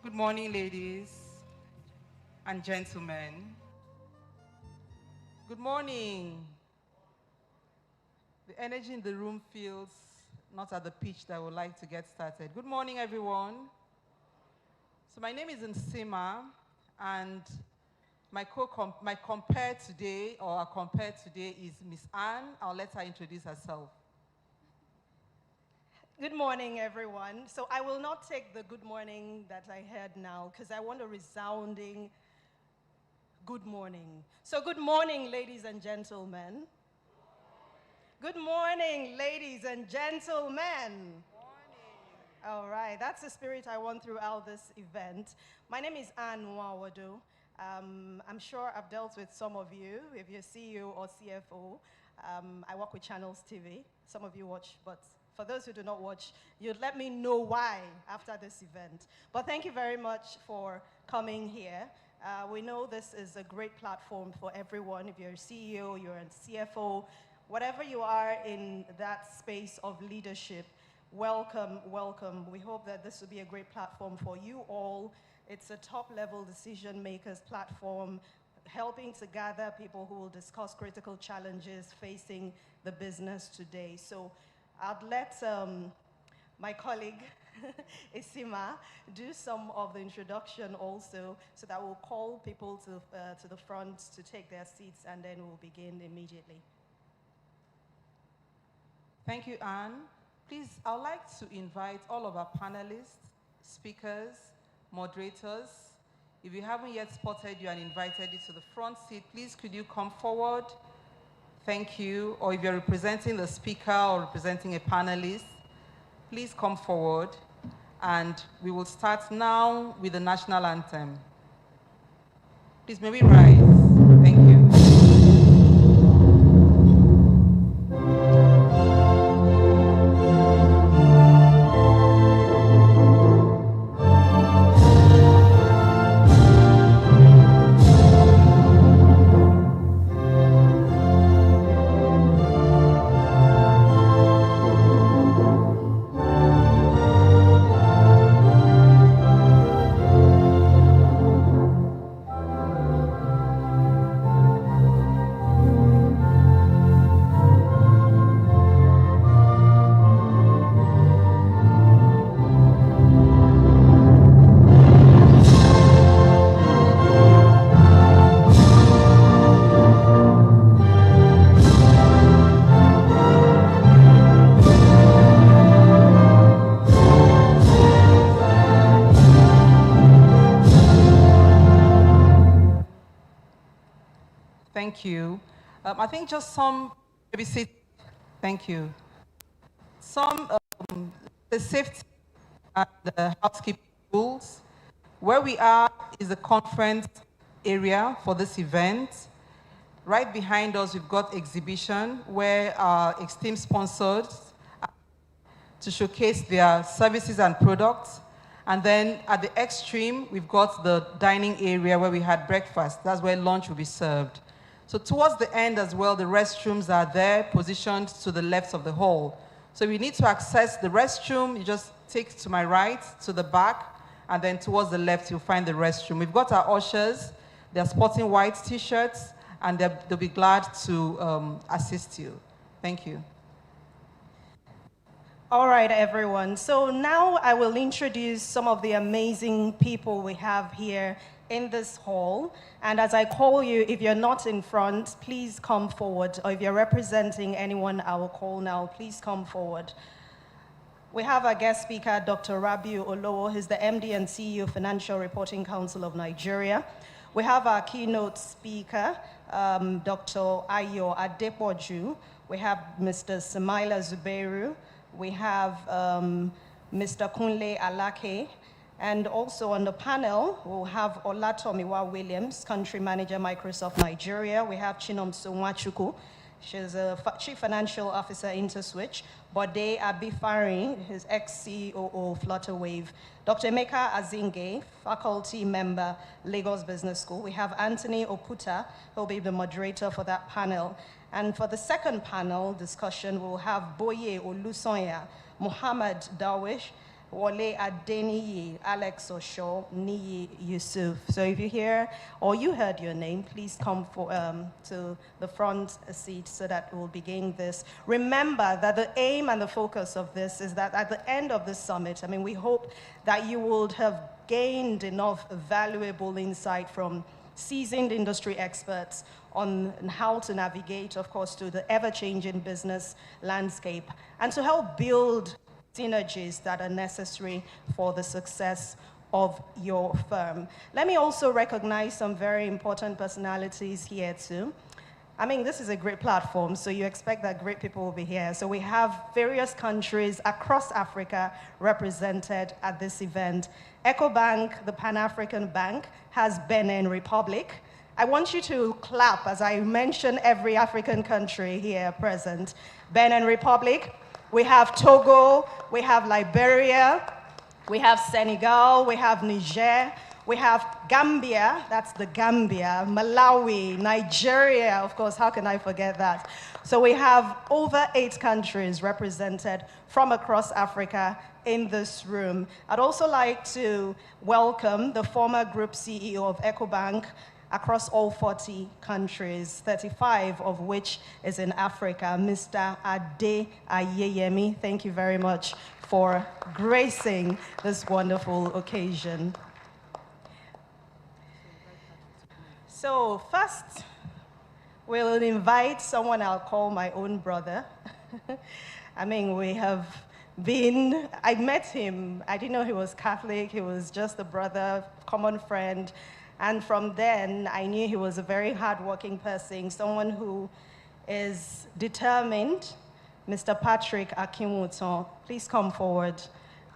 Good morning, ladies and gentlemen. Good morning. The energy in the room feels not at the pitch that I would like to get started. Good morning, everyone. So my name is Nsima, and my compare today, or our compare today, is Miss Anne. I'll let her introduce herself. Good morning, everyone. So I will not take the good morning that I heard now because I want a resounding good morning. So good morning, ladies and gentlemen. Good morning, ladies and gentlemen. All right, that's the spirit I want throughout this event. My name is Anne Nwawado. I'm sure I've dealt with some of you, if you're CEO or CFO. I work with Channels TV. Some of you watch, but for those who do not watch, you'd let me know why after this event. But thank you very much for coming here. We know this is a great platform for everyone. If you're a CEO, you're a CFO, whatever you are in that space of leadership, welcome, welcome. We hope that this will be a great platform for you all. It's a top-level decision makers platform, helping to gather people who will discuss critical challenges facing the business today. So I'd let my colleague, Isima, do some of the introduction also, so that we'll call people to the front to take their seats, and then we'll begin immediately. Thank you, Anne. Please, I would like to invite all of our panelists, speakers, moderators. If you haven't yet spotted you and invited you to the front seat, please could you come forward? Thank you. Or if you're representing the speaker or representing a panelist, please come forward. And we will start now with the national anthem. Please, may we rise? Thank you. Thank you. I think just some, maybe sit, thank you. Some, the safety and the housekeeping rules. Where we are is the conference area for this event. Right behind us, we've got exhibition where our esteemed sponsors to showcase their services and products. And then at the extreme, we've got the dining area where we had breakfast. That's where lunch will be served. So towards the end as well, the restrooms are there, positioned to the left of the hall. So if you need to access the restroom, you just take to my right, to the back, and then towards the left, you'll find the restroom. We've got our ushers. They're sporting white T-shirts, and they'll be glad to assist you. Thank you. All right, everyone. So now I will introduce some of the amazing people we have here in this hall. And as I call you, if you're not in front, please come forward. Or if you're representing anyone I will call now, please come forward. We have our guest speaker, Dr. Rabiu Olowo. He's the MD and CEO of Financial Reporting Council of Nigeria. We have our keynote speaker, Dr. Ayo Adepoju. We have Mr. Samaila Zubeiru. We have Mr. Kunle Alake. And also on the panel, we'll have Olatomiwa Williams, Country Manager, Microsoft Nigeria. We have Chinomso Nwachukwu. She's a Chief Financial Officer, Interswitch. Bode Abifari, his ex-COO, Flutterwave. Dr. Emeka Azinge, faculty member, Lagos Business School. We have Anthony Okuta, who'll be the moderator for that panel. And for the second panel discussion, we'll have Boye Olusonya, Muhammad Darwish, Wale Adeniyi, Alex Osho, Niyi Yusuf. So if you hear or you heard your name, please come to the front seat so that we'll begin this. Remember that the aim and the focus of this is that at the end of this summit, we hope that you would have gained enough valuable insight from seasoned industry experts on how to navigate, of course, to the ever-changing business landscape and to help build synergies that are necessary for the success of your firm. Let me also recognize some very important personalities here too. This is a great platform, so you expect that great people will be here. So we have various countries across Africa represented at this event. EcoBank, the Pan-African Bank, has Benin Republic. I want you to clap as I mention every African country here present. Benin Republic, we have Togo, we have Liberia, we have Senegal, we have Niger, we have Gambia, that's the Gambia, Malawi, Nigeria, of course, how can I forget that? So we have over 8 countries represented from across Africa in this room. I'd also like to welcome the former group CEO of EcoBank across all 40 countries, 35 of which is in Africa, Mr. Ade Ayeyemi. Thank you very much for gracing this wonderful occasion. So first, we'll invite someone I'll call my own brother. We have been, I met him, I didn't know he was Catholic, he was just a brother, common friend. And from then, I knew he was a very hardworking person, someone who is determined. Mr. Patrick Akinwuton, please come forward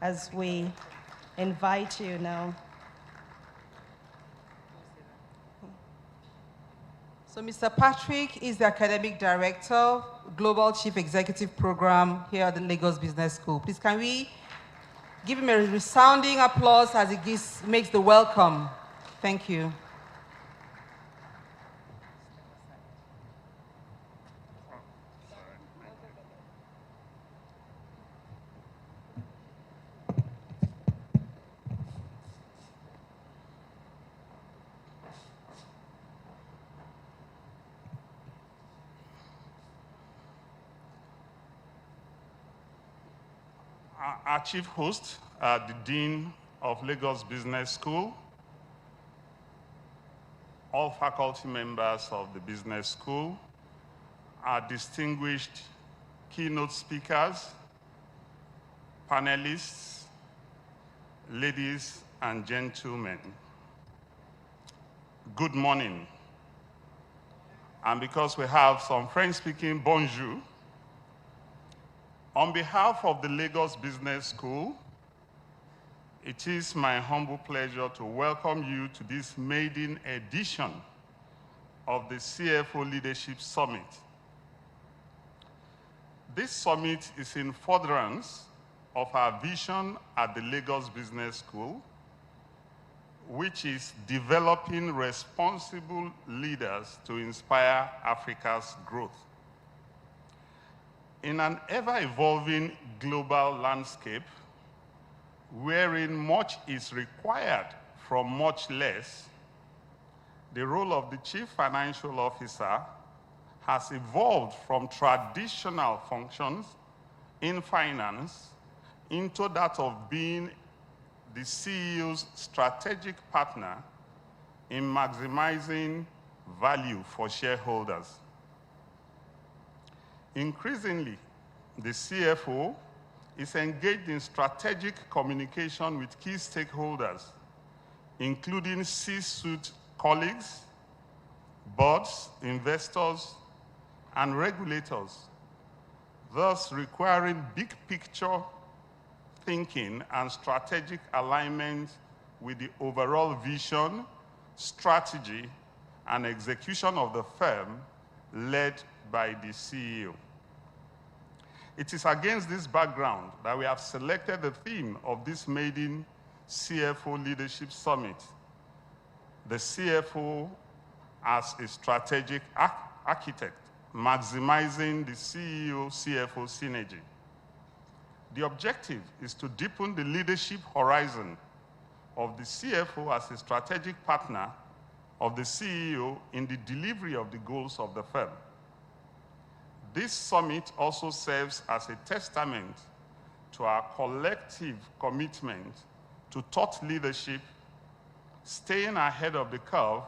as we invite you now. So Mr. Patrick is the Academic Director, Global Chief Executive Program here at the Lagos Business School. Please, can we give him a resounding applause as he makes the welcome. Thank you. Our chief host, the Dean of Lagos Business School, all faculty members of the business school, our distinguished keynote speakers, panelists, ladies and gentlemen, good morning. And because we have some French-speaking bonjour, on behalf of the Lagos Business School, it is my humble pleasure to welcome you to this maiden edition of the CFO Leadership Summit. This summit is in furtherance of our vision at the Lagos Business School, which is developing responsible leaders to inspire Africa's growth. In an ever-evolving global landscape, wherein much is required from much less, the role of the Chief Financial Officer has evolved from traditional functions in finance into that of being the CEO's strategic partner in maximizing value for shareholders. Increasingly, the CFO is engaged in strategic communication with key stakeholders, including C-suite colleagues, boards, investors, and regulators, thus requiring big picture thinking and strategic alignment with the overall vision, strategy, and execution of the firm led by the CEO. It is against this background that we have selected the theme of this maiden CFO Leadership Summit, the CFO as a strategic architect, maximizing the CEO-CFO synergy. The objective is to deepen the leadership horizon of the CFO as a strategic partner of the CEO in the delivery of the goals of the firm. This summit also serves as a testament to our collective commitment to thought leadership, staying ahead of the curve,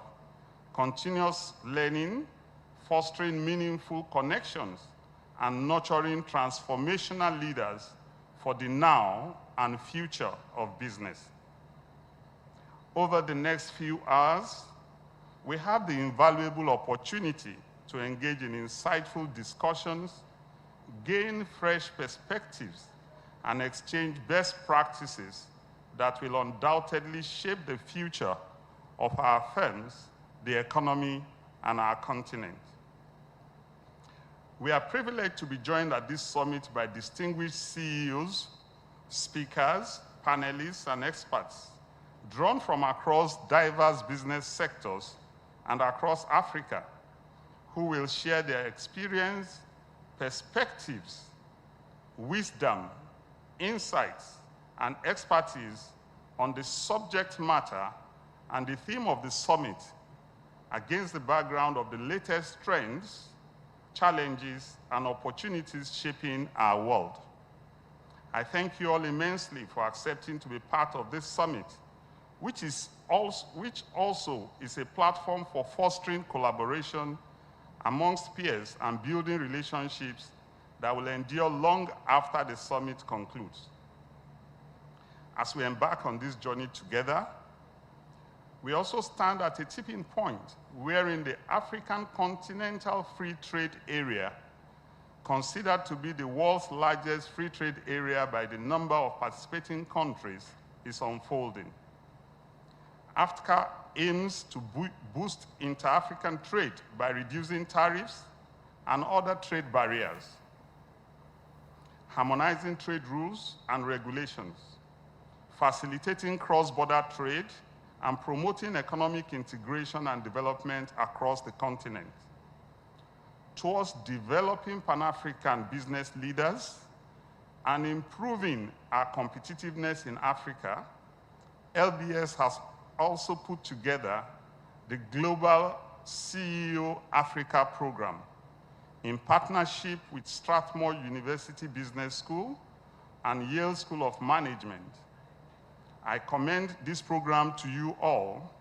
continuous learning, fostering meaningful connections, and nurturing transformational leaders for the now and future of business. Over the next few hours, we have the invaluable opportunity to engage in insightful discussions, gain fresh perspectives, and exchange best practices that will undoubtedly shape the future of our firms, the economy, and our continent. We are privileged to be joined at this summit by distinguished CEOs, speakers, panelists, and experts drawn from across diverse business sectors and across Africa, who will share their experience, perspectives, wisdom, insights, and expertise on the subject matter and the theme of the summit against the background of the latest trends, challenges, and opportunities shaping our world. I thank you all immensely for accepting to be part of this summit, which also is a platform for fostering collaboration amongst peers and building relationships that will endure long after the summit concludes. As we embark on this journey together, we also stand at a tipping point wherein the African Continental Free Trade Area, considered to be the world's largest free trade area by the number of participating countries, is unfolding. AFCA aims to boost inter-African trade by reducing tariffs and other trade barriers, harmonizing trade rules and regulations, facilitating cross-border trade, and promoting economic integration and development across the continent. Towards developing Pan-African business leaders and improving our competitiveness in Africa, LBS has also put together the Global CEO Africa program in partnership with Strathmore University Business School and Yale School of Management. I commend this program to you all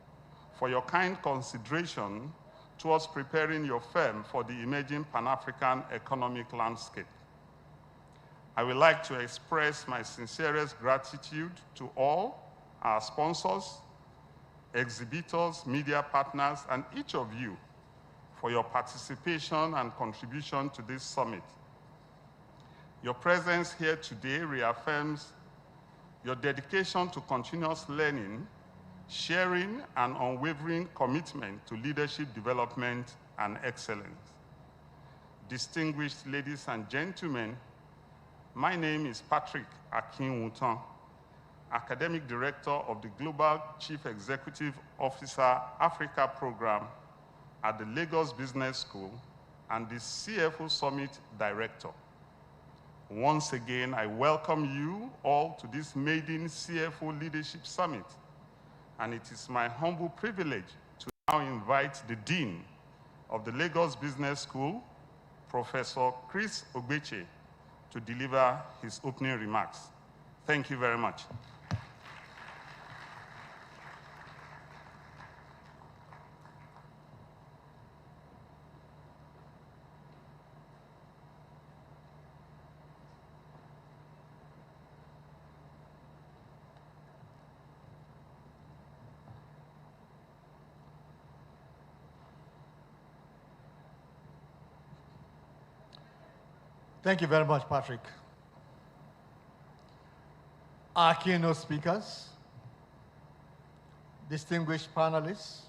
for your kind consideration towards preparing your firm for the emerging Pan-African economic landscape. I would like to express my sincerest gratitude to all our sponsors, exhibitors, media partners, and each of you for your participation and contribution to this summit. Your presence here today reaffirms your dedication to continuous learning, sharing, and unwavering commitment to leadership development and excellence. Distinguished ladies and gentlemen, my name is Patrick Akinwutan, Academic Director of the Global Chief Executive Officer Africa Program at the Lagos Business School and the CFO Summit Director. Once again, I welcome you all to this maiden CFO Leadership Summit, and it is my humble privilege to now invite the Dean of the Lagos Business School, Professor Chris Ogbeche, to deliver his opening remarks. Thank you very much. Thank you very much, Patrick. Our keynote speakers, distinguished panelists,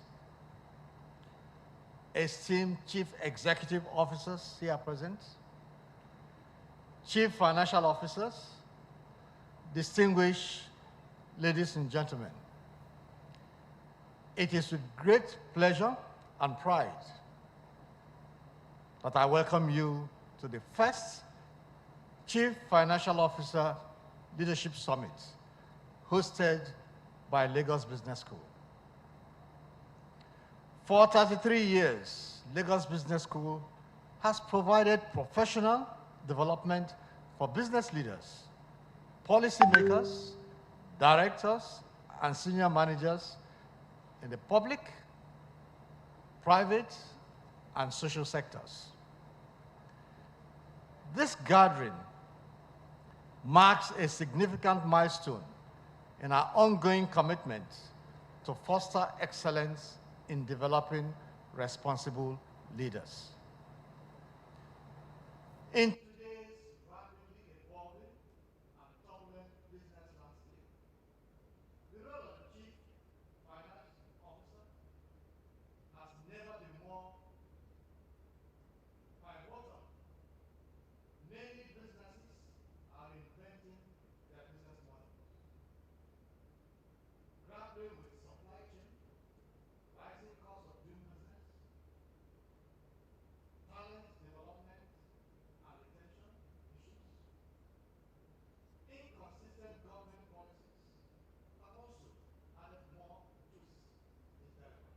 esteemed chief executive officers here present, chief financial officers, distinguished ladies and gentlemen. It is with great pleasure and pride that I welcome you to the first Chief Financial Officer Leadership Summit, hosted by Lagos Business School. For 33 years, Lagos Business School has provided professional development for business leaders, policymakers, directors, and senior managers in the public, private, and social sectors. This gathering marks a significant milestone in our ongoing commitment to foster excellence in developing responsible leaders. In today's rapidly evolving and turbulent business landscape, the role of the Chief Finance Officer has never been more pivotal. Many businesses are inventing their business models, grappling with supply chain, rising costs of doing business, talent development and retention issues, inconsistent government policies have also added more twists in dilemma.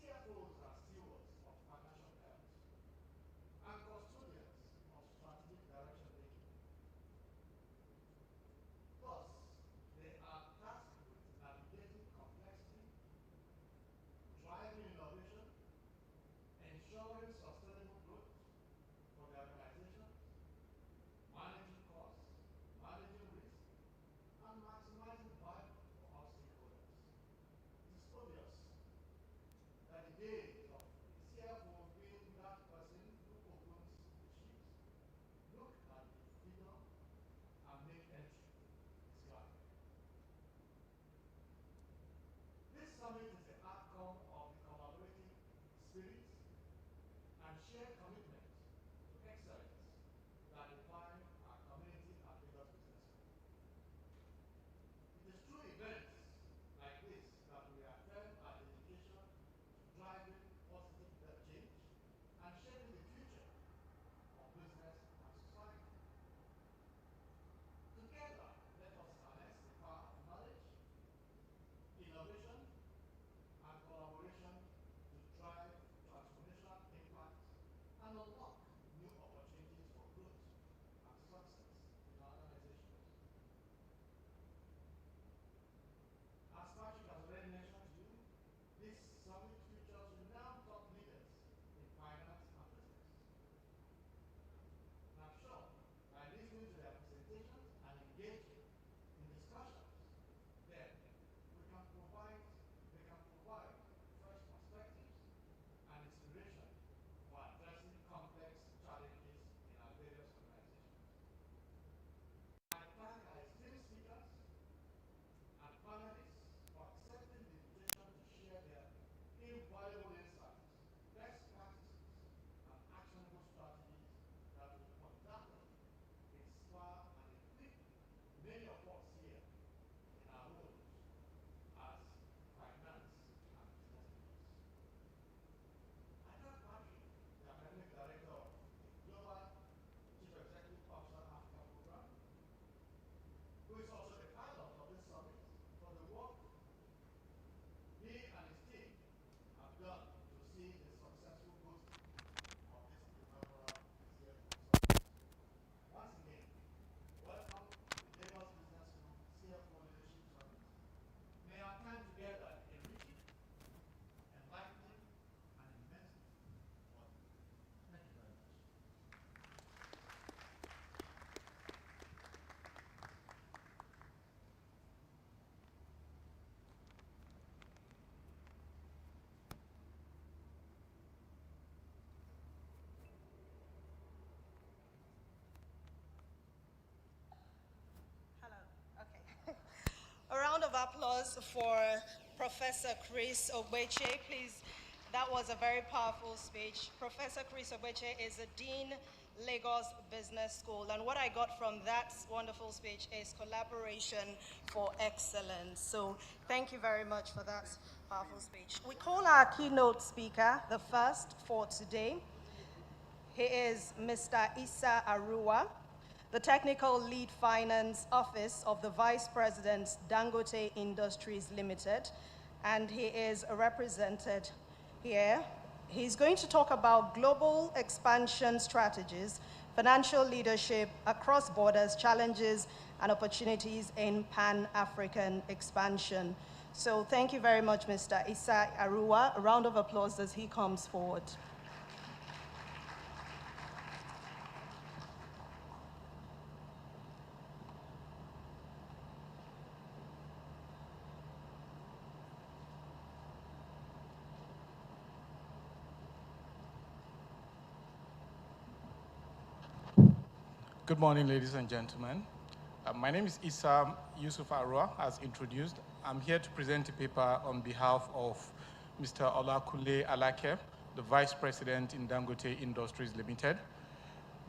CFOs are stewards of financial health and custodians of strategic direction making. Thus, they are tasked with navigating complexity, driving innovation, ensuring sustainable growth for their organizations, managing costs, managing risk, and maximizing value for all stakeholders. It is obvious that the days of the CFO being that person who opens the sheet, look at the figure, and make entry is gone. This summit is the outcome of the collaborative spirit and shared commitment to excellence that define our community at Lagos Business School. It is through events like this that we affirm our dedication to driving positive change and shaping the future of business and society. Together, let us harness the power of knowledge, innovation, and collaboration to drive transformational impact and unlock new opportunities for growth and success in our organizations. As Patrick has already mentioned to you, this summit features renowned top leaders in finance and business. And I'm sure by listening to their presentations and engaging in discussions, then they can provide fresh perspectives and inspiration for addressing complex challenges in our various organizations. I thank our esteemed speakers and panelists for accepting the invitation to share their invaluable insights, best practices, and actionable strategies that will undoubtedly inspire and equip many of us here in our roles as finance and business leaders. I thank Patrick, the Academic Director of the Global Chief Executive Officer Africa Program, who is also the pilot of this summit, for the work he and his team have done to see the successful hosting of this inaugural CFO Summit. Once again, welcome to the Lagos Business School CFO Leadership Summit. May our time together be enriching, enlightening, and immensely rewarding. Thank you very much. Hello. Okay. A round of applause for Professor Chris Ogbeche, please. That was a very powerful speech. Professor Chris Ogbeche is a Dean, Lagos Business School. And what I got from that wonderful speech is collaboration for excellence. So thank you very much for that powerful speech. We call our keynote speaker, the first for today. He is Mr. Issa Arua, the Technical Lead Finance Office of the Vice President, Dangote Industries Limited, and he is represented here. He's going to talk about global expansion strategies, financial leadership across borders, challenges and opportunities in Pan-African expansion. So thank you very much, Mr. Issa Arua. A round of applause as he comes forward. Good morning, ladies and gentlemen. My name is Issa Yusuf Arua, as introduced. I'm here to present a paper on behalf of Mr. Olakunle Alake, the Vice President in Dangote Industries Limited.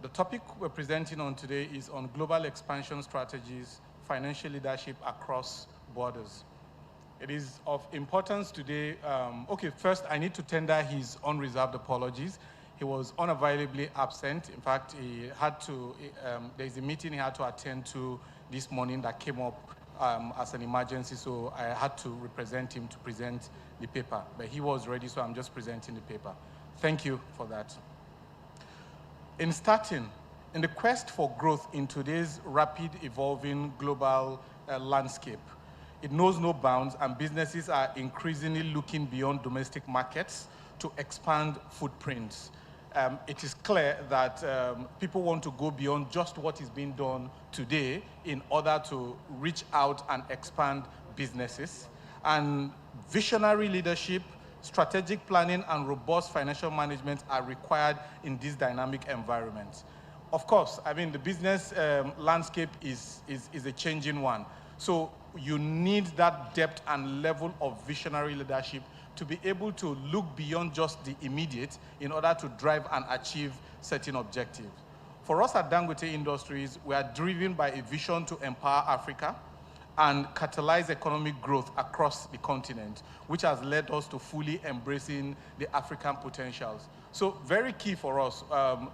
The topic we're presenting on today is on global expansion strategies, financial leadership across borders. It is of importance today. First, I need to tender his unreserved apologies. He was unavailably absent. In fact, he had to, there's a meeting he had to attend to this morning that came up as an emergency, so I had to represent him to present the paper. But he was ready, so I'm just presenting the paper. Thank you for that. In starting, in the quest for growth in today's rapid evolving global landscape, it knows no bounds, and businesses are increasingly looking beyond domestic markets to expand footprints. It is clear that people want to go beyond just what is being done today in order to reach out and expand businesses. And visionary leadership, strategic planning, and robust financial management are required in this dynamic environment. Of course, I mean, the business landscape is a changing one. So you need that depth and level of visionary leadership to be able to look beyond just the immediate in order to drive and achieve certain objectives. For us at Dangote Industries, we are driven by a vision to empower Africa and catalyze economic growth across the continent, which has led us to fully embracing the African potentials. So very key for us,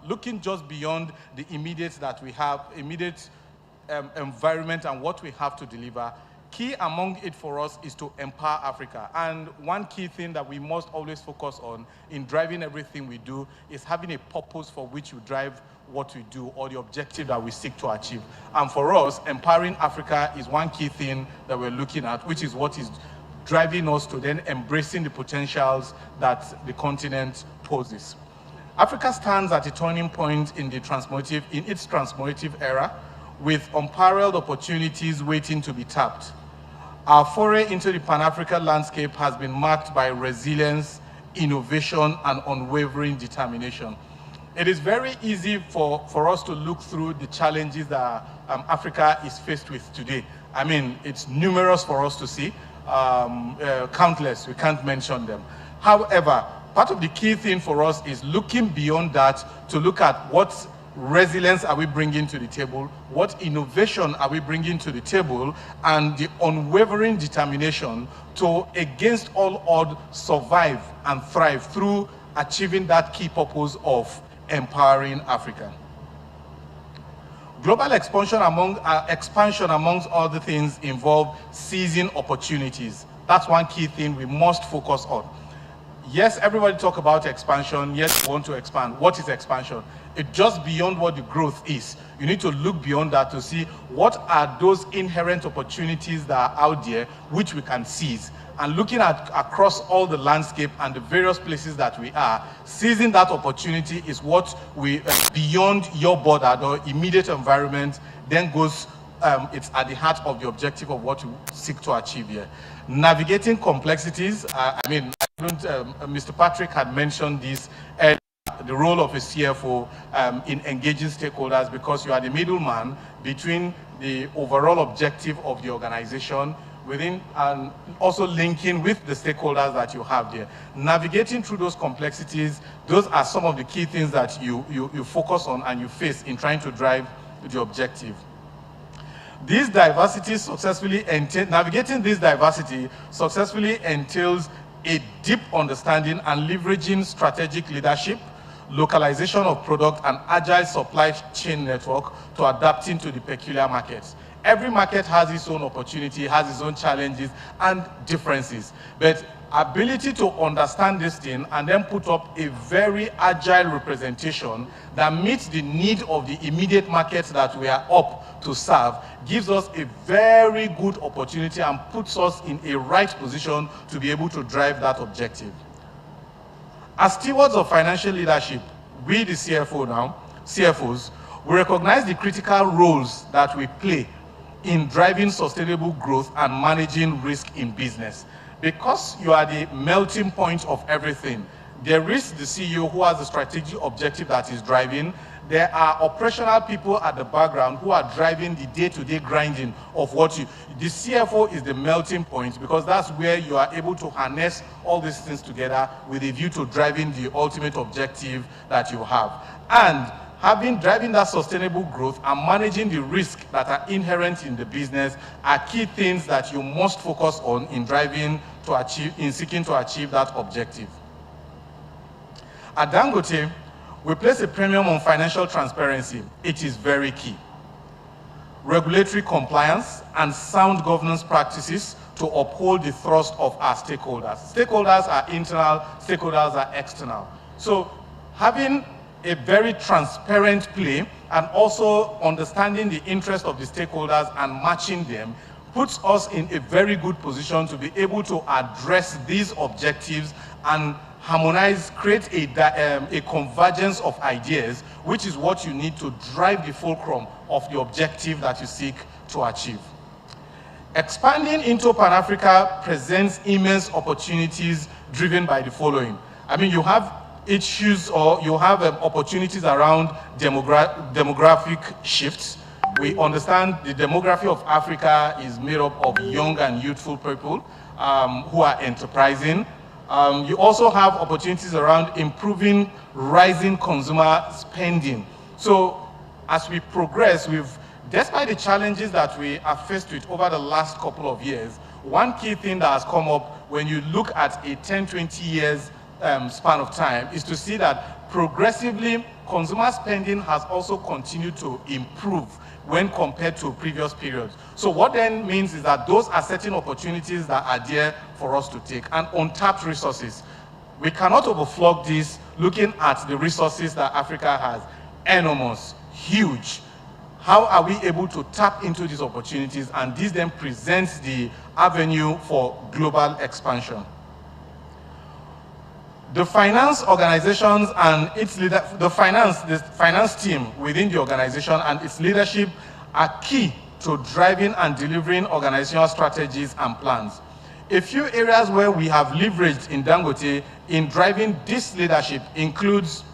looking just beyond the immediate that we have, immediate environment and what we have to deliver. Key among it for us is to empower Africa. And one key thing that we must always focus on in driving everything we do is having a purpose for which we drive what we do or the objective that we seek to achieve. And for us, empowering Africa is one key thing that we're looking at, which is what is driving us to then embracing the potentials that the continent poses. Africa stands at a turning point in its transformative era, with unparalleled opportunities waiting to be tapped. Our foray into the Pan-African landscape has been marked by resilience, innovation, and unwavering determination. It is very easy for us to look through the challenges that Africa is faced with today. I mean, it's numerous for us to see, countless, we can't mention them. However, part of the key thing for us is looking beyond that to look at what resilience are we bringing to the table, what innovation are we bringing to the table, and the unwavering determination to, against all odds, survive and thrive through achieving that key purpose of empowering Africa. Global expansion, amongst other things, involve seizing opportunities. That's one key thing we must focus on. Yes, everybody talk about expansion. Yes, we want to expand. What is expansion? It's just beyond what the growth is. You need to look beyond that to see what are those inherent opportunities that are out there which we can seize. And looking at across all the landscape and the various places that we are, seizing that opportunity is what we, beyond your border or immediate environment, then goes, it's at the heart of the objective of what you seek to achieve here. Navigating complexities, Mr. Patrick had mentioned this, the role of a CFO in engaging stakeholders, because you are the middleman between the overall objective of the organization within and also linking with the stakeholders that you have there. Navigating through those complexities, those are some of the key things that you focus on and you face in trying to drive the objective. This diversity navigating this diversity successfully entails a deep understanding and leveraging strategic leadership, localization of product, and agile supply chain network to adapting to the peculiar markets. Every market has its own opportunity, has its own challenges and differences. But ability to understand this thing and then put up a very agile representation that meets the need of the immediate markets that we are up to serve gives us a very good opportunity and puts us in a right position to be able to drive that objective. As stewards of financial leadership, we the CFOs, we recognize the critical roles that we play in driving sustainable growth and managing risk in business. Because you are the melting point of everything, there is the CEO who has a strategic objective that is driving. There are operational people at the background who are driving the day-to-day grinding of what you... The CFO is the melting point because that's where you are able to harness all these things together with a view to driving the ultimate objective that you have. And driving that sustainable growth and managing the risks that are inherent in the business are key things that you must focus on in seeking to achieve that objective. At Dangote, we place a premium on financial transparency. It is very key. Regulatory compliance and sound governance practices to uphold the thrust of our stakeholders. Stakeholders are internal, stakeholders are external. So having a very transparent play and also understanding the interest of the stakeholders and matching them puts us in a very good position to be able to address these objectives and harmonize, create a convergence of ideas, which is what you need to drive the fulcrum of the objective that you seek to achieve. Expanding into Pan-Africa presents immense opportunities driven by the following. I mean, you have issues or you have opportunities around demographic shifts. We understand the demography of Africa is made up of young and youthful people who are enterprising. You also have opportunities around improving rising consumer spending. So as we progress, despite the challenges that we are faced with over the last couple of years, one key thing that has come up when you look at a 10-20 years span of time is to see that progressively consumer spending has also continued to improve when compared to previous periods. So what then means is that those are certain opportunities that are there for us to take, and untapped resources. We cannot overflog this looking at the resources that Africa has. Enormous, huge. How are we able to tap into these opportunities? And this then presents the avenue for global expansion. The finance organizations and the finance team within the organization and its leadership are key to driving and delivering organizational strategies and plans. A few areas where we have leveraged in Dangote in driving this leadership includes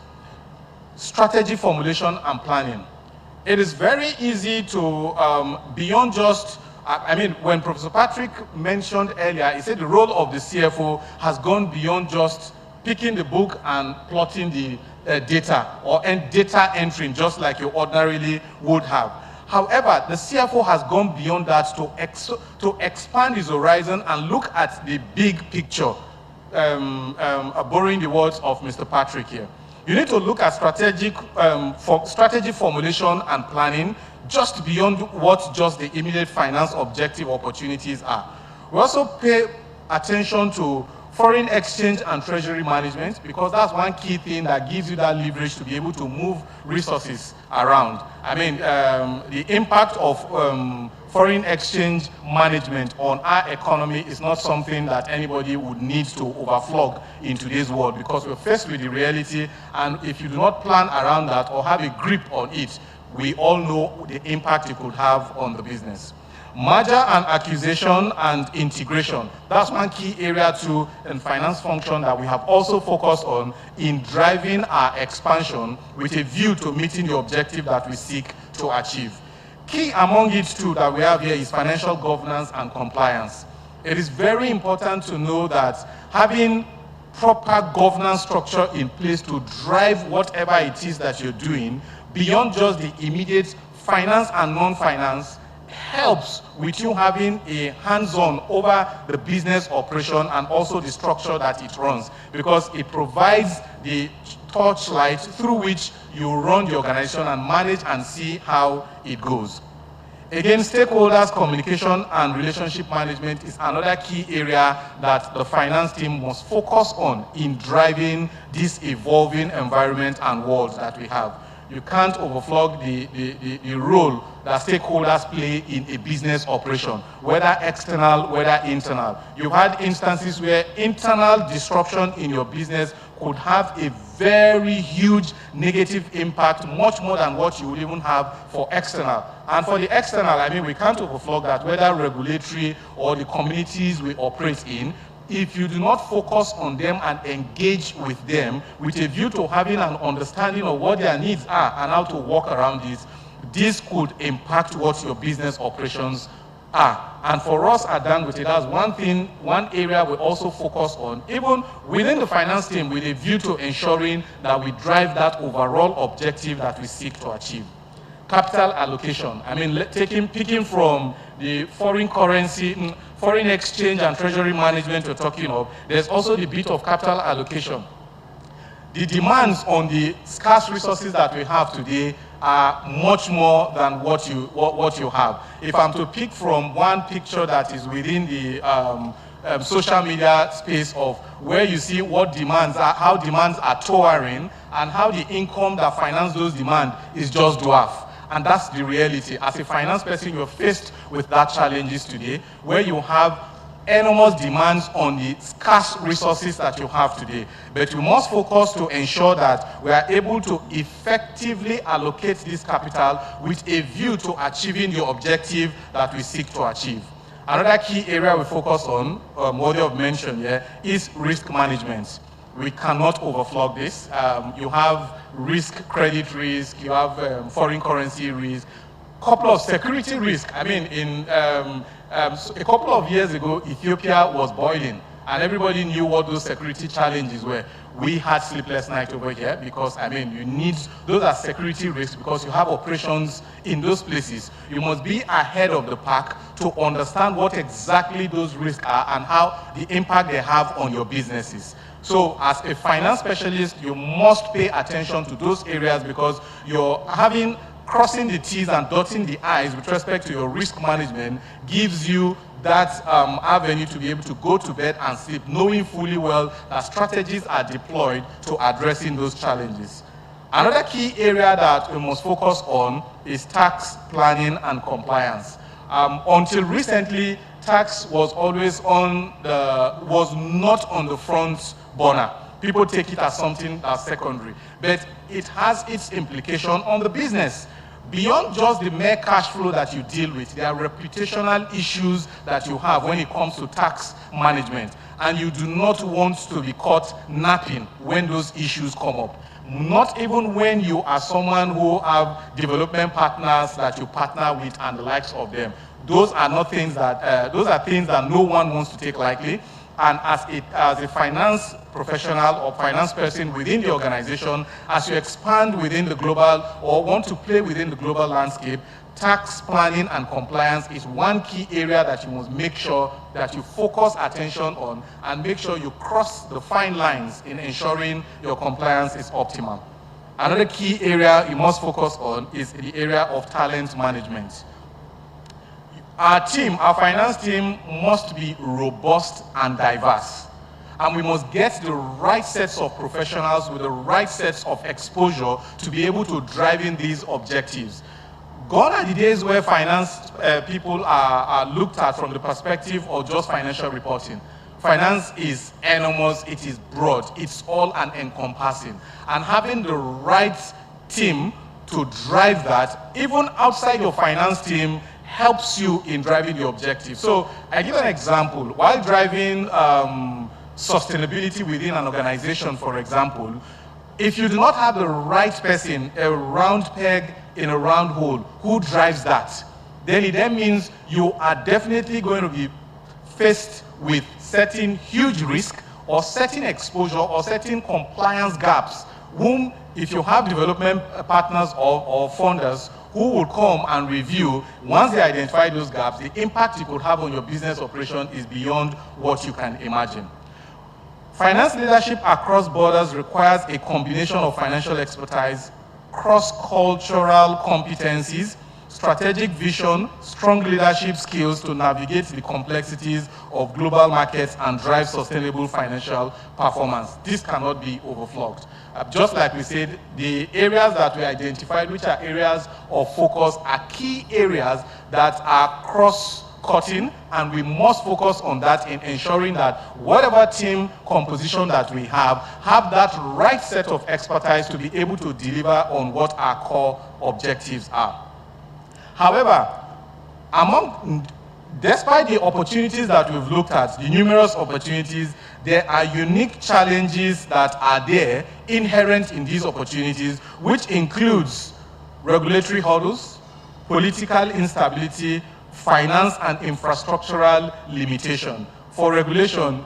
strategy formulation and planning. It is very easy to, beyond just, I mean, when Professor Patrick mentioned earlier, he said the role of the CFO has gone beyond just picking the book and plotting the data or data entering just like you ordinarily would have. However, the CFO has gone beyond that to expand his horizon and look at the big picture, borrowing the words of Mr. Patrick here. You need to look at strategy formulation and planning just beyond what just the immediate finance objective opportunities are. We also pay attention to foreign exchange and treasury management, because that's one key thing that gives you that leverage to be able to move resources around. I mean, the impact of foreign exchange management on our economy is not something that anybody would need to overflog in today's world, because we're faced with the reality, and if you do not plan around that or have a grip on it, we all know the impact it could have on the business. Merger and acquisition and integration. That's one key area too in finance function that we have also focused on in driving our expansion with a view to meeting the objective that we seek to achieve. Key among it too that we have here is financial governance and compliance. It is very important to know that having proper governance structure in place to drive whatever it is that you're doing beyond just the immediate finance and non-finance helps with you having a hands-on over the business operation and also the structure that it runs, because it provides the torchlight through which you run the organization and manage and see how it goes. Again, stakeholders, communication, and relationship management is another key area that the finance team must focus on in driving this evolving environment and world that we have. You can't overflog the role that stakeholders play in a business operation, whether external, whether internal. You've had instances where internal disruption in your business could have a very huge negative impact, much more than what you would even have for external. And for the external, I mean, we can't overflog that, whether regulatory or the communities we operate in. If you do not focus on them and engage with them with a view to having an understanding of what their needs are and how to work around this could impact what your business operations are. And for us at Dangote, that's one area we also focus on, even within the finance team, with a view to ensuring that we drive that overall objective that we seek to achieve. Capital allocation. I mean, picking from the foreign currency, foreign exchange and treasury management we're talking of, there's also the bit of capital allocation. The demands on the scarce resources that we have today are much more than what you have. If I'm to pick from one picture that is within the social media space of where you see what demands are, how demands are towering, and how the income that finance those demands is just dwarf. And that's the reality. As a finance person, you're faced with that challenges today, where you have enormous demands on the scarce resources that you have today. But we must focus to ensure that we are able to effectively allocate this capital with a view to achieving the objective that we seek to achieve. Another key area we focus on, worthy of mention here, is risk management. We cannot overflog this. You have risk, credit risk, you have foreign currency risk, couple of security risk. I mean, a couple of years ago, Ethiopia was boiling, and everybody knew what those security challenges were. We had sleepless nights over here because, I mean, those are security risks because you have operations in those places. You must be ahead of the pack to understand what exactly those risks are and how the impact they have on your businesses. So as a finance specialist, you must pay attention to those areas because you're crossing the T's and dotting the I's with respect to your risk management gives you that avenue to be able to go to bed and sleep, knowing fully well that strategies are deployed to addressing those challenges. Another key area that we must focus on is tax planning and compliance. Until recently, tax was not on the front burner. People take it as something that's secondary, but it has its implication on the business. Beyond just the mere cash flow that you deal with, there are reputational issues that you have when it comes to tax management, and you do not want to be caught napping when those issues come up. Not even when you are someone who have development partners that you partner with and the likes of them. Those are not things that, those are things that no one wants to take lightly. And as a finance professional or finance person within the organization, as you expand within the global or want to play within the global landscape, tax planning and compliance is one key area that you must make sure that you focus attention on and make sure you cross the fine lines in ensuring your compliance is optimal. Another key area you must focus on is the area of talent management. Our team, our finance team, must be robust and diverse. And we must get the right sets of professionals with the right sets of exposure to be able to drive in these objectives. Gone are the days where finance people are looked at from the perspective of just financial reporting. Finance is enormous, it is broad, it's all and encompassing. And having the right team to drive that, even outside your finance team, helps you in driving your objective. So I give an example. While driving sustainability within an organization, for example, if you do not have the right person, a round peg in a round hole, who drives that, then it then means you are definitely going to be faced with certain huge risk or certain exposure or certain compliance gaps, whom, if you have development partners or funders who will come and review. Once they identify those gaps, the impact it could have on your business operation is beyond what you can imagine. Finance leadership across borders requires a combination of financial expertise, cross-cultural competencies, strategic vision, strong leadership skills to navigate the complexities of global markets and drive sustainable financial performance. This cannot be overlooked. Just like we said, the areas that we identified, which are areas of focus, are key areas that are cross-cutting, and we must focus on that in ensuring that whatever team composition that we have that right set of expertise to be able to deliver on what our core objectives are. However, despite the opportunities that we've looked at, the numerous opportunities, there are unique challenges that are there inherent in these opportunities, which includes regulatory hurdles, political instability, finance and infrastructural limitation. For regulation,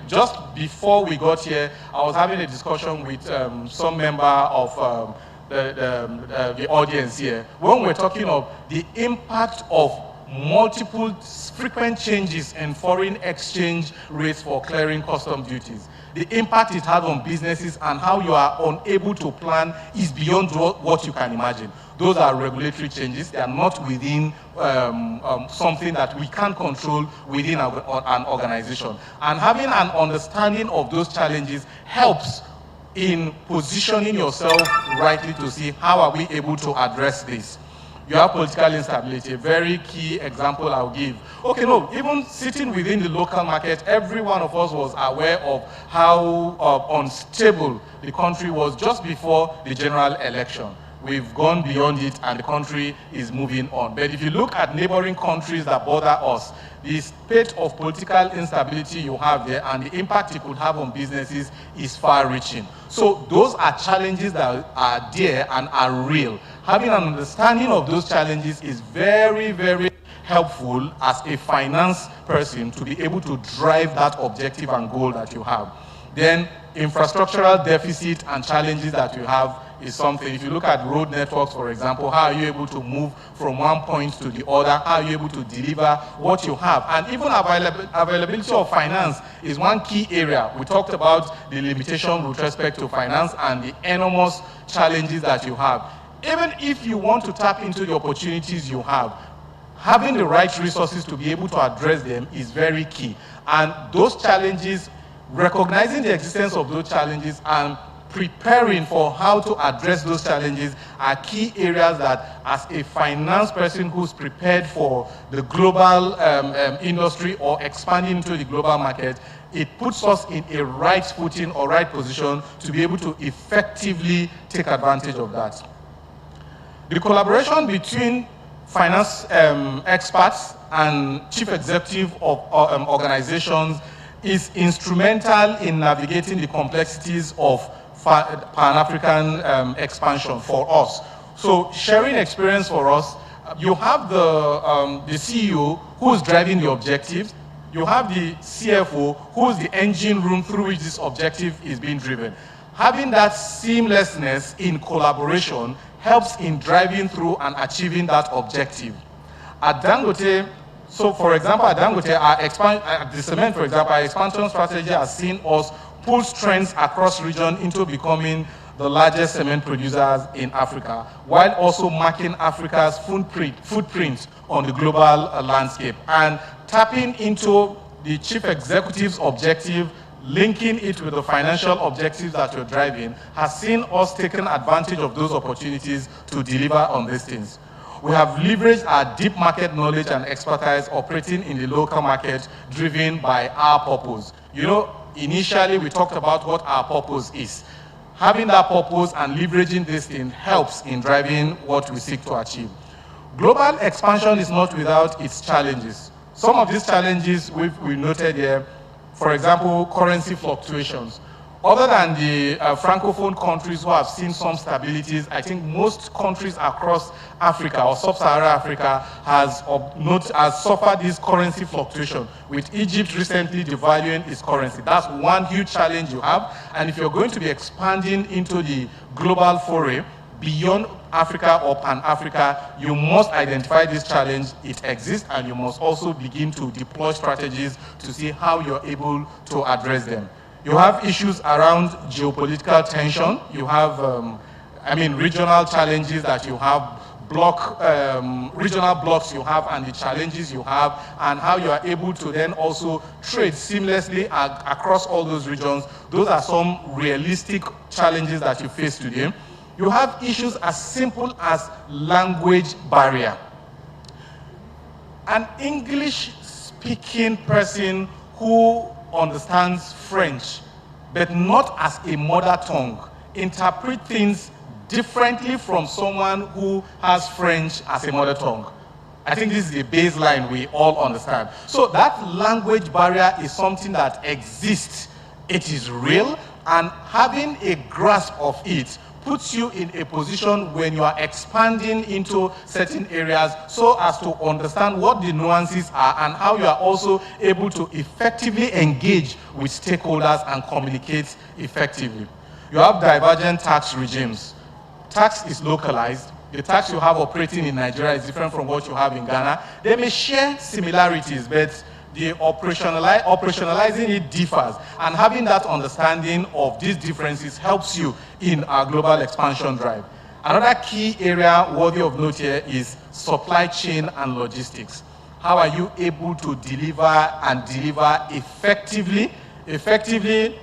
just before we got here, I was having a discussion with some member of the audience here, when we're talking of the impact of multiple frequent changes in foreign exchange rates for clearing custom duties. The impact it has on businesses and how you are unable to plan is beyond what you can imagine. Those are regulatory changes. They are not within something that we can control within an organization. And having an understanding of those challenges helps in positioning yourself rightly to see how are we able to address this. You have political instability, a very key example I'll give. Okay, no, even sitting within the local market, every one of us was aware of how unstable the country was just before the general election. We've gone beyond it and the country is moving on. But if you look at neighboring countries that border us, the state of political instability you have there and the impact it could have on businesses is far-reaching. So those are challenges that are there and are real. Having an understanding of those challenges is very, very helpful as a finance person to be able to drive that objective and goal that you have. Then infrastructural deficit and challenges that you have is something. If you look at road networks, for example, how are you able to move from one point to the other? How are you able to deliver what you have? And even availability of finance is one key area. We talked about the limitation with respect to finance and the enormous challenges that you have. Even if you want to tap into the opportunities you have, having the right resources to be able to address them is very key. And those challenges, recognizing the existence of those challenges and preparing for how to address those challenges are key areas that, as a finance person who's prepared for the global industry or expanding into the global market, it puts us in a right footing or right position to be able to effectively take advantage of that. The collaboration between finance experts and chief executive of organizations is instrumental in navigating the complexities of Pan-African expansion for us. So sharing experience for us, you have the CEO who is driving the objectives, you have the CFO who is the engine room through which this objective is being driven. Having that seamlessness in collaboration helps in driving through and achieving that objective. At Dangote, so for example, at Dangote, at the cement, for example, our expansion strategy has seen us pull strengths across region into becoming the largest cement producers in Africa, while also marking Africa's footprint on the global landscape. And tapping into the chief executive's objective, linking it with the financial objectives that you're driving, has seen us taking advantage of those opportunities to deliver on these things. We have leveraged our deep market knowledge and expertise operating in the local market, driven by our purpose. You know, initially we talked about what our purpose is. Having that purpose and leveraging this thing helps in driving what we seek to achieve. Global expansion is not without its challenges. Some of these challenges we noted here, for example, currency fluctuations. Other than the Francophone countries who have seen some stabilities, I think most countries across Africa or sub-Saharan Africa has suffered this currency fluctuation, with Egypt recently devaluing its currency. That's one huge challenge you have. And if you're going to be expanding into the global foray, beyond Africa or Pan-Africa, you must identify this challenge, it exists, and you must also begin to deploy strategies to see how you're able to address them. You have issues around geopolitical tension, you have, regional challenges that you have, regional blocks you have and the challenges you have, and how you are able to then also trade seamlessly across all those regions. Those are some realistic challenges that you face today. You have issues as simple as language barrier. An English-speaking person who understands French, but not as a mother tongue, interpret things differently from someone who has French as a mother tongue. I think this is a baseline we all understand. So that language barrier is something that exists. It is real, and having a grasp of it puts you in a position when you are expanding into certain areas so as to understand what the nuances are and how you are also able to effectively engage with stakeholders and communicate effectively. You have divergent tax regimes. Tax is localized. The tax you have operating in Nigeria is different from what you have in Ghana. They may share similarities, but the operationalizing it differs. And having that understanding of these differences helps you in our global expansion drive. Another key area worthy of note here is supply chain and logistics. How are you able to deliver effectively,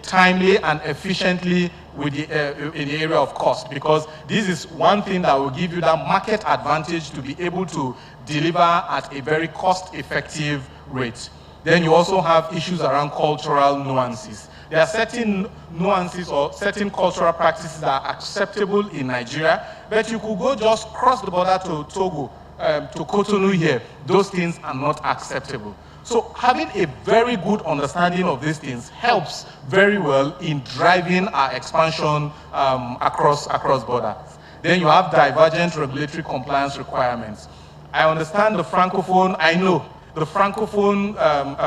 timely, and efficiently with in the area of cost? Because this is one thing that will give you that market advantage to be able to deliver at a very cost-effective rate. Then you also have issues around cultural nuances. There are certain nuances or certain cultural practices that are acceptable in Nigeria, but you could go just cross the border to Togo, to Cotonou here. Those things are not acceptable. So having a very good understanding of these things helps very well in driving our expansion across borders. Then you have divergent regulatory compliance requirements. I understand the Francophone, I know the Francophone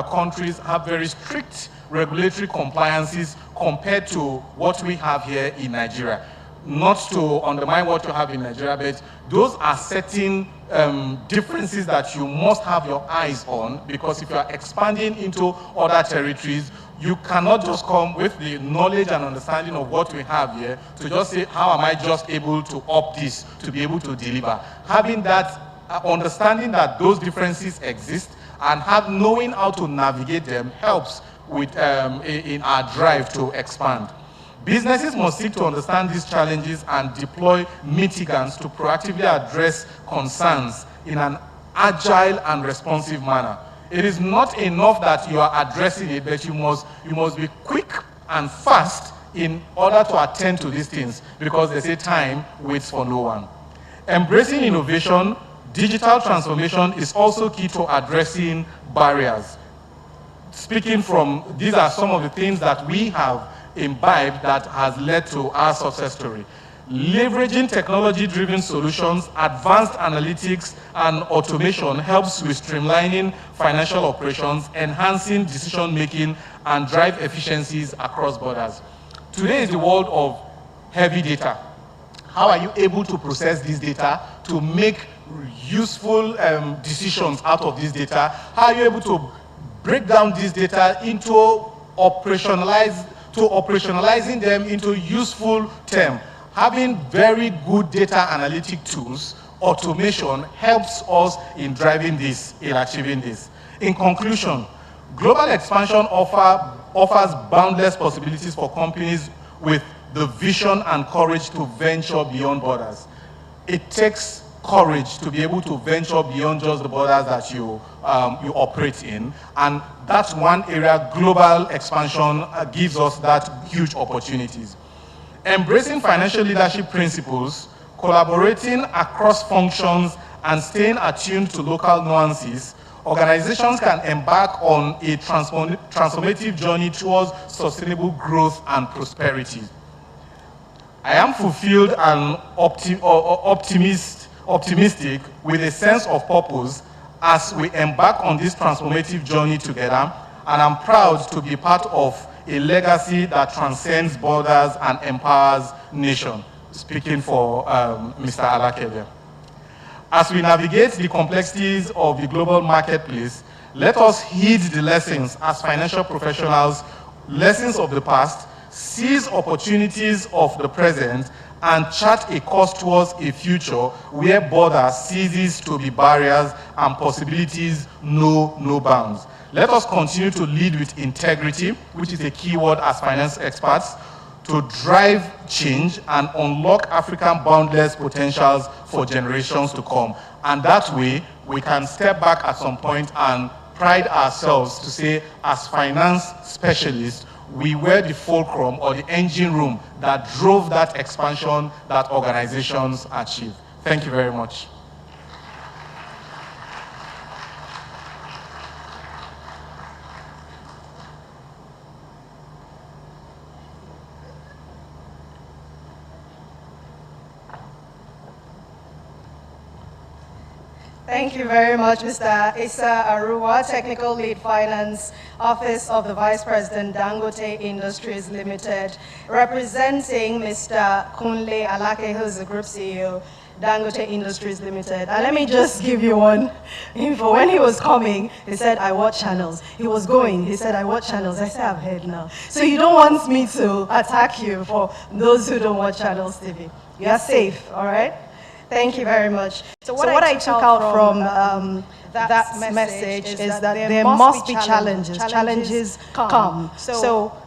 countries have very strict regulatory compliances compared to what we have here in Nigeria. Not to undermine what you have in Nigeria, but those are certain differences that you must have your eyes on, because if you are expanding into other territories, you cannot just come with the knowledge and understanding of what we have here to just say, how am I just able to up this to be able to deliver? Having that understanding that those differences exist and knowing how to navigate them helps with in our drive to expand. Businesses must seek to understand these challenges and deploy mitigants to proactively address concerns in an agile and responsive manner. It is not enough that you are addressing it, but you must be quick and fast in order to attend to these things, because they say time waits for no one. Embracing innovation, digital transformation is also key to addressing barriers. Speaking from, these are some of the things that we have imbibed that has led to our success story. Leveraging technology-driven solutions, advanced analytics, and automation helps with streamlining financial operations, enhancing decision-making, and drive efficiencies across borders. Today is the world of heavy data. How are you able to process this data to make useful decisions out of this data? How are you able to break down this data into operationalizing them into useful terms? Having very good data analytic tools, automation, helps us in driving this, in achieving this. In conclusion, global expansion offers boundless possibilities for companies with the vision and courage to venture beyond borders. It takes courage to be able to venture beyond just the borders that you operate in, and that's one area global expansion gives us that huge opportunities. Embracing financial leadership principles, collaborating across functions, and staying attuned to local nuances, organizations can embark on a transformative journey towards sustainable growth and prosperity. I am fulfilled and optimistic with a sense of purpose as we embark on this transformative journey together, and I'm proud to be part of a legacy that transcends borders and empowers nations. speaking for Mr. Alakele. As we navigate the complexities of the global marketplace, let us heed the lessons as financial professionals, lessons of the past, seize opportunities of the present, and chart a course towards a future where borders ceases to be barriers and possibilities know no bounds. Let us continue to lead with integrity, which is a key word as finance experts, to drive change and unlock African boundless potentials for generations to come. And that way, we can step back at some point and pride ourselves to say, as finance specialists, we were the fulcrum or the engine room that drove that expansion that organizations achieve. Thank you very much. Thank you very much, Mr. Issa Aruwa, Technical Lead Finance, Office of the Vice President, Dangote Industries Limited, representing Mr. Kunle Alake, who's the Group CEO, Dangote Industries Limited. And let me just give you one info. When he was coming, he said, I watch channels. He was going, he said, I watch channels. I said, I've heard now. So you don't want me to attack you for those who don't watch channels TV. You are safe, all right? Thank you very much. So what I took out from that message is that there must be challenges. Challenges come.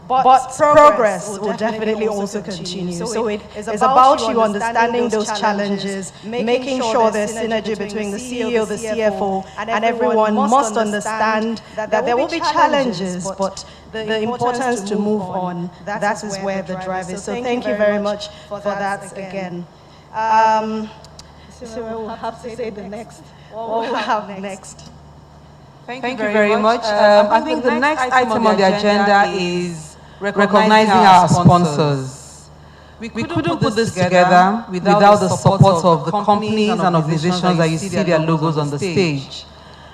But progress will definitely also continue. So it is about you understanding those challenges, making sure there's synergy between the CEO, the CFO, and everyone must understand that there will be challenges, but the importance to move on, that is where the drive is. So thank you very much for that again. So we'll have to say the next. What we'll have next. Thank you very much. I think the next item on the agenda is recognizing our sponsors. We couldn't put this together without the support of the companies and organizations that you see their logos on the stage.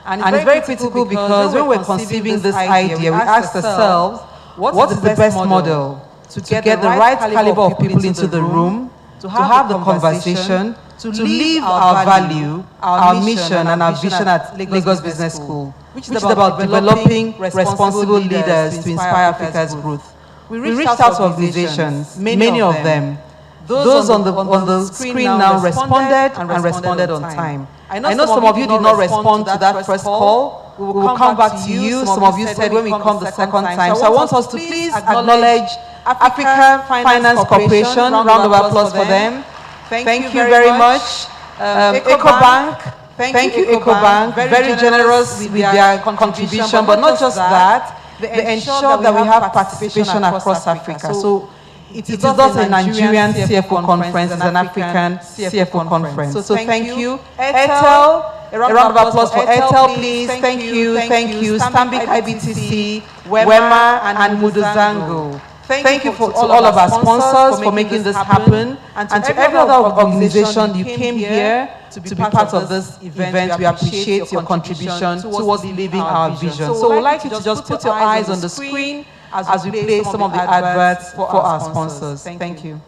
And it's very critical because when we're conceiving this idea, we ask ourselves, what is the best model to get the right caliber of people into the room, to have the conversation, to live our value, our mission, and our vision at Lagos Business School, which is about developing responsible leaders to inspire Africa's growth. We reached out to organizations, many of them. Those on the screen now responded and responded on time. I know some of you did not respond to that first call. We will come back to you. Some of you said when we come the second time. So I want us to please acknowledge Africa Finance Corporation. Round of applause for them. Thank you very much. EcoBank, thank you EcoBank, very generous with their contribution, but not just that, they ensure that we have participation across Africa. So it is not a Nigerian CFO conference, it's an African CFO conference. So thank you. Airtel, a round of applause for Airtel, please. Thank you. Stanbic IBTC, Wema, and Mudozango. Thank you to all of our sponsors for making this happen, and to every other organization you came here to be part of this event. We appreciate your contribution towards living our vision. So we'd like you to just put your eyes on the screen as we play some of the adverts for our sponsors. Thank you.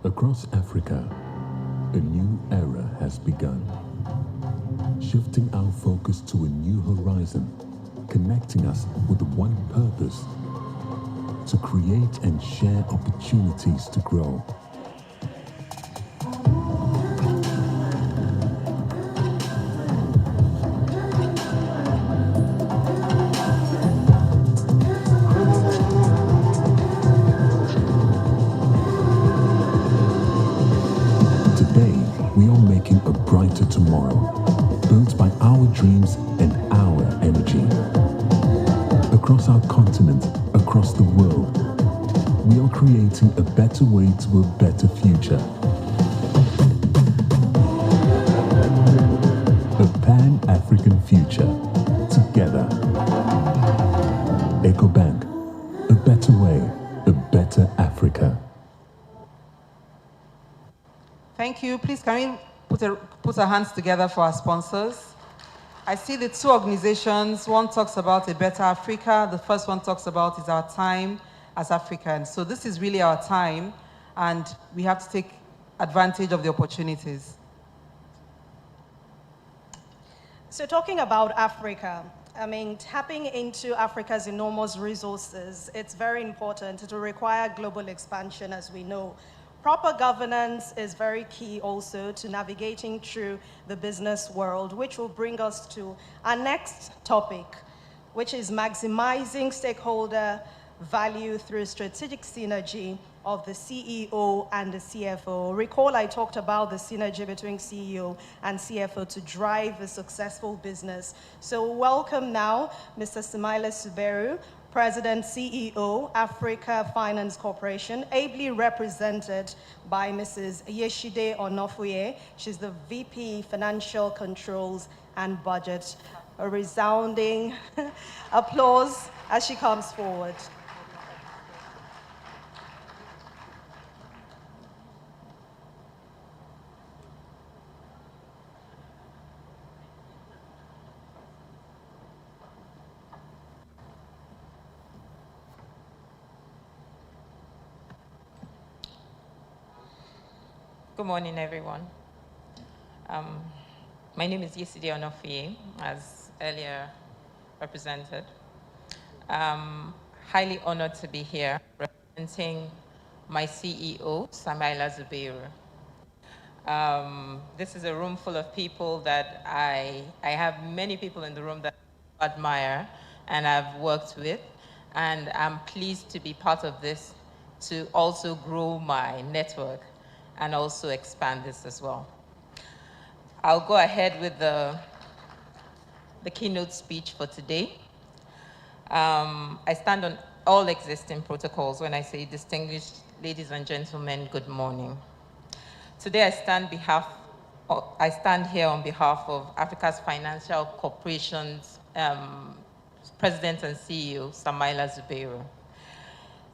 Across Africa, a new era has begun, shifting our focus to a new horizon, connecting us with one purpose: to create and share opportunities to grow. Today, we are making a brighter tomorrow, built by our dreams and our energy. Across our continent, across the world, we are creating a better way to a better future. A Pan-African future. Together. EcoBank. A better way, a better Africa. Thank you. Please, can we put our hands together for our sponsors? I see the two organizations. One talks about a better Africa. The first one talks about is our time as Africans. So this is really our time, and we have to take advantage of the opportunities. So talking about Africa, I mean, tapping into Africa's enormous resources, it's very important. It will require global expansion, as we know. Proper governance is very key also to navigating through the business world, which will bring us to our next topic, which is maximizing stakeholder value through strategic synergy of the CEO and the CFO. Recall I talked about the synergy between CEO and CFO to drive a successful business. So welcome now, Mr. Samaila Suberu, President, CEO, Africa Finance Corporation, ably represented by Mrs. Yeshide Onofuye. She's the VP Financial Controls and Budget. A resounding applause as she comes forward. Good morning, everyone. My name is Yeside Onofuye, as earlier represented. Highly honored to be here representing my CEO, Samaila Suberu. This is a room full of people that I have many people in the room that I admire and I've worked with, and I'm pleased to be part of this to also grow my network and also expand this as well. I'll go ahead with the keynote speech for today. I stand on all existing protocols when I say, distinguished ladies and gentlemen, good morning. Today I stand here on behalf of Africa's Financial Corporation's President and CEO, Samaila Suberu,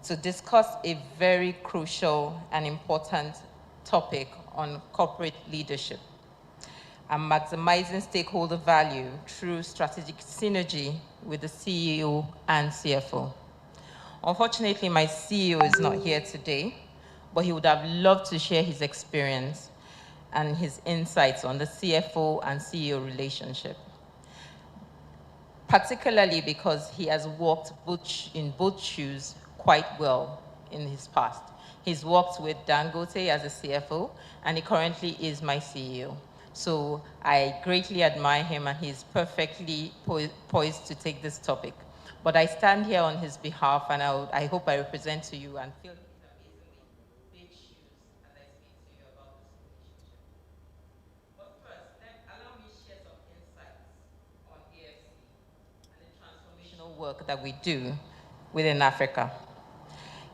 to discuss a very crucial and important topic on corporate leadership and maximizing stakeholder value through strategic synergy with the CEO and CFO. Unfortunately, my CEO is not here today, but he would have loved to share his experience and his insights on the CFO and CEO relationship, particularly because he has walked in both shoes quite well in his past. He's worked with Dangote as a CFO, and he currently is my CEO. So I greatly admire him, and he's perfectly poised to take this topic. But I stand here on his behalf, and I hope I represent to you and fill his amazingly big shoes as I speak to you about this relationship. But first, allow me to share some insights on AFC and the transformational work that we do within Africa.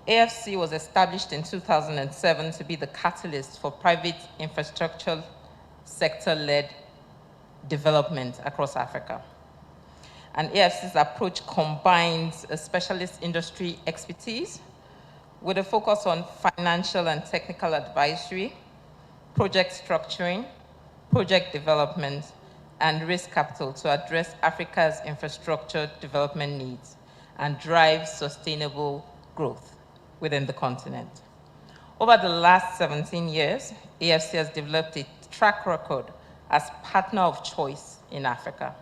AFC was established in 2007 to be the catalyst for private infrastructure sector-led development across Africa. And AFC's approach combines a specialist industry expertise with a focus on financial and technical advisory, project structuring, project development, and risk capital to address Africa's infrastructure development needs and drive sustainable growth within the continent. Over the last 17 years, AFC has developed a track record as partner of choice in Africa,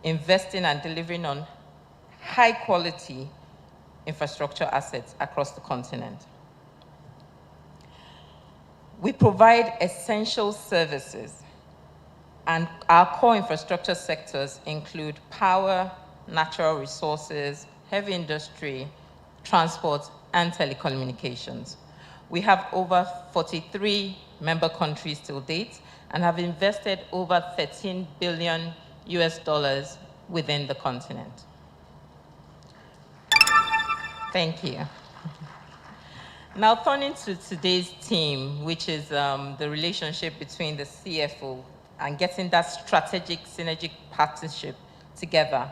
investing and delivering on high-quality infrastructure assets across the continent. We provide essential services, and our core infrastructure sectors include power, natural resources, heavy industry, transport, and telecommunications. We have over 43 member countries till date and have invested over $13 billion within the continent. Thank you. Now, turning to today's theme, which is the relationship between the CFO and getting that strategic synergic partnership together.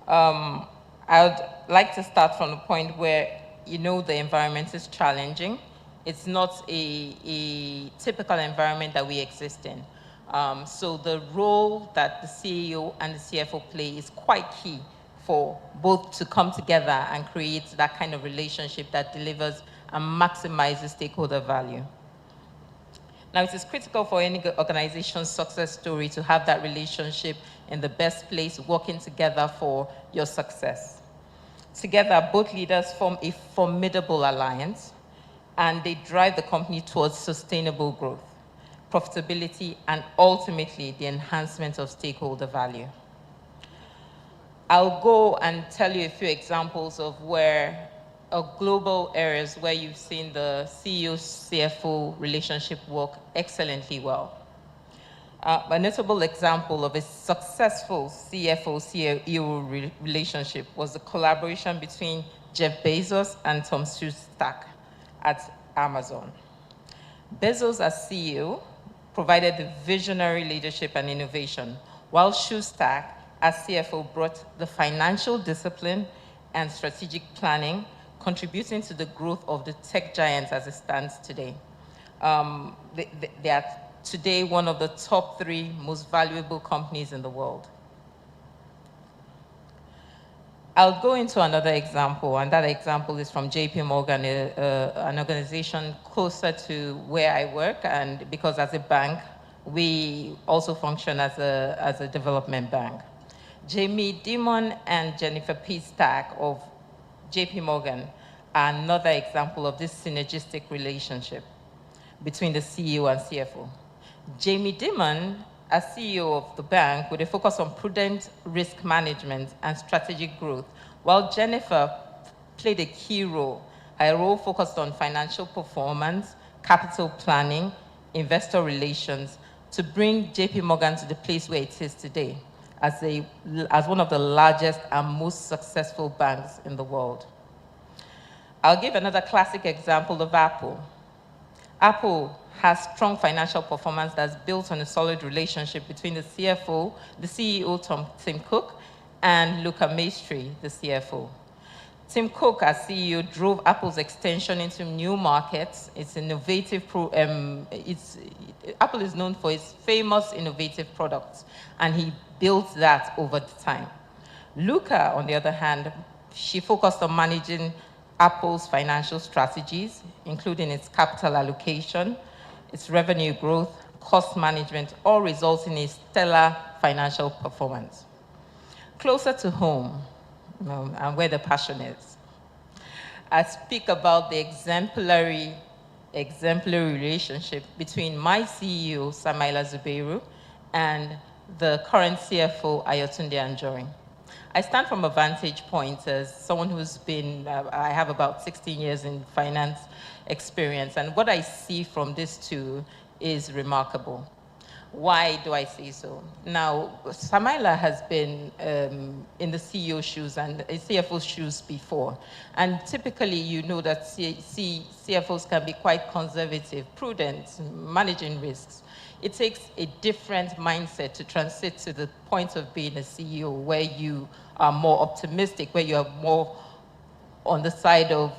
I would like to start from the point where you know the environment is challenging. It's not a typical environment that we exist in. So the role that the CEO and the CFO play is quite key for both to come together and create that kind of relationship that delivers and maximizes stakeholder value. Now, it is critical for any organization's success story to have that relationship in the best place, working together for your success. Together, both leaders form a formidable alliance, and they drive the company towards sustainable growth, profitability, and ultimately the enhancement of stakeholder value. I'll go and tell you a few examples of global areas where you've seen the CEO-CFO relationship work excellently well. A notable example of a successful CFO-CEO relationship was the collaboration between Jeff Bezos and Tom Szustak at Amazon. Bezos, as CEO, provided the visionary leadership and innovation, while Szustak, as CFO, brought the financial discipline and strategic planning, contributing to the growth of the tech giant as it stands today. They are today one of the top 3 most valuable companies in the world. I'll go into another example, and that example is from JP Morgan, an organization closer to where I work, and because as a bank, we also function as a development bank. Jamie Dimon and Jennifer P. Stack of JP Morgan are another example of this synergistic relationship between the CEO and CFO. Jamie Dimon, as CEO of the bank, with a focus on prudent risk management and strategic growth, while Jennifer played a key role. Her role focused on financial performance, capital planning, investor relations, to bring JP Morgan to the place where it is today, as one of the largest and most successful banks in the world. I'll give another classic example of Apple. Apple has strong financial performance that's built on a solid relationship between the CFO, the CEO, Tim Cook, and Luca Maestri, the CFO. Tim Cook, as CEO, drove Apple's extension into new markets. It's innovative. Apple is known for its famous innovative products, and he built that over time. Luca, on the other hand, she focused on managing Apple's financial strategies, including its capital allocation, its revenue growth, cost management, all resulting in a stellar financial performance. Closer to home, and where the passion is, I speak about the exemplary relationship between my CEO, Samaila Zubeiru, and the current CFO, Ayotunde Anjorin. I stand from a vantage point as someone who's been, I have about 16 years in finance experience, and what I see from these two is remarkable. Why do I say so? Now, Samaila has been in the CEO shoes and CFO shoes before, and typically you know that CFOs can be quite conservative, prudent, managing risks. It takes a different mindset to transit to the point of being a CEO, where you are more optimistic, where you are more on the side of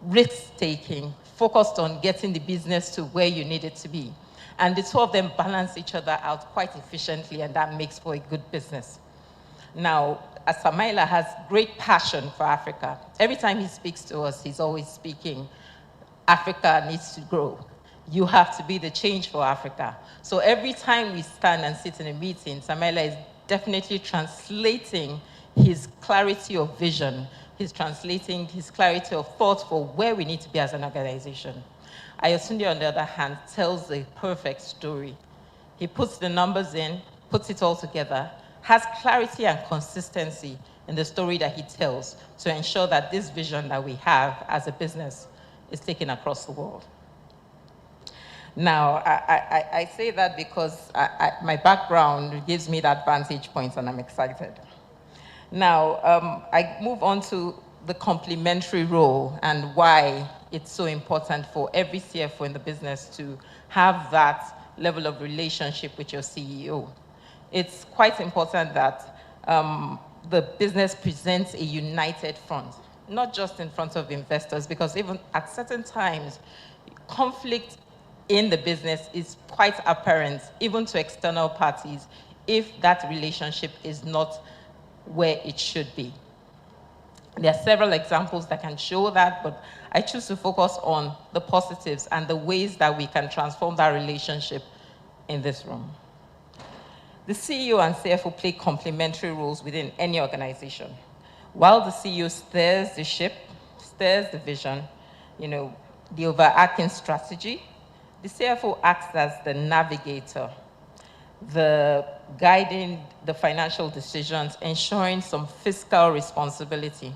risk-taking, focused on getting the business to where you need it to be. And the two of them balance each other out quite efficiently, and that makes for a good business. Now, as Samaila has great passion for Africa, every time he speaks to us, he's always speaking Africa needs to grow. You have to be the change for Africa. So every time we stand and sit in a meeting, Samaila is definitely translating his clarity of vision. He's translating his clarity of thought for where we need to be as an organization. Ayotunde, on the other hand, tells a perfect story. He puts the numbers in, puts it all together, has clarity and consistency in the story that he tells to ensure that this vision that we have as a business is taken across the world. Now, I say that because my background gives me that vantage point and I'm excited. Now, I move on to the complementary role and why it's so important for every CFO in the business to have that level of relationship with your CEO. It's quite important that the business presents a united front, not just in front of investors, because even at certain times, conflict in the business is quite apparent, even to external parties, if that relationship is not where it should be. There are several examples that can show that, but I choose to focus on the positives and the ways that we can transform that relationship in this room. The CEO and CFO play complementary roles within any organization. While the CEO steers the ship, steers the vision, the overarching strategy, the CFO acts as the navigator, the guiding the financial decisions, ensuring some fiscal responsibility.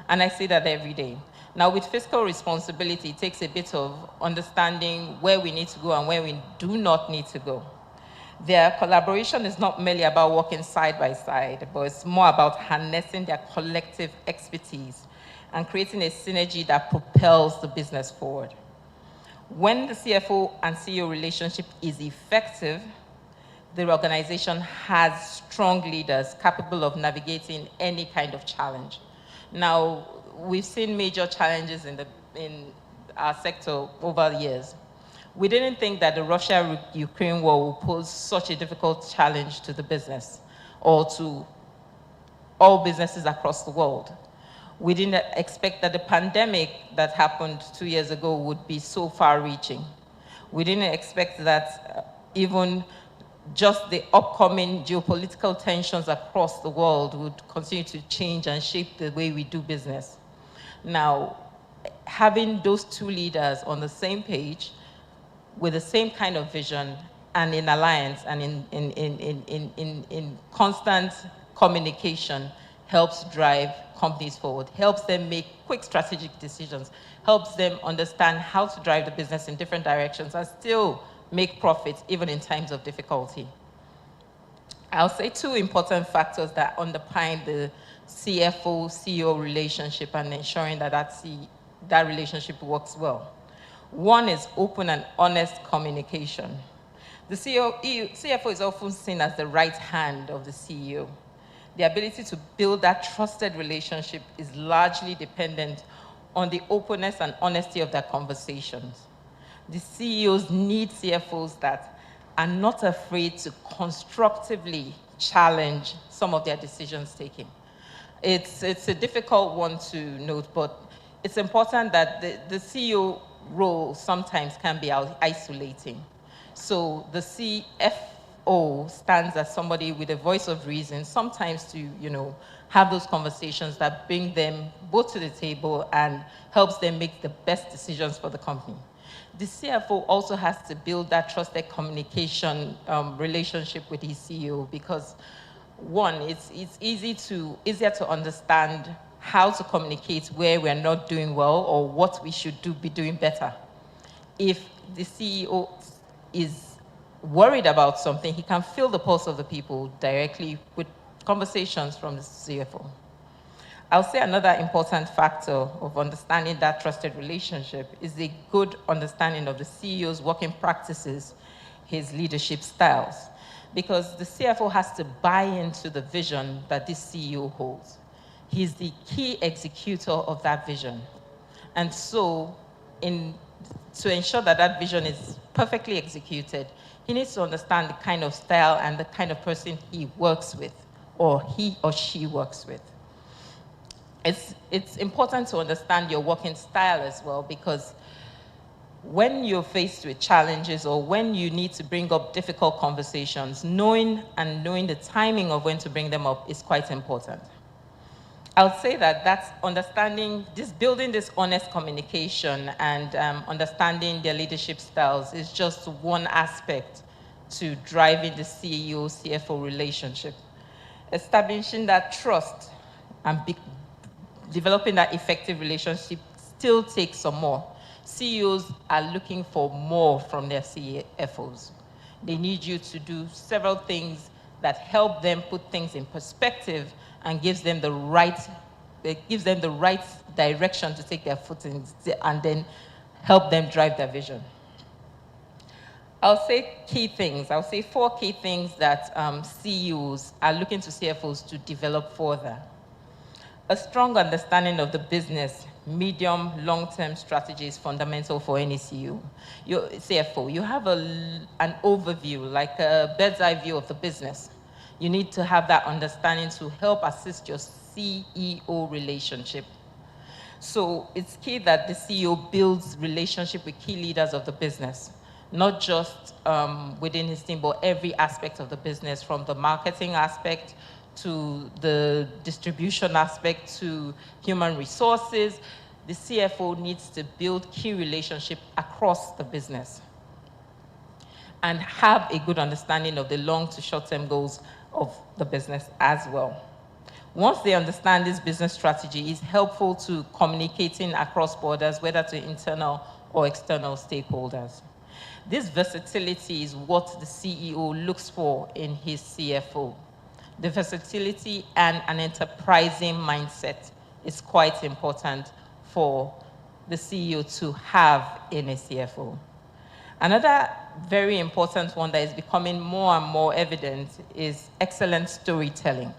And I say that every day. Now, with fiscal responsibility, it takes a bit of understanding where we need to go and where we do not need to go. Their collaboration is not merely about working side by side, but it's more about harnessing their collective expertise and creating a synergy that propels the business forward. When the CFO and CEO relationship is effective, the organization has strong leaders capable of navigating any kind of challenge. Now, we've seen major challenges in our sector over the years. We didn't think that the Russia-Ukraine war would pose such a difficult challenge to the business or to all businesses across the world. We didn't expect that the pandemic that happened 2 years ago would be so far-reaching. We didn't expect that even just the upcoming geopolitical tensions across the world would continue to change and shape the way we do business. Now, having those two leaders on the same page with the same kind of vision and in alliance and in constant communication helps drive companies forward, helps them make quick strategic decisions, helps them understand how to drive the business in different directions and still make profits even in times of difficulty. I'll say two important factors that underpin the CFO-CEO relationship and ensuring that that relationship works well. One is open and honest communication. The CFO is often seen as the right hand of the CEO. The ability to build that trusted relationship is largely dependent on the openness and honesty of their conversations. The CEOs need CFOs that are not afraid to constructively challenge some of their decisions taking. It's a difficult one to note, but it's important that the CEO role sometimes can be isolating. So the CFO stands as somebody with a voice of reason, sometimes to, have those conversations that bring them both to the table and helps them make the best decisions for the company. The CFO also has to build that trusted communication relationship with his CEO because, one, it's easier to understand how to communicate where we're not doing well or what we should be doing better. If the CEO is worried about something, he can feel the pulse of the people directly with conversations from the CFO. I'll say another important factor of understanding that trusted relationship is the good understanding of the CEO's working practices, his leadership styles, because the CFO has to buy into the vision that this CEO holds. He's the key executor of that vision. And so, to ensure that that vision is perfectly executed, he needs to understand the kind of style and the kind of person he works with, or he or she works with. It's important to understand your working style as well, because when you're faced with challenges or when you need to bring up difficult conversations, knowing the timing of when to bring them up is quite important. I would say that that's understanding, building this honest communication and understanding their leadership styles is just one aspect to driving the CEO-CFO relationship. Establishing that trust and developing that effective relationship still takes some more. CEOs are looking for more from their CFOs. They need you to do several things that help them put things in perspective and gives them the right direction to take their foot in and then help them drive their vision. I'll say key things. I'll say 4 key things that CEOs are looking to CFOs to develop further. A strong understanding of the business, medium, long-term strategy is fundamental for any CFO. You have an overview, like a bird's eye view of the business. You need to have that understanding to help assist your CEO relationship. So it's key that the CEO builds relationship with key leaders of the business, not just within his team, but every aspect of the business, from the marketing aspect to the distribution aspect to human resources. The CFO needs to build key relationship across the business and have a good understanding of the long to short-term goals of the business as well. Once they understand this business strategy, it's helpful to communicating across borders, whether to internal or external stakeholders. This versatility is what the CEO looks for in his CFO. The versatility and an enterprising mindset is quite important for the CEO to have in a CFO. Another very important one that is becoming more and more evident is excellent storytelling.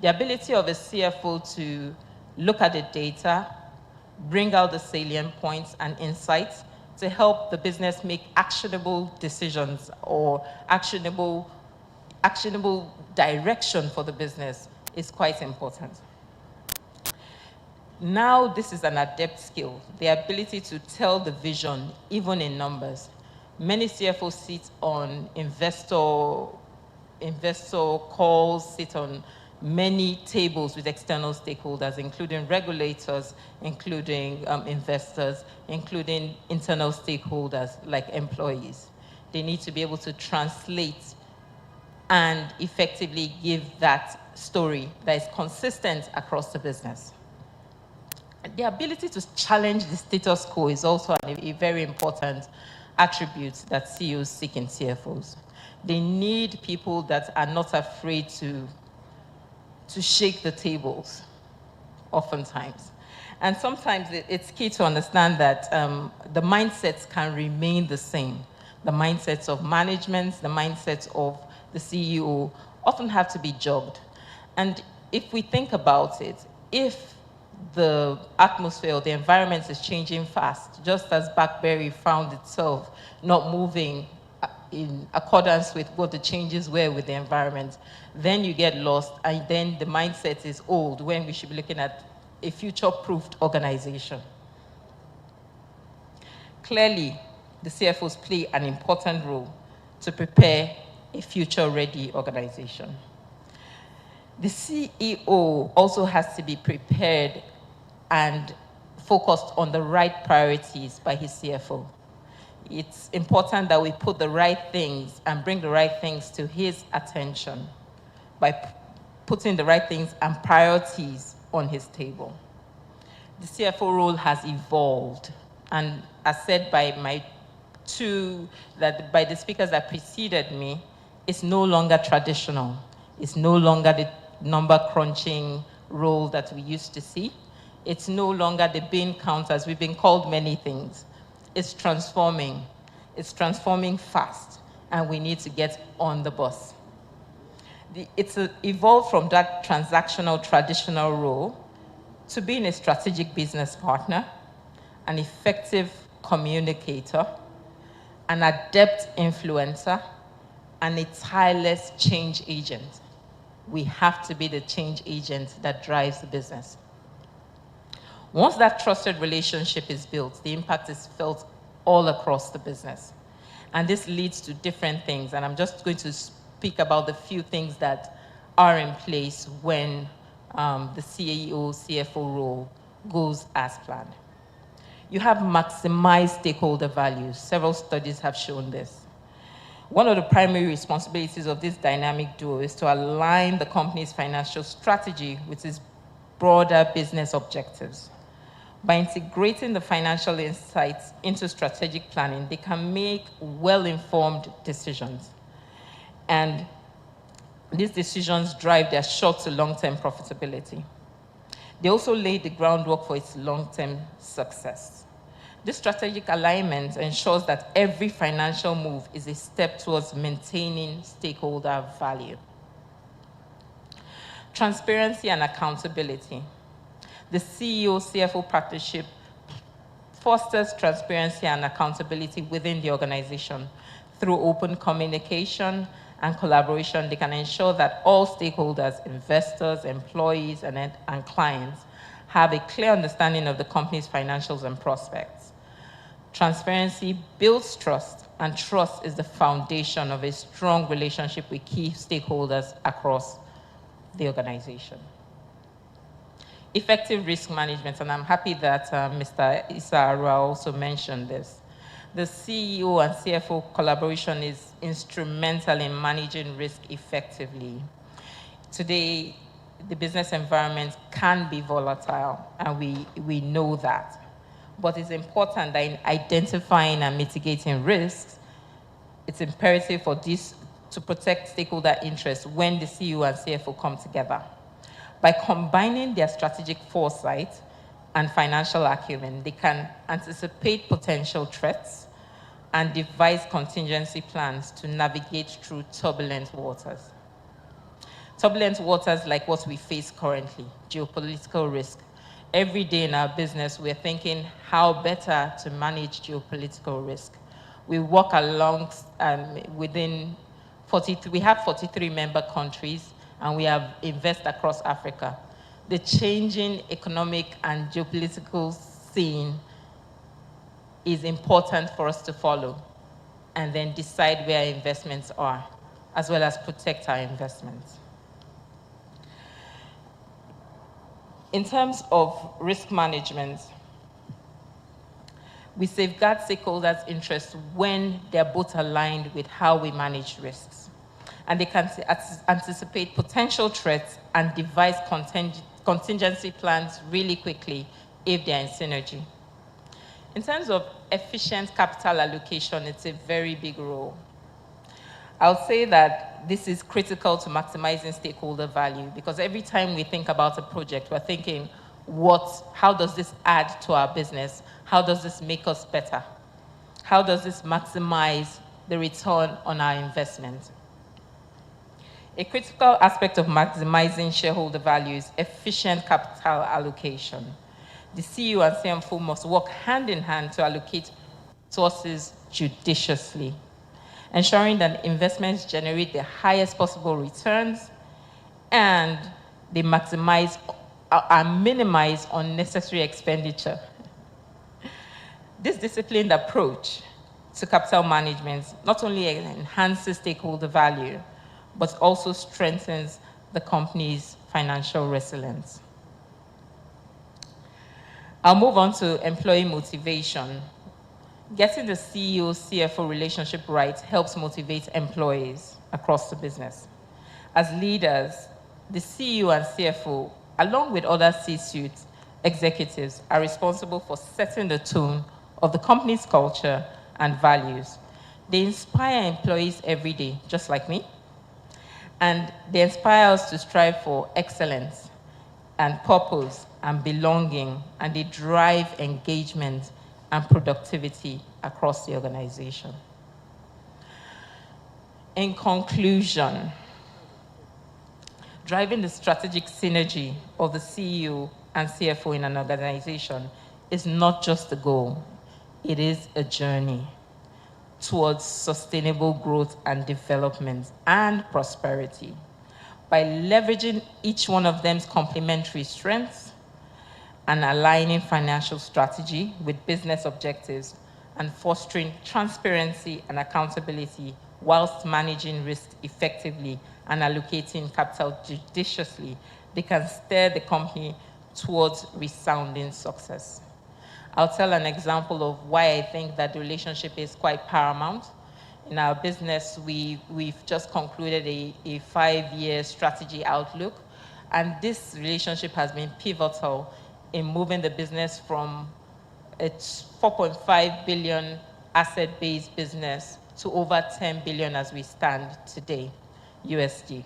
The ability of a CFO to look at the data, bring out the salient points and insights to help the business make actionable decisions or actionable direction for the business is quite important. Now, this is an adept skill, the ability to tell the vision, even in numbers. Many CFOs sit on investor calls, sit on many tables with external stakeholders, including regulators, including investors, including internal stakeholders like employees. They need to be able to translate and effectively give that story that is consistent across the business. The ability to challenge the status quo is also a very important attribute that CEOs seek in CFOs. They need people that are not afraid to shake the tables, oftentimes. And sometimes it's key to understand that the mindsets can remain the same. The mindsets of management, the mindsets of the CEO often have to be jogged. And if we think about it, if the atmosphere or the environment is changing fast, just as BlackBerry found itself not moving in accordance with what the changes were with the environment, then you get lost, and then the mindset is old when we should be looking at a future-proofed organization. Clearly, the CFOs play an important role to prepare a future-ready organization. The CEO also has to be prepared and focused on the right priorities by his CFO. It's important that we put the right things and bring the right things to his attention by putting the right things and priorities on his table. The CFO role has evolved, and as said by by the speakers that preceded me, it's no longer traditional. It's no longer the number crunching role that we used to see. It's no longer the bean counters. We've been called many things. It's transforming. It's transforming fast, and we need to get on the bus. It's evolved from that transactional, traditional role to being a strategic business partner, an effective communicator, an adept influencer, and a tireless change agent. We have to be the change agent that drives the business. Once that trusted relationship is built, the impact is felt all across the business. And this leads to different things, and I'm just going to speak about the few things that are in place when the CEO, CFO role goes as planned. You have maximized stakeholder values. Several studies have shown this. One of the primary responsibilities of this dynamic duo is to align the company's financial strategy with its broader business objectives. By integrating the financial insights into strategic planning, they can make well-informed decisions. And these decisions drive their short to long-term profitability. They also lay the groundwork for its long-term success. This strategic alignment ensures that every financial move is a step towards maintaining stakeholder value. Transparency and accountability. The CEO-CFO partnership fosters transparency and accountability within the organization. Through open communication and collaboration, they can ensure that all stakeholders, investors, employees, and clients have a clear understanding of the company's financials and prospects. Transparency builds trust, and trust is the foundation of a strong relationship with key stakeholders across the organization. Effective risk management, and I'm happy that Mr. Issa Arua also mentioned this. The CEO and CFO collaboration is instrumental in managing risk effectively. Today, the business environment can be volatile, and we know that. But it's important that in identifying and mitigating risks, it's imperative for this to protect stakeholder interests when the CEO and CFO come together. By combining their strategic foresight and financial acumen, they can anticipate potential threats and devise contingency plans to navigate through turbulent waters. Turbulent waters like what we face currently, geopolitical risk. Every day in our business, we're thinking how better to manage geopolitical risk. We work along within 43, we have 43 member countries, and we have invested across Africa. The changing economic and geopolitical scene is important for us to follow and then decide where our investments are, as well as protect our investments. In terms of risk management, we safeguard stakeholders' interests when they're both aligned with how we manage risks. And they can anticipate potential threats and devise contingency plans really quickly if they're in synergy. In terms of efficient capital allocation, it's a very big role. I'll say that this is critical to maximizing stakeholder value, because every time we think about a project, we're thinking, how does this add to our business? How does this make us better? How does this maximize the return on our investment? A critical aspect of maximizing shareholder value is efficient capital allocation. The CEO and CFO must work hand in hand to allocate resources judiciously, ensuring that investments generate the highest possible returns and they maximize and minimize unnecessary expenditure. This disciplined approach to capital management not only enhances stakeholder value, but also strengthens the company's financial resilience. I'll move on to employee motivation. Getting the CEO-CFO relationship right helps motivate employees across the business. As leaders, the CEO and CFO, along with other C-suite executives, are responsible for setting the tone of the company's culture and values. They inspire employees every day, just like me, and they inspire us to strive for excellence and purpose and belonging, and they drive engagement and productivity across the organization. In conclusion, driving the strategic synergy of the CEO and CFO in an organization is not just a goal, it is a journey towards sustainable growth and development and prosperity. By leveraging each one of them's complementary strengths and aligning financial strategy with business objectives, and fostering transparency and accountability whilst managing risk effectively and allocating capital judiciously, they can steer the company towards resounding success. I'll tell an example of why I think that the relationship is quite paramount. In our business, we've just concluded a 5-year strategy outlook, and this relationship has been pivotal in moving the business from its 4.5 billion asset-based business to over 10 billion as we stand today, USD.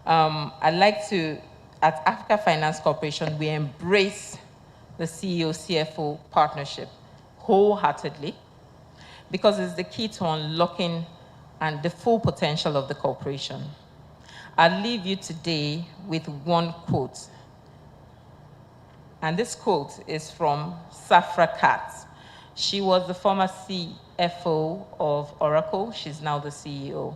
I'd like to, at Africa Finance Corporation, we embrace the CEO-CFO partnership wholeheartedly because it's the key to unlocking and the full potential of the corporation. I'll leave you today with one quote. And this quote is from Safra Katz. She was the former CFO of Oracle. She's now the CEO.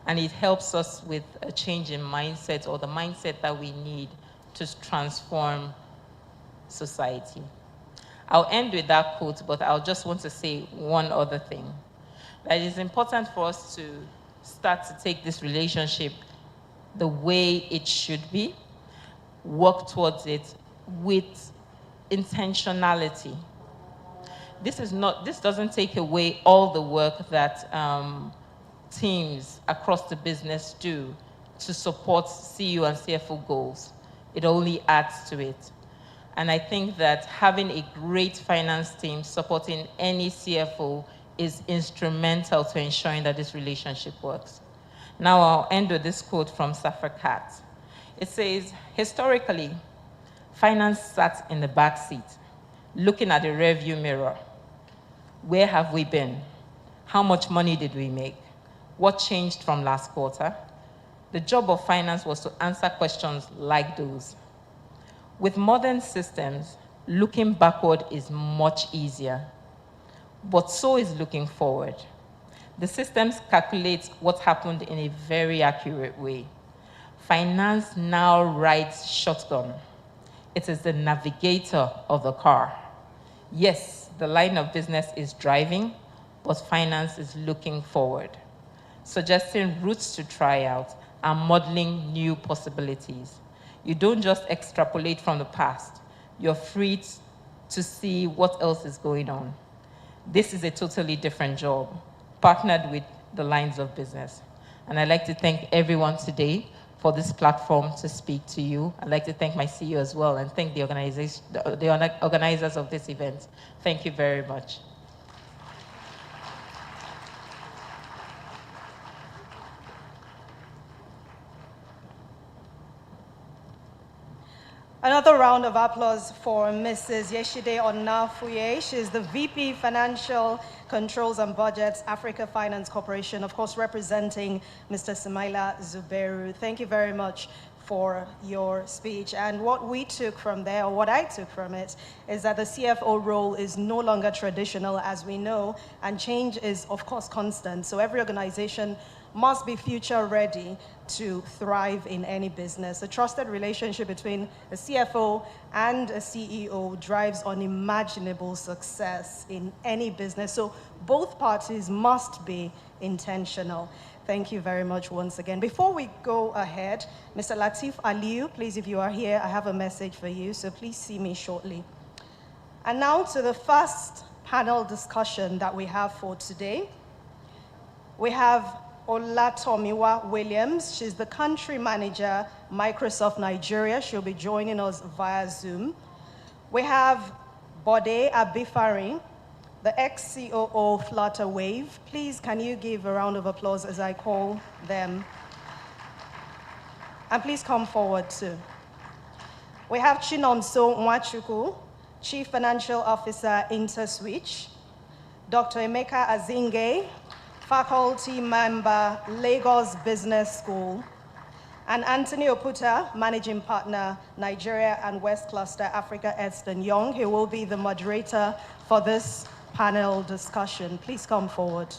And it helps us with a change in mindset, or the mindset that we need to transform society. I'll end with that quote, but I'll just want to say one other thing. That it is important for us to start to take this relationship the way it should be, work towards it with intentionality. This doesn't take away all the work that teams across the business do to support CEO and CFO goals. It only adds to it. And I think that having a great finance team supporting any CFO is instrumental to ensuring that this relationship works. Now I'll end with this quote from Safra Katz. It says, historically, finance sat in the back seat, looking at the rearview mirror. Where have we been? How much money did we make? What changed from last quarter? The job of finance was to answer questions like those. With modern systems, looking backward is much easier, but so is looking forward. The systems calculate what happened in a very accurate way. Finance now rides shotgun. It is the navigator of the car. Yes, the line of business is driving, but finance is looking forward, suggesting routes to try out and modeling new possibilities. You don't just extrapolate from the past. You're free to see what else is going on. This is a totally different job, partnered with the lines of business. And I'd like to thank everyone today for this platform to speak to you. I'd like to thank my CEO as well and thank the organizers of this event. Thank you very much. Another round of applause for Mrs. Yeshide Onafuye. She's the VP Financial Controls and Budgets, Africa Finance Corporation, of course, representing Mr. Samaila Zubairu. Thank you very much for your speech. And what we took from there, or what I took from it, is that the CFO role is no longer traditional, as we know, and change is, of course, constant. So every organization must be future ready to thrive in any business. A trusted relationship between a CFO and a CEO drives unimaginable success in any business. So both parties must be intentional. Thank you very much once again. Before we go ahead, Mr. Latif Aliu, please, if you are here, I have a message for you, so please see me shortly. And now to the first panel discussion that we have for today. We have Olatomiwa Williams. She's the country manager, Microsoft Nigeria. She'll be joining us via Zoom. We have Bode Abifari, the ex-COO Flutterwave. Please, can you give a round of applause as I call them? And please come forward too. We have Chinomso Nwachukwu, Chief Financial Officer, InterSwitch. Dr. Emeka Azinge, faculty member, Lagos Business School. And Anthony Oputa, Managing Partner, Nigeria and West Cluster, Africa, Ernst & Young. He will be the moderator for this panel discussion. Please come forward.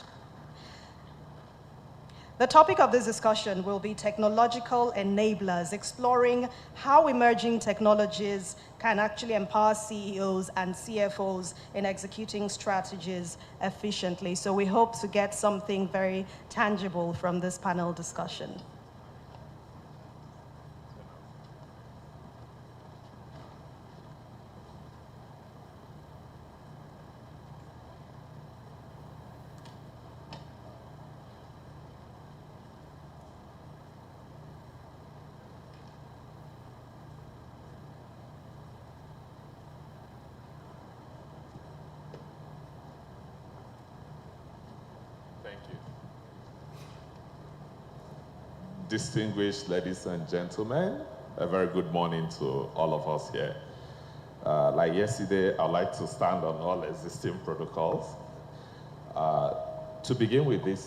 The topic of this discussion will be technological enablers, exploring how emerging technologies can actually empower CEOs and CFOs in executing strategies efficiently. So we hope to get something very tangible from this panel discussion. Thank you. Distinguished ladies and gentlemen, a very good morning to all of us here. Like yesterday, I'd like to stand on all existing protocols. To begin with this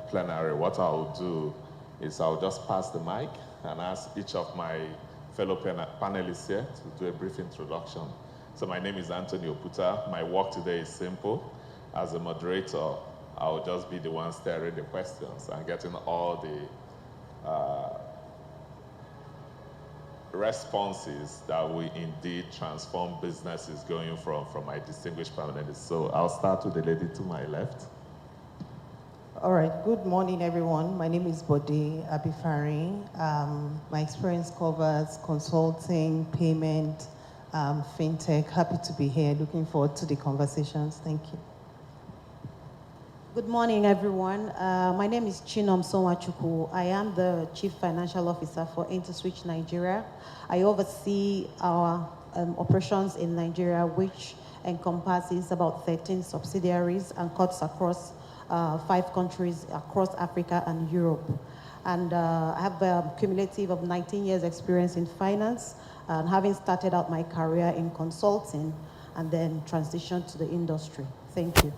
plenary, what I'll do is I'll just pass the mic and ask each of my fellow panelists here to do a brief introduction. So my name is Anthony Oputa. My work today is simple. As a moderator, I'll just be the one steering the questions and getting all the responses that will indeed transform businesses going from my distinguished panelists. So I'll start with the lady to my left. All right, good morning, everyone. My name is Bode Abifari. My experience covers consulting, payment, fintech. Happy to be here. Looking forward to the conversations. Thank you. Good morning, everyone. My name is Chinom Sonwachuku. I am the Chief Financial Officer for InterSwitch Nigeria. I oversee our operations in Nigeria, which encompasses about 13 subsidiaries and cuts across 5 countries across Africa and Europe. And I have a cumulative of 19 years experience in finance, and having started out my career in consulting and then transitioned to the industry. Thank you.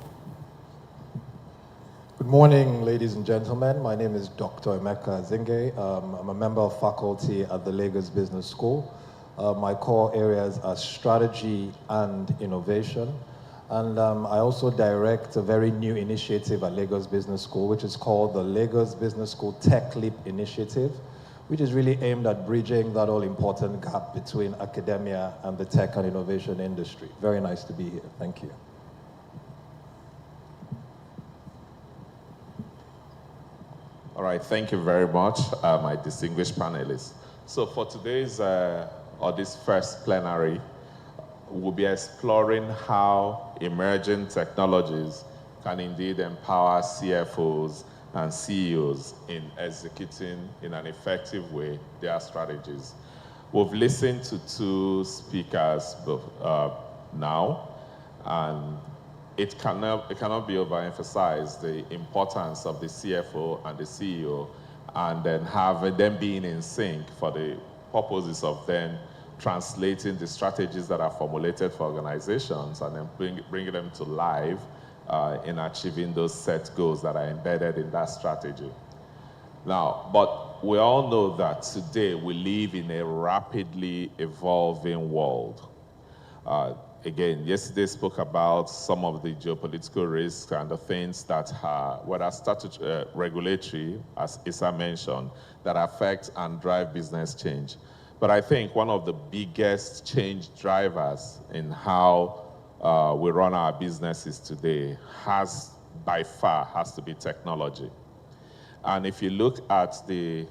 Good morning, ladies and gentlemen. My name is Dr. Emeka Zinge. I'm a member of faculty at the Lagos Business School. My core areas are strategy and innovation. And I also direct a very new initiative at Lagos Business School, which is called the Lagos Business School Tech Leap Initiative, which is really aimed at bridging that all-important gap between academia and the tech and innovation industry. Very nice to be here. Thank you. All right, thank you very much, my distinguished panelists. So for today's, or this first plenary, we'll be exploring how emerging technologies can indeed empower CFOs and CEOs in executing in an effective way their strategies. We've listened to 2 speakers now, and it cannot be overemphasized the importance of the CFO and the CEO, and then have them being in sync for the purposes of then translating the strategies that are formulated for organizations and then bringing them to life in achieving those set goals that are embedded in that strategy. Now, but we all know that today we live in a rapidly evolving world. Again, yesterday spoke about some of the geopolitical risks and the things that are, whether regulatory, as Issa mentioned, that affect and drive business change. But I think one of the biggest change drivers in how we run our businesses today by far has to be technology. And if you look at the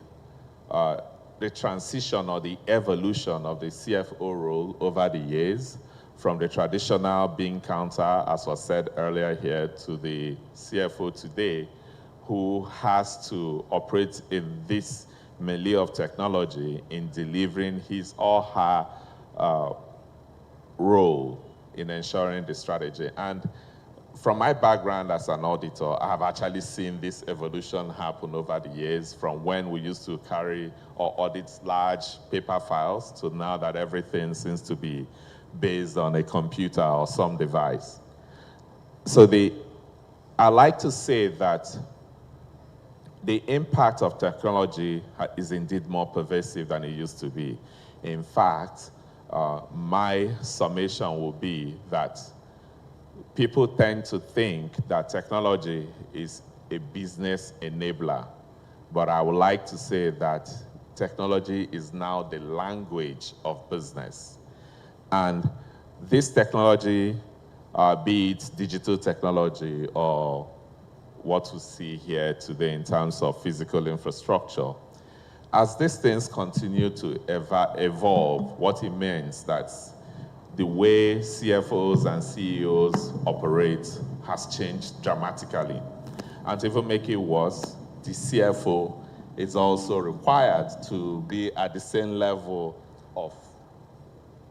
transition or the evolution of the CFO role over the years, from the traditional bean counter, as was said earlier here, to the CFO today, who has to operate in this milieu of technology in delivering his or her role in ensuring the strategy. And from my background as an auditor, I have actually seen this evolution happen over the years, from when we used to carry or audit large paper files to now that everything seems to be based on a computer or some device. So I like to say that the impact of technology is indeed more pervasive than it used to be. In fact, my summation will be that people tend to think that technology is a business enabler but I would like to say that technology is now the language of business. And this technology, be it digital technology or what we see here today in terms of physical infrastructure, as these things continue to evolve, what it means that the way CFOs and CEOs operate has changed dramatically. And to even make it worse, the CFO is also required to be at the same level of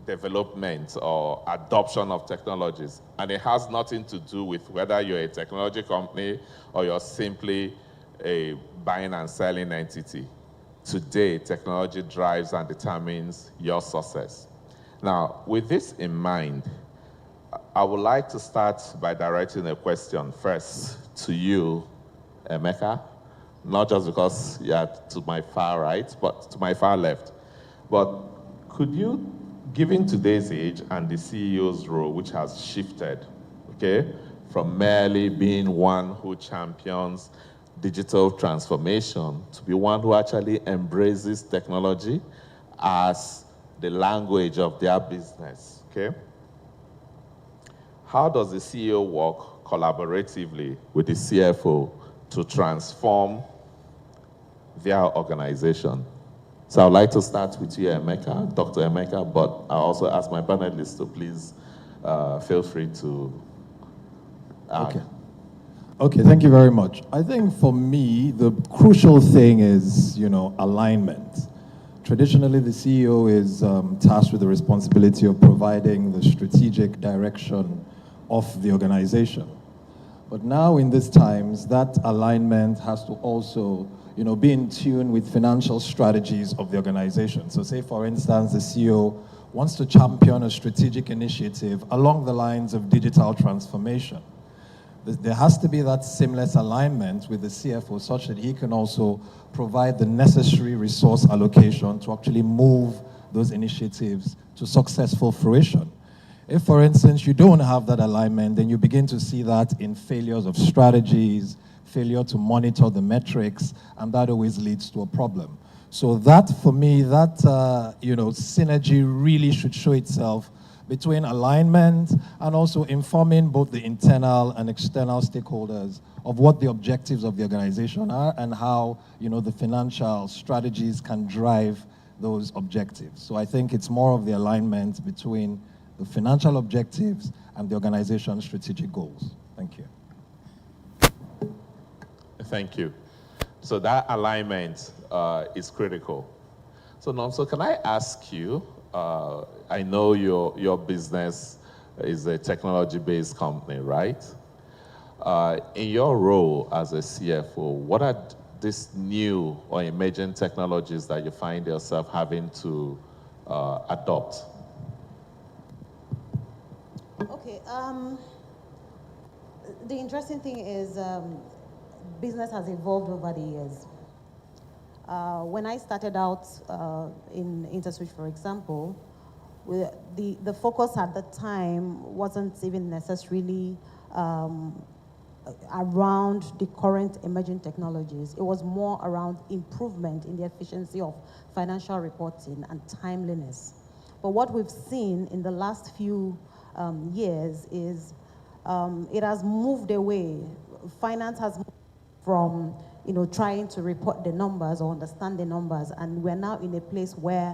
development or adoption of technologies. And it has nothing to do with whether you're a technology company or you're simply a buying and selling entity. Today, technology drives and determines your success. Now, with this in mind, I would like to start by directing a question first to you, Emeka, not just because you're to my far right, but to my far left. But could you, given today's age and the CEO's role, which has shifted, okay, from merely being one who champions digital transformation to be one who actually embraces technology as the language of their business, okay? How does the CEO work collaboratively with the CFO to transform their organization? So I'd like to start with you, Emeka, Dr. Emeka, but I also ask my panelists to please feel free to add. Okay, thank you very much. I think for me, the crucial thing is, alignment. Traditionally, the CEO is tasked with the responsibility of providing the strategic direction of the organization. But now in these times, that alignment has to also, be in tune with financial strategies of the organization. So say, for instance, the CEO wants to champion a strategic initiative along the lines of digital transformation. There has to be that seamless alignment with the CFO such that he can also provide the necessary resource allocation to actually move those initiatives to successful fruition. If, for instance, you don't have that alignment, then you begin to see that in failures of strategies, failure to monitor the metrics, and that always leads to a problem. So that, for me, that synergy really should show itself between alignment and also informing both the internal and external stakeholders of what the objectives of the organization are and how, the financial strategies can drive those objectives. So I think it's more of the alignment between the financial objectives and the organization's strategic goals. Thank you. Thank you. So that alignment is critical. So Nonso, can I ask you, I know your business is a technology-based company, right? In your role as a CFO, what are these new or emerging technologies that you find yourself having to adopt? Okay. The interesting thing is business has evolved over the years. When I started out in InterSwitch, for example, the focus at the time wasn't even necessarily around the current emerging technologies. It was more around improvement in the efficiency of financial reporting and timeliness. But what we've seen in the last few years is it has moved away. Finance has moved from trying to report the numbers or understand the numbers, and we're now in a place where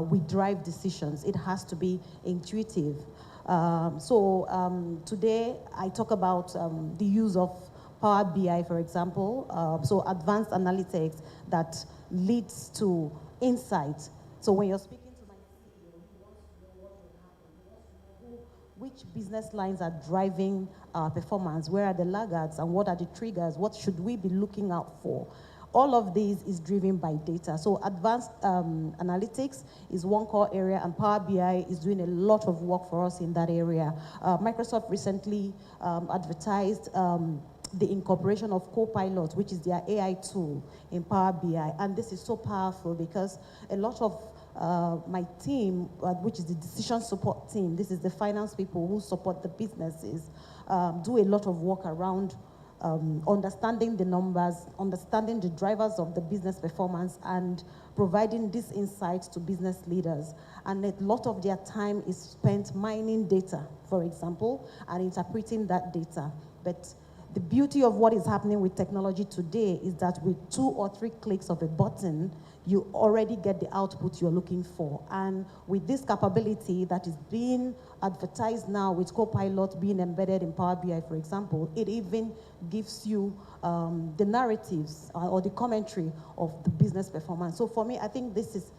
we drive decisions. It has to be intuitive. Today I talk about the use of Power BI, for example, so advanced analytics that leads to insight. So when you're speaking to my CEO, he wants to know what will happen. He wants to know which business lines are driving our performance, where are the laggards, and what are the triggers, what should we be looking out for. All of these is driven by data. So advanced analytics is one core area, and Power BI is doing a lot of work for us in that area. Microsoft recently advertised the incorporation of Copilot, which is their AI tool in Power BI. And this is so powerful because a lot of my team, which is the decision support team, this is the finance people who support the businesses, do a lot of work around understanding the numbers, understanding the drivers of the business performance, and providing these insights to business leaders. And a lot of their time is spent mining data, for example, and interpreting that data. But the beauty of what is happening with technology today is that with 2 or 3 clicks of a button, you already get the output you're looking for. And with this capability that is being advertised now with Copilot being embedded in Power BI, for example, it even gives you the narratives or the commentary of the business performance. So for me, I think this is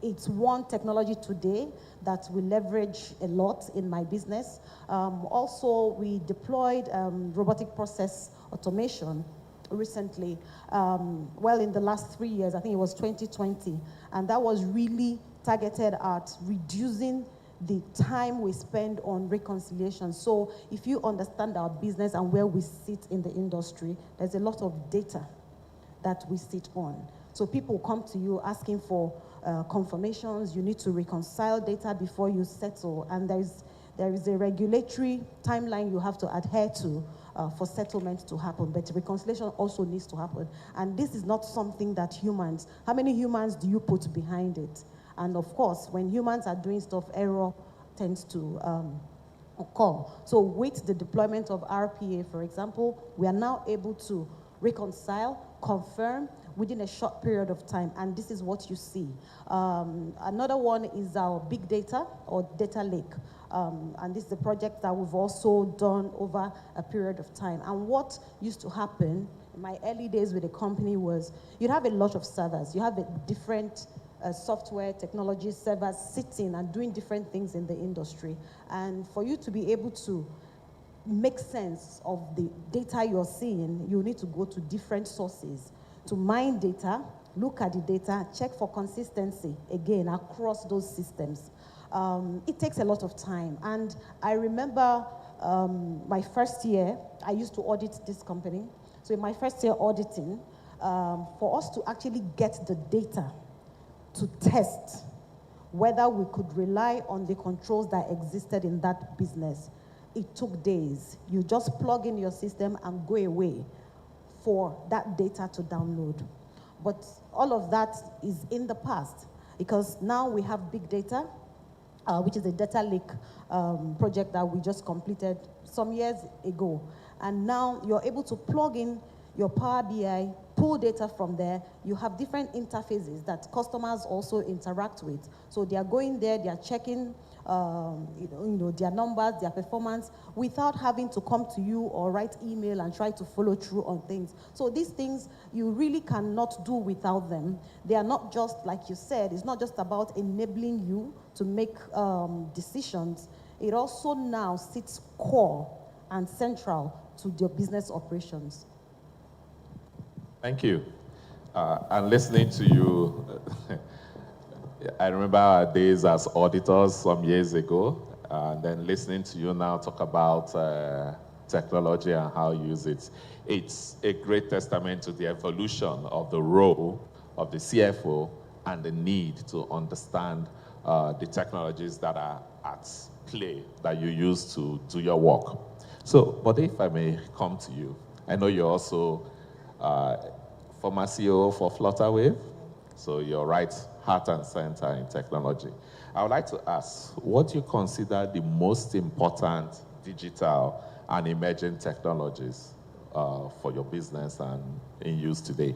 it's one technology today that we leverage a lot in my business. Also, we deployed robotic process automation recently, well, in the last 3 years, I think it was 2020, and that was really targeted at reducing the time we spend on reconciliation. So if you understand our business and where we sit in the industry, there's a lot of data that we sit on. So people come to you asking for confirmations. You need to reconcile data before you settle, and there is a regulatory timeline you have to adhere to for settlement to happen, but reconciliation also needs to happen. And this is not something that humans, how many humans do you put behind it? And of course, when humans are doing stuff, error tends to occur. So with the deployment of RPA, for example, we are now able to reconcile, confirm within a short period of time, and this is what you see. Another one is our big data or data lake. And this is a project that we've also done over a period of time. And what used to happen in my early days with the company was you'd have a lot of servers. You have a different software, technology servers sitting and doing different things in the industry. And for you to be able to make sense of the data you're seeing, you need to go to different sources to mine data, look at the data, check for consistency, again, across those systems. It takes a lot of time. And I remember my first year, I used to audit this company. So in my first year auditing, for us to actually get the data to test whether we could rely on the controls that existed in that business, it took days. You just plug in your system and go away for that data to download. But all of that is in the past because now we have big data, which is a data lake project that we just completed some years ago. And now you're able to plug in your Power BI, pull data from there. You have different interfaces that customers also interact with. So they are going there, they are checking their numbers, their performance, without having to come to you or write email and try to follow through on things. So these things, you really cannot do without them. They are not just, like you said, it's not just about enabling you to make decisions. It also now sits core and central to your business operations. Thank you. And listening to you, I remember our days as auditors some years ago, and then listening to you now talk about technology and how you use it. It's a great testament to the evolution of the role of the CFO and the need to understand the technologies that are at play that you use to do your work. So, but if I may come to you, I know you're also former CEO for Flutterwave, so you're right heart and center in technology. I would like to ask, what do you consider the most important digital and emerging technologies for your business and in use today?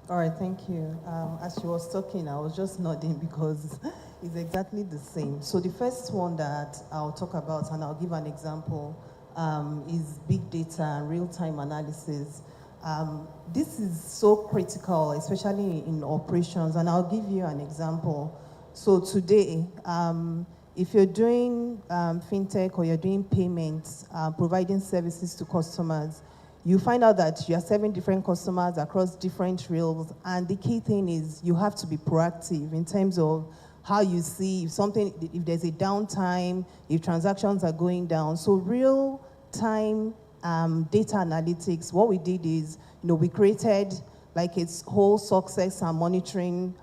All right, thank you. As she was talking, I was just nodding because it's exactly the same. So the first one that I'll talk about, and I'll give an example, is big data and real-time analysis. This is so critical, especially in operations, and I'll give you an example. So today, if you're doing fintech or you're doing payments, providing services to customers, you find out that you are serving different customers across different rails, and the key thing is you have to be proactive in terms of how you see if there's a downtime, if transactions are going down. So real-time data analytics, what we did is, we created like its whole success and monitoring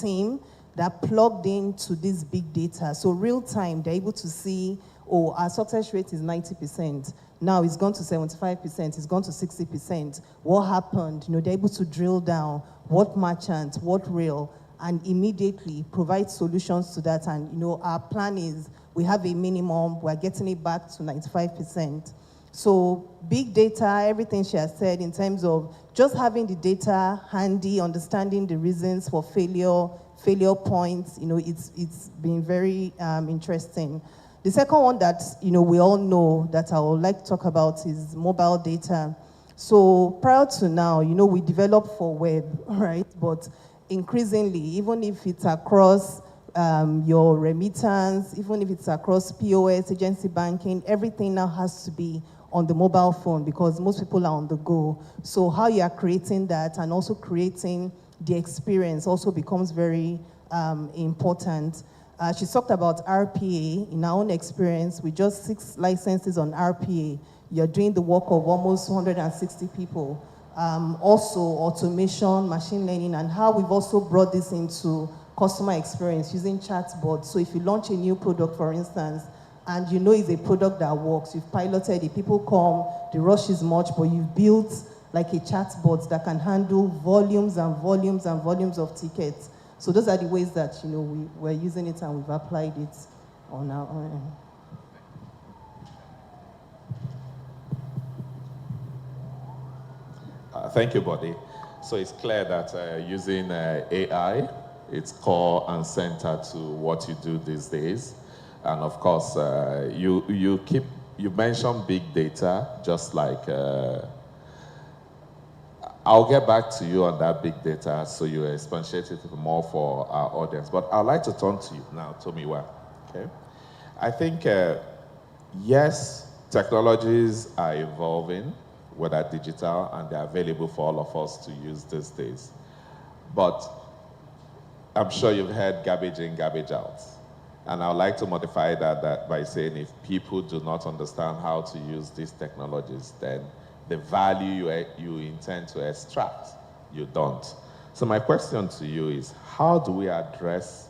team that plugged into this big data. So real time, they're able to see, our success rate is 90%. Now it's gone to 75%, it's gone to 60%. What happened? They're able to drill down what merchant, what real, and immediately provide solutions to that. And our plan is we have a minimum, we're getting it back to 95%. So big data, everything she has said in terms of just having the data handy, understanding the reasons for failure points, it's been very interesting. The second one that we all know that I would like to talk about is mobile data. So prior to now, we develop for web, right? But increasingly, even if it's across your remittance, even if it's across POS, agency banking, everything now has to be on the mobile phone because most people are on the go. So how you are creating that and also creating the experience also becomes very important. She talked about RPA. In our own experience, with just 6 licenses on RPA, you're doing the work of almost 160 people. Also, automation, machine learning, and how we've also brought this into customer experience using chatbots. So if you launch a new product, for instance, and it's a product that works, you've piloted it, people come, the rush is much, but you've built like a chatbot that can handle volumes and volumes and volumes of tickets. So those are the ways that we're using it and we've applied it on our own. Thank you, Buddy. So it's clear that using AI, it's core and center to what you do these days. And of course, you mentioned big data, just like I'll get back to you on that big data so you expatiate it more for our audience. But I'd like to turn to you now, Tomiwa. Okay? I think, yes, technologies are evolving, whether digital, and they're available for all of us to use these days. But I'm sure you've heard garbage in, garbage out. And I would like to modify that by saying if people do not understand how to use these technologies, then the value you intend to extract, you don't. So my question to you is, how do we address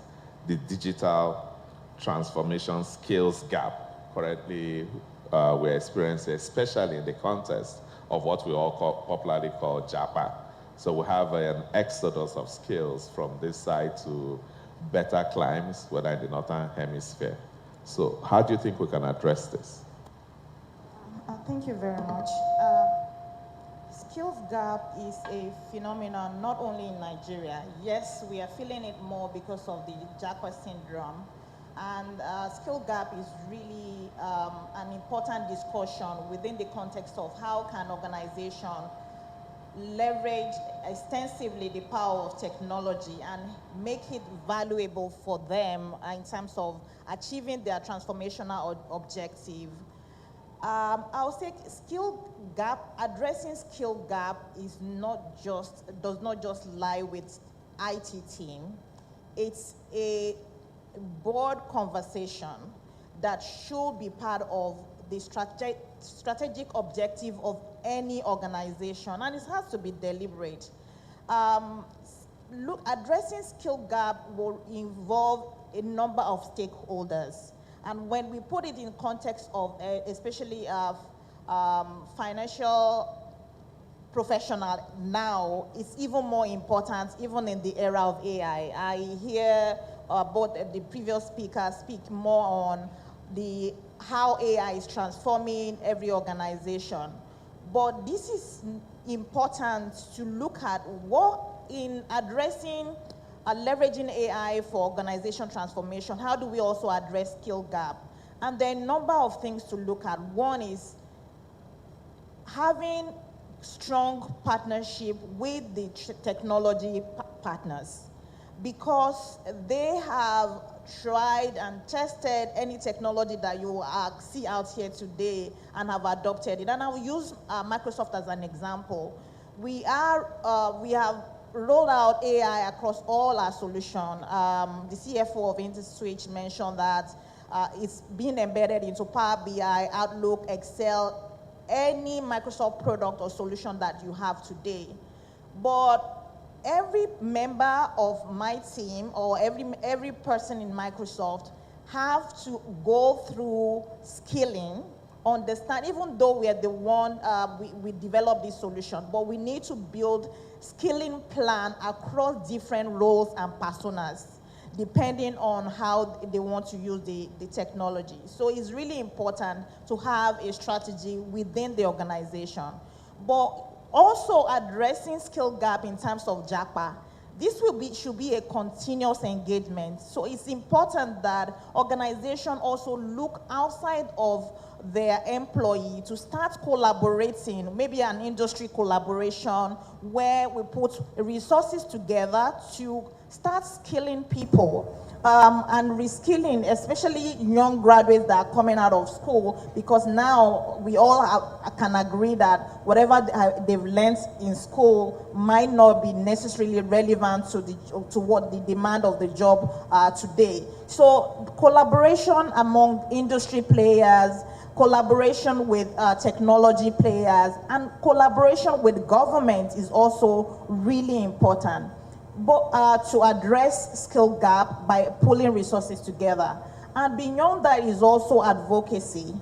the digital transformation skills gap currently we're experiencing, especially in the context of what we all popularly call JAPA? So we have an exodus of skills from this side to better climes, whether in the Northern Hemisphere. So how do you think we can address this? Thank you very much. Skills gap is a phenomenon not only in Nigeria. Yes, we are feeling it more because of the JAPA syndrome. And skill gap is really an important discussion within the context of how can organization leverage extensively the power of technology and make it valuable for them in terms of achieving their transformational objective. I'll say skill gap, addressing skill gap does not just lie with IT team. It's a broad conversation that should be part of the strategic objective of any organization, and it has to be deliberate. Addressing skill gap will involve a number of stakeholders. And when we put it in context of especially financial professional now, it's even more important, even in the era of AI. I hear both the previous speakers speak more on how AI is transforming every organization. But this is important to look at what in addressing leveraging AI for organization transformation, how do we also address skill gap? And there are a number of things to look at. One is having strong partnership with the technology partners, because they have tried and tested any technology that you see out here today and have adopted it. And I will use Microsoft as an example. We have rolled out AI across all our solutions. The CFO of InterSwitch mentioned that it's being embedded into Power BI, Outlook, Excel, any Microsoft product or solution that you have today. But every member of my team or every person in Microsoft have to go through skilling understand, even though we are the one, we develop this solution, but we need to build skilling plan across different roles and personas, depending on how they want to use the technology. So it's really important to have a strategy within the organization. But also addressing skill gap in terms of JAPA, this should be a continuous engagement. So it's important that organizations also look outside of their employee to start collaborating, maybe an industry collaboration where we put resources together to start skilling people and reskilling, especially young graduates that are coming out of school, because now we all can agree that whatever they've learned in school might not be necessarily relevant to what the demand of the job today. So collaboration among industry players, collaboration with technology players, and collaboration with government is also really important, but to address skill gap by pulling resources together. And beyond that is also advocacy.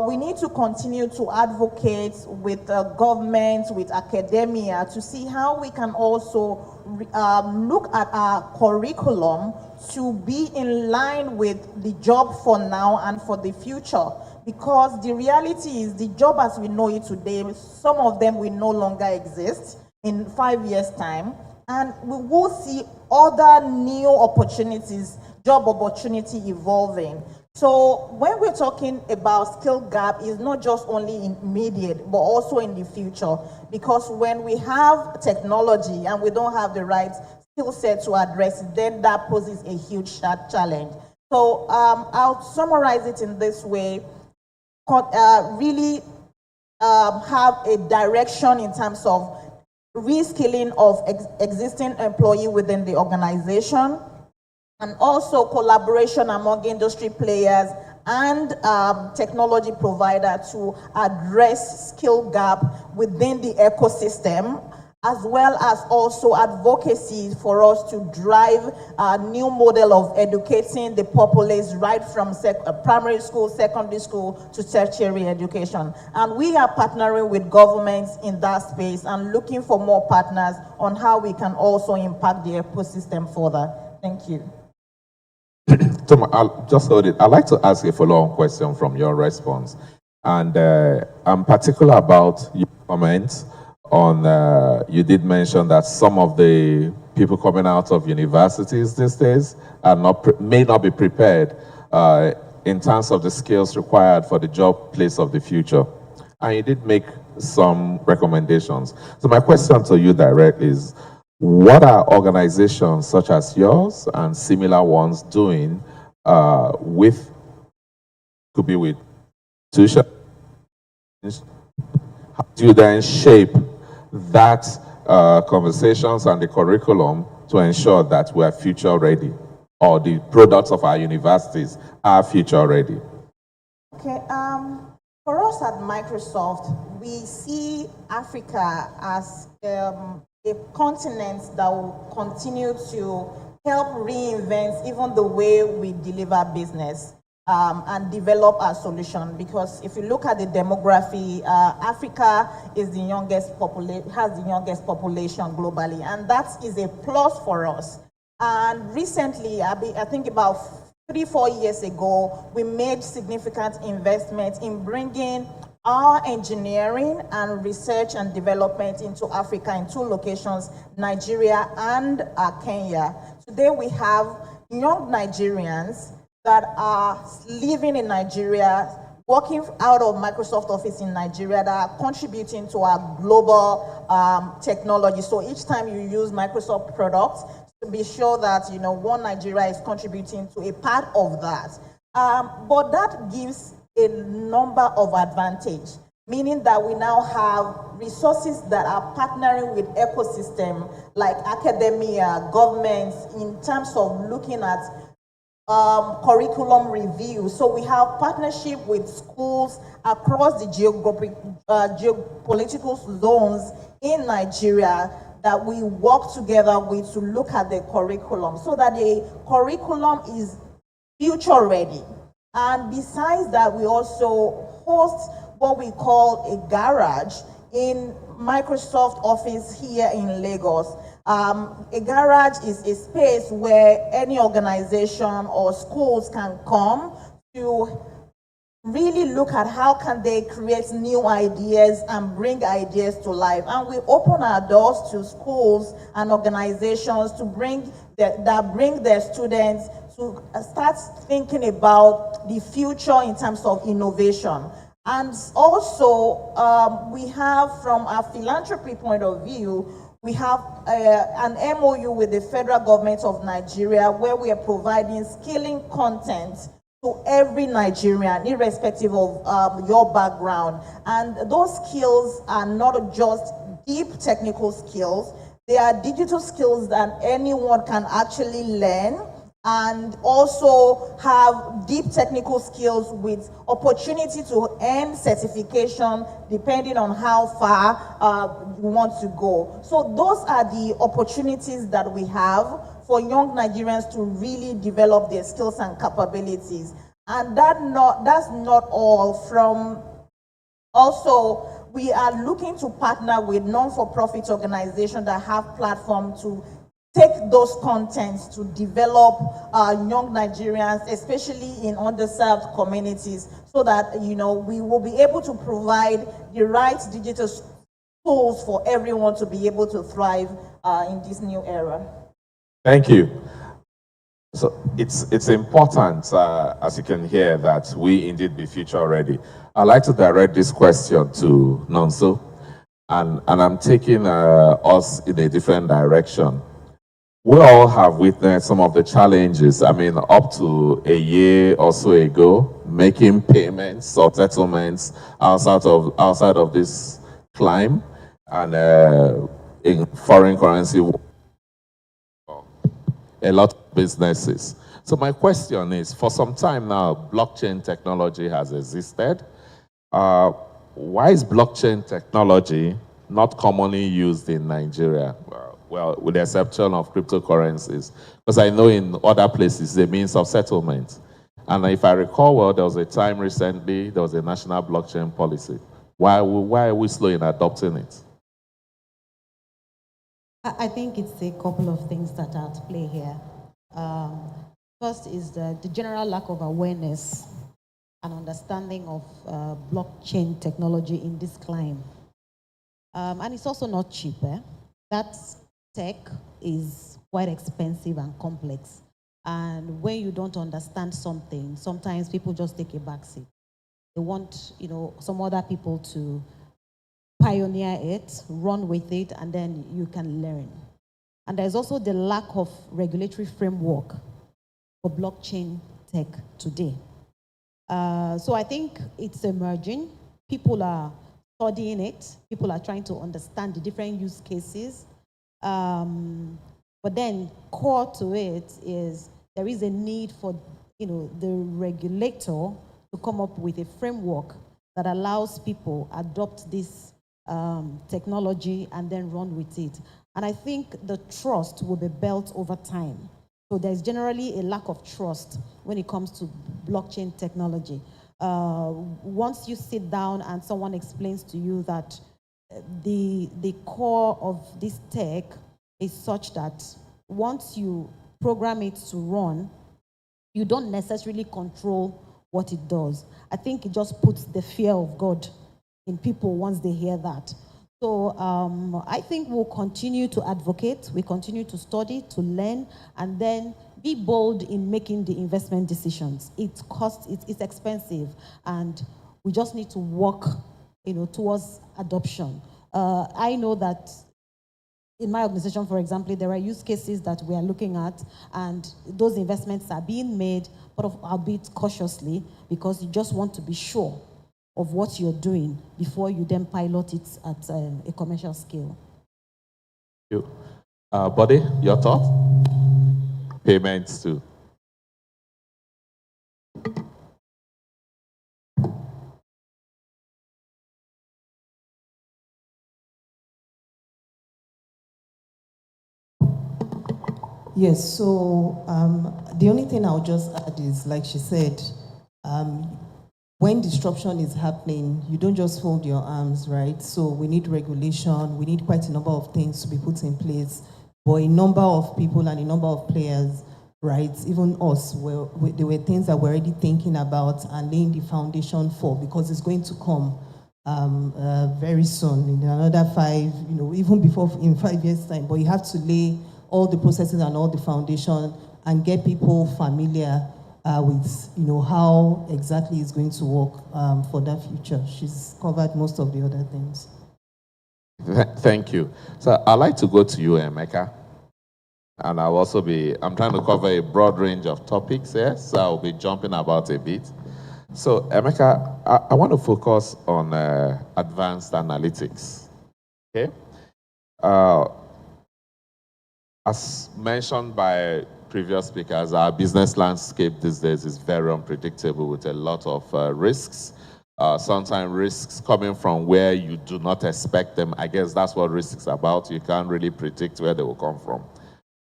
We need to continue to advocate with government, with academia, to see how we can also look at our curriculum to be in line with the job for now and for the future. Because the reality is the job as we know it today, some of them will no longer exist in 5 years' time. And we will see other new opportunities, job opportunity evolving. So when we're talking about skill gap, it's not just only immediate, but also in the future. Because when we have technology and we don't have the right skill set to address it, then that poses a huge challenge. So I'll summarize it in this way. Really have a direction in terms of reskilling of existing employee within the organization, and also collaboration among industry players and technology provider to address skill gap within the ecosystem, as well as also advocacy for us to drive a new model of educating the populace right from primary school, secondary school to tertiary education. And we are partnering with governments in that space and looking for more partners on how we can also impact the ecosystem further. Thank you. Tom, I'll just hold it. I'd like to ask a follow-on question from your response. And I'm particular about your comments on, you did mention that some of the people coming out of universities these days are may not be prepared in terms of the skills required for the job place of the future. And you did make some recommendations. So my question to you directly is, what are organizations such as yours and similar ones doing could be with tuition? How do you then shape that conversations and the curriculum to ensure that we are future ready, or the products of our universities are future ready? Okay, for us at Microsoft, we see Africa as a continent that will continue to help reinvent even the way we deliver business and develop our solution. Because if you look at the demography, Africa is the youngest has the youngest population globally, and that is a plus for us. And recently, I think about 3-4 years ago, we made significant investment in bringing our engineering and research and development into Africa in 2 locations, Nigeria and Kenya. Today we have young Nigerians that are living in Nigeria, working out of Microsoft office in Nigeria, that are contributing to our global technology. So each time you use Microsoft products, to be sure that one Nigeria is contributing to a part of that. But that gives a number of advantage, meaning that we now have resources that are partnering with ecosystem like academia, governments, in terms of looking at curriculum review. So we have partnership with schools across the geopolitical zones in Nigeria that we work together with to look at the curriculum so that the curriculum is future ready. And besides that, we also host what we call a garage in Microsoft Office here in Lagos. A garage is a space where any organization or schools can come to really look at how can they create new ideas and bring ideas to life. And we open our doors to schools and organizations to bring their students to start thinking about the future in terms of innovation. And also, we have, from a philanthropy point of view, we have an MOU with the federal government of Nigeria where we are providing skilling content to every Nigerian, irrespective of your background. And those skills are not just deep technical skills, they are digital skills that anyone can actually learn, and also have deep technical skills with opportunity to earn certification depending on how far you want to go. So those are the opportunities that we have for young Nigerians to really develop their skills and capabilities. And that's not all. From also, we are looking to partner with non-for-profit organizations that have platforms to take those contents to develop young Nigerians, especially in underserved communities, so that we will be able to provide the right digital tools for everyone to be able to thrive in this new era. Thank you. So it's important, as you can hear, that we indeed be future ready. I'd like to direct this question to Nonso, and I'm taking us in a different direction. We all have witnessed some of the challenges. I mean, up to a year or so ago, making payments or settlements outside of this climb, and in foreign currency, a lot of businesses. So my question is, for some time now, blockchain technology has existed. Why is blockchain technology not commonly used in Nigeria? Well, with the exception of cryptocurrencies, because I know in other places the means of settlement. And if I recall well, there was a time recently, there was a national blockchain policy. Why are we slow in adopting it? I think it's a couple of things that are at play here. First is the general lack of awareness and understanding of blockchain technology in this climb. And it's also not cheap. That tech is quite expensive and complex. And when you don't understand something, sometimes people just take a backseat. They want, some other people to pioneer it, run with it, and then you can learn. And there's also the lack of regulatory framework for blockchain tech today. So I think it's emerging. People are studying it. People are trying to understand the different use cases. But then core to it is there is a need for the regulator to come up with a framework that allows people adopt this technology and then run with it. And I think the trust will be built over time. So there's generally a lack of trust when it comes to blockchain technology. Once you sit down and someone explains to you that the core of this tech is such that once you program it to run, you don't necessarily control what it does. I think it just puts the fear of God in people once they hear that. So I think we'll continue to advocate, we continue to study, to learn, and then be bold in making the investment decisions. It's expensive, and we just need to work, towards adoption. I know that in my organization, for example, there are use cases that we are looking at, and those investments are being made, but albeit cautiously, because you just want to be sure of what you're doing before you then pilot it at a commercial scale. Thank you. Buddy, your thought? Payments too. Yes, so the only thing I'll just add is, like she said, when disruption is happening, you don't just fold your arms, right? So we need regulation, we need quite a number of things to be put in place. But a number of people and a number of players, right, even us, there were things that we're already thinking about and laying the foundation for, because it's going to come very soon, in another 5, even before in 5 years' time. But you have to lay all the processes and all the foundation and get people familiar with how exactly it's going to work for that future. She's covered most of the other things. Thank you. So I'd like to go to you, Emeka. And I'm trying to cover a broad range of topics here, so I'll be jumping about a bit. So Emeka, I want to focus on advanced analytics. Okay? As mentioned by previous speakers, our business landscape these days is very unpredictable with a lot of risks. Sometimes risks coming from where you do not expect them. I guess that's what risks are about. You can't really predict where they will come from.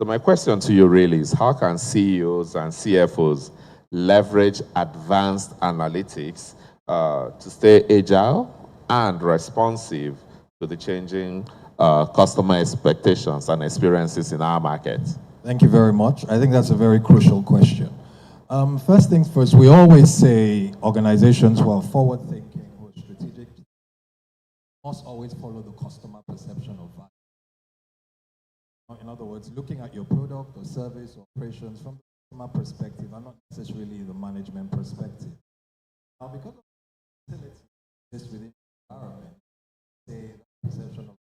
So my question to you really is, how can CEOs and CFOs leverage advanced analytics to stay agile and responsive to the changing customer expectations and experiences in our market? Thank you very much. I think that's a very crucial question. First things first, we always say organizations who are forward-thinking, who are strategic, must always follow the customer perception of value. In other words, looking at your product or service or operations from the customer perspective and not necessarily the management perspective. Now, because of this within the environment, say the perception of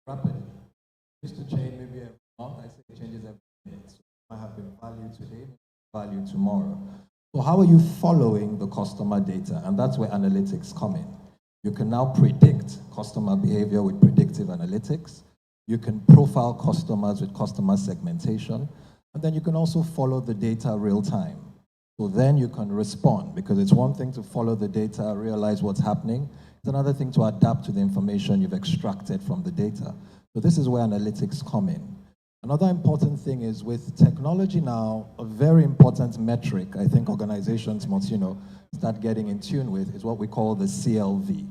rapidly used to change maybe every month. I say it changes every minute. So it might have been value today, value tomorrow. So how are you following the customer data? And that's where analytics come in. You can now predict customer behavior with predictive analytics. You can profile customers with customer segmentation. And then you can also follow the data real time. So then you can respond, because it's one thing to follow the data, realize what's happening. It's another thing to adapt to the information you've extracted from the data. So this is where analytics come in. Another important thing is, with technology now, a very important metric I think organizations must, start getting in tune with is what we call the CLV,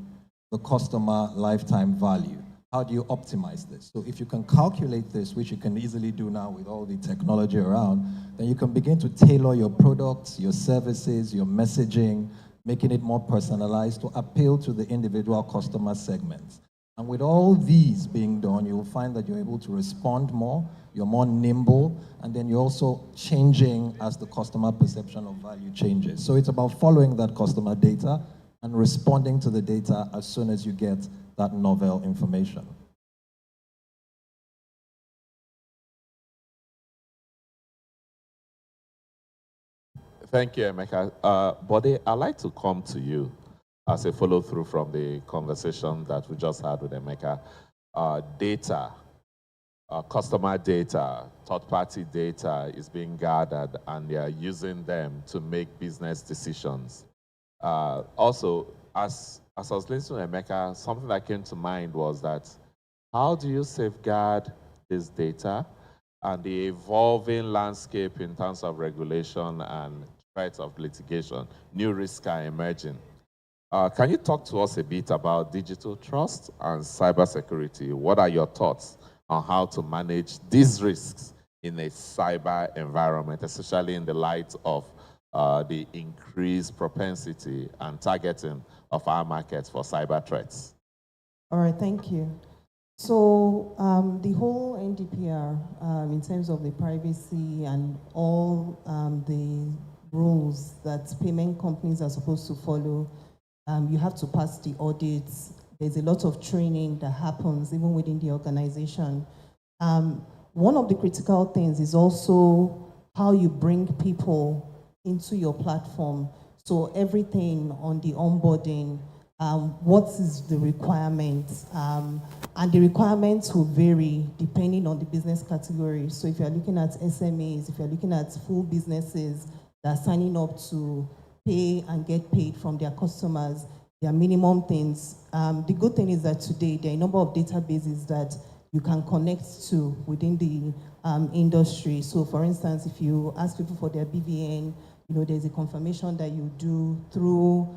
the customer lifetime value. How do you optimize this? So if you can calculate this, which you can easily do now with all the technology around, then you can begin to tailor your products, your services, your messaging, making it more personalized to appeal to the individual customer segments. And with all these being done, you'll find that you're able to respond more, you're more nimble, and then you're also changing as the customer perception of value changes. So it's about following that customer data and responding to the data as soon as you get that novel information. Thank you, Emeka. Bode, I'd like to come to you as a follow-through from the conversation that we just had with Emeka. Data, customer data, third-party data is being gathered, and they are using them to make business decisions. Also, as I was listening to Emeka, something that came to mind was that, how do you safeguard this data and the evolving landscape in terms of regulation and threats of litigation? New risks are emerging. Can you talk to us a bit about digital trust and cybersecurity? What are your thoughts on how to manage these risks in a cyber environment, especially in the light of the increased propensity and targeting of our markets for cyber threats? All right, thank you. So the whole NDPR, in terms of the privacy and all the rules that payment companies are supposed to follow, you have to pass the audits. There's a lot of training that happens even within the organization. One of the critical things is also how you bring people into your platform. So everything on the onboarding, what is the requirements? And the requirements will vary depending on the business category. So if you're looking at SMEs, if you're looking at full businesses that are signing up to pay and get paid from their customers, there are minimum things. The good thing is that today there are a number of databases that you can connect to within the industry. So for instance, if you ask people for their BVN, there's a confirmation that you do through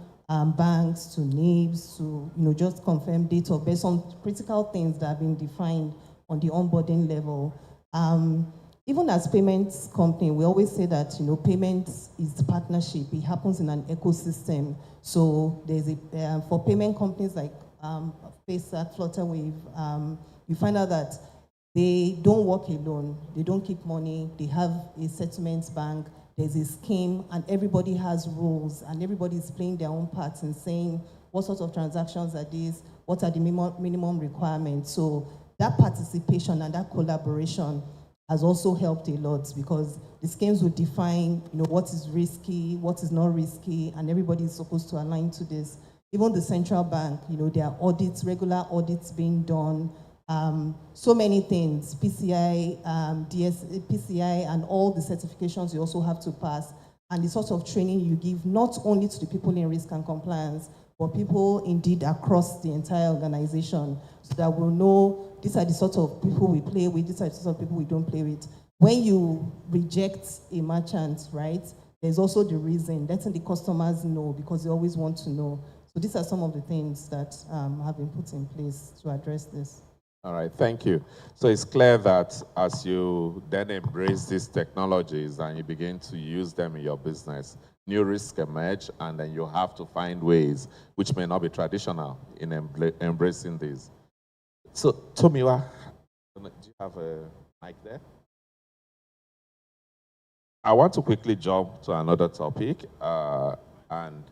banks to NIBs to, just confirm date of birth, some critical things that have been defined on the onboarding level. Even as payments company, we always say that, payments is partnership. It happens in an ecosystem. So there's for payment companies like PaySac, Flutterwave, you find out that they don't work alone. They don't keep money. They have a settlements bank. There's a scheme, and everybody has rules, and everybody is playing their own parts and saying, what sort of transactions are these? What are the minimum requirements? So that participation and that collaboration has also helped a lot, because the schemes will define, what is risky, what is not risky, and everybody is supposed to align to this. Even the central bank, there are audits, regular audits being done. So many things, PCI, PCI, and all the certifications you also have to pass, and the sort of training you give not only to the people in risk and compliance, but people indeed across the entire organization, so that we'll know these are the sort of people we play with, these are the sort of people we don't play with. When you reject a merchant, right, there's also the reason, letting the customers know, because they always want to know. So these are some of the things that have been put in place to address this. All right, thank you. So it's clear that as you then embrace these technologies and you begin to use them in your business, new risks emerge, and then you have to find ways which may not be traditional in embracing these. So, Tomiwa, do you have a mic there? I want to quickly jump to another topic, and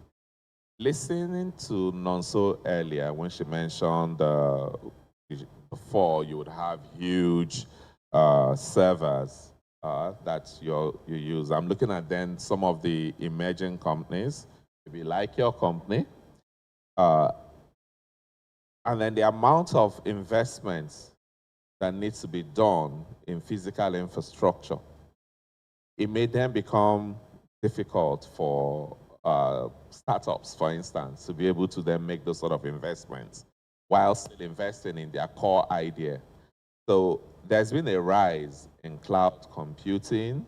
listening to Nonso earlier when she mentioned before you would have huge servers that you use. I'm looking at then some of the emerging companies, maybe like your company, and then the amount of investments that needs to be done in physical infrastructure. It may then become difficult for startups, for instance, to be able to then make those sort of investments while still investing in their core idea. So there's been a rise in cloud computing,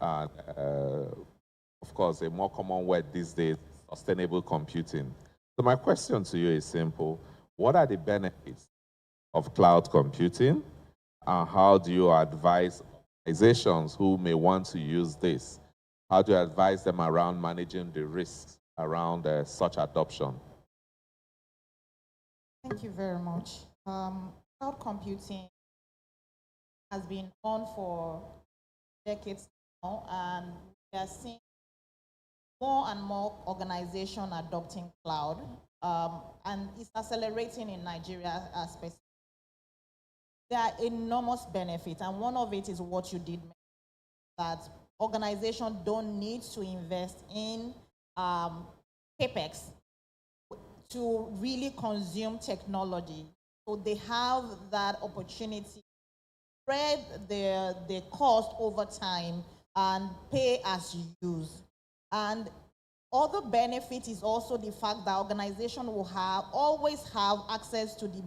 and of course, a more common word these days, sustainable computing. So my question to you is simple. What are the benefits of cloud computing, and how do you advise organizations who may want to use this? How do you advise them around managing the risks around such adoption? Thank you very much. Cloud computing has been on for decades now, and we are seeing more and more organizations adopting cloud, and it's accelerating in Nigeria specifically. There are enormous benefits, and one of it is what you did mention, that organizations don't need to invest in CapEx to really consume technology. So they have that opportunity to spread their cost over time and pay as you use. And other benefit is also the fact that organization will always have access to the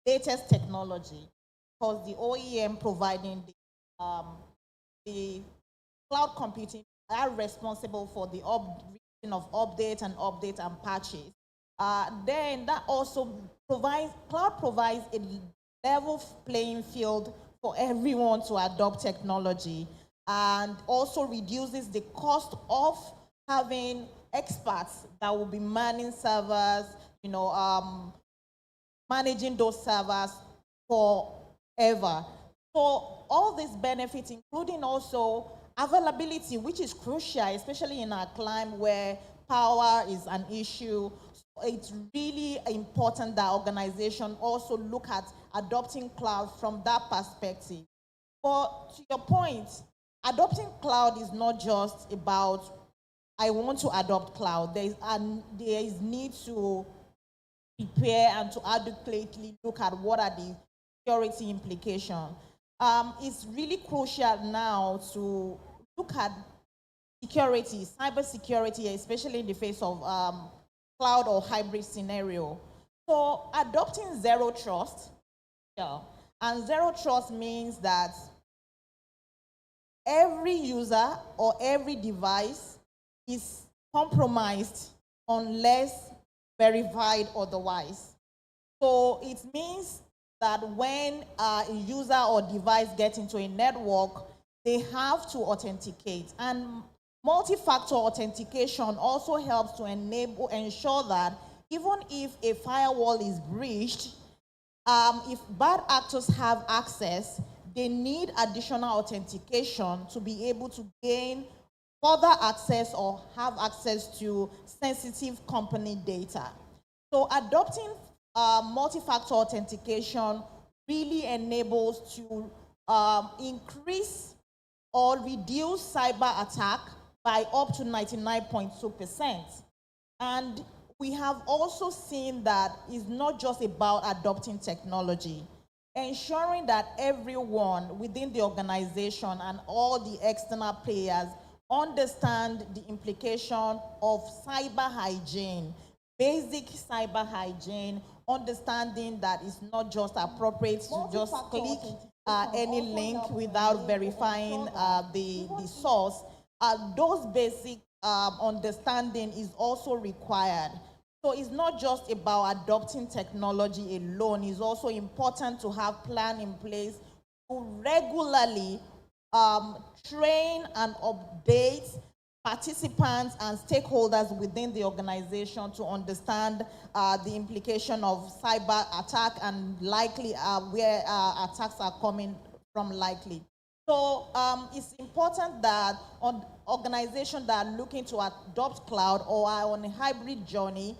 latest technology, because the OEM providing the cloud computing are responsible for the of update and patches. Then that also cloud provides a level playing field for everyone to adopt technology, and also reduces the cost of having experts that will be manning servers, managing those servers forever. So all these benefits, including also availability, which is crucial, especially in our climate where power is an issue. It's really important that organizations also look at adopting cloud from that perspective. But to your point, adopting cloud is not just about, I want to adopt cloud. There is need to prepare and to adequately look at what are the security implications. It's really crucial now to look at security, cyber security, especially in the face of cloud or hybrid scenario. So adopting zero trust, and zero trust means that every user or every device is compromised unless verified otherwise. So it means that when a user or device gets into a network, they have to authenticate. And multi-factor authentication also helps to ensure that even if a firewall is breached, if bad actors have access, they need additional authentication to be able to gain further access or have access to sensitive company data. So adopting multi-factor authentication really enables to increase or reduce cyber attack by up to 99.2%. And we have also seen that it's not just about adopting technology, ensuring that everyone within the organization and all the external players understand the implication of cyber hygiene, basic cyber hygiene, understanding that it's not just appropriate to just click any link without verifying the source. Those basic understanding is also required. So it's not just about adopting technology alone. It's also important to have a plan in place to regularly train and update participants and stakeholders within the organization to understand the implication of cyber attack and likely where attacks are coming from likely. So it's important that organizations that are looking to adopt cloud or are on a hybrid journey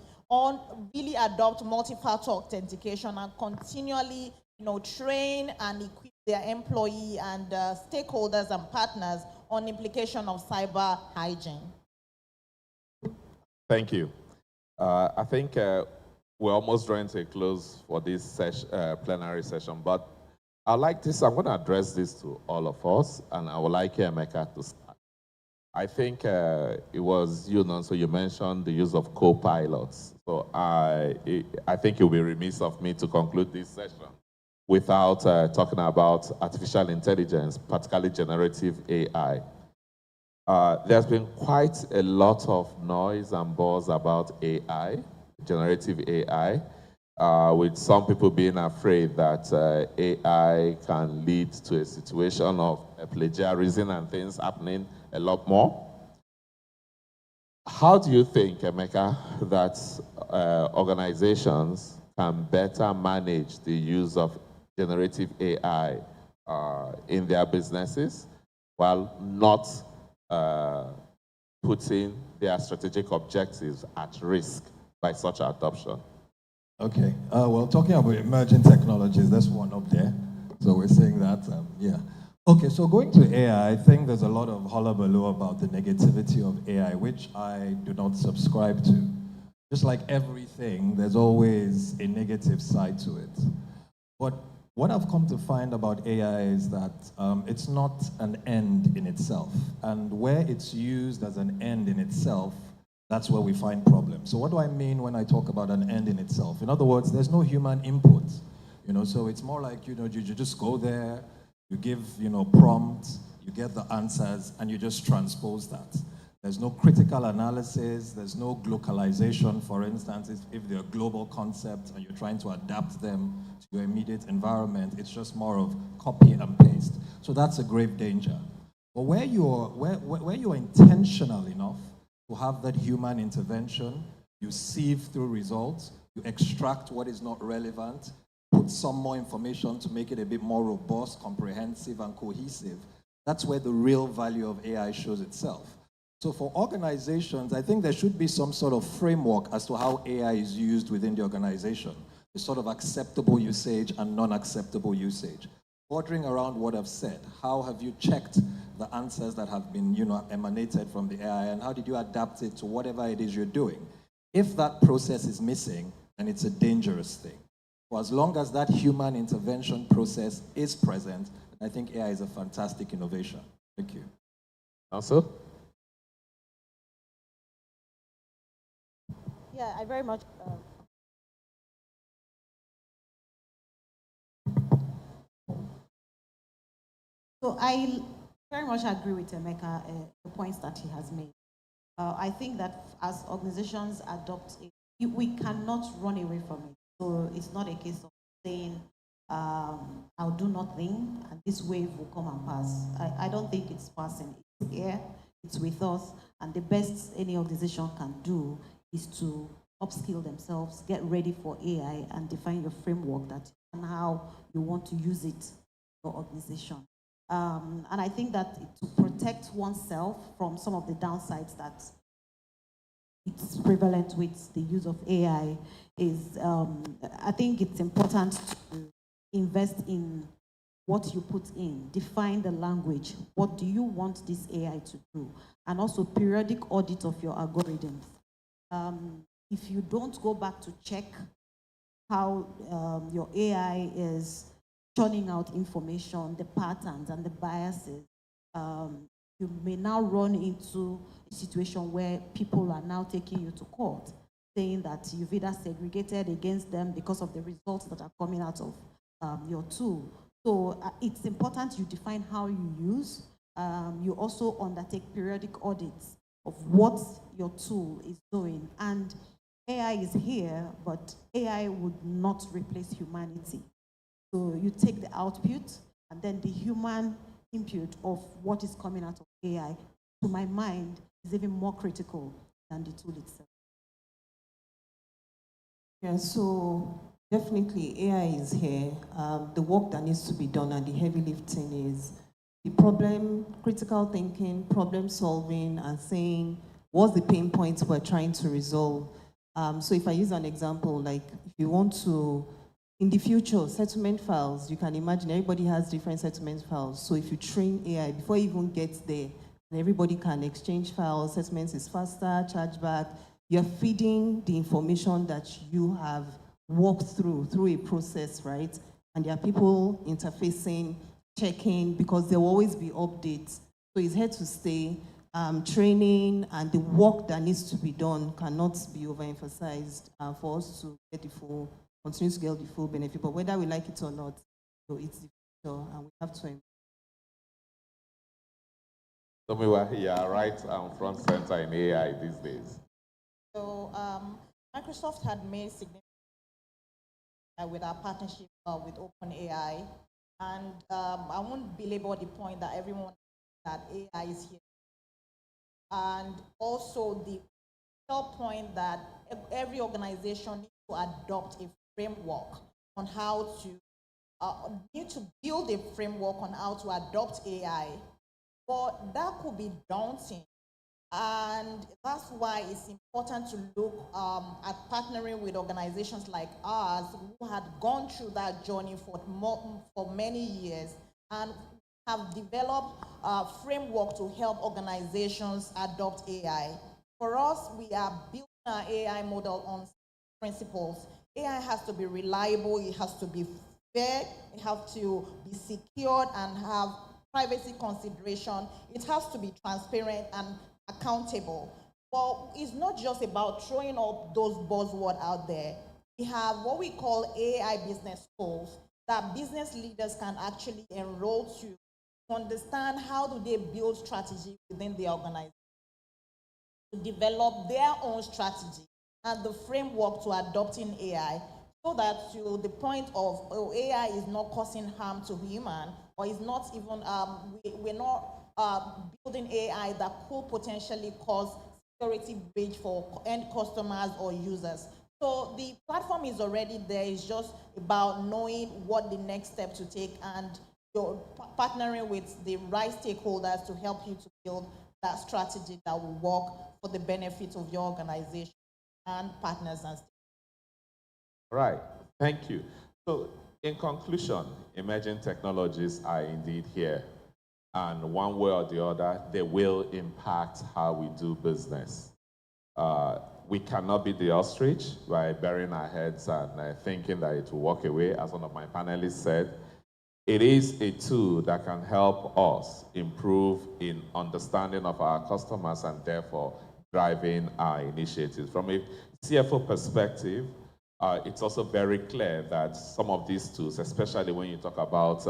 really adopt multi-factor authentication and continually train and equip their employee and stakeholders and partners on implication of cyber hygiene. Thank you. I think we're almost drawing to a close for this plenary session, but I like this. I'm going to address this to all of us, and I would like Emeka to start. I think it was you, so you mentioned the use of co-pilots. So I think it would be remiss of me to conclude this session without talking about artificial intelligence, particularly generative AI. There's been quite a lot of noise and buzz about AI, generative AI, with some people being afraid that AI can lead to a situation of plagiarism and things happening a lot more. How do you think, Emeka, that organizations can better manage the use of generative AI in their businesses while not putting their strategic objectives at risk by such adoption? Okay, well, talking about emerging technologies, there's one up there. So we're saying that, yeah. Okay, so going to AI, I think there's a lot of hullabaloo about the negativity of AI, which I do not subscribe to. Just like everything, there's always a negative side to it. But what I've come to find about AI is that it's not an end in itself. And where it's used as an end in itself, that's where we find problems. So what do I mean when I talk about an end in itself? In other words, there's no human input. So it's more like, you just go there, you give, prompts, you get the answers, and you just transpose that. There's no critical analysis, there's no localization, for instance, if they're global concepts and you're trying to adapt them to your immediate environment, it's just more of copy and paste. So that's a grave danger. But where you're intentional enough to have that human intervention, you sieve through results, you extract what is not relevant, put some more information to make it a bit more robust, comprehensive, and cohesive. That's where the real value of AI shows itself. So for organizations, I think there should be some sort of framework as to how AI is used within the organization. The sort of acceptable usage and non-acceptable usage. Bordering around what I've said, how have you checked the answers that have been, emanated from the AI, and how did you adapt it to whatever it is you're doing? If that process is missing, then it's a dangerous thing. For as long as that human intervention process is present, I think AI is a fantastic innovation. Thank you. Also? Yeah, I very much. So I very much agree with Emeka, the points that he has made. I think that as organizations adopt it, we cannot run away from it. So it's not a case of saying, I'll do nothing and this wave will come and pass. I don't think it's passing. It's here, it's with us, and the best any organization can do is to upskill themselves, get ready for AI, and define your framework that and how you want to use it for organization. And I think that to protect oneself from some of the downsides that it's prevalent with the use of AI is, I think it's important to invest in what you put in, define the language. What do you want this AI to do? And also periodic audit of your algorithms. If you don't go back to check how your AI is churning out information, the patterns and the biases, you may now run into a situation where people are now taking you to court, saying that you've either segregated against them because of the results that are coming out of your tool. So it's important you define how you use. You also undertake periodic audits of what your tool is doing. And AI is here, but AI would not replace humanity. So you take the output and then the human input of what is coming out of AI, to my mind, is even more critical than the tool itself. Yeah, so definitely AI is here. The work that needs to be done and the heavy lifting is the problem, critical thinking, problem solving, and saying what's the pain points we're trying to resolve. So if I use an example, like if you want to, in the future, settlement files, you can imagine everybody has different settlement files. So if you train AI, before it even gets there, and everybody can exchange files, settlements is faster, chargeback, you're feeding the information that you have walked through a process, right? And there are people interfacing, checking, because there will always be updates. So it's here to stay. Training and the work that needs to be done cannot be overemphasized for us to get the full, continue to get the full benefit. But whether we like it or not, so it's the future, and we have to. Tomiwa, you are right front center in AI these days. So Microsoft had made significant with our partnership with OpenAI, and I won't belabor the point that everyone that AI is here. And also the point that every organization needs to adopt a framework on how to, need to build a framework on how to adopt AI. But that could be daunting. And that's why it's important to look at partnering with organizations like ours who had gone through that journey for many years and have developed a framework to help organizations adopt AI. For us, we are building our AI model on principles. AI has to be reliable, it has to be fair, it has to be secured and have privacy consideration. It has to be transparent and accountable. But it's not just about throwing up those buzzwords out there. We have what we call AI business schools that business leaders can actually enroll to understand how do they build strategy within the organization, to develop their own strategy and the framework to adopting AI, so that to the point of AI is not causing harm to human, or is not even, we're not building AI that could potentially cause security breach for end customers or users. So the platform is already there. It's just about knowing what the next step to take and you're partnering with the right stakeholders to help you to build that strategy that will work for the benefit of your organization and partners and stakeholders. Right, thank you. So in conclusion, emerging technologies are indeed here. And one way or the other, they will impact how we do business. We cannot be the ostrich by burying our heads and thinking that it will walk away. As one of my panelists said, it is a tool that can help us improve in understanding of our customers and therefore driving our initiatives. From a CFO perspective, it's also very clear that some of these tools, especially when you talk about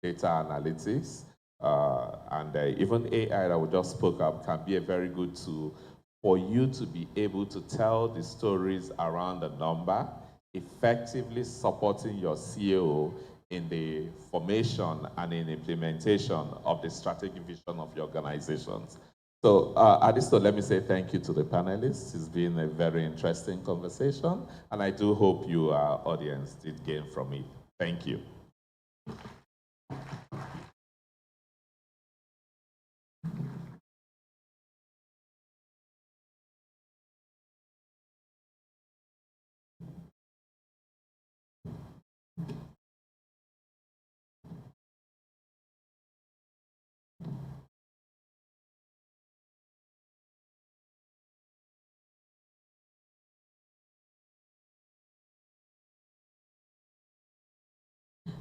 data analytics, Even AI that we just spoke of can be a very good tool for you to be able to tell the stories around the number, effectively supporting your CEO in the formation and in implementation of the strategic vision of your organizations. So at this point, let me say thank you to the panelists. It's been a very interesting conversation, and I do hope you, our audience, did gain from it. Thank you.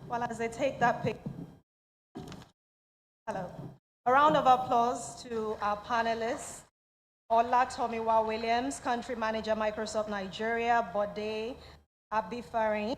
Well, as I take that pic, hello. A round of applause to our panelists. Ola Tomiwa Williams, Country Manager, Microsoft Nigeria, Bode Abifari,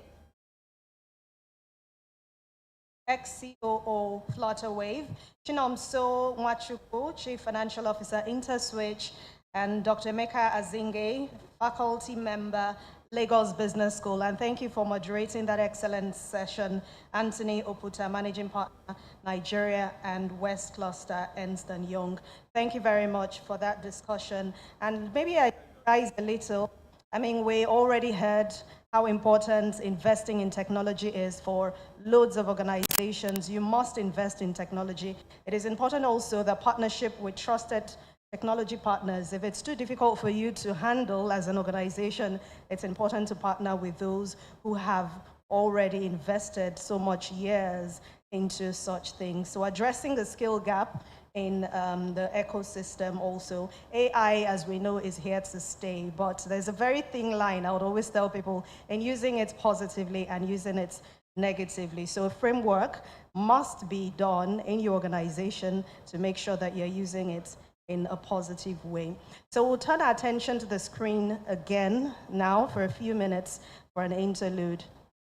ex-COO Flutterwave, Chinomso Nwachukwu, Chief Financial Officer, InterSwitch, and Dr. Emeka Azinge, faculty member, Lagos Business School. And thank you for moderating that excellent session, Anthony Oputa, Managing Partner, Nigeria and West Cluster, Ernst & Young. Thank you very much for that discussion. And maybe I rise a little. I mean, we already heard how important investing in technology is for loads of organizations. You must invest in technology. It is important also that partnership with trusted technology partners. If it's too difficult for you to handle as an organization, it's important to partner with those who have already invested so much years into such things. So addressing the skill gap in the ecosystem also. AI, as we know, is here to stay, but there's a very thin line, I would always tell people, in using it positively and using it negatively. So a framework must be done in your organization to make sure that you're using it in a positive way. So we'll turn our attention to the screen again now for a few minutes for an interlude.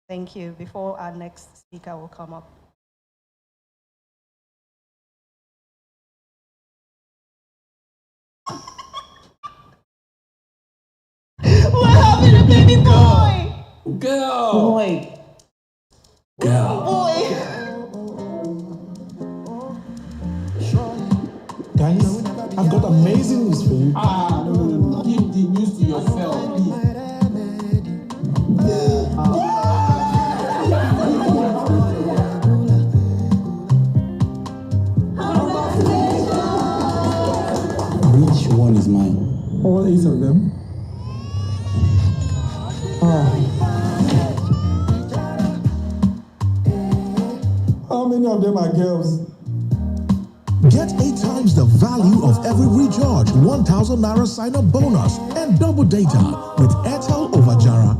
Thank you, before our next speaker will come up. What happened to baby boy? Girl! Boy. Girl! Boy. Guys, I've got amazing news for you. No. Keep the news to yourself, please. Which one is mine? All 8 of them. How many of them are girls? Get 8 times the value of every recharge, 1,000 Naira sign-up bonus, and double data with Airtel over Jara.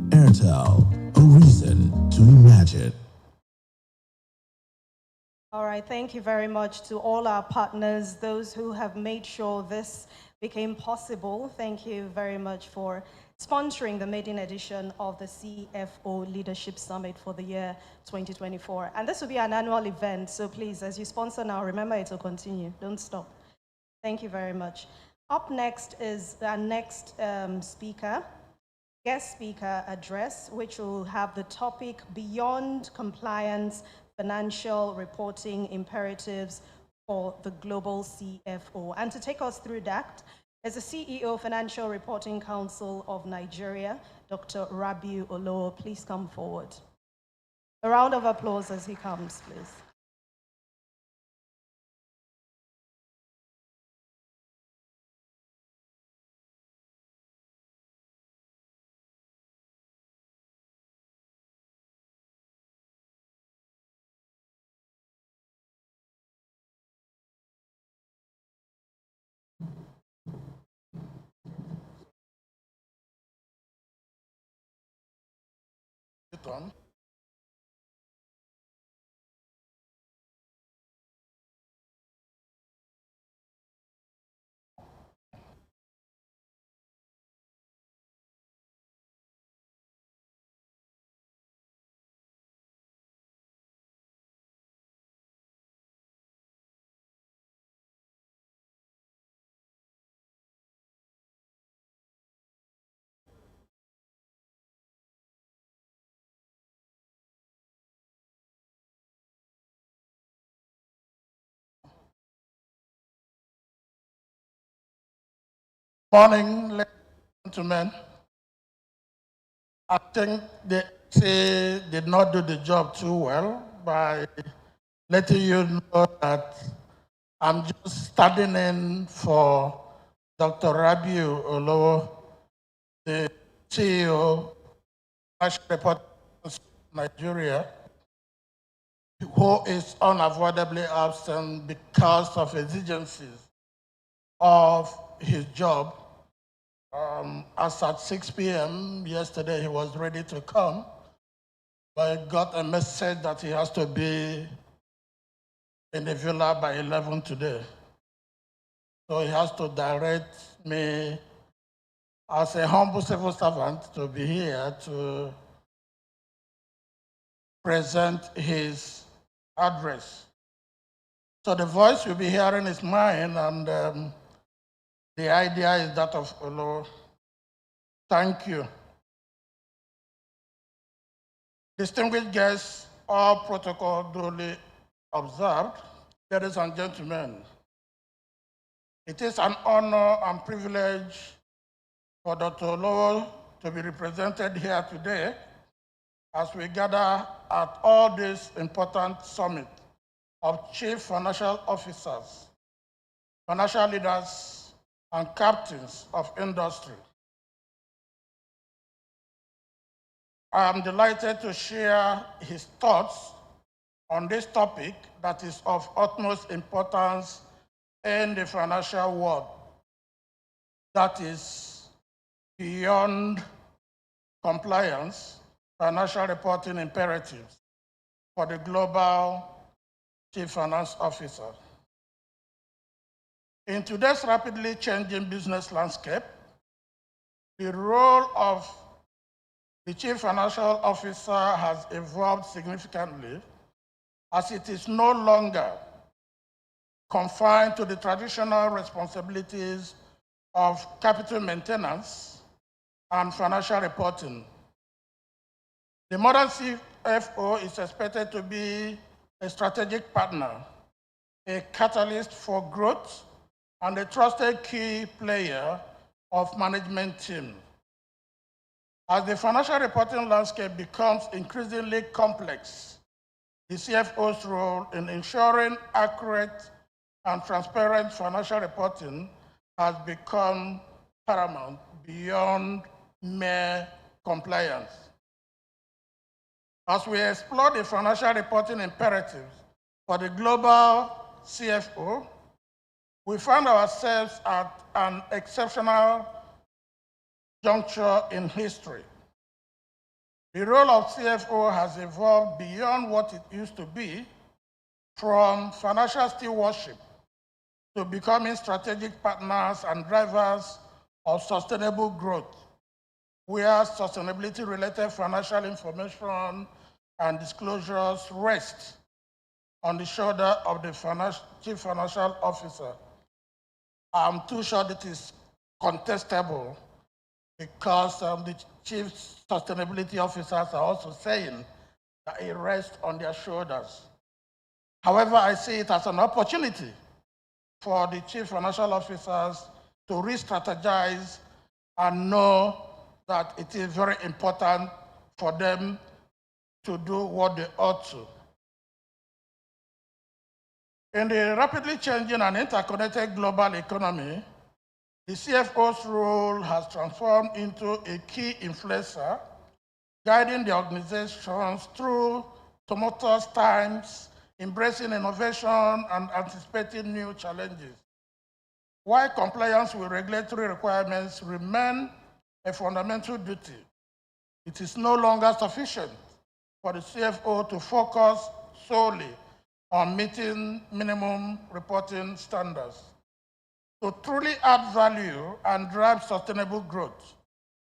Airtel, a reason to imagine. All right, thank you very much to all our partners, those who have made sure this became possible. Thank you very much for sponsoring the maiden edition of the CFO Leadership Summit for the year 2024. And this will be an annual event, so please, as you sponsor now, remember it will continue. Don't stop. Thank you very much. Up next is our next speaker, guest speaker address, which will have the topic Beyond Compliance, Financial Reporting Imperatives for the Global CFO. And to take us through that is the CEO Financial Reporting Council of Nigeria, Dr. Rabiu Olowo. Please come forward. A round of applause as he comes, please. On. Morning, ladies and gentlemen. I think the say did not do the job too well by letting you know that I'm just standing in for Dr. Rabiu Olowo, the CEO, National Report Nigeria, who is unavoidably absent because of exigencies of his job. As at 6 p.m. yesterday, he was ready to come, but I got a message that he has to be in the villa by 11 today. So he has to direct me as a humble civil servant to be here to present his address. So the voice you'll be hearing is mine, and the idea is that of Olo. Thank you. Distinguished guests, all protocol duly observed, ladies and gentlemen, it is an honor and privilege for Dr. Olowo to be represented here today as we gather at all this important summit of chief financial officers, financial leaders, and captains of industry. I am delighted to share his thoughts on this topic that is of utmost importance in the financial world, that is beyond compliance, financial reporting imperatives for the global chief finance officer. In today's rapidly changing business landscape, the role of the chief financial officer has evolved significantly, as it is no longer confined to the traditional responsibilities of capital maintenance and financial reporting. The modern CFO is expected to be a strategic partner, a catalyst for growth, and a trusted key player of management team. As the financial reporting landscape becomes increasingly complex, the CFO's role in ensuring accurate and transparent financial reporting has become paramount beyond mere compliance. As we explore the financial reporting imperatives for the global CFO, we find ourselves at an exceptional juncture in history. The role of CFO has evolved beyond what it used to be, from financial stewardship to becoming strategic partners and drivers of sustainable growth, where sustainability-related financial information and disclosures rest on the shoulder of the chief financial officer. I'm too sure that is contestable, because the chief sustainability officers are also saying that it rests on their shoulders. However, I see it as an opportunity for the chief financial officers to re-strategize and know that it is very important for them to do what they ought to. In the rapidly changing and interconnected global economy, the CFO's role has transformed into a key influencer, guiding the organizations through tumultuous times, embracing innovation, and anticipating new challenges. While compliance with regulatory requirements remain a fundamental duty, it is no longer sufficient for the CFO to focus solely on meeting minimum reporting standards. To truly add value and drive sustainable growth,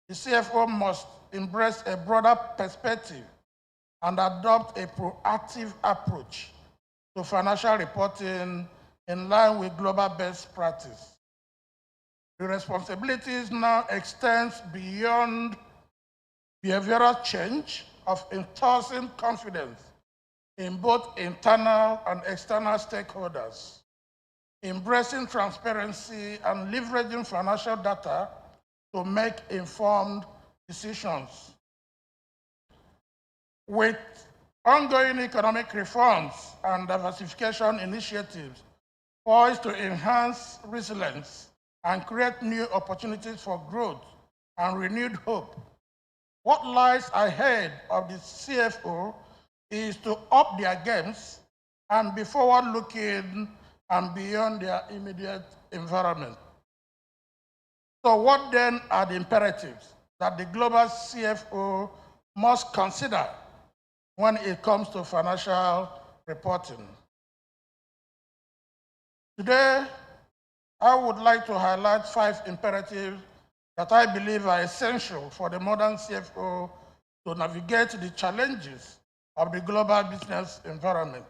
the CFO must embrace a broader perspective and adopt a proactive approach to financial reporting in line with global best practice. The responsibilities now extends beyond behavioral change of enforcing confidence in both internal and external stakeholders. embracing transparency, and leveraging financial data to make informed decisions. With ongoing economic reforms and diversification initiatives poised to enhance resilience and create new opportunities for growth and renewed hope, what lies ahead of the CFO is to up their games and be forward-looking and beyond their immediate environment. So what then are the imperatives that the global CFO must consider when it comes to financial reporting? Today, I would like to highlight 5 imperatives that I believe are essential for the modern CFO to navigate the challenges of the global business environment.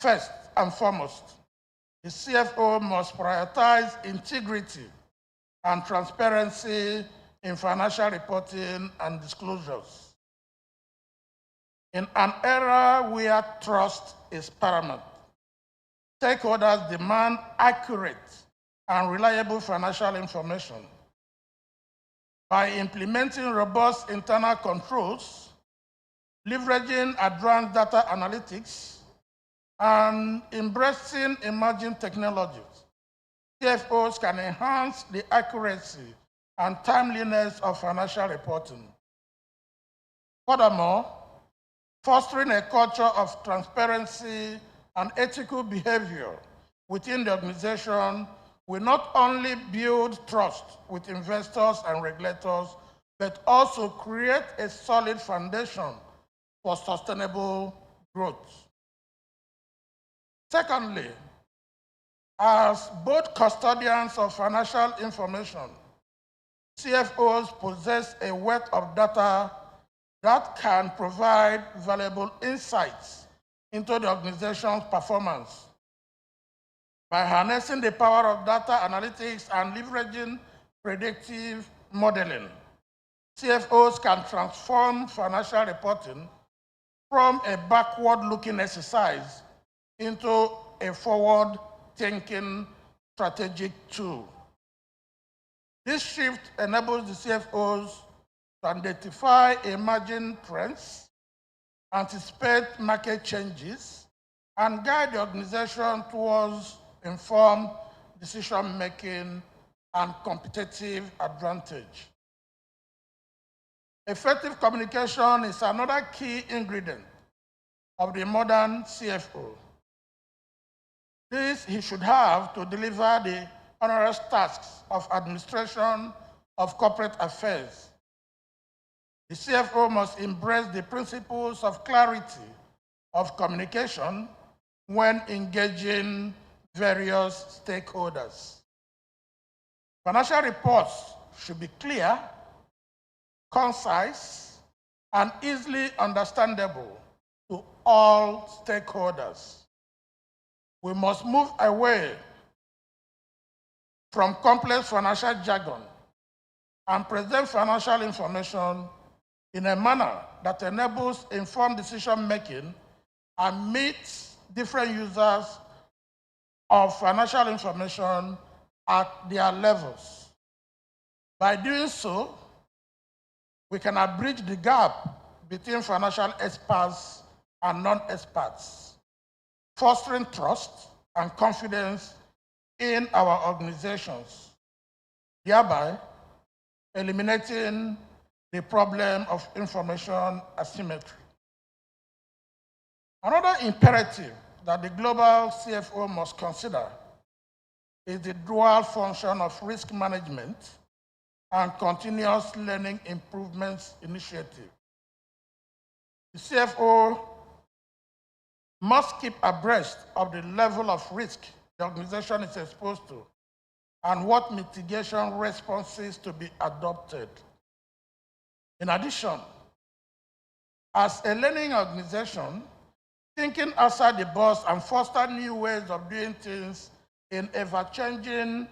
First and foremost, the CFO must prioritize integrity and transparency in financial reporting and disclosures. In an era where trust is paramount, stakeholders demand accurate and reliable financial information. By implementing robust internal controls, leveraging advanced data analytics, and embracing emerging technologies, CFOs can enhance the accuracy and timeliness of financial reporting. Furthermore, fostering a culture of transparency and ethical behavior within the organization will not only build trust with investors and regulators, but also create a solid foundation for sustainable growth. Secondly, as both custodians of financial information, CFOs possess a wealth of data that can provide valuable insights into the organization's performance. By harnessing the power of data analytics and leveraging predictive modeling, CFOs can transform financial reporting from a backward-looking exercise into a forward-thinking strategic tool. This shift enables the CFOs to identify emerging trends, anticipate market changes, and guide the organization towards informed decision-making and competitive advantage. Effective communication is another key ingredient of the modern CFO. This he should have to deliver the onerous tasks of administration of corporate affairs. The CFO must embrace the principles of clarity of communication when engaging various stakeholders. Financial reports should be clear, concise, and easily understandable to all stakeholders. We must move away from complex financial jargon and present financial information in a manner that enables informed decision-making and meets different users of financial information at their levels. By doing so, we can bridge the gap between financial experts and non-experts, fostering trust and confidence in our organizations, thereby eliminating the problem of information asymmetry. Another imperative that the global CFO must consider is the dual function of risk management and continuous learning improvements initiative. The CFO must keep abreast of the level of risk the organization is exposed to and what mitigation responses to be adopted. In addition, as a learning organization, thinking outside the box and foster new ways of doing things in ever-changing,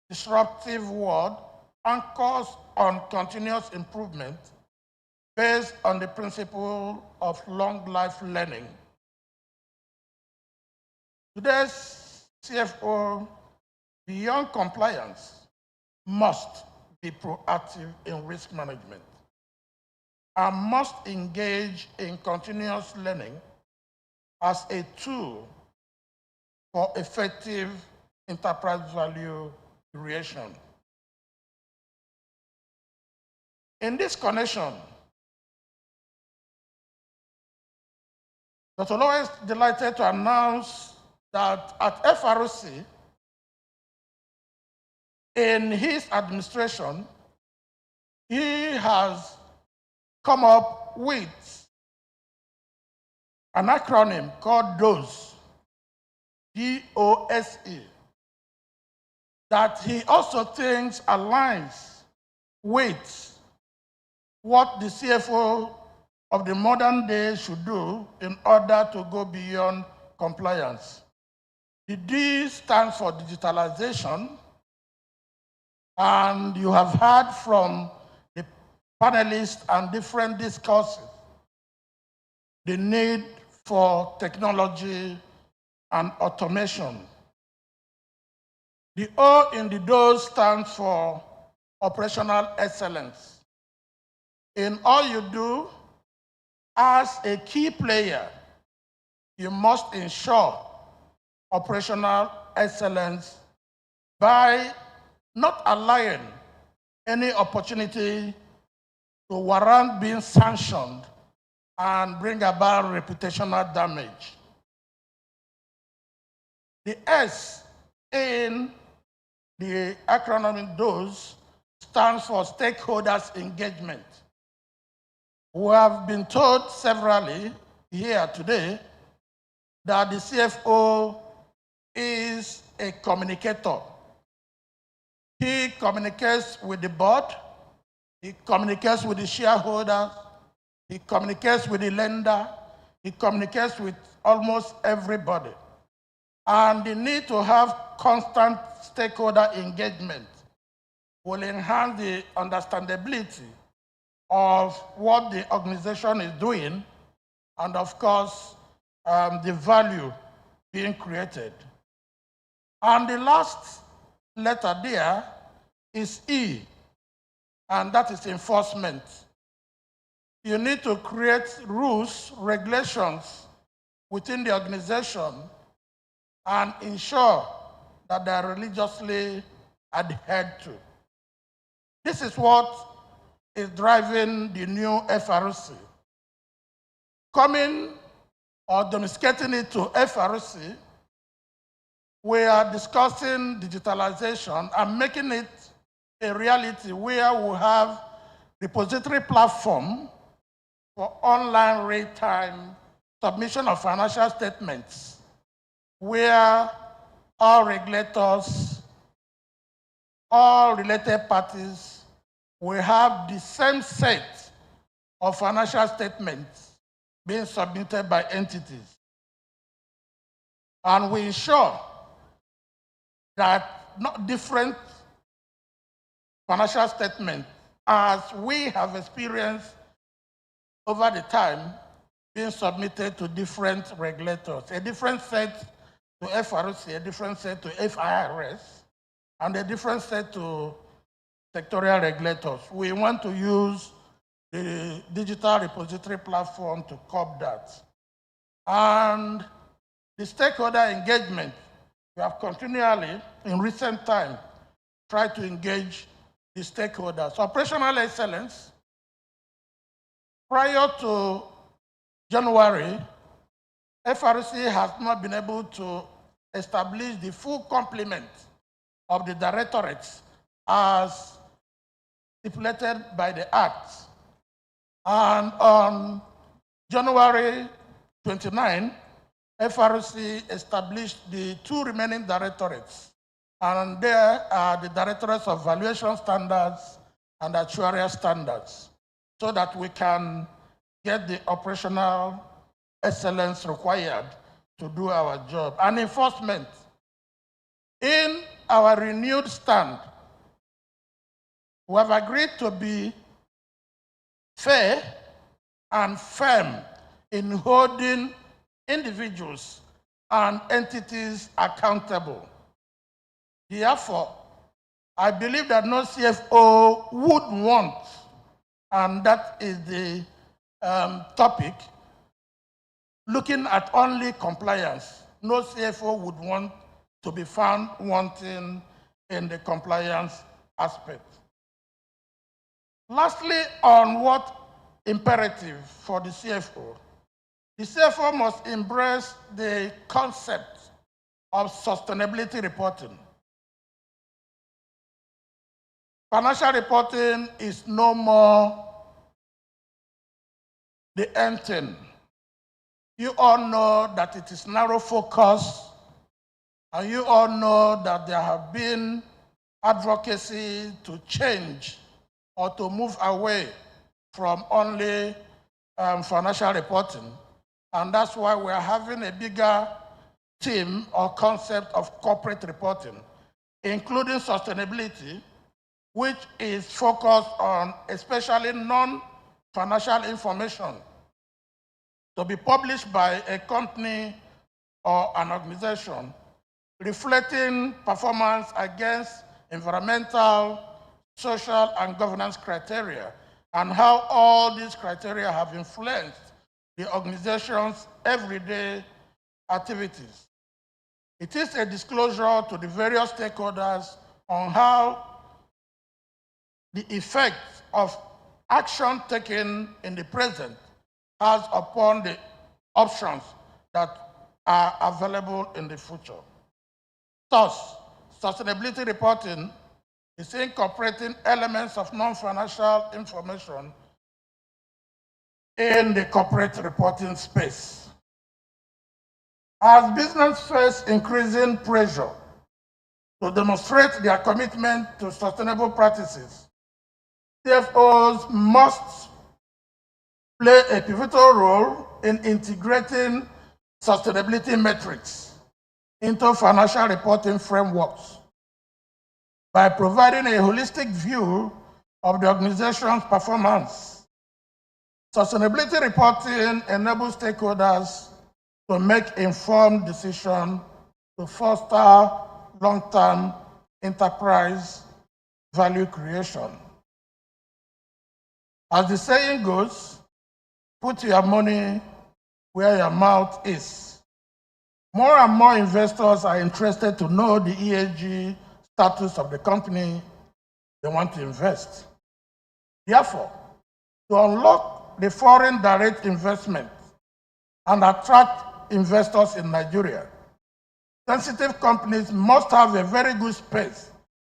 disruptive world anchors on continuous improvement based on the principle of long life learning. Today's CFO, beyond compliance, must be proactive in risk management and must engage in continuous learning as a tool for effective enterprise value creation. In this connection, Dr. Lowe is delighted to announce that at FRC, in his administration, he has come up with an acronym called DOSE, D-O-S-E, that he also thinks aligns with what the CFO of the modern day should do in order to go beyond compliance. The D stands for digitalization, and you have heard from the panelists and different discourses the need for technology and automation. The O in the DOSE stands for operational excellence. In all you do, as a key player, you must ensure operational excellence by not allowing any opportunity to warrant being sanctioned and bring about reputational damage. The S in the acronym DOSE stands for stakeholders engagement. We have been told severally here today that the CFO is a communicator. He communicates with the board, he communicates with the shareholders, he communicates with the lender, he communicates with almost everybody. And the need to have constant stakeholder engagement will enhance the understandability of what the organization is doing and, of course, the value being created. And the last letter there is E, and that is enforcement. You need to create rules, regulations within the organization and ensure that they are religiously adhered to. This is what is driving the new FRC. Coming or domesticating it to FRC, we are discussing digitalization and making it a reality where we have repository platform for online real-time submission of financial statements, where all regulators, all related parties will have the same set of financial statements being submitted by entities. And we ensure that not different financial statements, as we have experienced over the time, being submitted to different regulators. A different set to FRC, a different set to FIRS, and a different set to sectorial regulators. We want to use the digital repository platform to curb that. And the stakeholder engagement, we have continually, in recent time, tried to engage the stakeholders. Operational excellence, prior to January, FRC has not been able to establish the full complement of the directorates as stipulated by the Act. And on January 29, FRC established the two remaining directorates. And there are the directorates of valuation standards and actuarial standards, so that we can get the operational excellence required to do our job. And enforcement. In our renewed stand, we have agreed to be fair and firm in holding individuals and entities accountable. Therefore, I believe that no CFO would want, and that is the topic, looking at only compliance. No CFO would want to be found wanting in the compliance aspect. Lastly, on what imperative for the CFO must embrace the concept of sustainability reporting. Financial reporting is no more the end thing. You all know that it is narrow focus, and you all know that there have been advocacy to change or to move away from only financial reporting. And that's why we're having a bigger theme or concept of corporate reporting, including sustainability, which is focused on especially non-financial information to be published by a company or an organization reflecting performance against environmental, social, and governance criteria, and how all these criteria have influenced the organization's everyday activities. It is a disclosure to the various stakeholders on how the effect of action taken in the present has upon the options that are available in the future. Thus, sustainability reporting is incorporating elements of non-financial information in the corporate reporting space. As business face increasing pressure to demonstrate their commitment to sustainable practices, CFOs must play a pivotal role in integrating sustainability metrics into financial reporting frameworks by providing a holistic view of the organization's performance. Sustainability reporting enables stakeholders to make informed decisions to foster long-term enterprise value creation. As the saying goes, put your money where your mouth is. More and more investors are interested to know the ESG status of the company they want to invest. Therefore, to unlock the foreign direct investment and attract investors in Nigeria, sensitive companies must have a very good space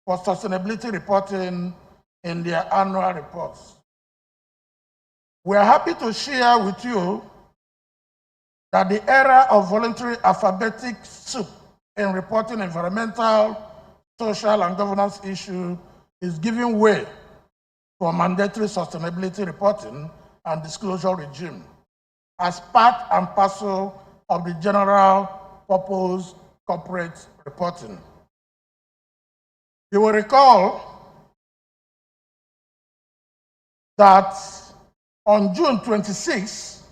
for sustainability reporting in their annual reports. We are happy to share with you that the era of voluntary alphabetic soup in reporting environmental, social, and governance issues is giving way for mandatory sustainability reporting and disclosure regime as part and parcel of the general purpose corporate reporting. You will recall that on June 26,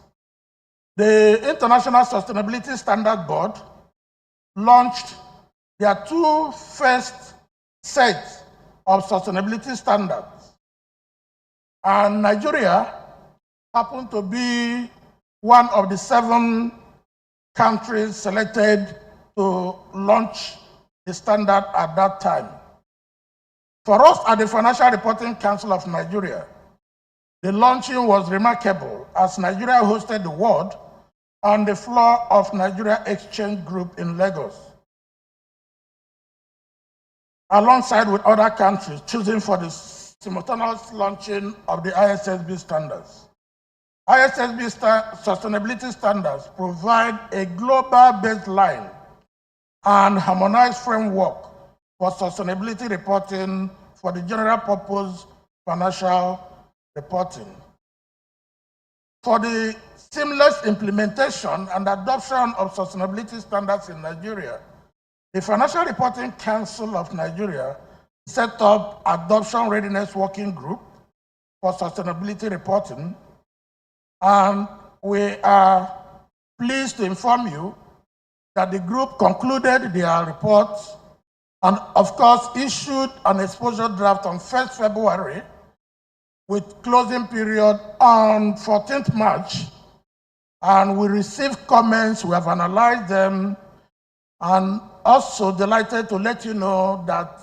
the International Sustainability Standard Board launched their two first sets of sustainability standards. And Nigeria happened to be one of the 7 countries selected to launch the standard at that time. For us at the Financial Reporting Council of Nigeria, the launching was remarkable as Nigeria hosted the world on the floor of Nigeria Exchange Group in Lagos, alongside with other countries choosing for the simultaneous launching of the ISSB standards. ISSB sustainability standards provide a global baseline and harmonized framework for sustainability reporting for the general purpose financial reporting. For the seamless implementation and adoption of sustainability standards in Nigeria, the Financial Reporting Council of Nigeria set up Adoption Readiness Working Group for sustainability reporting, and we are pleased to inform you that the group concluded their report and, of course, issued an exposure draft on 1st February with closing period on 14th March. And we received comments, we have analyzed them, and also delighted to let you know that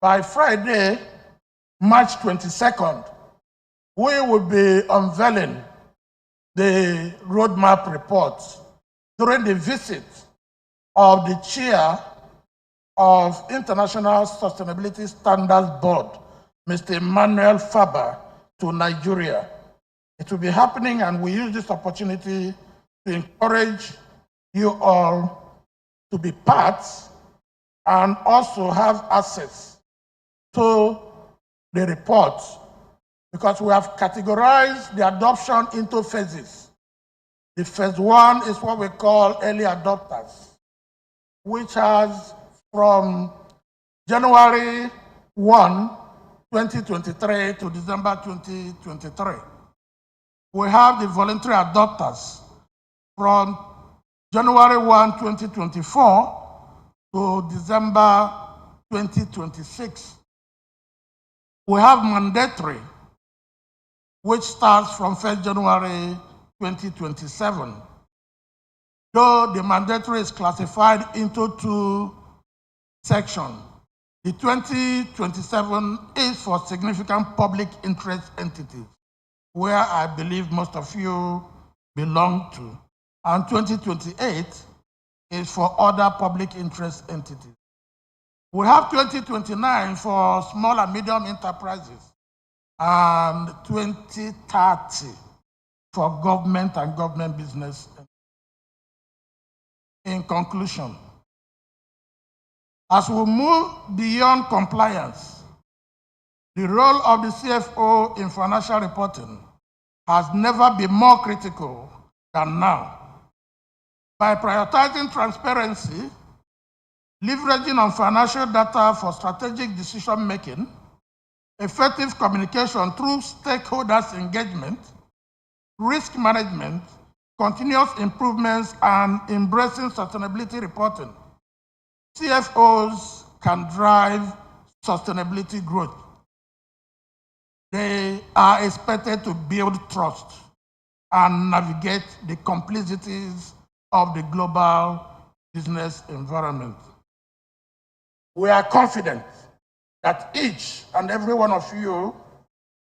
by Friday, March 22nd, we will be unveiling the roadmap report during the visit of the chair of International Sustainability Standards Board, Mr. Emmanuel Faber, to Nigeria. It will be happening, and we use this opportunity to encourage you all to be part and also have access to the report, because we have categorized the adoption into phases. The first one is what we call early adopters, which has from January 1, 2023 to December 2023. We have the voluntary adopters from January 1, 2024 to December 2026. We have mandatory, which starts from 1st January 2027. Though the mandatory is classified into two sections. The 2027 is for significant public interest entities, where I believe most of you belong to. And 2028 is for other public interest entities. We have 2029 for small and medium enterprises, and 2030 for government and government business. In conclusion, as we move beyond compliance, the role of the CFO in financial reporting has never been more critical than now. By prioritizing transparency, leveraging on financial data for strategic decision-making, effective communication through stakeholders' engagement, risk management, continuous improvements, and embracing sustainability reporting, CFOs can drive sustainability growth. They are expected to build trust and navigate the complexities of the global business environment. We are confident that each and every one of you,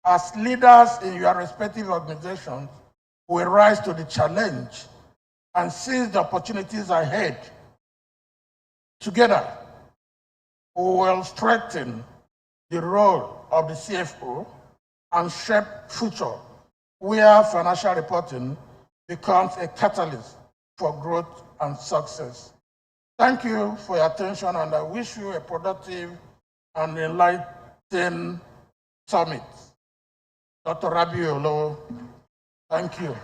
as leaders in your respective organizations, will rise to the challenge and seize the opportunities ahead. Together, we will strengthen the role of the CFO and shape future where financial reporting becomes a catalyst for growth and success. Thank you for your attention, and I wish you a productive and enlightening summit. Dr. Rabiolo, thank you.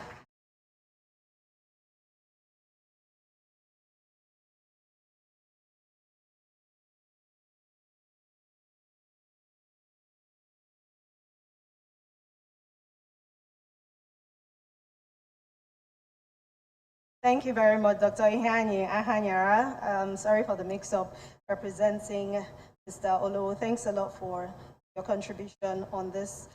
Thank you very much, Dr. Ihanye Ahanyara. Sorry for the mix-up, representing Mr. Olo. Thanks a lot for your contribution on this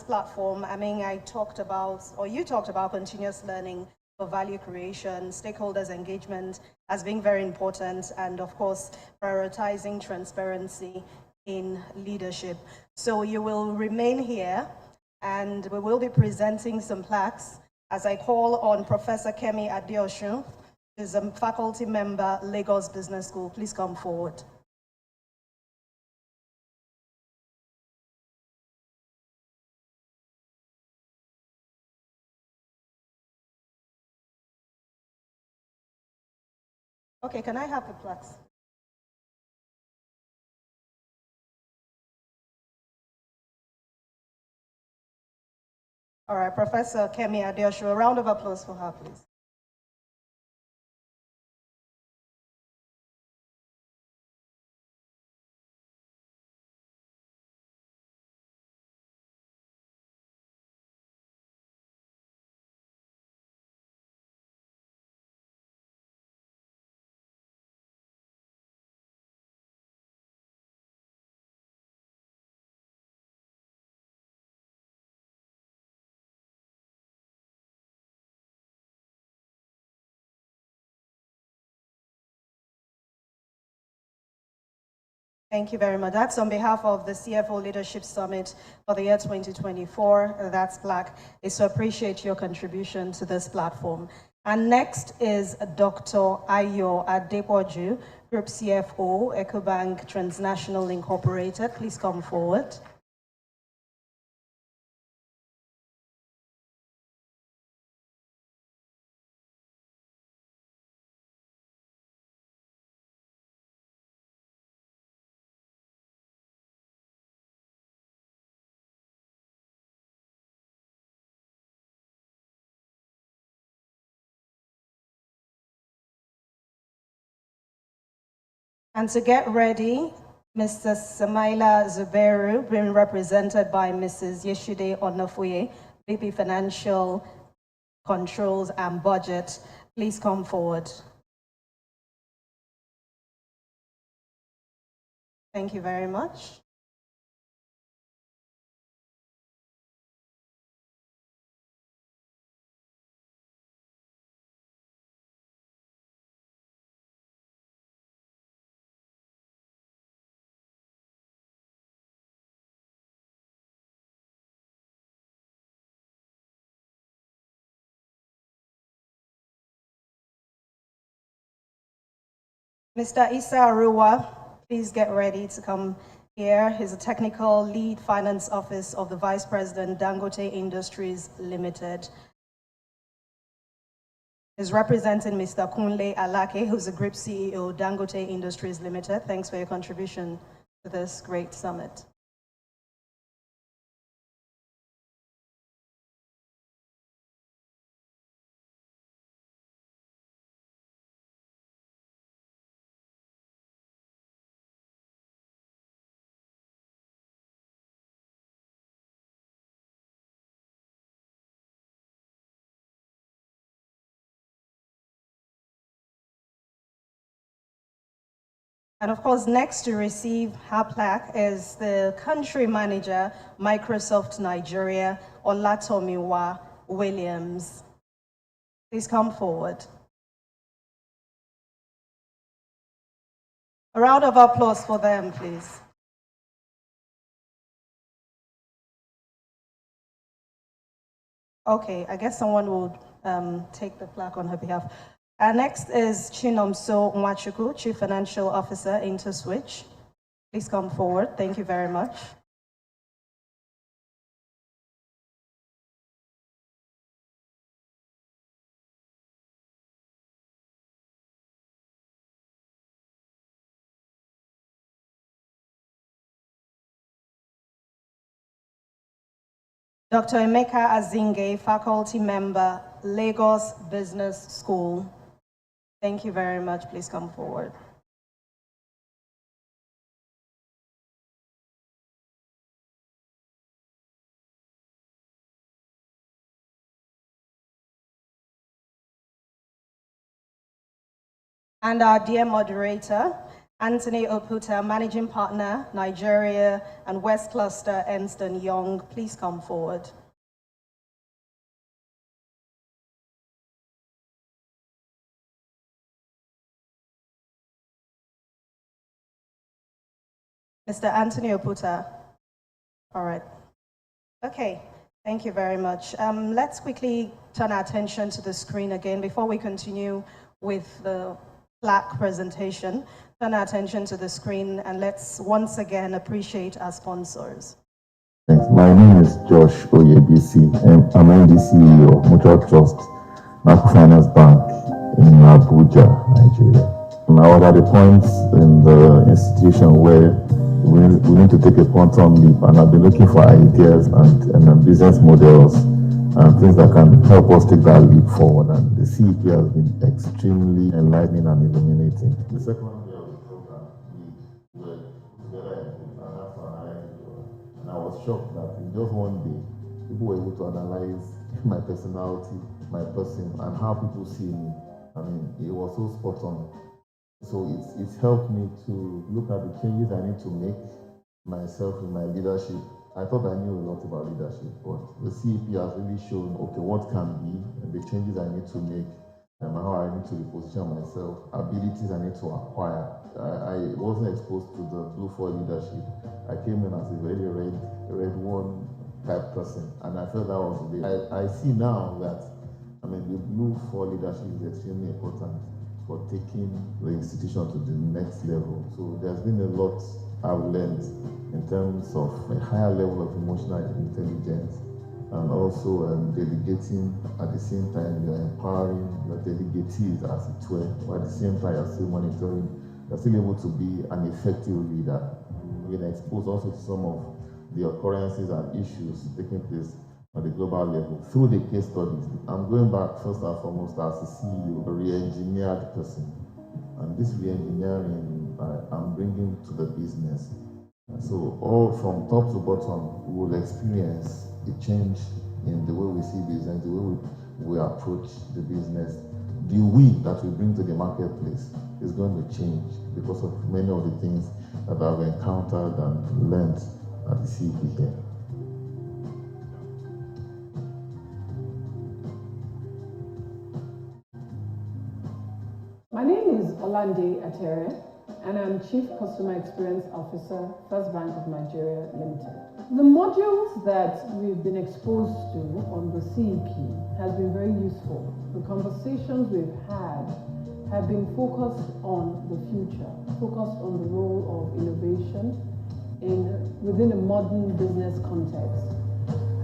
platform. I mean, you talked about continuous learning for value creation, stakeholders engagement as being very important, and of course, prioritizing transparency in leadership. So you will remain here, and we will be presenting some plaques as I call on Professor Kemi Adeosun, who is a faculty member, Lagos Business School. Please come forward. Okay, can I have the plaques? All right, Professor Kemi Adeosun, a round of applause for her, please. Thank you very much. That's on behalf of the CFO Leadership Summit for the year 2024. That's Black. Is to appreciate your contribution to this platform. And next is Dr. Ayo Adepoju, Group CFO, EcoBank Transnational Incorporated. Please come forward. And to get ready, Mr. Samaila Zuberu, being represented by Mrs. Yeshude Onofuye, VP Financial Controls and Budget. Please come forward. Thank you very much. Mr. Issa Aruwa, please get ready to come here. He's a technical lead finance office of the Vice President, Dangote Industries Limited. Is representing Mr. Kunle Alake, who's the Group CEO, Dangote Industries Limited. Thanks for your contribution to this great summit. And of course, next to receive her plaque is the country manager, Microsoft Nigeria, Olatomiwa Williams. Please come forward. A round of applause for them, please. Okay, I guess someone will take the plaque on her behalf. Next is Chinomso Nwachukwu, Chief Financial Officer, InterSwitch. Please come forward. Thank you very much. Dr. Emeka Azinge, faculty member, Lagos Business School. Thank you very much. Please come forward. And our dear moderator, Anthony Oputa, Managing Partner, Nigeria and West Cluster, Ernst & Young. Please come forward. Mr. Anthony Oputa. All right. Okay, thank you very much. Let's quickly turn our attention to the screen again before we continue with the plaque presentation. Turn our attention to the screen and let's once again appreciate our sponsors. My name is Josh Oyebisi and I'm MD CEO of Mutual Trust Microfinance Bank in Abuja, Nigeria. I was at a point in the institution where we need to take a quantum leap, and I've been looking for ideas and business models and things that can help us take that leap forward. And the CEP has been extremely enlightening and illuminating. The second year of the program, we were together in group and had to analyze it. And I was shocked that in just one day, people were able to analyze my personality, my person, and how people see me. I mean, it was so spot on. So it's helped me to look at the changes I need to make myself in my leadership. I thought I knew a lot about leadership, but the CEP has really shown, okay, what can be, and the changes I need to make, and how I need to reposition myself, abilities I need to acquire. wasn't exposed to the blue foil leadership. I came in as a very red one type person, and I felt that was the. I see now that, I mean, the blue foil leadership is extremely important for taking the institution to the next level. So there's been a lot I've learned in terms of a higher level of emotional intelligence, and also delegating. At the same time, you're empowering your delegatees, as it were, but at the same time, you're still monitoring. You're still able to be an effective leader. We're exposed also to some of the occurrences and issues taking place on the global level through the case studies. I'm going back first and foremost as a CEO, a re-engineered person. And this re-engineering I'm bringing to the business. So all from top to bottom, we will experience a change in the way we see business, the way we approach the business. The we that we bring to the marketplace is going to change because of many of the things that I've encountered and learned at the CEP here. My name is Olande Atere, and I'm Chief Customer Experience Officer, First Bank of Nigeria Limited. The modules that we've been exposed to on the CEP has been very useful. The conversations we've had have been focused on the future, focused on the role of innovation within a modern business context.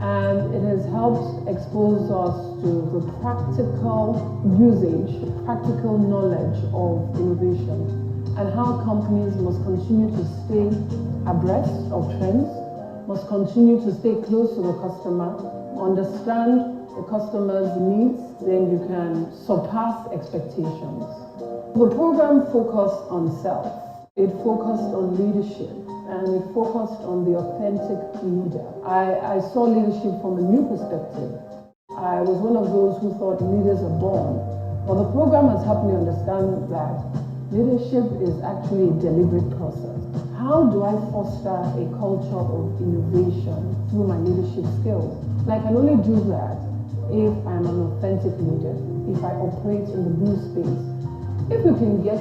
And it has helped expose us to the practical usage, practical knowledge of innovation, and how companies must continue to stay abreast of trends, must continue to stay close to the customer, understand the customer's needs, then you can surpass expectations. The program focused on self, it focused on leadership, and it focused on the authentic leader. I saw leadership from a new perspective. I was one of those who thought leaders are born, but the program has helped me understand that leadership is actually a deliberate process. How do I foster a culture of innovation through my leadership skills? And I can only do that if I'm an authentic leader, if I operate in the blue space. If we can get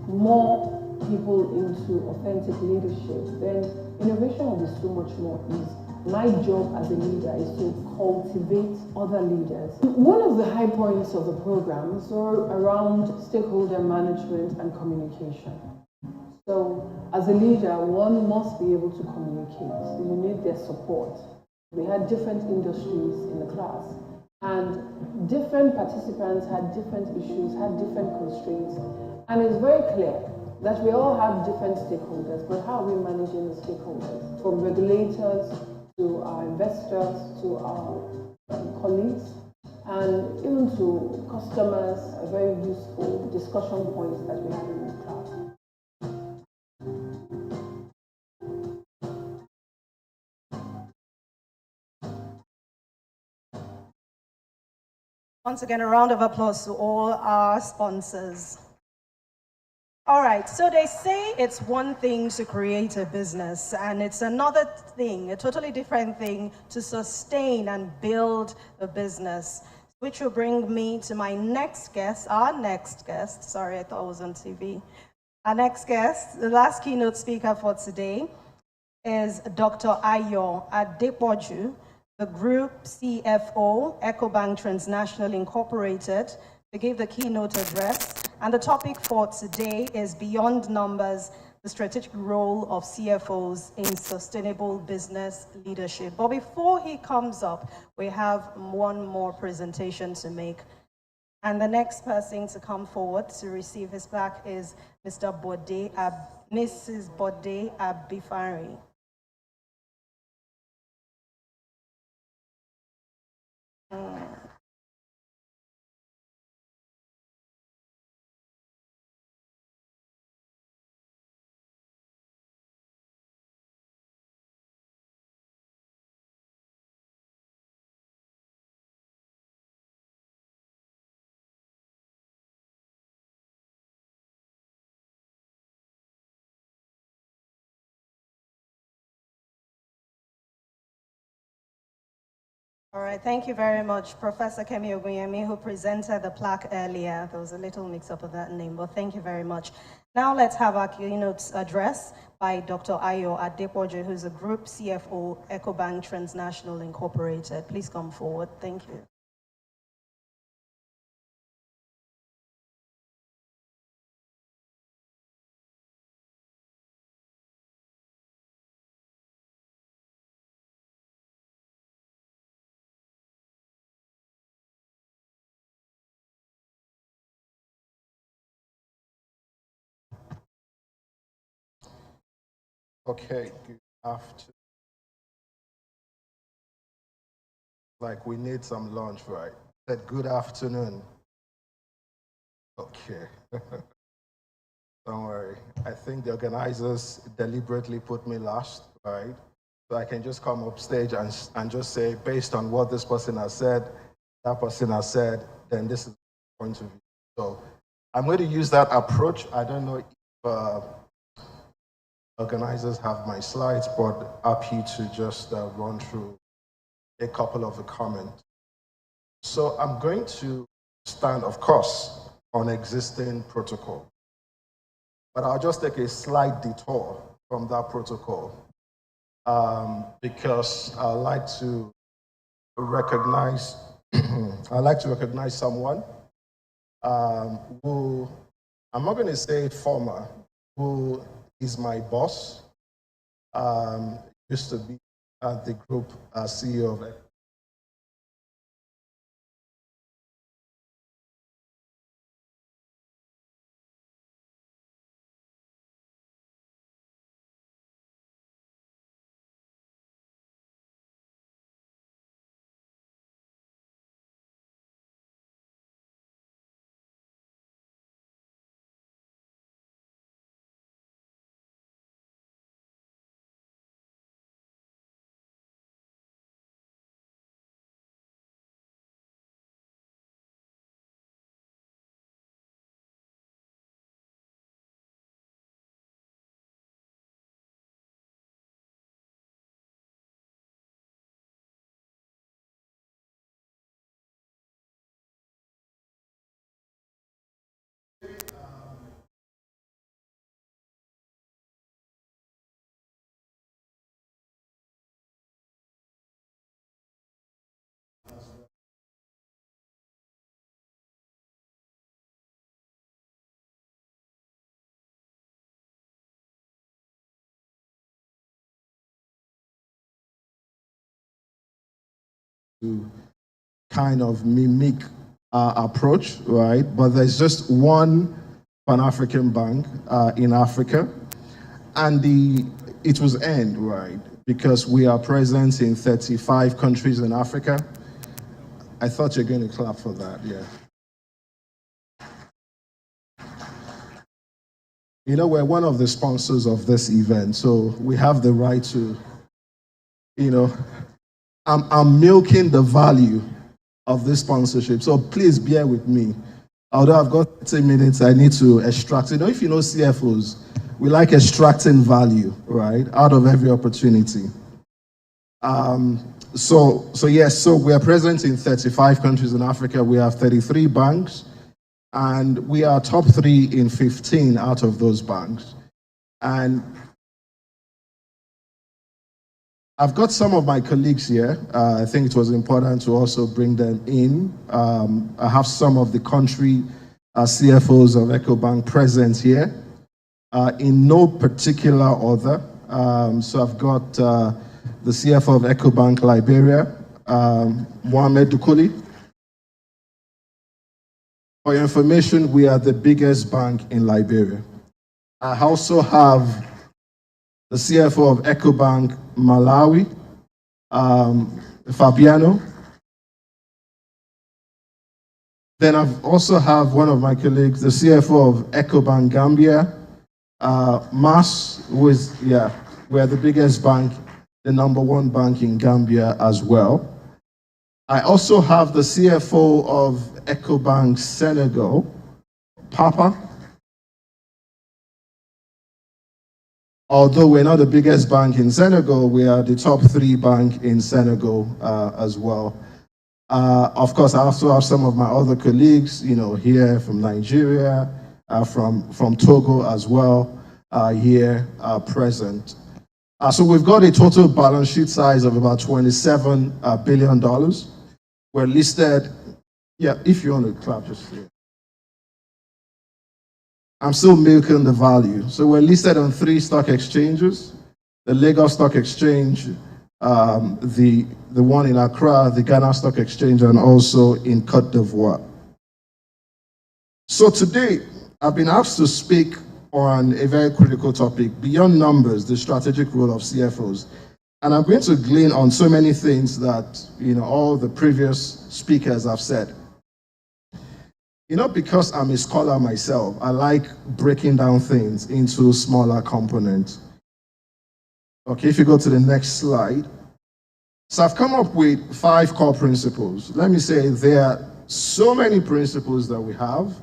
more people into authentic leadership, then innovation will be so much more easy. My job as a leader is to cultivate other leaders. One of the high points of the programs are around stakeholder management and communication. So as a leader, one must be able to communicate. You need their support. We had different industries in the class, and different participants had different issues, had different constraints, and it's very clear that we all have different stakeholders, but how are we managing the stakeholders? From regulators to our investors, to our colleagues, and even to customers, a very useful discussion point that we had in the class. Once again, a round of applause to all our sponsors. All right, so they say it's one thing to create a business, and it's another thing, a totally different thing, to sustain and build a business, which will bring me to my next guest, our next guest. Sorry, I thought it was on TV. Our next guest, the last keynote speaker for today, is Dr. Ayo Adepoju, the Group CFO, EcoBank Transnational Incorporated, to give the keynote address. And the topic for today is Beyond Numbers, the strategic role of CFOs in sustainable business leadership. But before he comes up, we have one more presentation to make. And the next person to come forward to receive his plaque is Mrs. Bode Abifari. All right, thank you very much, Professor Kemi Ogunyemi, who presented the plaque earlier. There was a little mix-up of that name, but thank you very much. Now let's have our keynote address by Dr. Ayo Adepoju, who's a Group CFO, EcoBank Transnational Incorporated. Please come forward. Thank you. Okay, good afternoon. Like we need some lunch, right? Said good afternoon. Okay. Don't worry. I think the organizers deliberately put me last, right? So I can just come up stage and just say, based on what this person has said, that person has said, then this is the point of view. So I'm going to use that approach. I don't know if organizers have my slides, but happy to just run through a couple of the comments. So I'm going to stand, of course, on existing protocol, but I'll just take a slight detour from that protocol because I like to recognize someone who, I'm not going to say former, who is my boss, used to be at the group CEO of to kind of mimic our approach, right? But there's just one Pan-African bank in Africa, and it was earned, right? Because we are present in 35 countries in Africa. I thought you're going to clap for that, yeah. You know, we're one of the sponsors of this event, so we have the right to, you know, I'm milking the value of this sponsorship. So please bear with me. Although I've got 30 minutes, I need to extract. You know, if you know CFOs, we like extracting value, right, out of every opportunity. So we are present in 35 countries in Africa. We have 33 banks, and we are top 3 in 15 out of those banks. And I've got some of my colleagues here. I think it was important to also bring them in. I have some of the country CFOs of EcoBank present here in no particular order. So I've got the CFO of EcoBank Liberia, Mohamed Dukuli. For your information, we are the biggest bank in Liberia. I also have the CFO of EcoBank Malawi, Fabiano. Then I've also have one of my colleagues, the CFO of EcoBank Gambia, Mas, who is, we're the biggest bank, the #1 bank in Gambia as well. I also have the CFO of EcoBank Senegal, Papa. Although we're not the biggest bank in Senegal, we are the top 3 bank in Senegal as well. Of course, I also have some of my other colleagues, here from Nigeria, from Togo as well, here present. So we've got a total balance sheet size of about $27 billion. We're listed, if you want to clap, just say it. I'm still milking the value. So we're listed on 3 stock exchanges, the Lagos Stock Exchange, the one in Accra, the Ghana Stock Exchange, and also in Côte d'Ivoire. So today, I've been asked to speak on a very critical topic, beyond numbers, the strategic role of CFOs. And I'm going to glean on so many things that, all the previous speakers have said. Because I'm a scholar myself, I like breaking down things into smaller components. Okay, if you go to the next slide. So I've come up with 5 core principles. Let me say there are so many principles that we have,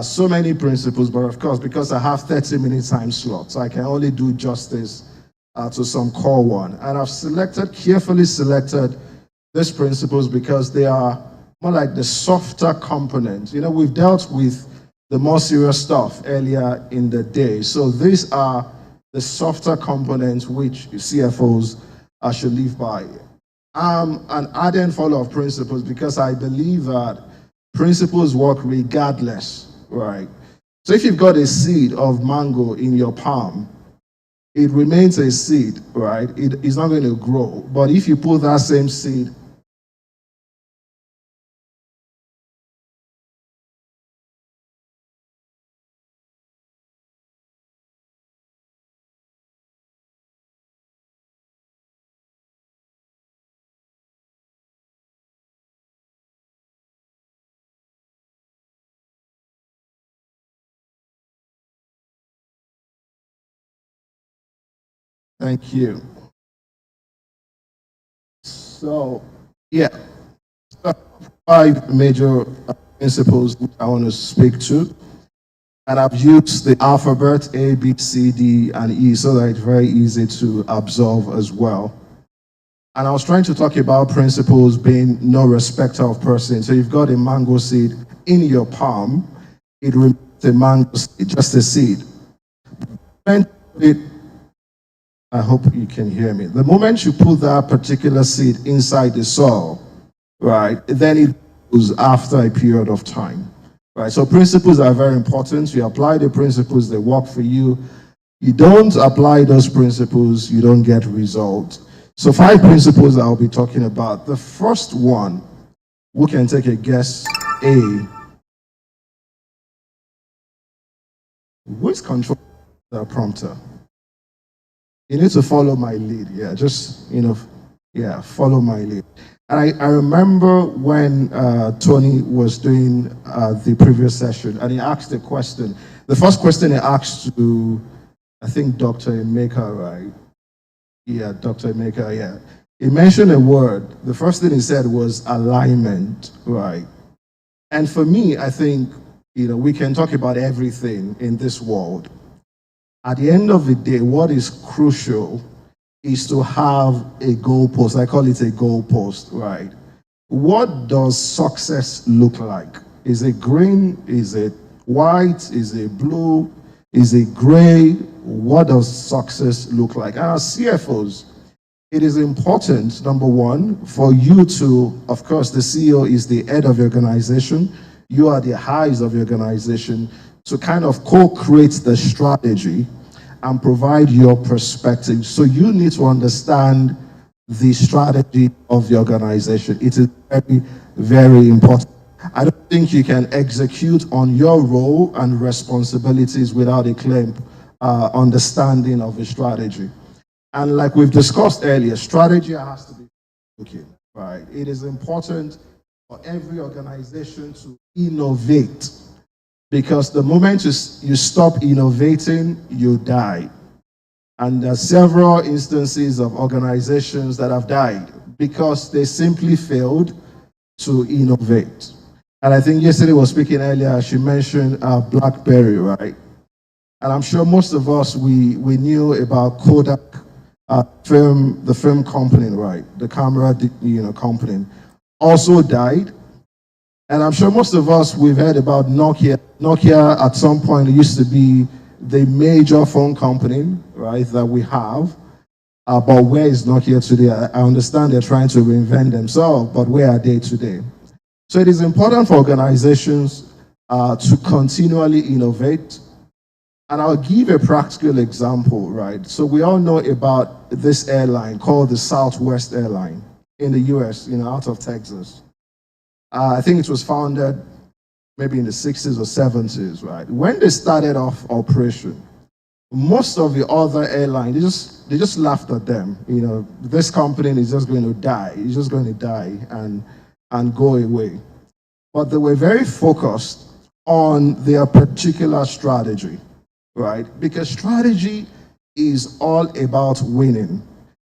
so many principles, but of course, because I have 30-minute time slots, I can only do justice to some core one. And I've carefully selected these principles because they are more like the softer components. We've dealt with the more serious stuff earlier in the day. So these are the softer components which CFOs should live by. I'm an ardent follower of principles because I believe that principles work regardless, right? So if you've got a seed of mango in your palm, it remains a seed, right? It's not going to grow. But if you put that same seed Thank you. So, so 5 major principles which I want to speak to. And I've used the alphabet A, B, C, D, and E so that it's very easy to absorb as well. And I was trying to talk about principles being no respecter of person. So you've got a mango seed in your palm. It remains a mango seed, just a seed. I hope you can hear me. The moment you put that particular seed inside the soil, right, then it goes after a period of time, right? So principles are very important. You apply the principles, they work for you. You don't apply those principles, you don't get results. So 5 principles I'll be talking about. The first one, who can take a guess? A. Who is controlling the prompter? You need to follow my lead. Follow my lead. And I remember when Tony was doing the previous session, and he asked a question. The first question he asked to, I think, Dr. Emeka, right? Yeah, Dr. Emeka, yeah. He mentioned a word. The first thing he said was alignment, right? And for me, I think, we can talk about everything in this world. At the end of the day, what is crucial is to have a goalpost. I call it a goalpost, right? What does success look like? Is it green? Is it white? Is it blue? Is it gray? What does success look like? And as CFOs, it is important, number one, for you to, of course, the CEO is the head of your organization. You are the eyes of your organization, to kind of co-create the strategy and provide your perspective. So you need to understand the strategy of the organization. It is very, very important. I don't think you can execute on your role and responsibilities without a clear understanding of a strategy. And like we've discussed earlier, strategy has to be looking, right? It is important for every organization to innovate, because the moment you stop innovating, you die. And there are several instances of organizations that have died because they simply failed to innovate. And I think yesterday was speaking earlier, she mentioned BlackBerry, right? And I'm sure most of us, we knew about Kodak, the film company, right? The camera, company, also died. And I'm sure most of us, we've heard about Nokia. Nokia at some point used to be the major phone company, right, that we have. But where is Nokia today? I understand they're trying to reinvent themselves, but where are they today? So it is important for organizations to continually innovate. And I'll give a practical example, right? So we all know about this airline called the Southwest Airline in the US, out of Texas. I think it was founded maybe in the 60s or 70s, right? When they started off operation, most of the other airlines, they just laughed at them. This company is just going to die. It's just going to die and go away. But they were very focused on their particular strategy, right? Because strategy is all about winning.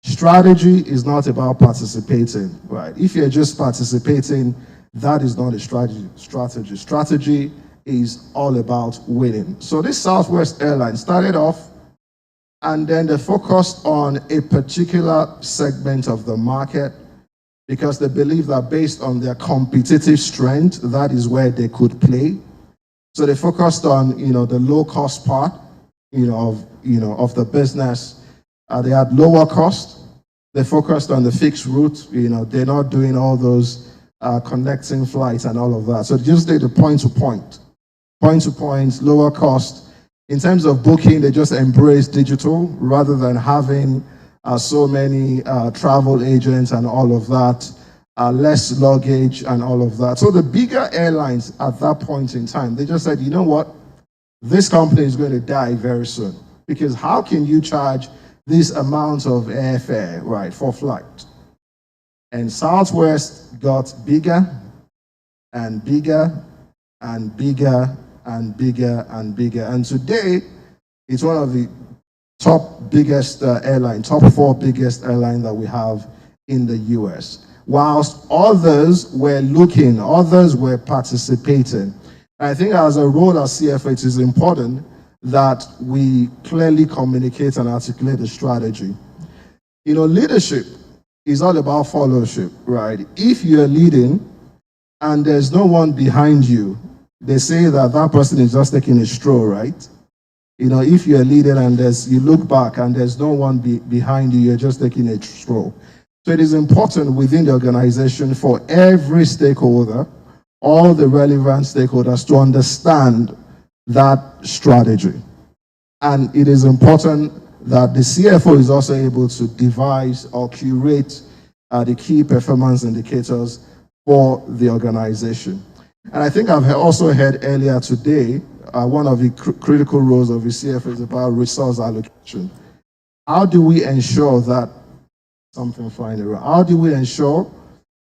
Strategy is not about participating, right? If you're just participating, that is not a strategy. Strategy is all about winning. So this Southwest Airlines started off, and then they focused on a particular segment of the market because they believe that based on their competitive strength, that is where they could play. So they focused on, the low-cost part, of the business. They had lower cost. They focused on the fixed route. They're not doing all those connecting flights and all of that. So just did the point-to-point, lower cost. In terms of booking, they just embraced digital rather than having so many travel agents and all of that, less luggage and all of that. So the bigger airlines at that point in time, they just said, you know what? This company is going to die very soon. Because how can you charge this amount of airfare, right, for flight? And Southwest got bigger and bigger and bigger and bigger and bigger. And today, it's one of the top biggest top 4 biggest airlines that we have in the US. Whilst others were looking, others were participating. I think as a role as CFO, it is important that we clearly communicate and articulate the strategy. Leadership is all about followership, right? If you're leading and there's no one behind you, they say that that person is just taking a stroll, right? If you're leading and you look back and there's no one behind you, you're just taking a stroll. So it is important within the organization for every stakeholder, all the relevant stakeholders, to understand that strategy. And it is important that the CFO is also able to devise or curate the key performance indicators for the organization. And I think I've also heard earlier today, one of the critical roles of the CFO is about resource allocation. How do we ensure that, something flying around, how do we ensure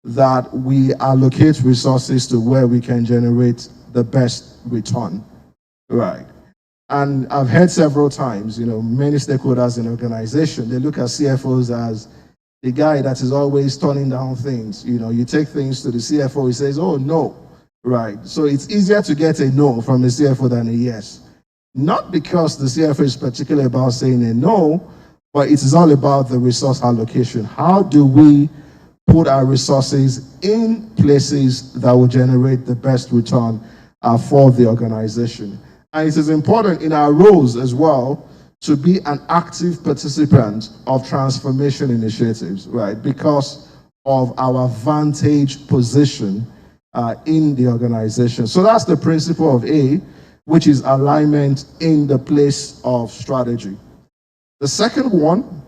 that we allocate resources to where we can generate the best return, right? And I've heard several times, many stakeholders in organization, they look at CFOs as the guy that is always turning down things. You take things to the CFO, he says, oh, no, right? So it's easier to get a no from the CFO than a yes. Not because the CFO is particularly about saying a no, but it is all about the resource allocation. How do we put our resources in places that will generate the best return for the organization? And it is important in our roles as well to be an active participant of transformation initiatives, right? Because of our vantage position in the organization. So that's the principle of A, which is alignment in the place of strategy. The second one,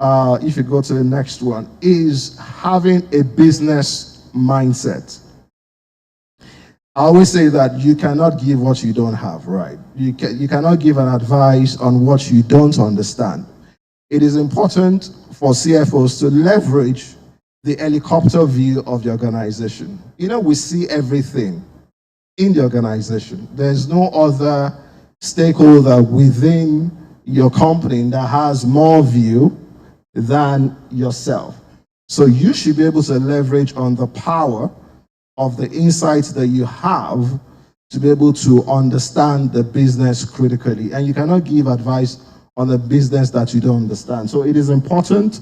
if you go to the next one, is having a business mindset. I always say that you cannot give what you don't have, right? You cannot give an advice on what you don't understand. It is important for CFOs to leverage the helicopter view of the organization. We see everything in the organization. There's no other stakeholder within your company that has more view than yourself. So you should be able to leverage on the power of the insights that you have to be able to understand the business critically. And you cannot give advice on the business that you don't understand. So it is important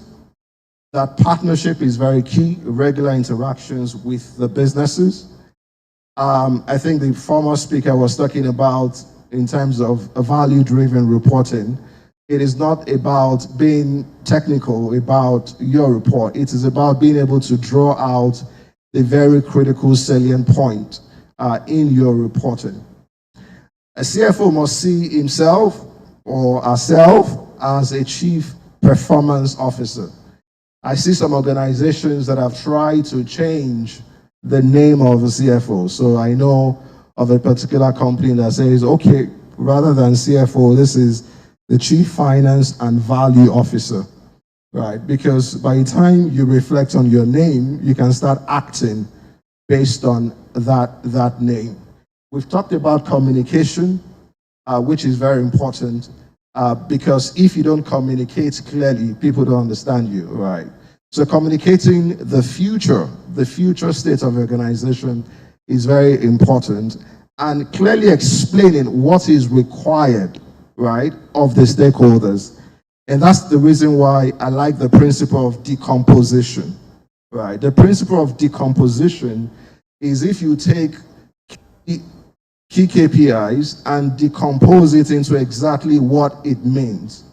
that partnership is very key, regular interactions with the businesses. I think the former speaker was talking about, in terms of a value-driven reporting, it is not about being technical about your report. It is about being able to draw out the very critical salient point in your reporting. A CFO must see himself or herself as a chief performance officer. I see some organizations that have tried to change the name of the CFO. So I know of a particular company that says, okay, rather than CFO, this is the Chief Finance and Value Officer, right? Because by the time you reflect on your name, you can start acting based on that name. We've talked about communication, which is very important, because if you don't communicate clearly, people don't understand you, right? So communicating the future state of the organization is very important, and clearly explaining what is required, right, of the stakeholders. And that's the reason why I like the principle of decomposition, right? The principle of decomposition is if you take key KPIs and decompose it into exactly what it means.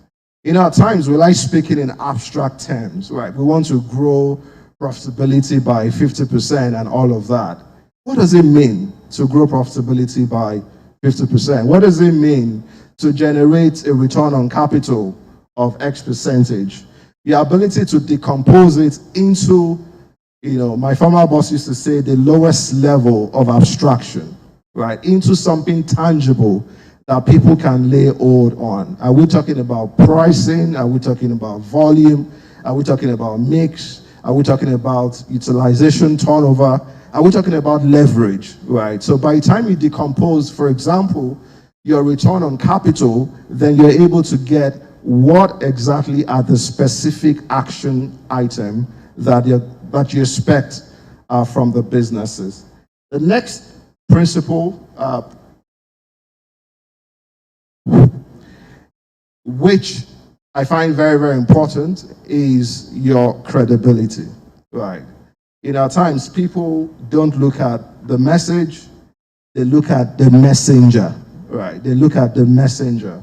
You know, at times we like speaking in abstract terms, right? We want to grow profitability by 50% and all of that. What does it mean to grow profitability by 50%? What does it mean to generate a return on capital of X percentage? Your ability to decompose it into, you know, my former boss used to say the lowest level of abstraction, right, into something tangible that people can lay hold on. Are we talking about pricing? Are we talking about volume? Are we talking about mix? Are we talking about utilization, turnover? Are we talking about leverage, right? So by the time you decompose, for example, your return on capital, then you're able to get what exactly are the specific action item that you expect from the businesses. The next principle, which I find very, very important, is your credibility, right? You know, at times people don't look at the message, they look at the messenger, right? They look at the messenger.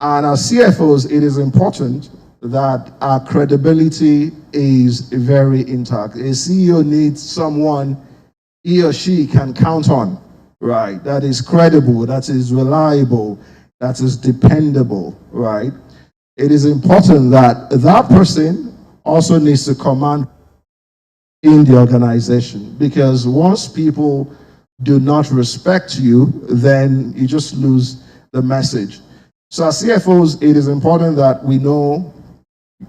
And as CFOs, it is important that our credibility is very intact. A CEO needs someone he or she can count on, right? That is credible, that is reliable, that is dependable, right? It is important that that person also needs to command in the organization, because once people do not respect you, then you just lose the message. So as CFOs, it is important that we know,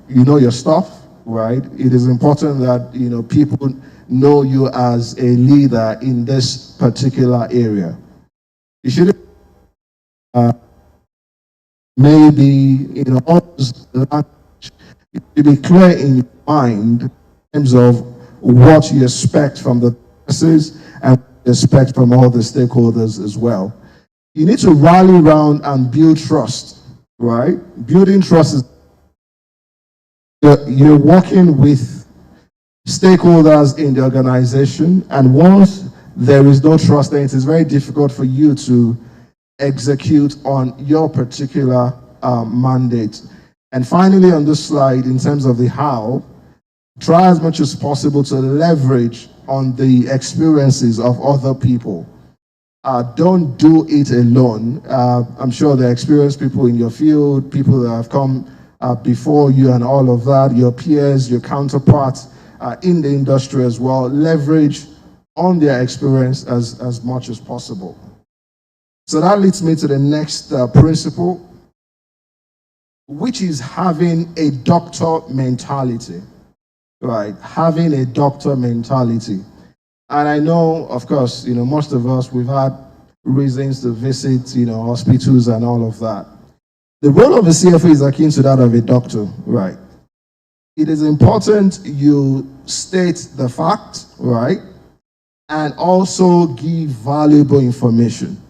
you know your stuff, right? It is important that, you know, people know you as a leader in this particular area. You shouldn't maybe, you know, always you should be clear in your mind in terms of what you expect from the businesses and what you expect from all the stakeholders as well. You need to rally around and build trust, right? Building trust is you're working with stakeholders in the organization, and once there is no trust, then it is very difficult for you to execute on your particular mandate. And finally, on this slide, in terms of the how, try as much as possible to leverage on the experiences of other people. Don't do it alone. I'm sure there are experienced people in your field, people that have come before you and all of that, your peers, your counterparts in the industry as well. Leverage on their experience as much as possible. So that leads me to the next principle, which is having a doctor mentality, right? Having a doctor mentality. And I know, of course, you know, most of us, we've had reasons to visit, you know, hospitals and all of that. The role of a CFO is akin to that of a doctor, right? It is important you state the fact, right? and also give valuable information.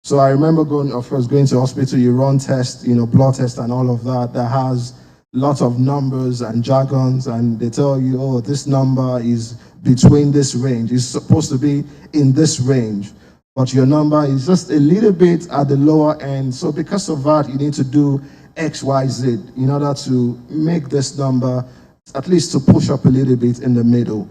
So I remember going to hospital, you run tests, blood tests and all of that has lots of numbers and jargons, and they tell you, oh, this number is between this range. It's supposed to be in this range, but your number is just a little bit at the lower end. So because of that, you need to do X, Y, Z in order to make this number, at least to push up a little bit in the middle.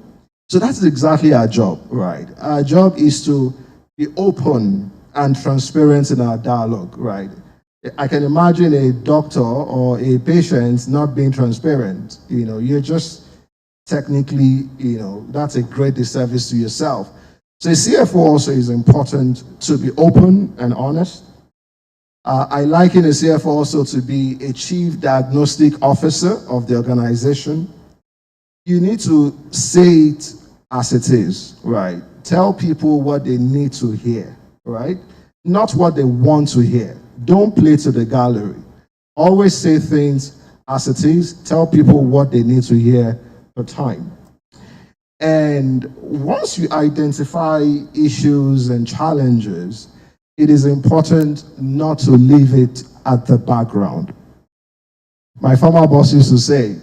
So that's exactly our job, right? Our job is to be open and transparent in our dialogue, right? I can imagine a doctor or a patient not being transparent. You're just technically, that's a great disservice to yourself. So a CFO also is important to be open and honest. I liken a CFO also to be a chief diagnostic officer of the organization. You need to say it as it is, right? Tell people what they need to hear, right? Not what they want to hear. Don't play to the gallery. Always say things as it is. Tell people what they need to hear per time. And once you identify issues and challenges, it is important not to leave it at the background. My former boss used to say,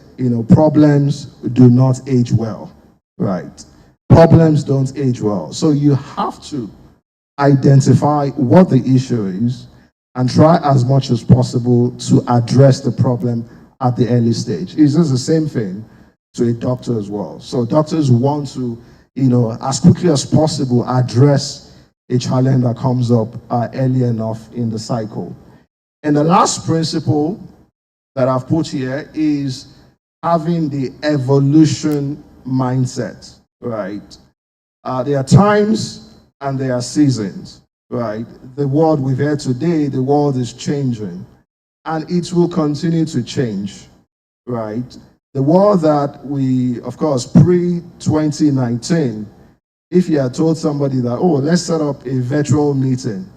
problems do not age well, right? Problems don't age well. So you have to identify what the issue is and try as much as possible to address the problem at the early stage. It's just the same thing to a doctor as well. So doctors want to, as quickly as possible address a challenge that comes up early enough in the cycle. And the last principle that I've put here is having the evolution mindset, right? There are times and there are seasons, right? The world we've had today, the world is changing, and it will continue to change, right? The world that we, of course, pre-2019, if you had told somebody that, oh, let's set up a virtual meeting,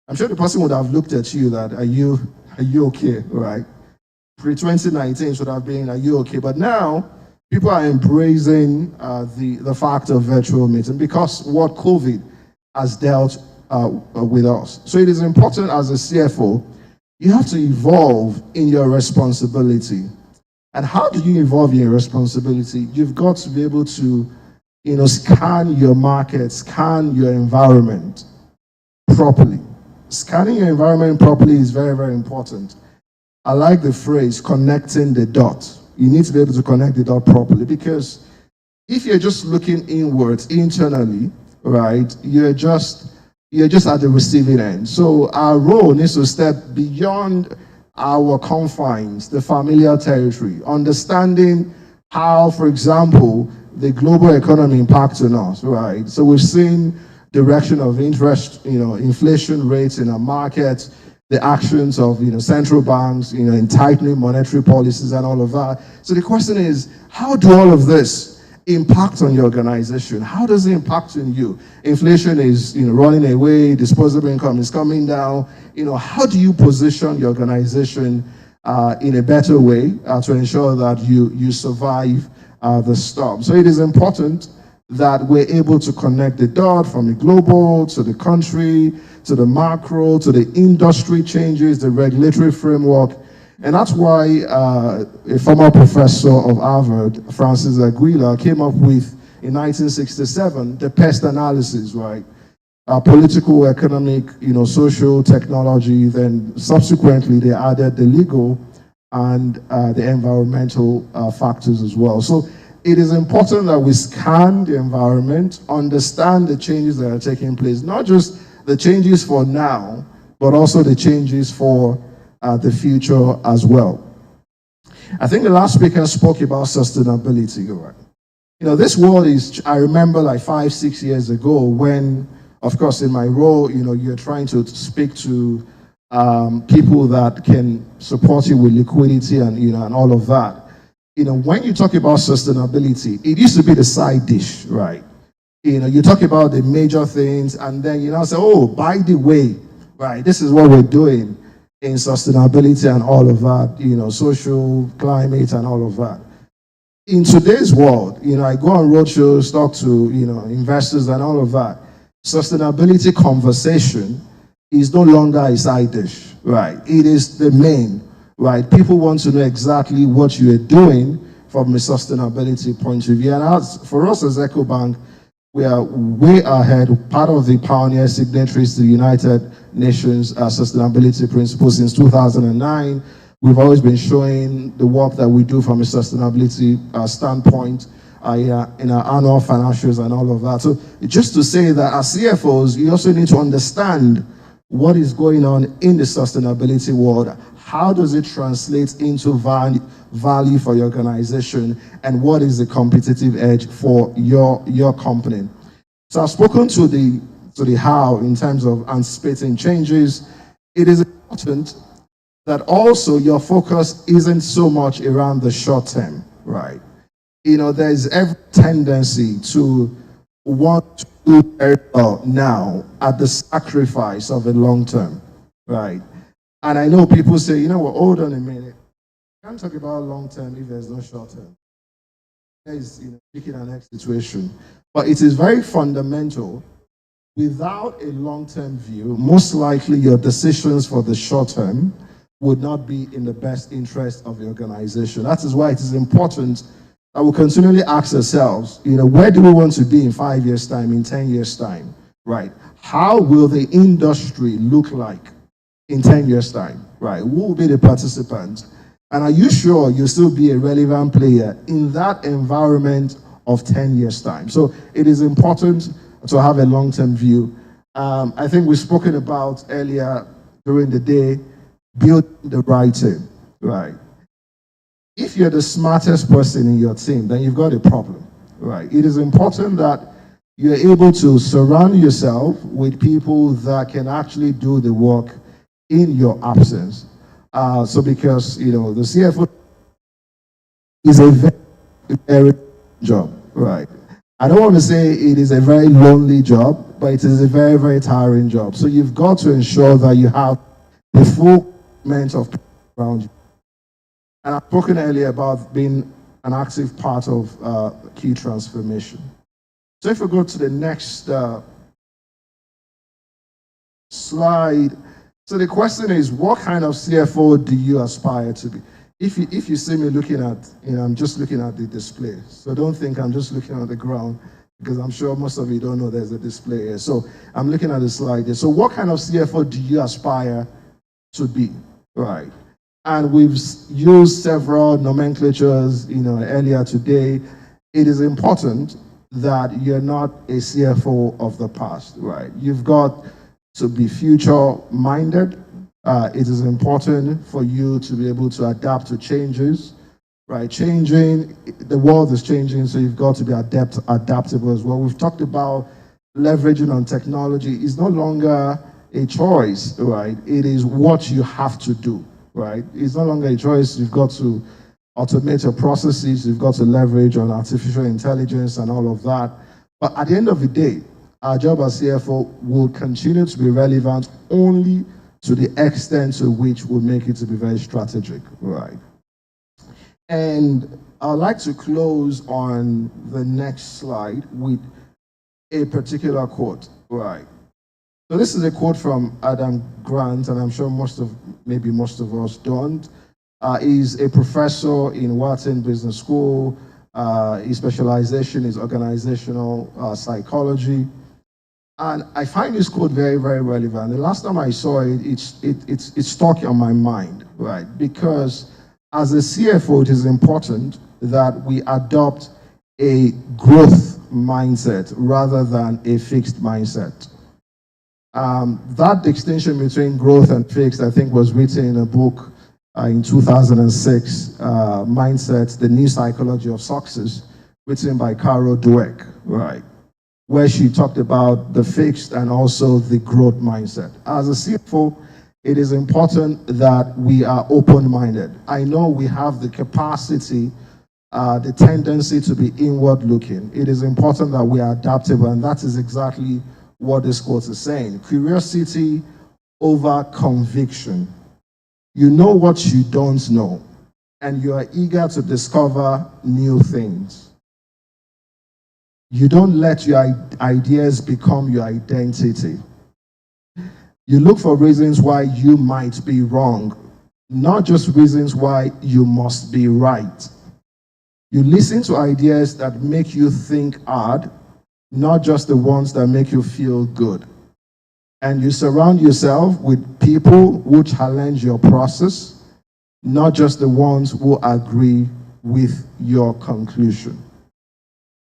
I'm sure the person would have looked at you that, are you okay, right? Pre-2019 should have been, are you okay? But now, people are embracing the fact of virtual meeting because what COVID has dealt with us. So it is important as a CFO, you have to evolve in your responsibility. And how do you evolve in your responsibility? You've got to be able to, scan your market, scan your environment properly. Scanning your environment properly is very, very important. I like the phrase, connecting the dot. You need to be able to connect the dot properly, because if you're just looking inwards, internally, right, you're just at the receiving end. So our role needs to step beyond our confines, the familiar territory, understanding how, for example, the global economy impacts on us, right? So we've seen direction of interest, inflation rates in our markets, the actions of central banks, in tightening monetary policies and all of that. So the question is, how do all of this impact on your organization? How does it impact on you? Inflation is running away, disposable income is coming down. How do you position your organization in a better way to ensure that you survive the storm? So it is important that we're able to connect the dot from the global to the country, to the macro, to the industry changes, the regulatory framework. And that's why a former professor of Harvard, Francis Aguilar, came up with, in 1967, the PEST analysis, right? Political, economic, social, technology. Then subsequently, they added the legal and the environmental factors as well. So it is important that we scan the environment, understand the changes that are taking place, not just the changes for now, but also the changes for the future as well. I think the last speaker spoke about sustainability. Right? This world is, I remember like 5-6 years ago when, of course, in my role, you're trying to speak to people that can support you with liquidity and, and all of that. When you talk about sustainability, it used to be the side dish, right? You talk about the major things and then, say, oh, by the way, right, this is what we're doing in sustainability and all of that, social, climate and all of that. in today's world, I go on roadshows, talk to, investors and all of that. Sustainability conversation is no longer a side dish, right? It is the main, right? People want to know exactly what you are doing from a sustainability point of view. And for us as EcoBank, we are way ahead, part of the pioneer signatories to the United Nations Sustainability Principles since 2009. We've always been showing the work that we do from a sustainability standpoint in our annual financials and all of that. So just to say that as CFOs, you also need to understand what is going on in the sustainability world. How does it translate into value for your organization, and what is the competitive edge for your company? So I've spoken to the how in terms of anticipating changes. It is important that also your focus isn't so much around the short term, right? There's every tendency to want to do very well now at the sacrifice of the long term, right? And I know people say, hold on a minute. You can't talk about long term if there's no short term. There is, picking our next situation. But it is very fundamental. Without a long-term view, most likely your decisions for the short term would not be in the best interest of the organization. That is why it is important that we continually ask ourselves, where do we want to be in 5 years' time, in 10 years' time, right? How will the industry look like in 10 years' time, right? Who will be the participants? And are you sure you'll still be a relevant player in that environment of 10 years' time? So it is important to have a long-term view. I think we've spoken about earlier during the day, build the right team, right? If you're the smartest person in your team, then you've got a problem, right? It is important that you're able to surround yourself with people that can actually do the work in your absence. So because, the CFO is a very, very job, right? I don't want to say it is a very lonely job, but it is a very, very tiring job. So you've got to ensure that you have the full complement of people around you. And I've spoken earlier about being an active part of key transformation. So if we go to the next slide. So the question is, what kind of CFO do you aspire to be? If you see me looking at, I'm just looking at the display. So don't think I'm just looking at the ground, because I'm sure most of you don't know there's a display here. So I'm looking at the slide here. So what kind of CFO do you aspire to be, right? And we've used several nomenclatures, earlier today. It is important that you're not a CFO of the past, right? You've got to be future-minded. It is important for you to be able to adapt to changes, right? The world is changing, so you've got to be adaptable as well. We've talked about leveraging on technology. It's no longer a choice, right? It is what you have to do, right? It's no longer a choice. You've got to automate your processes. You've got to leverage on artificial intelligence and all of that. But at the end of the day, our job as CFO will continue to be relevant only to the extent to which we'll make it to be very strategic, right? And I'd like to close on the next slide with a particular quote, right? So this is a quote from Adam Grant, and I'm sure maybe most of us don't. He's a professor in Wharton Business School. His specialization is organizational psychology. And I find this quote very, very relevant. The last time I saw it, it's stuck on my mind, right? Because as a CFO, it is important that we adopt a growth mindset rather than a fixed mindset. That distinction between growth and fixed, I think, was written in a book in 2006, Mindset, The New Psychology of Success, written by Carol Dweck, right? Where she talked about the fixed and also the growth mindset. As a CFO, it is important that we are open-minded. I know we have the capacity, the tendency to be inward-looking. It is important that we are adaptable, and that is exactly what this quote is saying. Curiosity over conviction. You know what you don't know, and you are eager to discover new things. You don't let your ideas become your identity. You look for reasons why you might be wrong, not just reasons why you must be right. You listen to ideas that make you think hard, not just the ones that make you feel good. And you surround yourself with people who challenge your process, not just the ones who agree with your conclusion.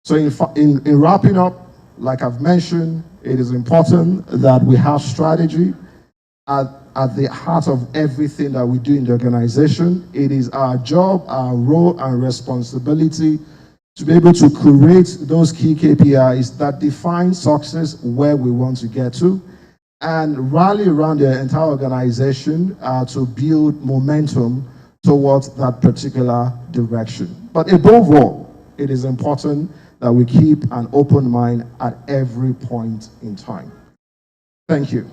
So in wrapping up, like I've mentioned, it is important that we have strategy at the heart of everything that we do in the organization. It is our job, our role, and responsibility to be able to create those key KPIs that define success where we want to get to, and rally around the entire organization to build momentum towards that particular direction. But above all, it is important that we keep an open mind at every point in time. Thank you.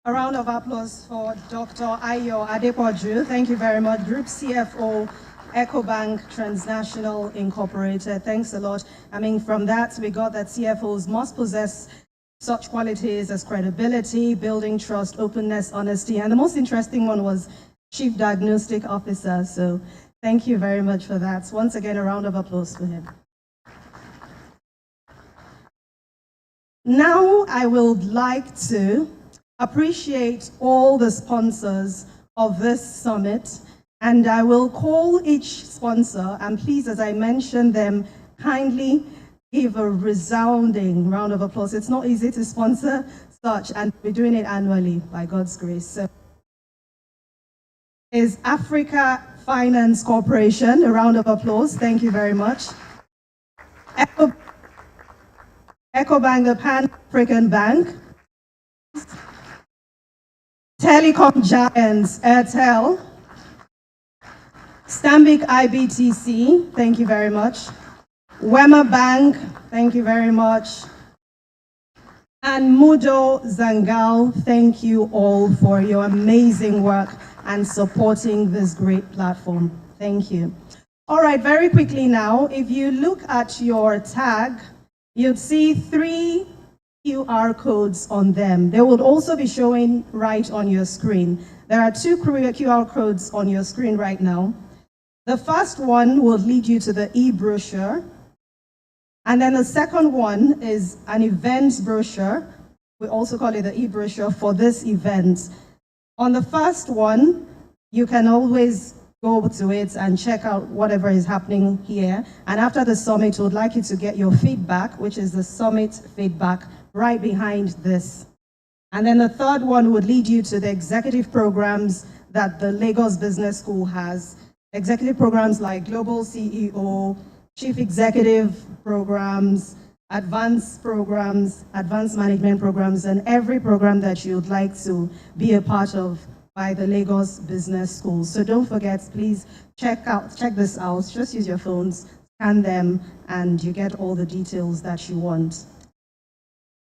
A round of applause for Dr. Ayo Adepoju. Thank you very much. Group CFO, EcoBank Transnational Incorporated. Thanks a lot. I mean, from that, we got that CFOs must possess such qualities as credibility, building trust, openness, honesty, and the most interesting one was Chief Diagnostic Officer. So thank you very much for that. Once again, a round of applause for him. Now I would like to appreciate all the sponsors of this summit, and I will call each sponsor, and please, as I mentioned them, kindly give a resounding round of applause. It's not easy to sponsor such, and we're doing it annually by God's grace. So, is Africa Finance Corporation, a round of applause. Thank you very much. EcoBank, the Pan-African Bank. Telecom giants, Airtel. Stanbic IBTC, thank you very much. Wema Bank, thank you very much. And Mudo Zangal, thank you all for your amazing work and supporting this great platform. Thank you. All right, very quickly now, if you look at your tag, you'd see 3 QR codes on them. They will also be showing right on your screen. There are 2 QR codes on your screen right now. The first one will lead you to the e-brochure. And then the second one is an events brochure. We also call it the e-brochure for this event. On the first one, you can always go to it and check out whatever is happening here. And after the summit, we would like you to get your feedback, which is the summit feedback, right behind this. And then the third one would lead you to the executive programs that the Lagos Business School has. Executive programs like Global CEO, Chief Executive Programs, Advanced Programs, Advanced Management Programs, and every program that you'd like to be a part of by the Lagos Business School. So don't forget, please check this out. Just use your phones, scan them, and you get all the details that you want.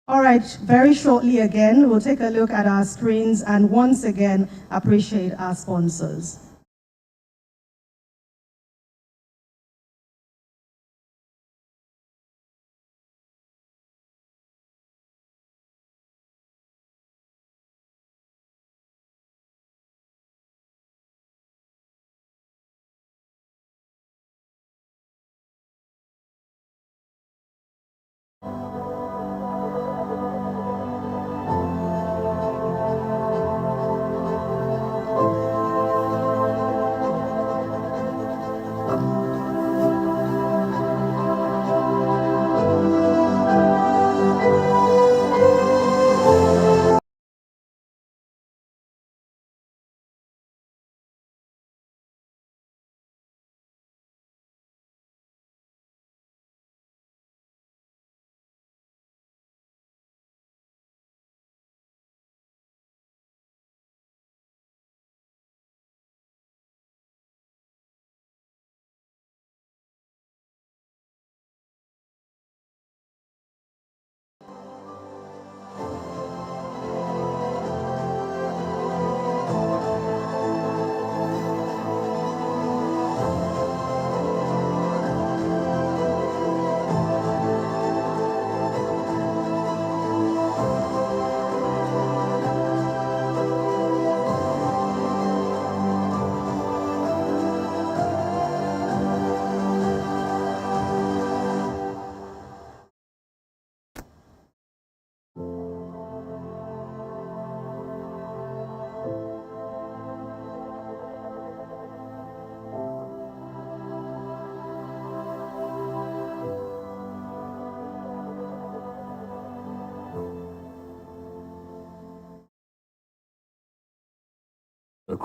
All right, very shortly again, we'll take a look at our screens and once again appreciate our sponsors.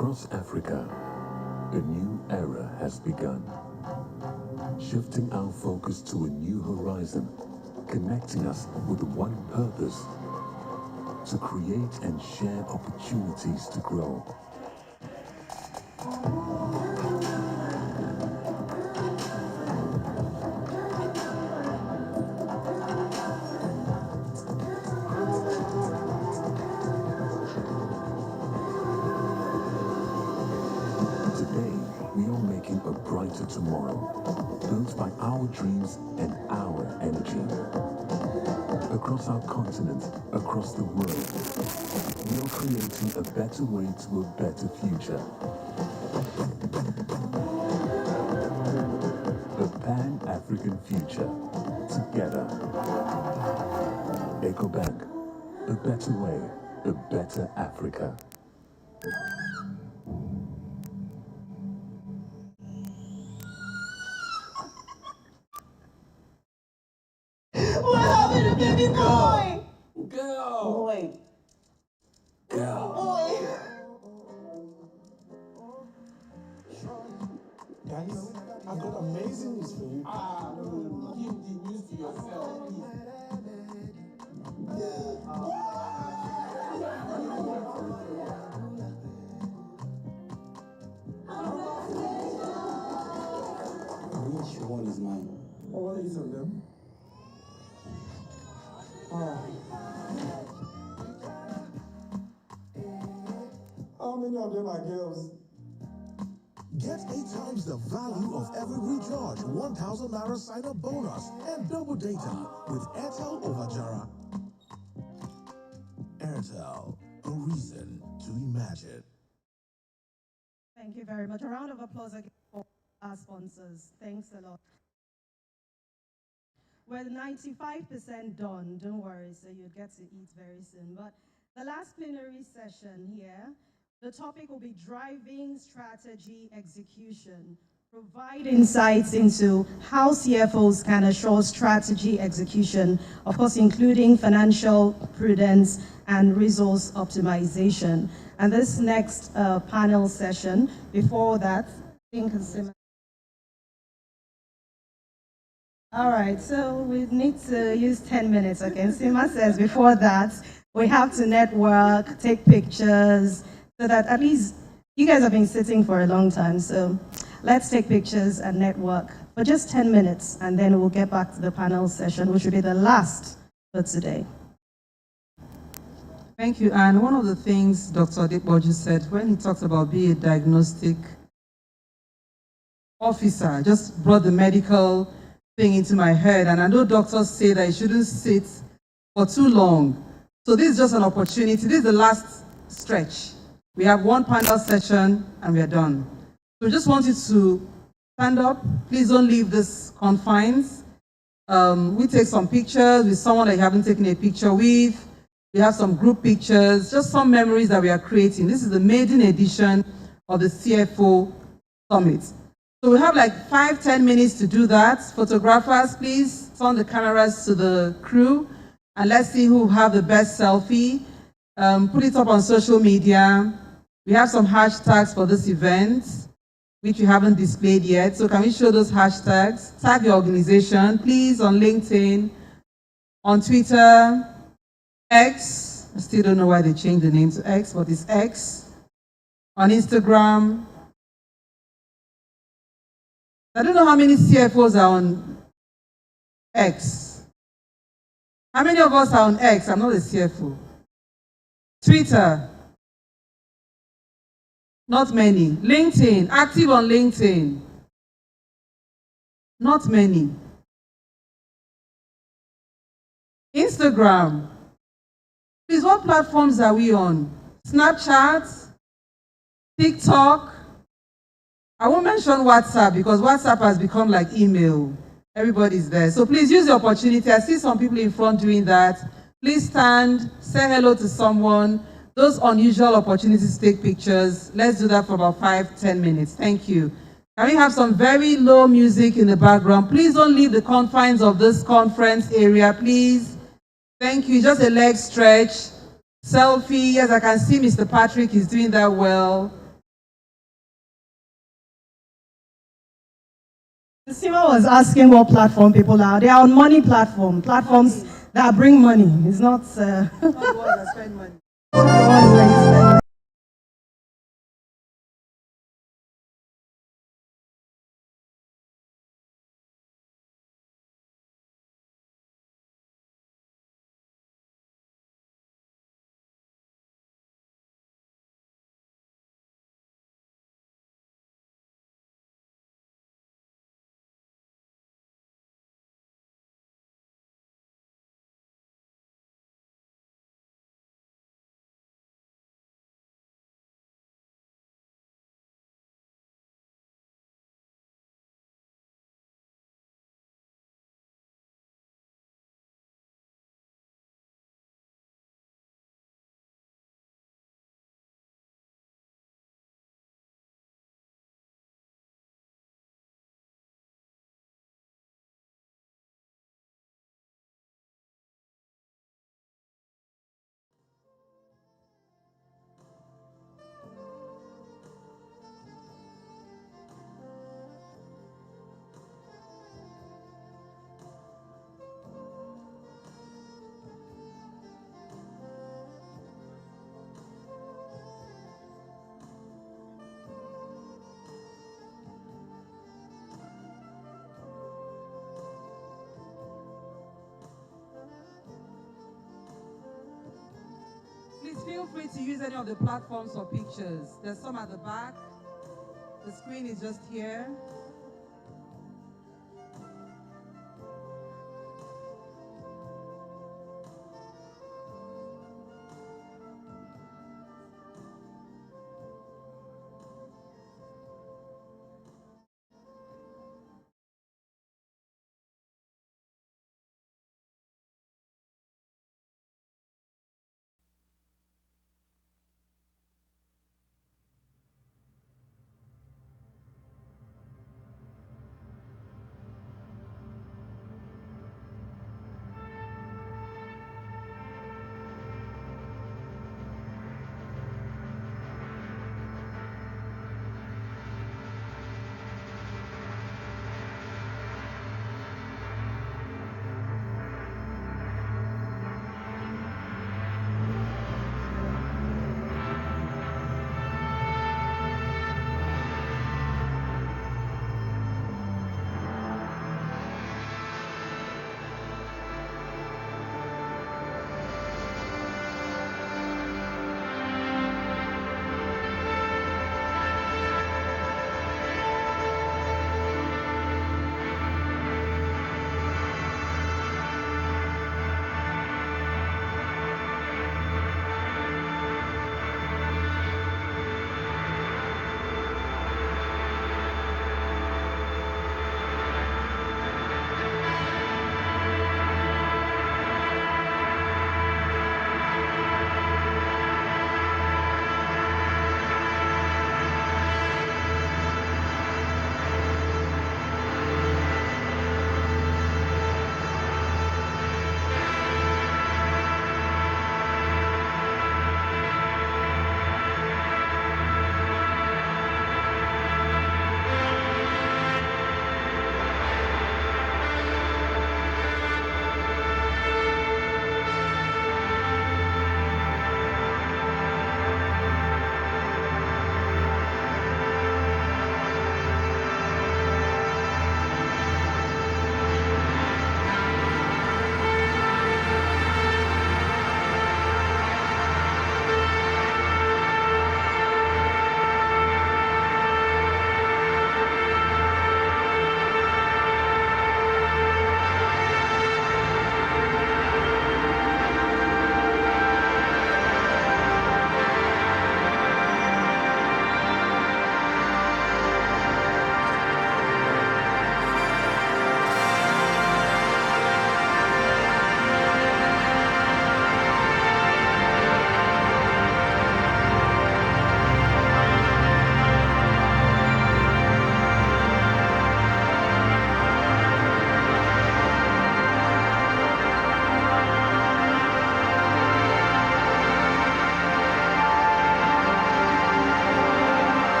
Across Africa, a new era has begun, shifting our focus to a new horizon, connecting us with one purpose: to create and share opportunities to grow. Today, we are making a brighter tomorrow, built by our dreams and our energy. Across our continent, across the world, we are creating a better way to a better future. A Pan-African future. Together. EcoBank. A better way, a better Africa. What happened to baby boy? Girl. Boy. Girl. Boy. Guys, I've got amazing news for you. No. Keep the news to yourself, please. Which one is mine? All each of them. How many of them are girls? Get 8 times the value of every recharge, 1,000 Naira sign-up bonus, and double data with Airtel over Jara. Airtel, a reason to imagine. Thank you very much. A round of applause again for our sponsors. Thanks a lot. We're 95% done, don't worry, so you'll get to eat very soon. But the last plenary session here, the topic will be driving strategy execution. Provide insights into how CFOs can assure strategy execution, of course, including financial prudence and resource optimization. And this next panel session, before that, all right, so we need to use 10 minutes, okay? Sima says before that, we have to network, take pictures, so that at least you guys have been sitting for a long time, so let's take pictures and network for just 10 minutes, and then we'll get back to the panel session, which will be the last for today. Thank you, Anne. One of the things Dr. Adeboju said when he talked about being a diagnostic officer, just brought the medical thing into my head, and I know doctors say that you shouldn't sit for too long. So this is just an opportunity. This is the last stretch. We have one panel session and we are done. So we just want you to stand up. Please don't leave this confines. We take some pictures with someone that you haven't taken a picture with. We have some group pictures, just some memories that we are creating. This is the maiden edition of the CFO Summit. So we have like 5-10 minutes to do that. Photographers, please turn the cameras to the crew and let's see who have the best selfie. Put it up on social media. We have some hashtags for this event, which we haven't displayed yet. So can we show those hashtags? Tag your organization, please, on LinkedIn, on Twitter, X. I still don't know why they changed the name to X, but it's X. On Instagram. I don't know how many CFOs are on X. How many of us are on X? I'm not a CFO. Twitter. Not many. LinkedIn. Active on LinkedIn. Not many. Instagram. Please, what platforms are we on? Snapchat? TikTok? I won't mention WhatsApp because WhatsApp has become like email. Everybody's there. So please use the opportunity. I see some people in front doing that. Please stand, say hello to someone. Those unusual opportunities to take pictures. Let's do that for about 5-10 minutes. Thank you. Can we have some very low music in the background? Please don't leave the confines of this conference area, please. Thank you. Just a leg stretch. Selfie. Yes, I can see Mr. Patrick is doing that well. Sima was asking what platform people are. They are on money platforms that bring money. It's not. Not the ones that spend money. Not the ones where you spend money. Please feel free to use any of the platforms for pictures. There's some at the back. The screen is just here.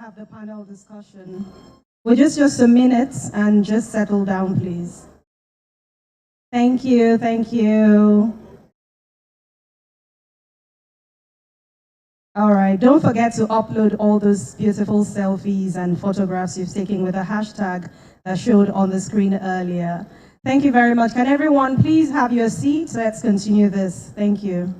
have the panel discussion. We're just a minute and just settle down, please. Thank you, thank you. All right, don't forget to upload all those beautiful selfies and photographs you've taken with the hashtag that showed on the screen earlier. Thank you very much. Can everyone please have your seats? Let's continue this. Thank you.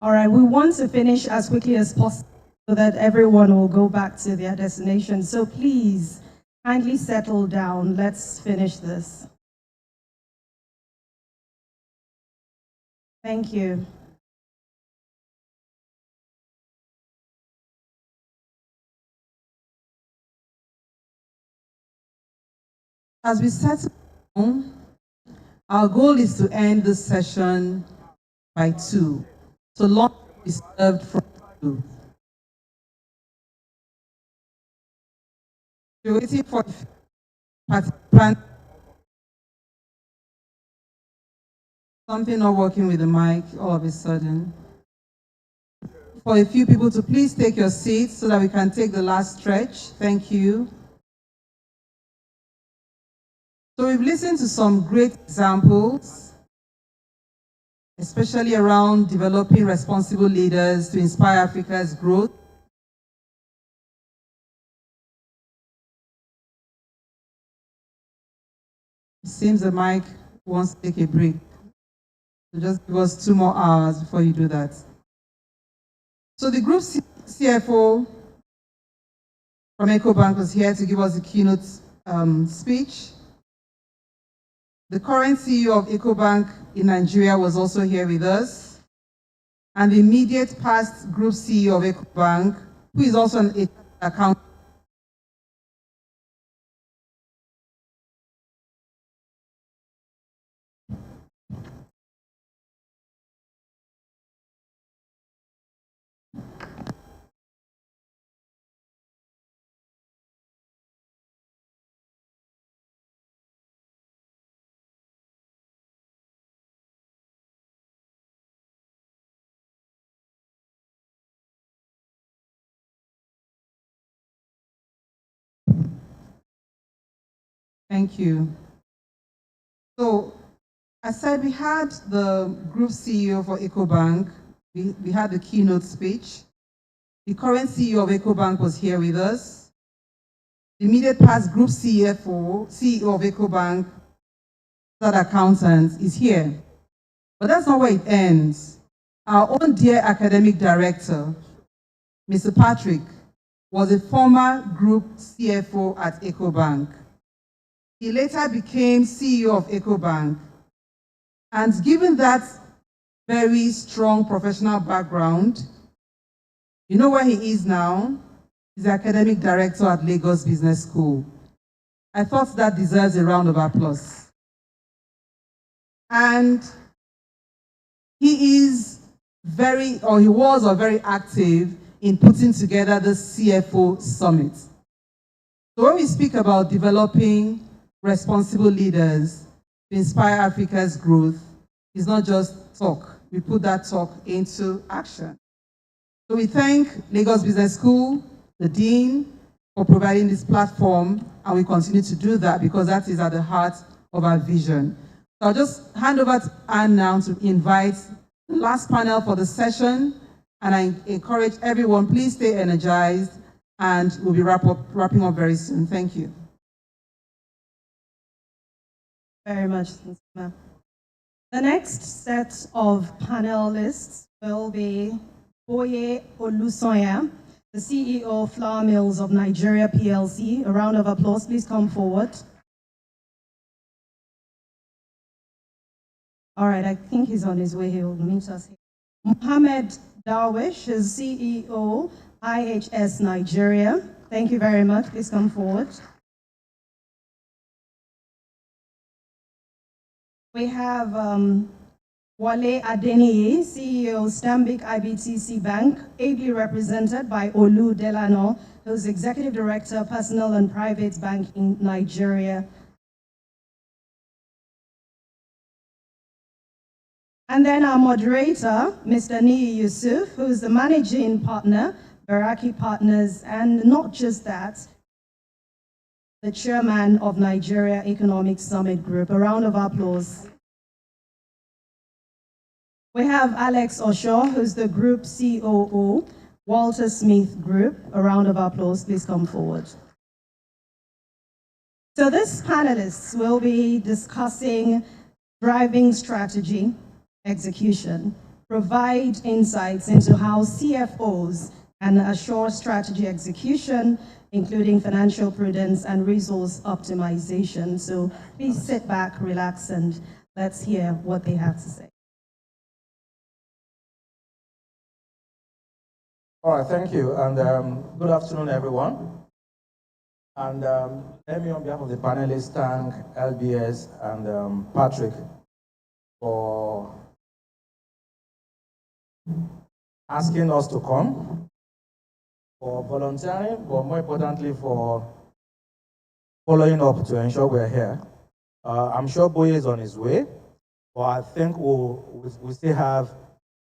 All right, we want to finish as quickly as possible so that everyone will go back to their destination. So please, kindly settle down. Let's finish this. Thank you. As we settle down, our goal is to end this session by 2. So lunch is served from 2. We're waiting for participants. Something not working with the mic all of a sudden. For a few people to please take your seats so that we can take the last stretch. Thank you. So we've listened to some great examples, especially around developing responsible leaders to inspire Africa's growth. It seems the mic wants to take a break. So just give us 2 more hours before you do that. So the group CFO from EcoBank was here to give us the keynote speech. The current CEO of EcoBank in Nigeria was also here with us. And the immediate past group CEO of EcoBank, who is also an accountant. Thank you. So, I said we had the group CEO for EcoBank. We had the keynote speech. The current CEO of EcoBank was here with us. The immediate past group CEO of EcoBank, that accountant, is here. But that's not where it ends. Our own dear academic director, Mr. Patrick, was a former group CFO at EcoBank. He later became CEO of EcoBank. And given that very strong professional background, you know where he is now? He's the academic director at Lagos Business School. I thought that deserves a round of applause. And he was very active in putting together the CFO Summit. So when we speak about developing responsible leaders to inspire Africa's growth, it's not just talk. We put that talk into action. So we thank Lagos Business School, the Dean, for providing this platform, and we continue to do that because that is at the heart of our vision. So I'll just hand over to Anne now to invite the last panel for the session, and I encourage everyone, please stay energized, and we'll be wrapping up very soon. Thank you. Very much, ma'am. The next set of panelists will be Boye Olusanya, the CEO of Flour Mills of Nigeria PLC. A round of applause, please come forward. All right, I think he's on his way. He will meet us here. Mohammed Darwish is CEO, IHS Nigeria. Thank you very much. Please come forward. We have Wale Adeniyi, CEO, Stanbic IBTC Bank, ably represented by Olu Delano, who's Executive Director, Personal and Private Bank in Nigeria. And then our moderator, Mr. Nii Yusuf, who's the managing partner, Baraki Partners, and not just that, the chairman of Nigeria Economic Summit Group. A round of applause. We have Alex Osho, who's the group COO, Walter Smith Group. A round of applause, please come forward. So these panelists will be discussing driving strategy, execution, provide insights into how CFOs can assure strategy execution, including financial prudence and resource optimization. So please sit back, relax, and let's hear what they have to say. All right, thank you, and good afternoon, everyone. And let me, on behalf of the panelists, thank LBS and Patrick for asking us to come, for volunteering, but more importantly, for following up to ensure we're here. I'm sure Boye is on his way, but I think we still have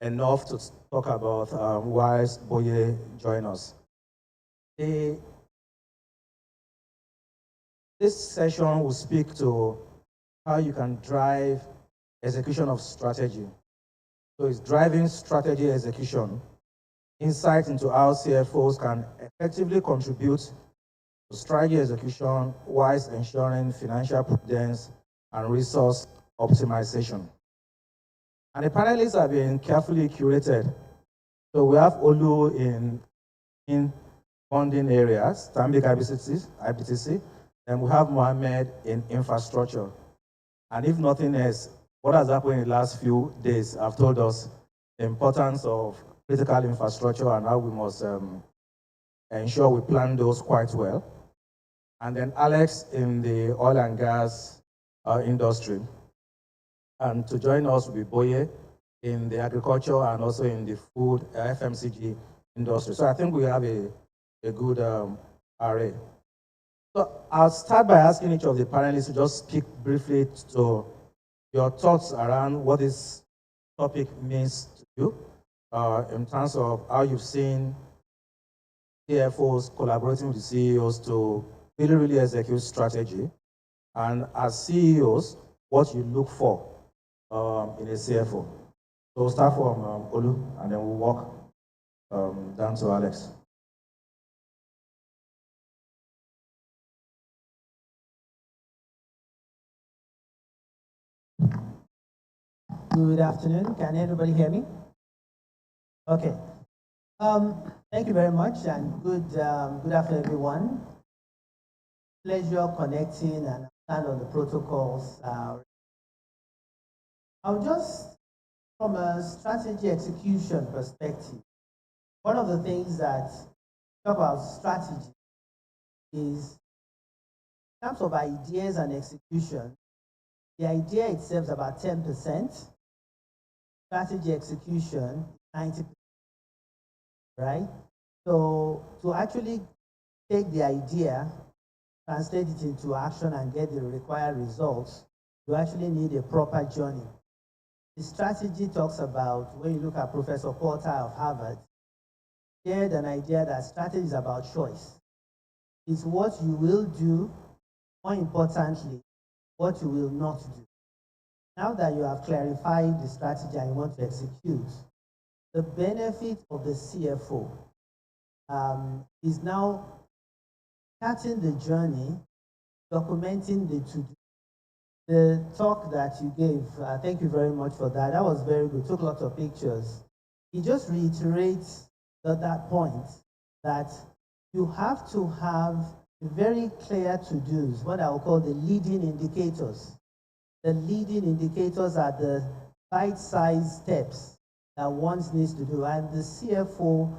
enough to talk about whilst Boye join us. This session will speak to how you can drive execution of strategy. So it's driving strategy execution, insight into how CFOs can effectively contribute to strategy execution whilst ensuring financial prudence and resource optimization. And the panelists have been carefully curated. So we have Olu in funding areas, Stanbic IBTC, and we have Mohammed in infrastructure. And if nothing else, what has happened in the last few days have told us the importance of critical infrastructure and how we must ensure we plan those quite well. And then Alex in the oil and gas industry. And to join us will be Boye in the agriculture and also in the food FMCG industry. So I think we have a good array. So I'll start by asking each of the panelists to just speak briefly to your thoughts around what this topic means to you in terms of how you've seen CFOs collaborating with the CEOs to really execute strategy. And as CEOs, what you look for in a CFO. So we'll start from Olu, and then we'll walk down to Alex. Good afternoon. Can everybody hear me? Okay. Thank you very much, and good afternoon, everyone. Pleasure connecting and stand on the protocols. I'll just, from a strategy execution perspective, one of the things that talk about strategy is in terms of ideas and execution. The idea itself is about 10%. Strategy execution, 90%, right? So to actually take the idea, translate it into action and get the required results, you actually need a proper journey. The strategy talks about, when you look at Professor Porter of Harvard, he had an idea that strategy is about choice. It's what you will do, more importantly, what you will not do. Now that you have clarified the strategy and you want to execute, the benefit of the CFO is now starting the journey, documenting the to-do. The talk that you gave, thank you very much for that. That was very good. Took lots of pictures. It just reiterates that point that you have to have very clear to-dos, what I will call the leading indicators. The leading indicators are the bite-sized steps that one needs to do, and the CFO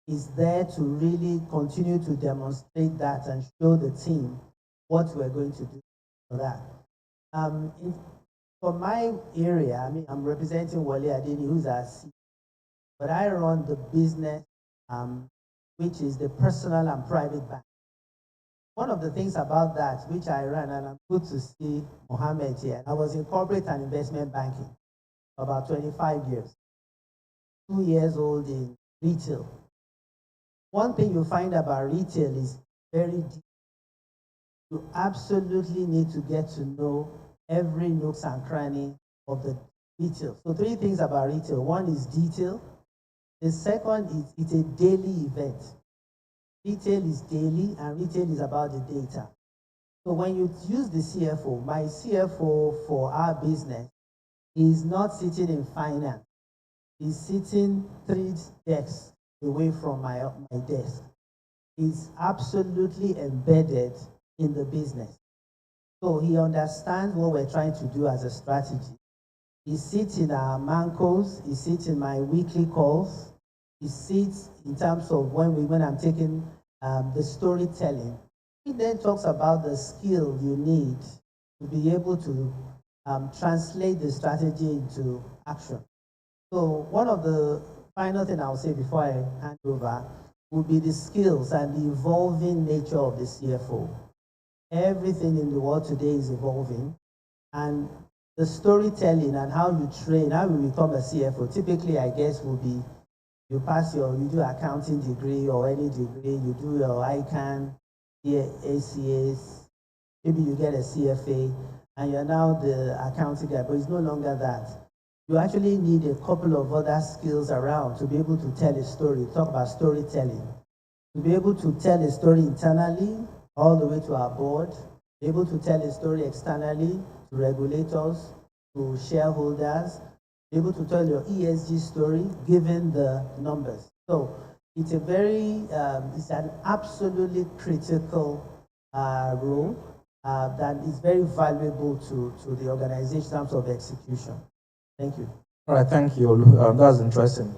is there to really continue to demonstrate that and show the team what we're going to do for that. For my area, I mean, I'm representing Wale Adeni, who's our CEO, but I run the business, which is the personal and private bank. One of the things about that, which I ran, and I'm good to see Mohammed here, I was in corporate and investment banking. about 25 years, 2 years old in retail. One thing you find about retail is very deep. You absolutely need to get to know every nooks and cranny of the retail. So 3 things about retail. One is detail. The second is it's a daily event. Retail is daily and retail is about the data. So when you use the CFO, my CFO for our business is not sitting in finance. He's sitting 3 desks away from my desk. He's absolutely embedded in the business. So he understands what we're trying to do as a strategy. He sits in our mancos, he sits in my weekly calls, he sits in terms of when I'm taking the storytelling. He then talks about the skill you need to be able to translate the strategy into action. So one of the final thing I'll say before I hand over would be the skills and the evolving nature of the CFO. Everything in the world today is evolving, and the storytelling and how you train, how you become a CFO, typically I guess will be you do accounting degree or any degree, you do your ICANN, ACAs, maybe you get a CFA, and you're now the accounting guy, but it's no longer that. You actually need a couple of other skills around to be able to tell a story, talk about storytelling, to be able to tell a story internally, all the way to our board, be able to tell a story externally to regulators, to shareholders, be able to tell your ESG story given the numbers. So it's it's an absolutely critical role that is very valuable to the organization in terms of execution. Thank you. All right, thank you. That's interesting.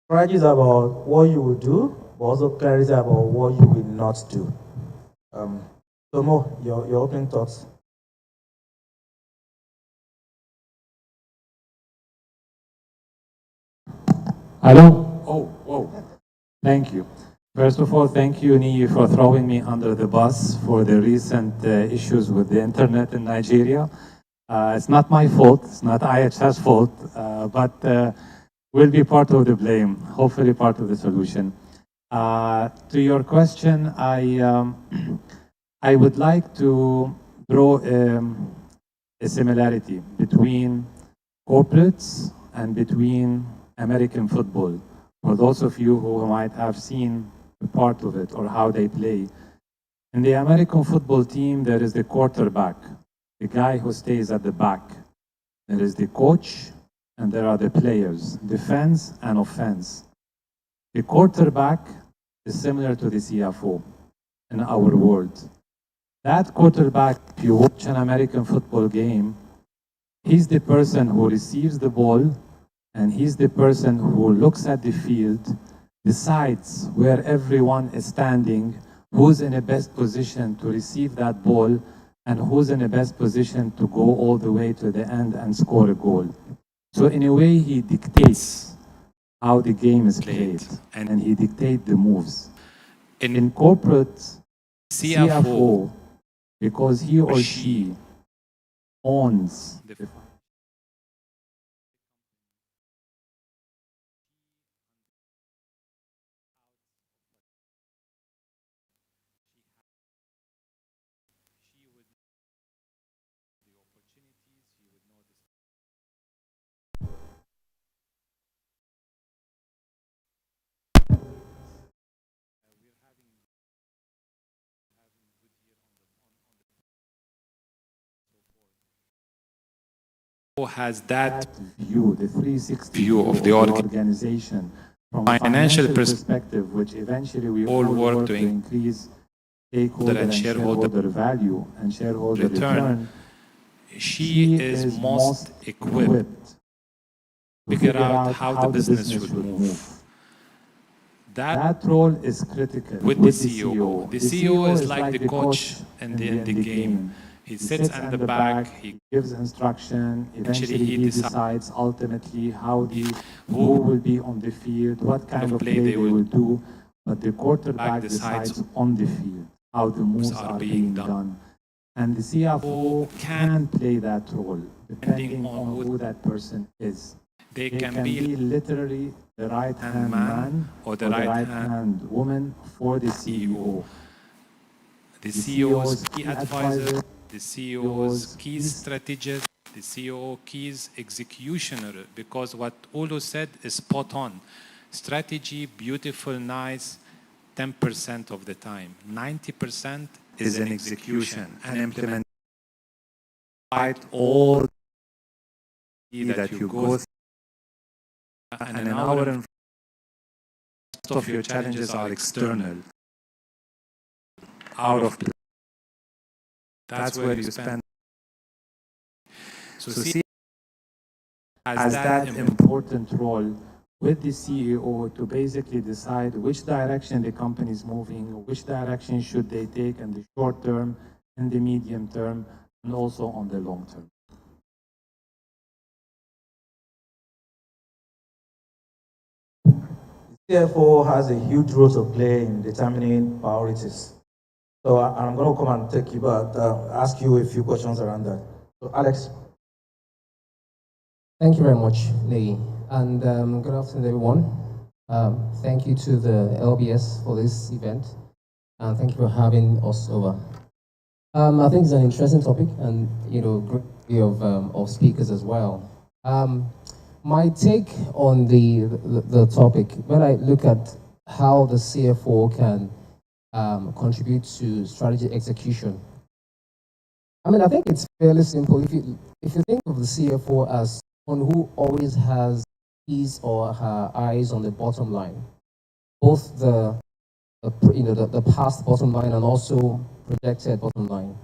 Strategy is about what you will do, but also clarity about what you will not do. Tomo, your opening thoughts. Hello? Oh, whoa. Thank you. First of all, thank you, Nii, for throwing me under the bus for the recent issues with the internet in Nigeria. It's not my fault, it's not IHS's fault, but we'll be part of the blame, hopefully part of the solution. To your question, I would like to draw a similarity between corporates and between American football. For those of you who might have seen a part of it or how they play. In the American football team, there is the quarterback, the guy who stays at the back. There is the coach, and there are the players, defense and offense. The quarterback is similar to the CFO in our world. That quarterback, if you watch an American football game, he's the person who receives the ball, and he's the person who looks at the field, decides where everyone is standing, who's in the best position to receive that ball, and who's in the best position to go all the way to the end and score a goal. So in a way, he dictates how the game is played, and he dictates the moves. In corporate, CFO, because he or she owns the has that view, the 360 view of the organization from a financial perspective, which eventually we all work to increase stakeholder and shareholder value and shareholder return. She is most equipped to figure out how the business should move. That role is critical with the CEO. The CEO is like the coach in the game. He sits at the back, he gives instruction, eventually he decides ultimately who will be on the field, what kind of play they will do, but the quarterback decides on the field how the moves are being done. And the CFO can play that role, depending on who that person is. They can be literally the right-hand man or the right-hand woman for the CEO. The CEO's key advisor, the CEO's key strategist, the CEO key's executioner, because what Olu said is spot on. Strategy, beautiful, nice, 10% of the time. 90% is an execution and implementation. All that you go through, and an hour and most of your challenges are external, out of the, that's where you spend. So see as that important role with the CEO to basically decide which direction the company is moving, which direction should they take in the short term, in the medium term, and also on the long term. CFO has a huge role to play in determining priorities. So I'm going to come and take you back, ask you a few questions around that. So Alex. Thank you very much, Lee, and good afternoon, everyone. Thank you to the LBS for this event, and thank you for having us over. I think it's an interesting topic, and great view of speakers as well. My take on the topic, when I look at how the CFO can contribute to strategy execution, I think it's fairly simple. If you think of the CFO as someone who always has his or her eyes on the bottom line, both the past bottom line and also projected bottom line.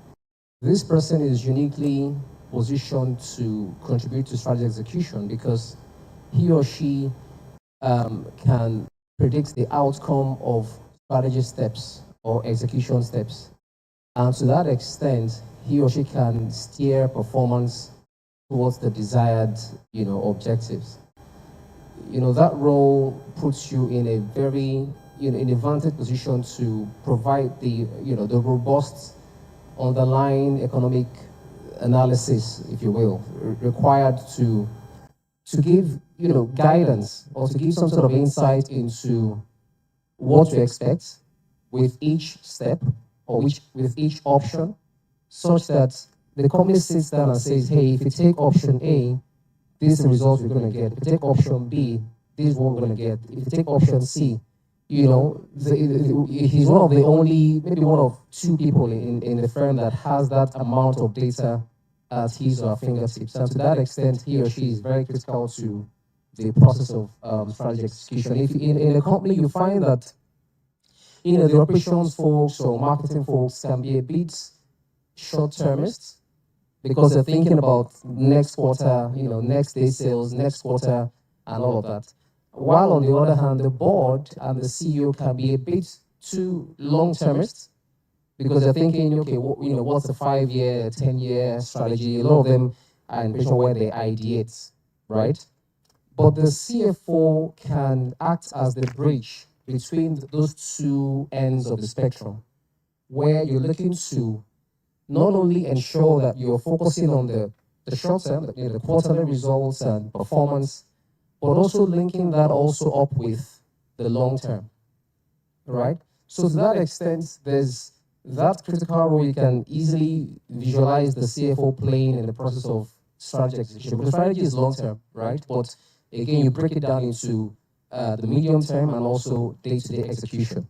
This person is uniquely positioned to contribute to strategy execution because he or she can predict the outcome of strategy steps or execution steps. And to that extent, he or she can steer performance towards the desired, objectives. That role puts you in a very, in a vantage position to provide the robust underlying economic analysis, if you will, required to give, guidance or to give some sort of insight into what to expect with each step or with each option, such that the company sits down and says, hey, if you take option A, this is the result we're going to get. If you take option B, this is what we're going to get. If you take option C, he's one of the only, maybe one of two people in the firm that has that amount of data at his or her fingertips. And to that extent, he or she is very critical to the process of strategy execution. If in a company, you find that the operations folks or marketing folks can be a bit short-termist because they're thinking about next quarter, next day sales, next quarter, and all of that. While on the other hand, the board and the CEO can be a bit too long-termist because they're thinking, okay, what's a 5-year, 10-year strategy? A lot of them are in a position where they ideate, right? But the CFO can act as the bridge between those two ends of the spectrum, where you're looking to not only ensure that you're focusing on the short term, the quarterly results and performance, but also linking that also up with the long term, right? So to that extent, there's that critical role you can easily visualize the CFO playing in the process of strategy execution. Because strategy is long term, right? But again, you break it down into the medium term and also day-to-day execution.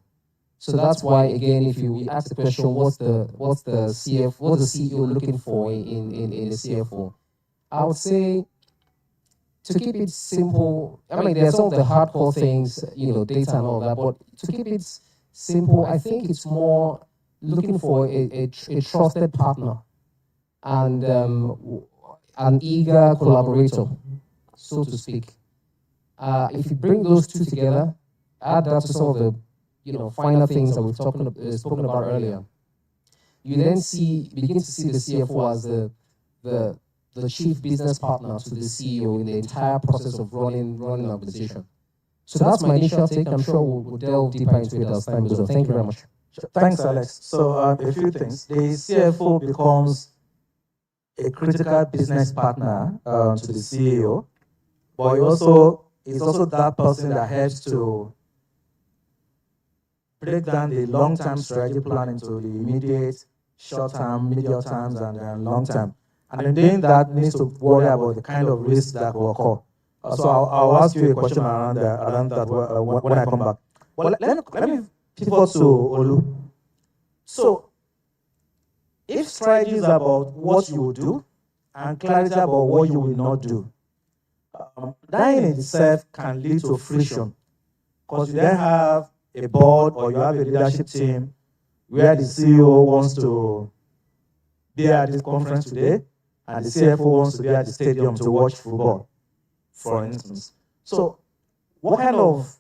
So that's why, again, if you ask the question, what's the CEO looking for in a CFO? I would say, to keep it simple, there's some of the hardcore things, data and all that, but to keep it simple, I think it's more looking for a trusted partner and an eager collaborator, so to speak. If you bring those two together, add that to some of the finer things that we've spoken about earlier, you then begin to see the CFO as the chief business partner to the CEO in the entire process of running an organization. So that's my initial take. I'm sure we'll delve deeper into it as time goes on. Thank you very much. Thanks, Alex. So a few things. The CFO becomes a critical business partner to the CEO, but he's also that person that helps to break down the long-term strategy plan into the immediate, short-term, medium terms, and then long-term. And in doing that, needs to worry about the kind of risks that will occur. So I'll ask you a question around that when I come back. But let me pivot to Olu. So if strategy is about what you will do and clarity about what you will not do, that in itself can lead to friction, because you then have a board or you have a leadership team where the CEO wants to be at this conference today and the CFO wants to be at the stadium to watch football, for instance. So what kind of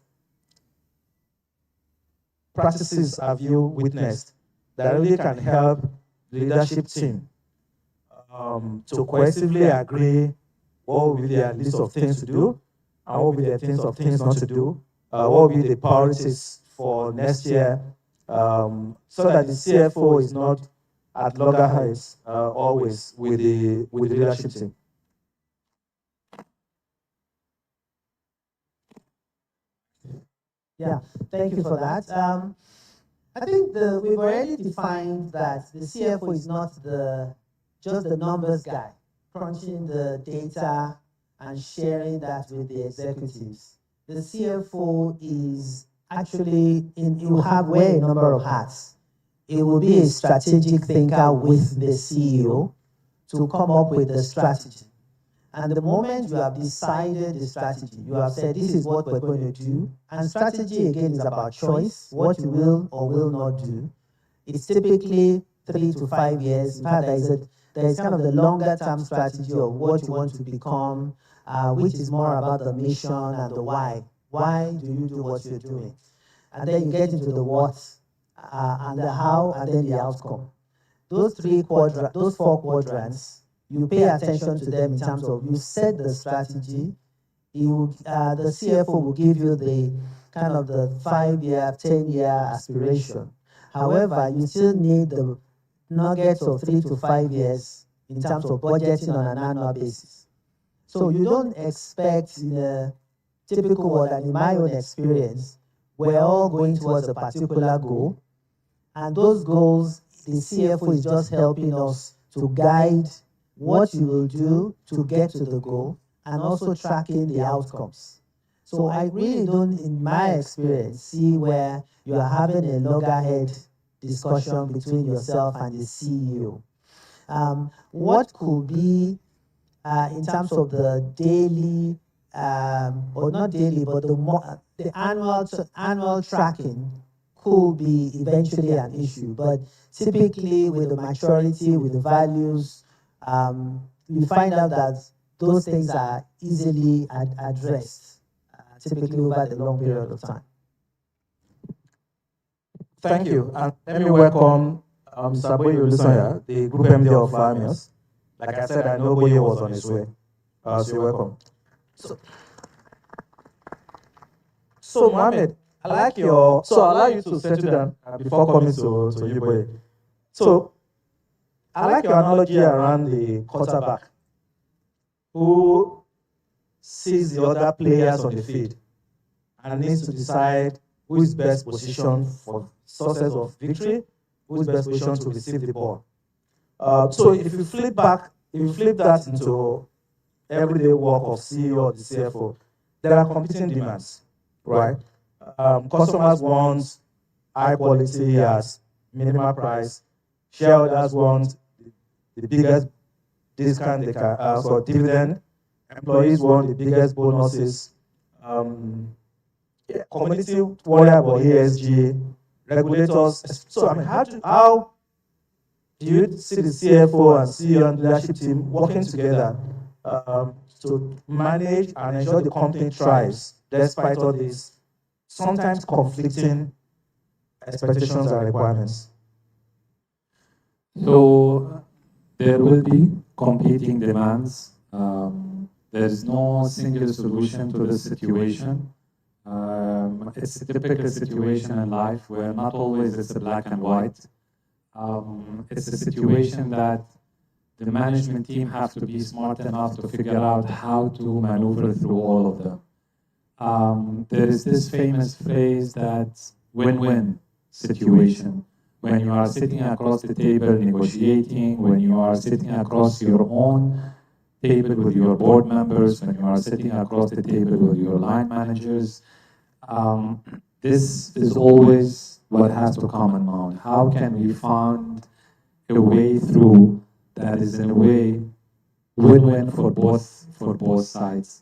practices have you witnessed that really can help the leadership team to cohesively agree what will be their list of things to do and what will be their things not to do, what will be the priorities for next year, so that the CFO is not at loggerheads always with the leadership team? Yeah, thank you for that. I think we've already defined that the CFO is not just the numbers guy, crunching the data and sharing that with the executives. The CFO is actually, it will wear a number of hats. It will be a strategic thinker with the CEO to come up with the strategy. And the moment you have decided the strategy, you have said, this is what we're going to do. And strategy, again, is about choice, what you will or will not do. It's typically 3 to 5 years. In fact, there is kind of the longer term strategy of what you want to become, which is more about the mission and the why. Why do you do what you're doing? And then you get into the what, and the how, and then the outcome. Those 4 quadrants, you pay attention to them in terms of you set the strategy. The CFO will give you the kind of the 5-year, 10-year aspiration. However, you still need the nuggets of 3 to 5 years in terms of budgeting on an annual basis. So you don't expect, in a typical world, and in my own experience, we're all going towards a particular goal. And those goals, the CFO is just helping us to guide what you will do to get to the goal, and also tracking the outcomes. So I really don't, in my experience, see where you are having a loggerhead discussion between yourself and the CEO. What could be, in terms of the daily, or not daily, but the annual tracking could be eventually an issue. But typically with the maturity, with the values, you find out that those things are easily addressed, typically over the long period of time. Thank you. And let me welcome Mr. Boye Olusonya, the Group MD of Farmers. Like I said, I know Boye was on his way. So you're welcome. So Mohammed, I'll allow you to settle down before coming to you, Boye. So I like your analogy around the quarterback who sees the other players on the field and needs to decide who is best positioned for success of victory, who is best positioned to receive the ball. So if you flip that into everyday work of CEO or the CFO, there are competing demands, right? Customers want high quality at minimal price. Shareholders want the biggest discount they can, so dividend. Employees want the biggest bonuses. Community worry about ESG. Regulators. So I mean, how do you see the CFO and CEO and leadership team working together to manage and ensure the company thrives despite all these sometimes conflicting expectations and requirements? So there will be competing demands. There is no single solution to the situation. It's a typical situation in life where not always it's a black and white. It's a situation that the management team have to be smart enough to figure out how to maneuver through all of them. There is this famous phrase that win-win situation. When you are sitting across the table negotiating, when you are sitting across your own table with your board members, when you are sitting across the table with your line managers, this is always what has to come in mind. How can we find a way through that is in a way win-win for both sides?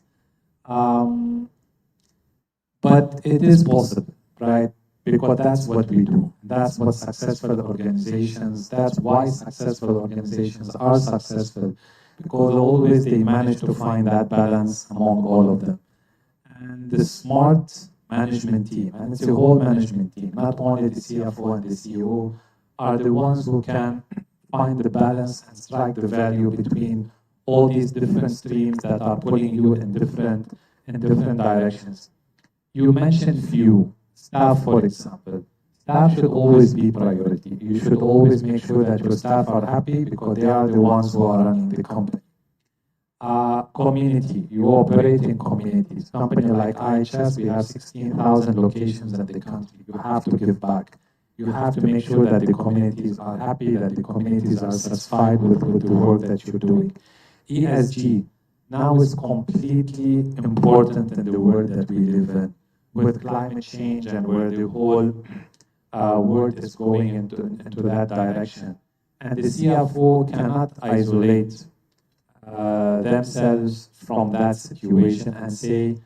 But it is possible, right? Because that's what we do. That's what successful organizations, that's why successful organizations are successful, because always they manage to find that balance among all of them. And the smart management team, and it's a whole management team, not only the CFO and the CEO, are the ones who can find the balance and strike the value between all these different streams that are pulling you in different directions. You mentioned few, staff, for example. Staff should always be priority. You should always make sure that your staff are happy because they are the ones who are running the company. Community, you operate in communities. Company like IHS, we have 16,000 locations in the country. You have to give back. You have to make sure that the communities are happy, that the communities are satisfied with the work that you're doing. ESG, now is completely important in the world that we live in, with climate change and where the whole world is going into that direction. And the CFO cannot isolate themselves from that situation and say,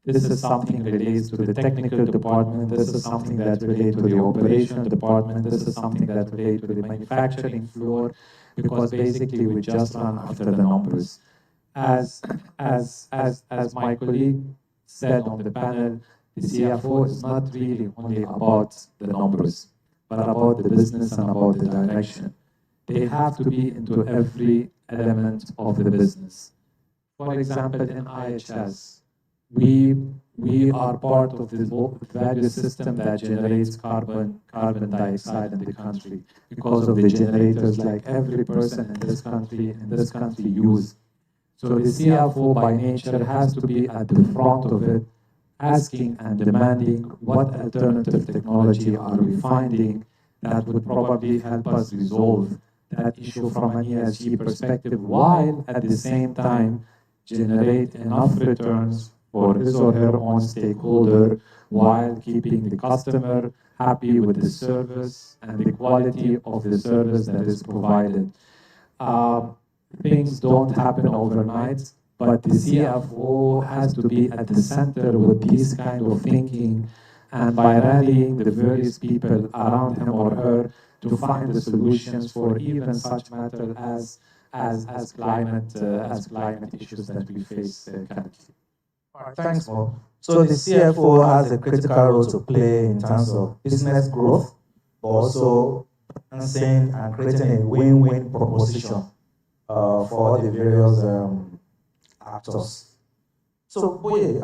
this is something relates to the technical department, this is something that relates to the operational department, this is something that relates to the manufacturing floor, because basically we just run after the numbers. As my colleague said on the panel, the CFO is not really only about the numbers, but about the business and about the direction. They have to be into every element of the business. For example, in IHS, we are part of this value system that generates carbon dioxide in the country because of the generators like every person in this country use. So the CFO by nature has to be at the front of it, asking and demanding what alternative technology are we finding that would probably help us resolve that issue from an ESG perspective, while at the same time generate enough returns for his or her own stakeholder, while keeping the customer happy with the service and the quality of the service that is provided. Things don't happen overnight, but the CFO has to be at the center with this kind of thinking, and by rallying the various people around him or her to find the solutions for even such matter as climate issues that we face currently. All right, thanks, Mo. So the CFO has a critical role to play in terms of business growth, but also balancing and creating a win-win proposition for the various actors. So, Boye,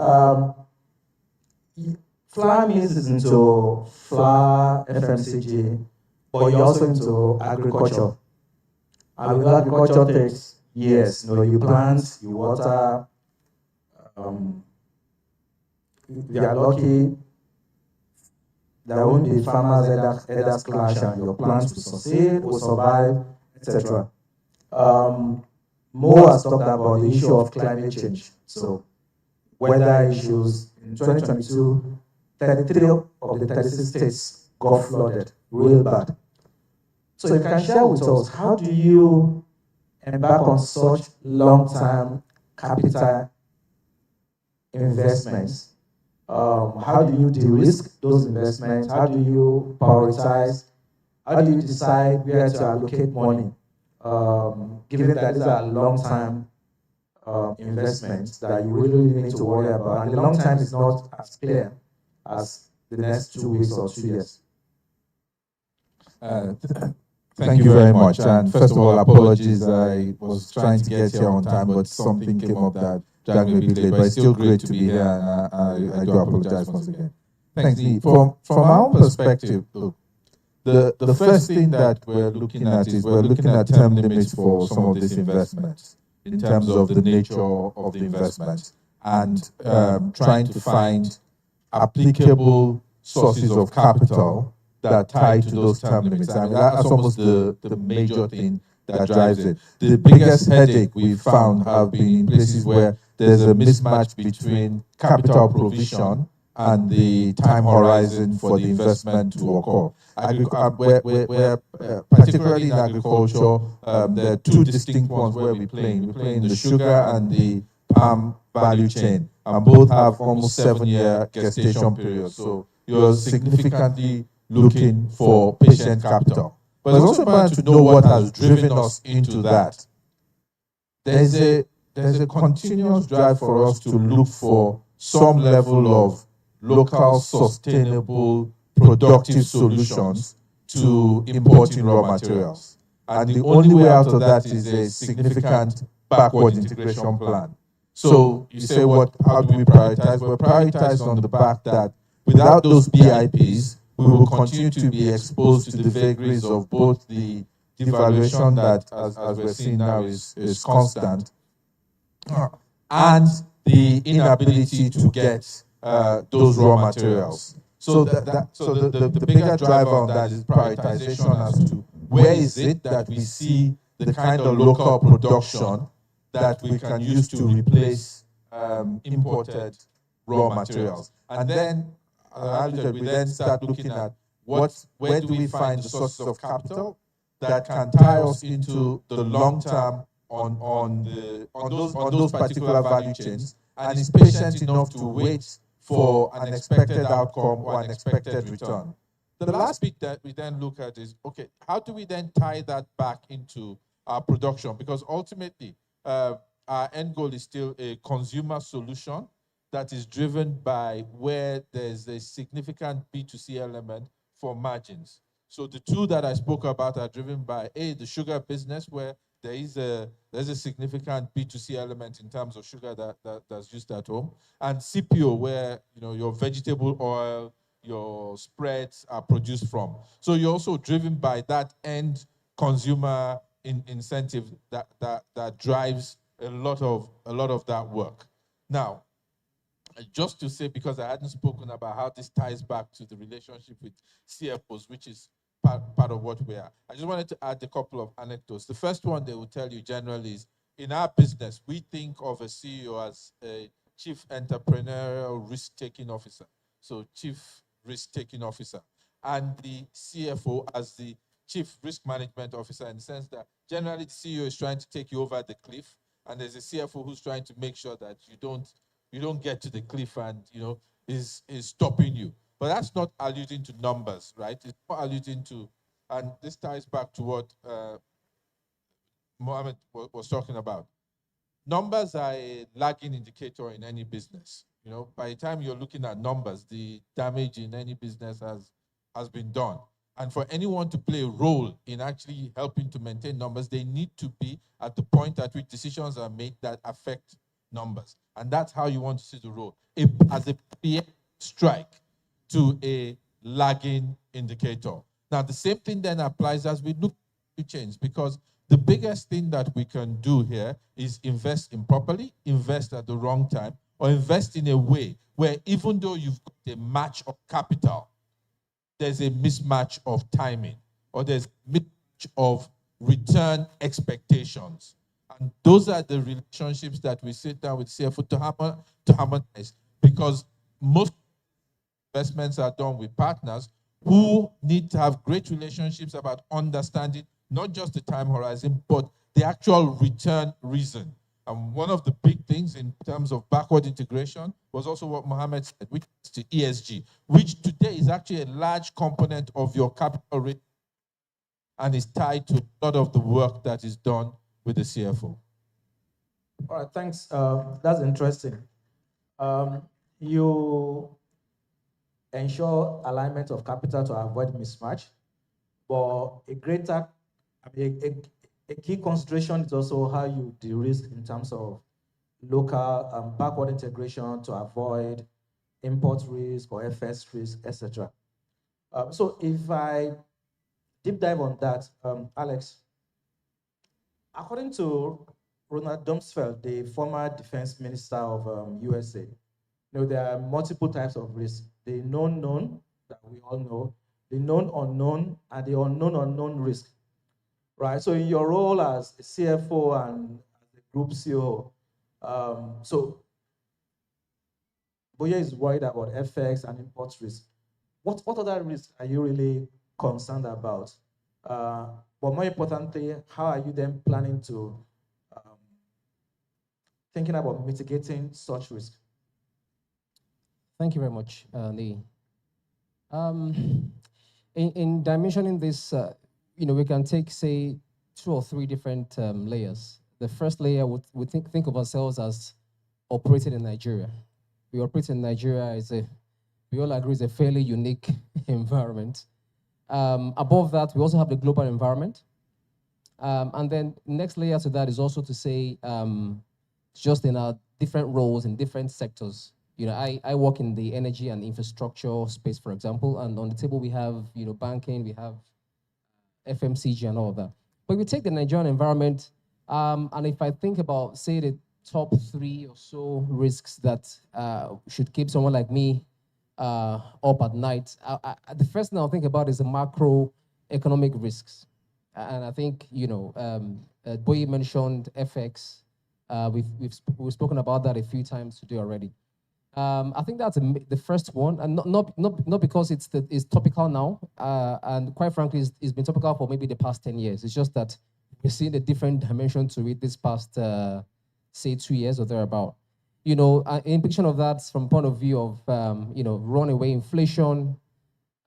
Flour Mills is into flour, FMCG, but you're also into agriculture. And with agriculture takes years. You know, you plant, you water. If you are lucky, there won't be farmers either clash and your plants will succeed, will survive, etc. Mo has talked about the issue of climate change. So, weather issues in 2022, 33 of the 36 states got flooded real bad. So, you can share with us, how do you embark on such long-term capital investments? How do you de-risk those investments? How do you prioritize? How do you decide where to allocate money? Given that these are long-term investments that you really need to worry about, and the long time is not as clear as the next 2 weeks or 2 years. Thank you very much. And first of all, apologies. I was trying to get here on time, but something came up that dragged me a bit late. But it's still great to be here, and I do apologize once again. Thanks, Lee. From our own perspective, look, the first thing that we're looking at is we're looking at term limits for some of these investments in terms of the nature of the investment and trying to find applicable sources of capital that tie to those term limits. I mean, that's almost the major thing that drives it. The biggest headache we've found have been in places where there's a mismatch between capital provision and the time horizon for the investment to occur. Particularly in agriculture, there are two distinct ones where we play. We play in the sugar and the palm value chain, and both have almost 7-year gestation periods. So you're significantly looking for patient capital. But it's also important to know what has driven us into that. There's a continuous drive for us to look for some level of local, sustainable, productive solutions to importing raw materials. And the only way out of that is a significant backward integration plan. So you say, how do we prioritize? We're prioritized on the back that without those BIPs, we will continue to be exposed to the vagaries of both the devaluation that, as we're seeing now, is constant, and the inability to get those raw materials. So the bigger driver on that is prioritization as to where is it that we see the kind of local production that we can use to replace imported raw materials. And then we then start looking at where do we find the sources of capital that can tie us into the long term on those particular value chains, and is patient enough to wait for an expected outcome or an expected return. The last bit that we then look at is, okay, how do we then tie that back into our production? Because ultimately, our end goal is still a consumer solution that is driven by where there's a significant B2C element for margins. So the two that I spoke about are driven by the sugar business, where there's a significant B2C element in terms of sugar that's used at home, and CPO, where your vegetable oil, your spreads are produced from. So you're also driven by that end consumer incentive that drives a lot of that work. Now, just to say, because I hadn't spoken about how this ties back to the relationship with CFOs, which is part of what we are. I just wanted to add a couple of anecdotes. The first one they will tell you generally is, in our business, we think of a CEO as a chief entrepreneurial risk-taking officer. So chief risk-taking officer. And the CFO as the chief risk management officer, in the sense that generally the CEO is trying to take you over the cliff, and there's a CFO who's trying to make sure that you don't get to the cliff and is stopping you. But that's not alluding to numbers, right? It's not alluding to, and this ties back to what Mohammed was talking about. Numbers are a lagging indicator in any business. By the time you're looking at numbers, the damage in any business has been done. And for anyone to play a role in actually helping to maintain numbers, they need to be at the point at which decisions are made that affect numbers. And that's how you want to see the role. As a PM strike to a lagging indicator. Now, the same thing then applies as we look to change, because the biggest thing that we can do here is invest improperly, invest at the wrong time, or invest in a way where even though you've got a match of capital, there's a mismatch of timing, or there's a mismatch of return expectations. And those are the relationships that we sit down with CFO to harmonize, because most investments are done with partners who need to have great relationships about understanding not just the time horizon, but the actual return reason. And one of the big things in terms of backward integration was also what Mohammed said, which is to ESG, which today is actually a large component of your capital rate and is tied to a lot of the work that is done with the CFO. All right, thanks. That's interesting. You ensure alignment of capital to avoid mismatch, but a key consideration is also how you de-risk in terms of local backward integration to avoid import risk or FS risk, etc. So if I deep dive on that, Alex, according to Ronald Rumsfeld, the former defense minister of USA, there are multiple types of risk. The known that we all know, the known unknown, and the unknown risk, right? So in your role as a CFO and as a group CEO, so Boye is worried about FX and import risk. What other risks are you really concerned about? But more importantly, how are you then planning to thinking about mitigating such risk? Thank you very much, Lee. In dimensioning this, we can take, say, 2 or 3 different layers. The first layer would think of ourselves as operating in Nigeria. We operate in Nigeria we all agree, is a fairly unique environment. Above that, we also have the global environment. And then next layer to that is also to say, just in our different roles in different sectors. I work in the energy and infrastructure space, for example, and on the table we have, banking, we have FMCG and all of that. But we take the Nigerian environment, and if I think about, say, the top 3 or so risks that should keep someone like me up at night, the first thing I'll think about is the macroeconomic risks. And I think, Boye mentioned FX. We've spoken about that a few times today already. I think that's the first one, and not because it's topical now, and quite frankly, it's been topical for maybe the past 10 years. It's just that we're seeing a different dimension to it this past, say, 2 years or thereabout. Implication of that from point of view of, runaway inflation,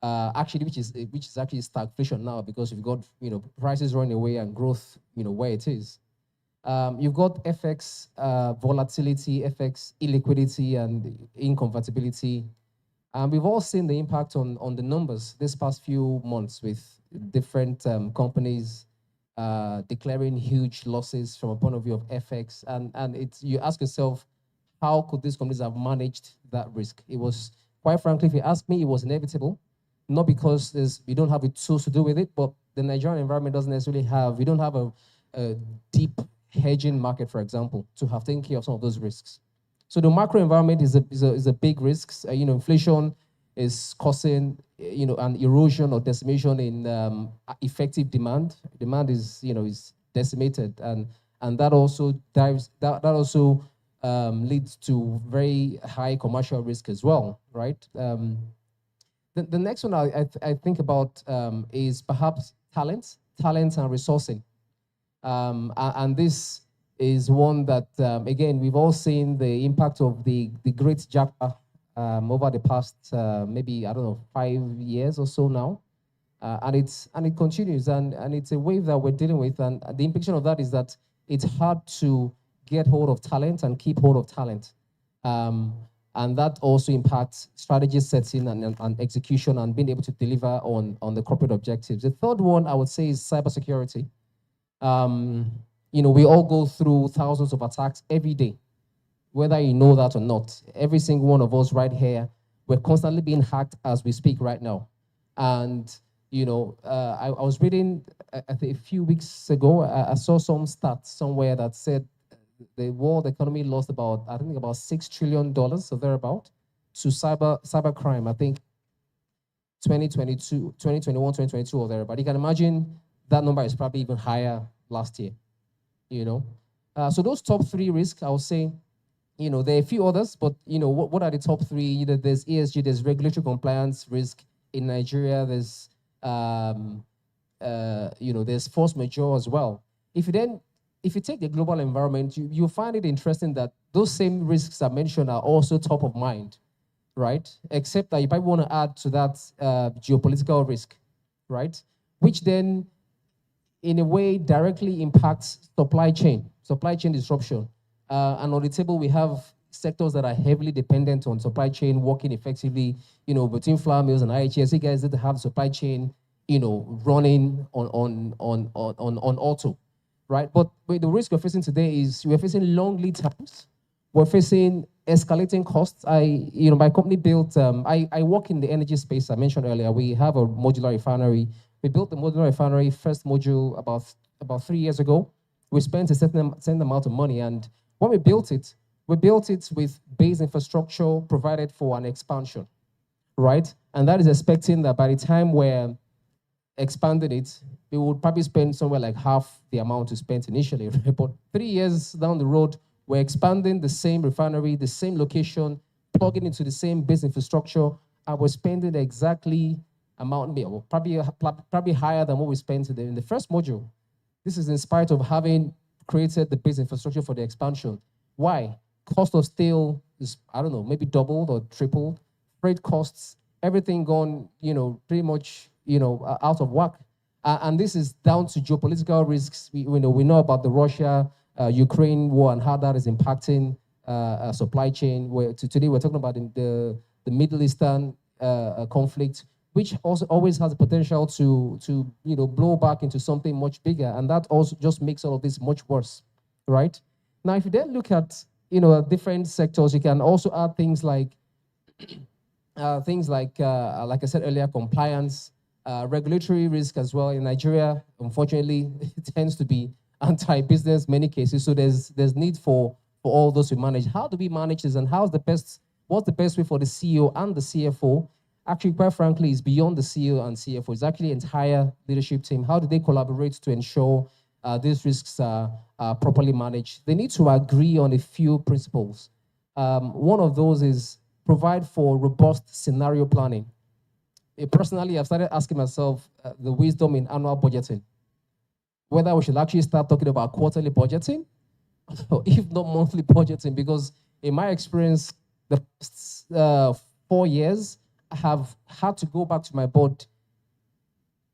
actually, which is actually stagflation now because you've got, prices running away and growth, where it is. You've got FX volatility, FX illiquidity, and inconvertibility. And we've all seen the impact on the numbers this past few months with different companies declaring huge losses from a point of view of FX. And you ask yourself, how could these companies have managed that risk? It was, quite frankly, if you ask me, it was inevitable. Not because we don't have the tools to do with it, but the Nigerian environment doesn't necessarily we don't have a deep hedging market, for example, to have taken care of some of those risks. So the macro environment is a big risk. Inflation is causing an erosion or decimation in effective demand. Demand is decimated, and that also leads to very high commercial risk as well, right? The next one I think about is perhaps talent and resourcing. And this is one that, again, we've all seen the impact of the great Japa over the past, maybe, 5 years or so now. And it continues, and it's a wave that we're dealing with. And the implication of that is that it's hard to get hold of talent and keep hold of talent. And that also impacts strategy setting and execution and being able to deliver on the corporate objectives. The third one I would say is cybersecurity. We all go through thousands of attacks every day, whether you know that or not. Every single one of us right here, we're constantly being hacked as we speak right now. And, I was reading, I think a few weeks ago, I saw some stats somewhere that said the world economy lost about $6 trillion or thereabout to cyber crime. I think 2021, 2022 or thereabout. You can imagine that number is probably even higher last year. So those top 3 risks, I would say, there are a few others, but what are the top 3? There's ESG, there's regulatory compliance risk in Nigeria. There's there's force majeure as well. If you take the global environment, you find it interesting that those same risks I mentioned are also top of mind, right? Except that you probably want to add to that geopolitical risk, right? Which then, in a way, directly impacts supply chain disruption. And on the table, we have sectors that are heavily dependent on supply chain working effectively, between flour mills and IHS. You guys need to have supply chain, running on auto, right? But the risk we're facing today is we're facing long lead times. We're facing escalating costs. My company built, I work in the energy space I mentioned earlier. We have a modular refinery. We We built the modular refinery, first module about 3 years ago. We spent a certain amount of money, and when we built it with base infrastructure provided for an expansion, right? And that is expecting that by the time we're expanding it, we would probably spend somewhere like half the amount we spent initially, right? But 3 years down the road, we're expanding the same refinery, the same location, plugging into the same base infrastructure, and we're spending the exactly amount, well, probably higher than what we spent in the first module. This is in spite of having created the base infrastructure for the expansion. Why? Cost of steel is, I don't know, maybe doubled or tripled. Freight costs, everything gone, pretty much, out of whack. And this is down to geopolitical risks. We know about the Russia-Ukraine war and how that is impacting supply chain. Today we're talking about the Middle Eastern conflict, which also always has the potential to blow back into something much bigger, and that also just makes all of this much worse, right? Now, if you then look at different sectors, you can also add things like like I said earlier, compliance, regulatory risk as well. In Nigeria, unfortunately, it tends to be anti-business in many cases. So there's need for all those to manage. How do we manage this, and what's the best way for the CEO and the CFO? Actually, quite frankly, it's beyond the CEO and CFO. It's actually the entire leadership team. How do they collaborate to ensure these risks are properly managed? They need to agree on a few principles. One of those is provide for robust scenario planning. Personally, I've started asking myself the wisdom in annual budgeting, whether we should actually start talking about quarterly budgeting, or if not monthly budgeting, because in my experience, the past 4 years, I have had to go back to my board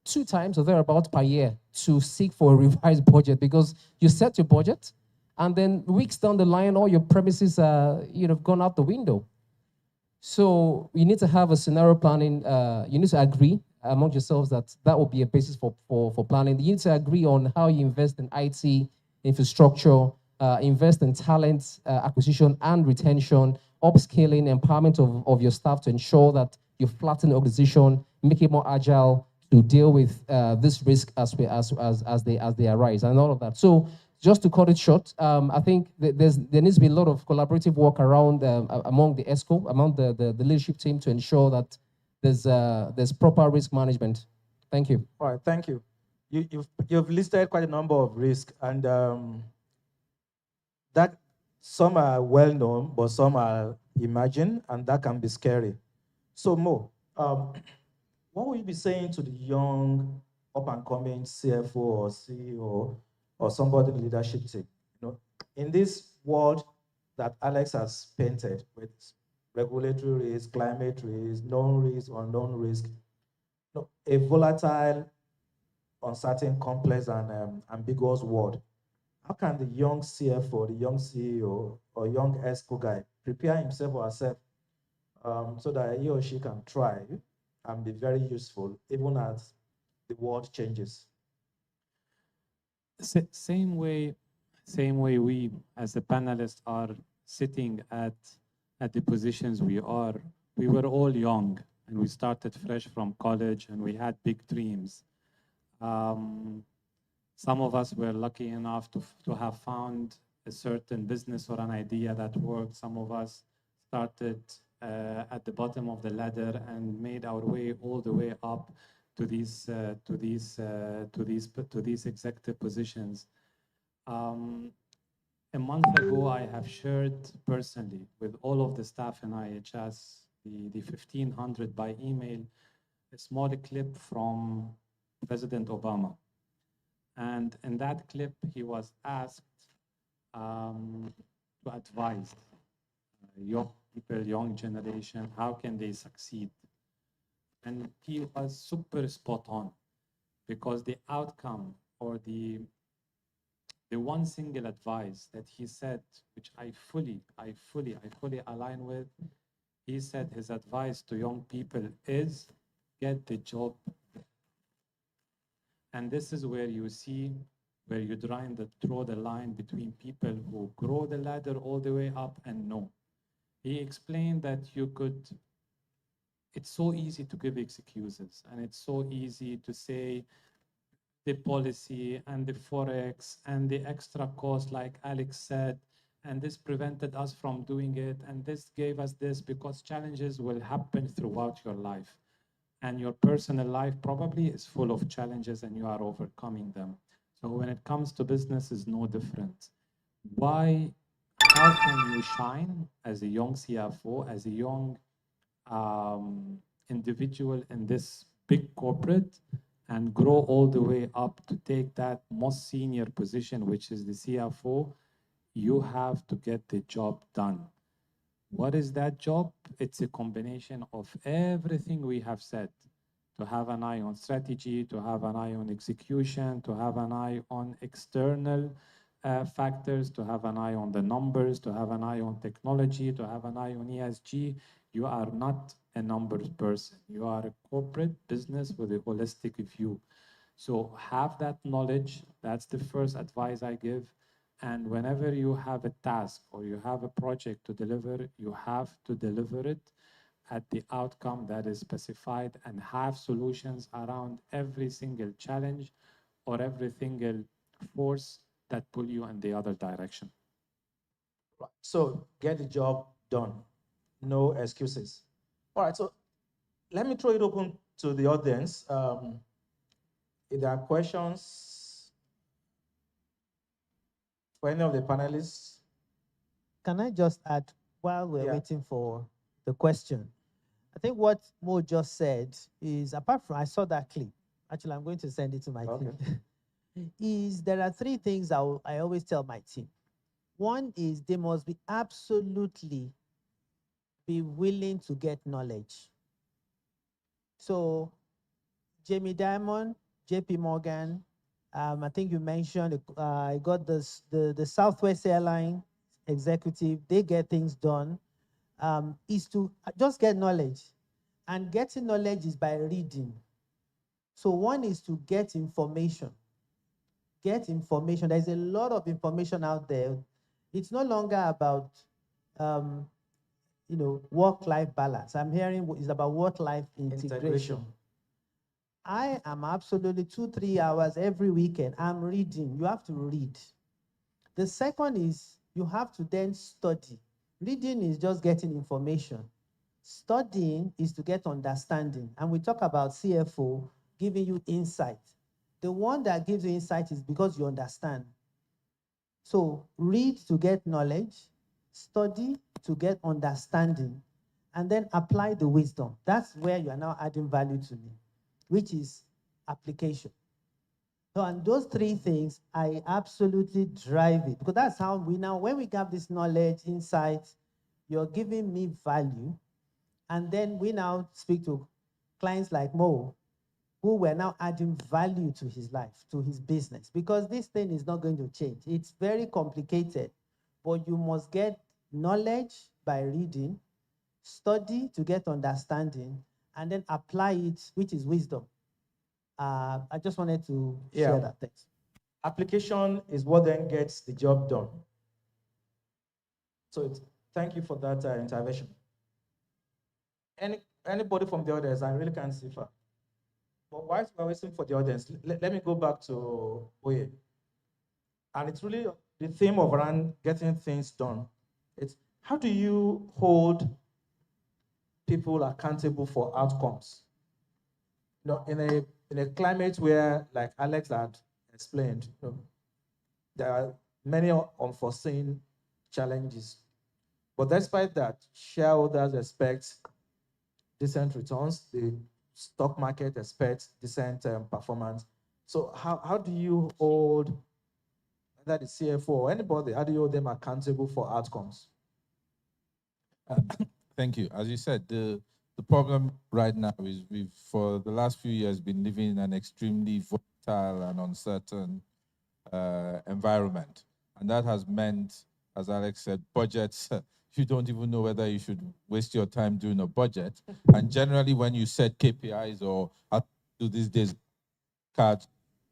2 times or thereabouts per year to seek for a revised budget, because you set your budget, and then weeks down the line, all your premises are gone out the window. So you need to have a scenario planning. You need to agree among yourselves that will be a basis for planning. You need to agree on how you invest in IT infrastructure, invest in talent acquisition and retention, upscaling, empowerment of your staff to ensure that you flatten the organization, make it more agile to deal with this risk as they arise, and all of that. So just to cut it short, I think there needs to be a lot of collaborative work around among the ESCO, among the leadership team, to ensure that there's proper risk management. Thank you. All right, thank you. You've listed quite a number of risks, and that some are well known, but some are emerging, and that can be scary. So Mo, what will you be saying to the young, up-and-coming CFO or CEO or somebody in the leadership team? In this world that Alex has painted with regulatory risk, climate risk, known risk, unknown risk, a volatile, uncertain, complex, and ambiguous world, how can the young CFO, the young CEO, or young ESCO guy prepare himself or herself so that he or she can thrive and be very useful even as the world changes? Same way we as the panelists are sitting at the positions we are. We were all young and we started fresh from college and we had big dreams. Some of us were lucky enough to have found a certain business or an idea that worked. Some of us started at the bottom of the ladder and made our way all the way up to these executive positions. A month ago, I have shared personally with all of the staff in IHS, the 1500 by email, a small clip from President Obama. And in that clip, he was asked to advise young people, young generation, how can they succeed? And he was super spot on, because the outcome or the one single advice that he said, which I fully align with, he said his advice to young people is get the job. And this is where you see, where you draw the line between people who grow the ladder all the way up and no. He explained that you could it's so easy to give excuses, and it's so easy to say the policy and the forex and the extra cost, like Alex said, and this prevented us from doing it, and this gave us this, because challenges will happen throughout your life. And your personal life probably is full of challenges and you are overcoming them. So when it comes to business, is no different. How can you shine as a young CFO, as a young individual in this big corporate, and grow all the way up to take that most senior position, which is the CFO? You have to get the job done. What is that job? It's a combination of everything we have said. To have an eye on strategy, to have an eye on execution, to have an eye on external factors, to have an eye on the numbers, to have an eye on technology, to have an eye on ESG. You are not a numbers person. You are a corporate business with a holistic view. So have that knowledge. That's the first advice I give. And whenever you have a task or you have a project to deliver, you have to deliver it at the outcome that is specified, and have solutions around every single challenge or every single force that pull you in the other direction. So get the job done. No excuses. All right, so let me throw it open to the audience. If there are questions for any of the panelists. Can I just add, while we're waiting for the question, I think what Mo just said is, apart from, I saw that clip, actually I'm going to send it to my team, is there are three things I always tell my team. One is they must be absolutely be willing to get knowledge. So Jamie Dimon, JP Morgan, I think you mentioned, I got this, the Southwest Airline executive, they get things done, is to just get knowledge. And getting knowledge is by reading. So one is to get information. Get information. There's a lot of information out there. It's no longer about, work-life balance. I'm hearing it's about work-life integration. I am absolutely 2-3 hours every weekend. I'm reading. You have to read. The second is you have to then study. Reading is just getting information. Studying is to get understanding. And we talk about CFO giving you insight. The one that gives you insight is because you understand. So read to get knowledge, study to get understanding, and then apply the wisdom. That's where you are now adding value to me, which is application. So, and those three things, I absolutely drive it, because that's how we now, when we have this knowledge, insight, you're giving me value, and then we now speak to clients like Mo, who were now adding value to his life, to his business, because this thing is not going to change. It's very complicated, but you must get knowledge by reading, study to get understanding, and then apply it, which is wisdom. I just wanted to share that. Thanks. Application is what then gets the job done. So thank you for that intervention. Anybody from the audience? I really can't see far. But while we're waiting for the audience, let me go back to Oye. And it's really the theme of around getting things done. It's how do you hold people accountable for outcomes? In a climate where, like Alex had explained, there are many unforeseen challenges. But despite that, shareholders expect decent returns. The stock market expects decent performance. So how do you hold, whether the CFO or anybody, how do you hold them accountable for outcomes? Thank you. As you said, the problem right now is we've, for the last few years, been living in an extremely volatile and uncertain environment. And that has meant, as Alex said, budgets, you don't even know whether you should waste your time doing a budget. And generally, when you set KPIs or how to do these days, card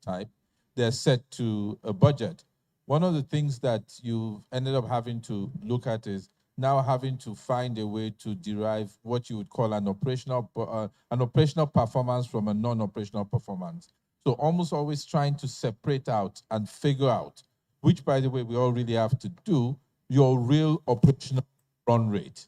type, they're set to a budget. One of the things that you've ended up having to look at is now having to find a way to derive what you would call an operational performance from a non-operational performance. So almost always trying to separate out and figure out, which, by the way, we all really have to do, your real operational run rate.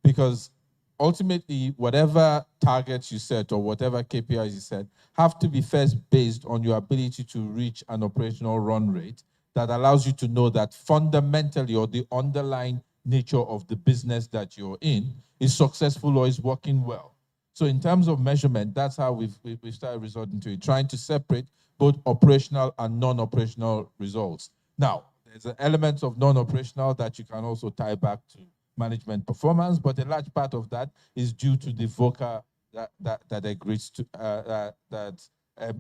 Because ultimately, whatever targets you set or whatever KPIs you set have to be first based on your ability to reach an operational run rate that allows you to know that fundamentally, or the underlying nature of the business that you're in is successful or is working well. So in terms of measurement, that's how we've started resorting to it, trying to separate both operational and non-operational results. Now, there's an element of non-operational that you can also tie back to management performance, but a large part of that is due to the VOCA that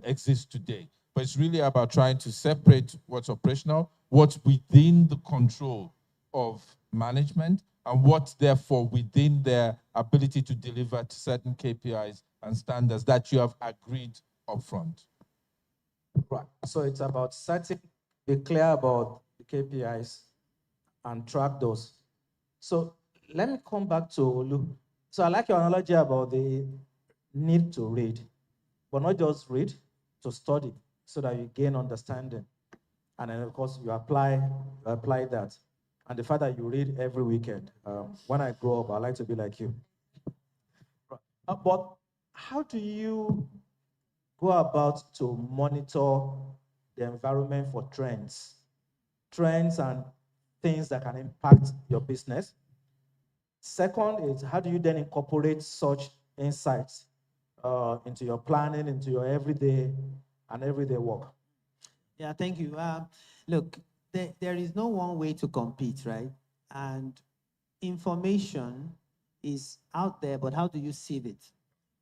exists today. But it's really about trying to separate what's operational, what's within the control of management, and what's therefore within their ability to deliver to certain KPIs and standards that you have agreed upfront. Right. So it's about be clear about the KPIs and track those. So let me come back to Olu. So I like your analogy about the need to read, but not just read, to study so that you gain understanding. And then, of course, you apply that. And the fact that you read every weekend. When I grow up, I like to be like you. But how do you go about to monitor the environment for trends and things that can impact your business? Second is, how do you then incorporate such insights into your planning, into your everyday work? Yeah, thank you. Look, there is no one way to compete, right? And information is out there, but how do you sieve it?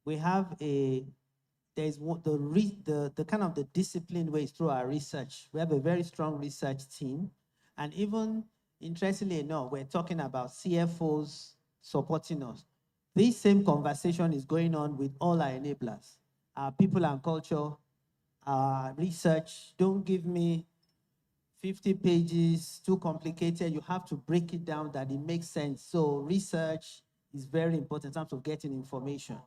We have there's the kind of the discipline way through our research. We have a very strong research team, and even interestingly enough, we're talking about CFOs supporting us. This same conversation is going on with all our enablers, our people and culture, our research. Don't give me 50 pages, too complicated. You have to break it down that it makes sense. So research is very important in terms of getting information.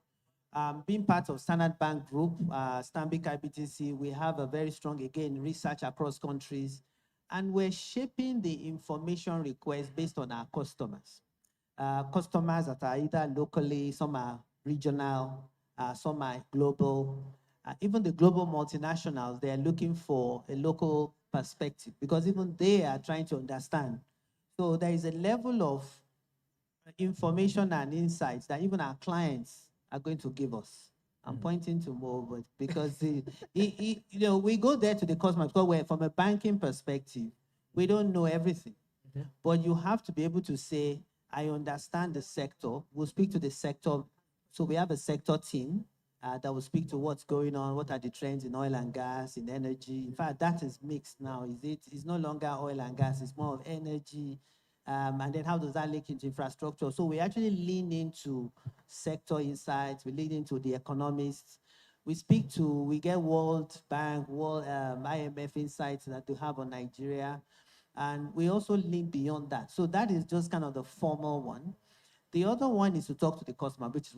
Being part of Standard Bank Group, Stanbic IBTC, we have a very strong, again, research across countries, and we're shaping the information request based on our customers. Customers that are either locally, some are regional, some are global. Even the global multinationals, they are looking for a local perspective because even they are trying to understand. So there is a level of information and insights that even our clients are going to give us. I'm pointing to Mo, but because we go there to the customer because we're from a banking perspective, we don't know everything. But you have to be able to say, I understand the sector. We'll speak to the sector. So we have a sector team that will speak to what's going on, what are the trends in oil and gas, in energy. In fact, that is mixed now. It's no longer oil and gas, it's more of energy. And then how does that link into infrastructure? So we actually lean into sector insights, we lean into the economists. We get World Bank, IMF insights that we have on Nigeria. And we also lean beyond that. So that is just kind of the formal one. The other one is to talk to the customer, which is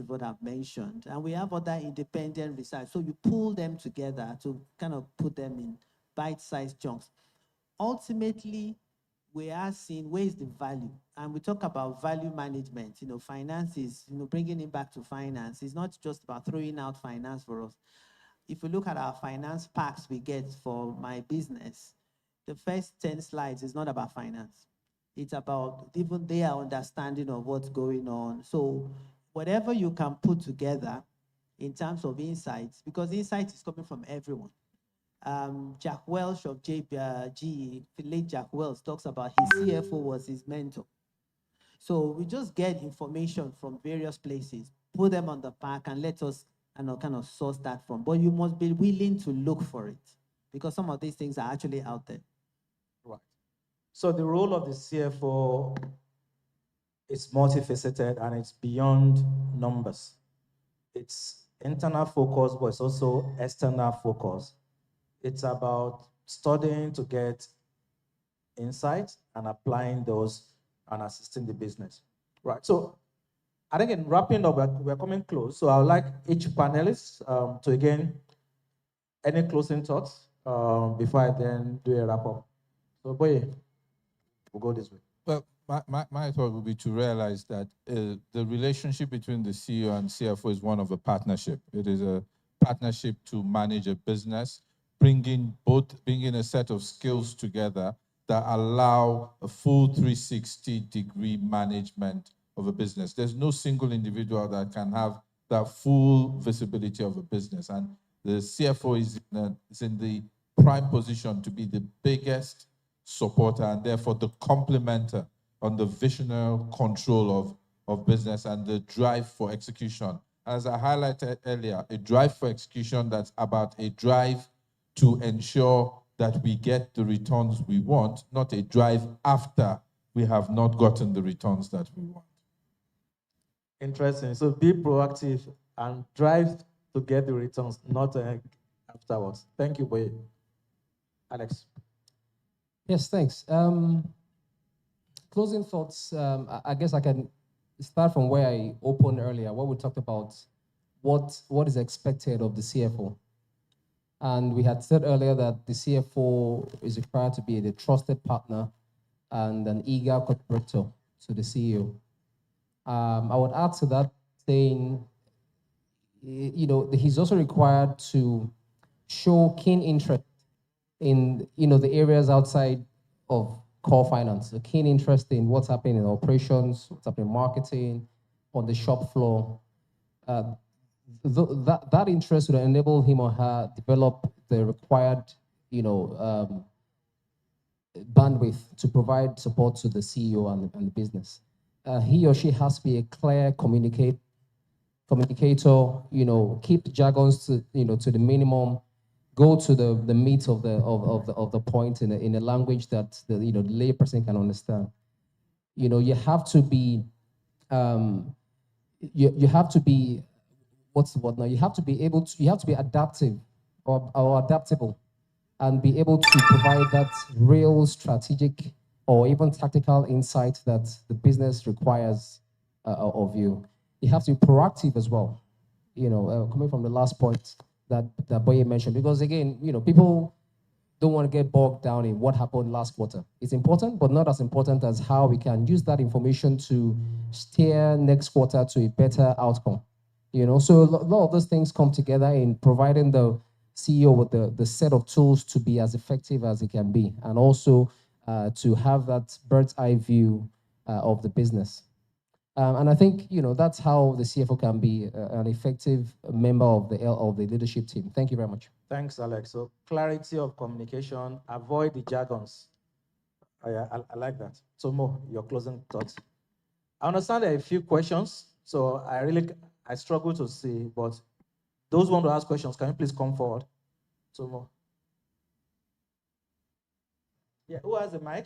what I've mentioned. And we have other independent research. So you pull them together to kind of put them in bite-sized chunks. Ultimately, we are seeing where is the value. And we talk about value management. Finance is, bringing it back to finance. It's not just about throwing out finance for us. If we look at our finance packs we get for my business, the first 10 slides is not about finance. It's about even their understanding of what's going on. So whatever you can put together in terms of insights, because insight is coming from everyone. Jack Welch of GE, late Jack Welch, talks about his CFO was his mentor. So we just get information from various places, put them on the pack, and let us kind of source that from. But you must be willing to look for it, because some of these things are actually out there. Right. So the role of the CFO is multifaceted and it's beyond numbers. It's internal focus, but it's also external focus. It's about studying to get insights and applying those and assisting the business. Right, so I think in wrapping up, we're coming close. So I would like each panelist to again, any closing thoughts before I then do a wrap up. So boy, we'll go this way. Well, my thought would be to realize that the relationship between the CEO and CFO is one of a partnership. It is a partnership to manage a business, bringing a set of skills together that allow a full 360-degree management of a business. There's no single individual that can have that full visibility of a business, and the CFO is in the prime position to be the biggest supporter and therefore the complementer on the visionary control of business and the drive for execution. As I highlighted earlier, a drive for execution that's about a drive to ensure that we get the returns we want, not a drive after we have not gotten the returns that we want. Interesting. So be proactive and drive to get the returns, not afterwards. Thank you, boy. Alex. Yes, thanks. Closing thoughts, I guess I can start from where I opened earlier, where we talked about what is expected of the CFO. And we had said earlier that the CFO is required to be the trusted partner and an eager collaborator to the CEO. I would add to that saying, he's also required to show keen interest in, the areas outside of core finance, a keen interest in what's happening in operations, what's happening in marketing, on the shop floor. That interest will enable him or her develop the required, bandwidth to provide support to the CEO and the business. He or she has to be a clear communicator, keep jargons to the minimum, go to the meat of the point in a language that the lay person can understand. You have to be you have to be what's the word now? You have to be adaptive or adaptable and be able to provide that real strategic or even tactical insight that the business requires of you. You have to be proactive as well. Coming from the last point that Boye mentioned, because again, people don't want to get bogged down in what happened last quarter. It's important, but not as important as how we can use that information to steer next quarter to a better outcome. So a lot of those things come together in providing the CEO with the set of tools to be as effective as it can be, and also to have that bird's eye view of the business. And I think that's how the CFO can be an effective member of the leadership team. Thank you very much. Thanks, Alex. So clarity of communication, avoid the jargons. I like that. So Mo, your closing thoughts. I understand there are a few questions, so I struggle to see, but those who want to ask questions, can you please come forward? So Mo. Yeah, who has the mic?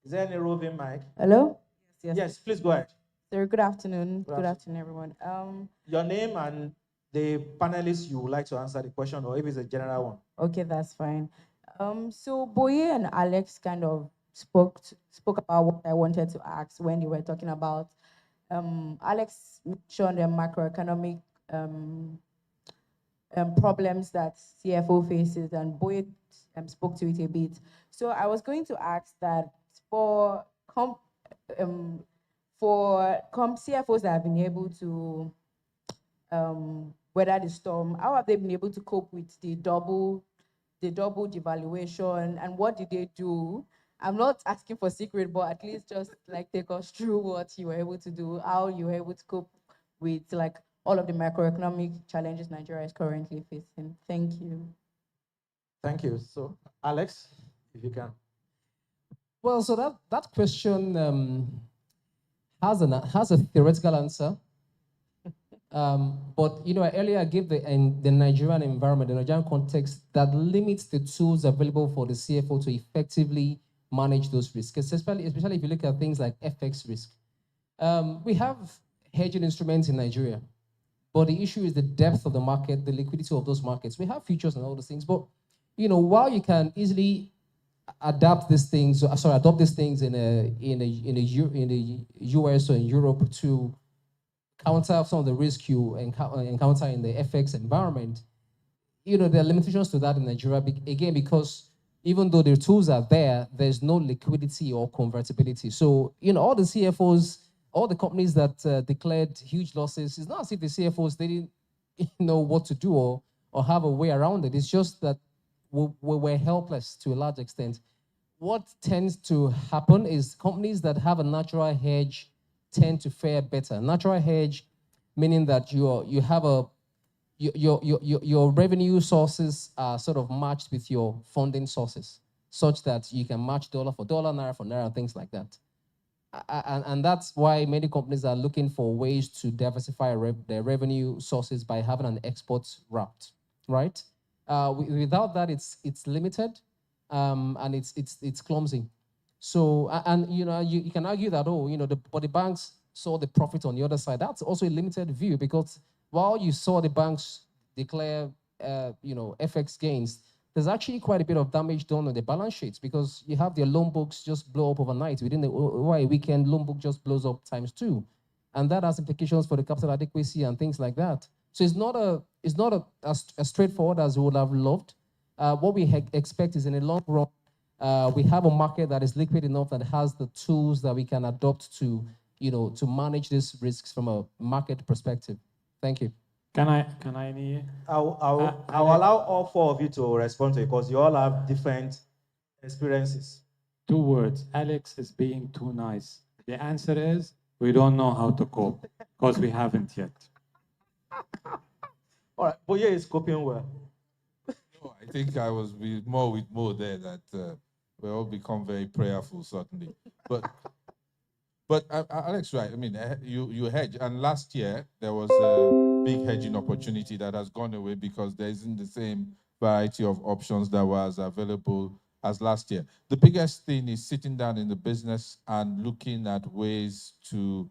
Is there any roving mic? Hello? Yes, please go ahead. Sir, good afternoon. Good afternoon, everyone. Your name and the panelists you would like to answer the question, or if it's a general one. Okay, that's fine. So Boye and Alex kind of spoke about what I wanted to ask when they were talking about. Alex mentioned the macroeconomic problems that CFO faces, and Boye spoke to it a bit. So I was going to ask that for CFOs that have been able to weather the storm, how have they been able to cope with the double devaluation, and what did they do? I'm not asking for secret, but at least just take us through what you were able to do, how you were able to cope with all of the macroeconomic challenges Nigeria is currently facing. Thank you. Thank you. So Alex, if you can. Well, so that question has a theoretical answer, but earlier I gave the Nigerian environment, the Nigerian context that limits the tools available for the CFO to effectively manage those risks, especially if you look at things like FX risk. We have hedging instruments in Nigeria, but the issue is the depth of the market, the liquidity of those markets. We have futures and all those things, but while you can easily adopt these things in the US or in Europe to counter some of the risk you encounter in the FX environment. There are limitations to that in Nigeria, again, because even though the tools are there, there's no liquidity or convertibility. So, all the CFOs, all the companies that declared huge losses, it's not as if the CFOs, they didn't know what to do or have a way around it. It's just that we're helpless to a large extent. What tends to happen is companies that have a natural hedge tend to fare better. Natural hedge, meaning that you have your revenue sources are sort of matched with your funding sources, such that you can match dollar for dollar, naira for naira, things like that. And that's why many companies are looking for ways to diversify their revenue sources by having an export route, right? Without that, it's limited, and it's clumsy. So, and you can argue that, but the banks saw the profit on the other side. That's also a limited view, because while you saw the banks declare, FX gains, there's actually quite a bit of damage done on the balance sheets, because you have their loan books just blow up overnight. Within a weekend, loan book just blows up ×2. And that has implications for the capital adequacy and things like that. So it's not as straightforward as we would have loved. What we expect is, in the long run, we have a market that is liquid enough, that has the tools that we can adopt to manage these risks from a market perspective. Thank you. Can I? I'll allow all four of you to respond to it, because you all have different experiences. 2 words. Alex is being too nice. The answer is, we don't know how to cope, because we haven't yet. All right, Boye is coping well. No, I think I was more with Mo there, that we all become very prayerful, certainly. But Alex, right? I mean, you hedge, and last year there was a big hedging opportunity that has gone away because there isn't the same variety of options that was available as last year. The biggest thing is sitting down in the business and looking at ways to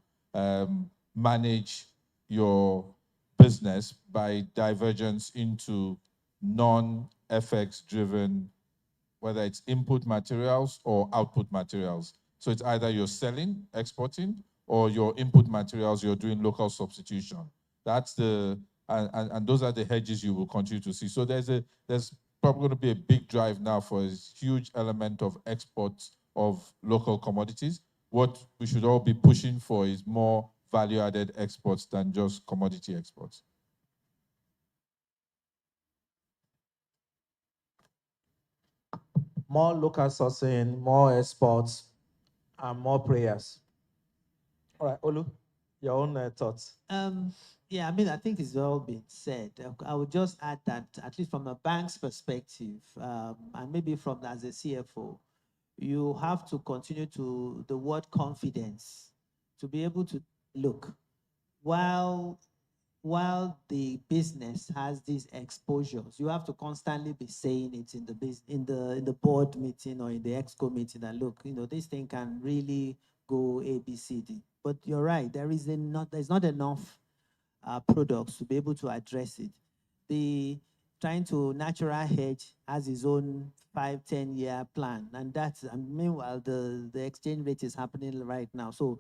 manage your business by divergence into non-FX driven, whether it's input materials or output materials. So it's either you're selling, exporting, or your input materials, you're doing local substitution. That's and those are the hedges you will continue to see. So there's probably going to be a big drive now for a huge element of exports of local commodities. What we should all be pushing for is more value-added exports than just commodity exports. More local sourcing, more exports, and more prayers. All right, Olu, your own thoughts. Yeah, I mean, I think it's all been said. I would just add that, at least from a bank's perspective, and maybe from as a CFO, you have to continue to the word confidence to be able to look while the business has these exposures. You have to constantly be saying it in the board meeting or in the exco meeting that, look, this thing can really go A, B, C, D. But you're right, there's not enough products to be able to address it. The trying to natural hedge has its own 5-10 year plan, and meanwhile the exchange rate is happening right now. So,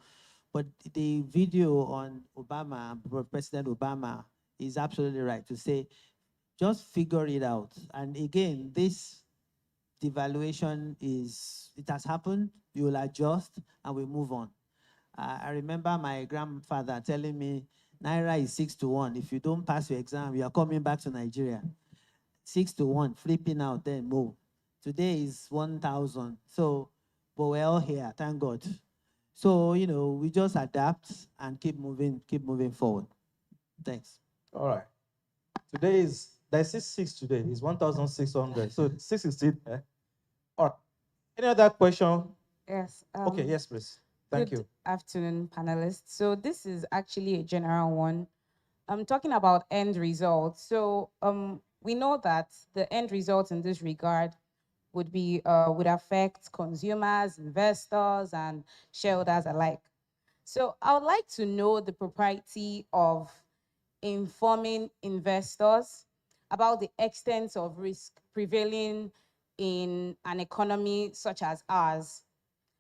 but the video on Obama, President Obama, is absolutely right to say, just figure it out. And again, this devaluation it has happened. You will adjust, and we move on. I remember my grandfather telling me, Naira is 6-1. If you don't pass your exam, you are coming back to Nigeria. 6-1, flipping out, then move. Today is 1,000. So, but we're all here, thank God. So, we just adapt and keep moving forward. Thanks. All right. There's 6 today. It's 1,600. So 6 is still there. All right. Any other question? Yes. Okay, yes, please. Thank you. Good afternoon, panelists. So this is actually a general one. I'm talking about end results. So we know that the end result in this regard would affect consumers, investors, and shareholders alike. So I would like to know the propriety of informing investors about the extent of risk prevailing in an economy such as ours.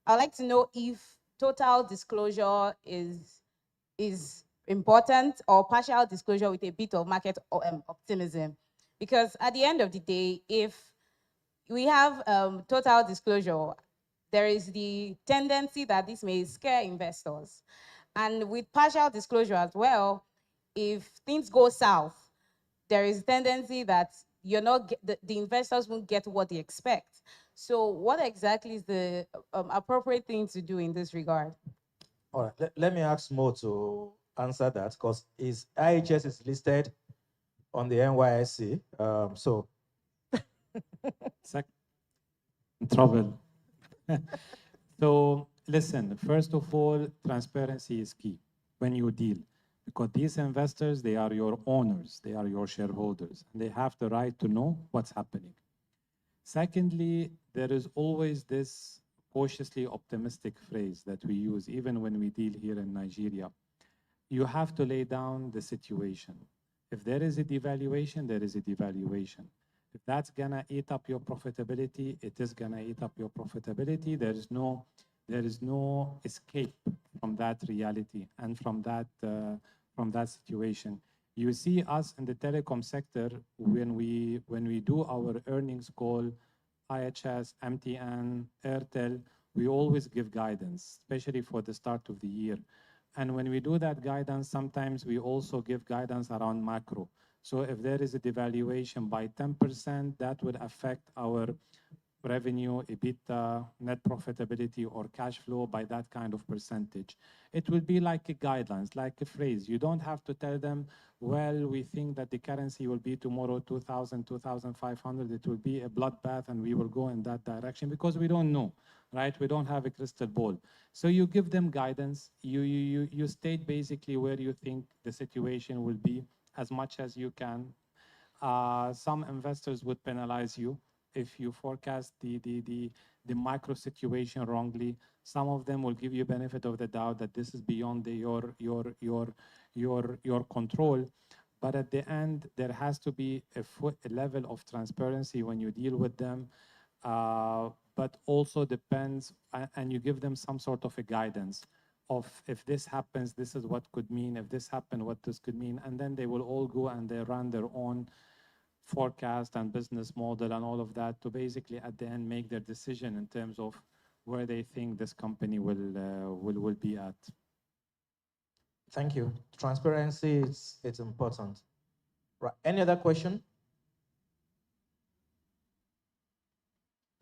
I'd like to know if total disclosure is important or partial disclosure with a bit of market optimism. Because at the end of the day, if we have total disclosure, there is the tendency that this may scare investors. And with partial disclosure as well, if things go south, there is tendency that you're not the investors won't get what they expect. So what exactly is the appropriate thing to do in this regard? All right, let me ask Mo to answer that because IHS is listed on the NYSE. So Trouble. So listen, first of all, transparency is key when you deal, because these investors, they are your owners, they are your shareholders, and they have the right to know what's happening. Secondly, there is always this cautiously optimistic phrase that we use even when we deal here in Nigeria. You have to lay down the situation. If there is a devaluation, there is a devaluation. If that's gonna eat up your profitability, it is gonna eat up your profitability. There is no escape from that reality and from that situation. You see us in the telecom sector when we do our earnings call, IHS, MTN, Airtel, we always give guidance, especially for the start of the year. And when we do that guidance, sometimes we also give guidance around macro. So if there is a devaluation by 10%, that would affect our revenue, EBITDA, net profitability, or cash flow by that kind of percentage. It will be like a guidelines, like a phrase. You don't have to tell them, well, we think that the currency will be tomorrow 2,000, 2,500. It will be a bloodbath and we will go in that direction because we don't know, right? We don't have a crystal ball. So you give them guidance. You state basically where you think the situation will be as much as you can. Some investors would penalize you if you forecast the micro situation wrongly. Some of them will give you benefit of the doubt that this is beyond your control. But at the end, there has to be a level of transparency when you deal with them. But also depends, and you give them some sort of a guidance of if this happens, this is what could mean. If this happened, what this could mean. And then they will all go and they run their own forecast and business model and all of that to basically at the end make their decision in terms of where they think this company will be at. thank you. Transparency it's important. Right. Any other question?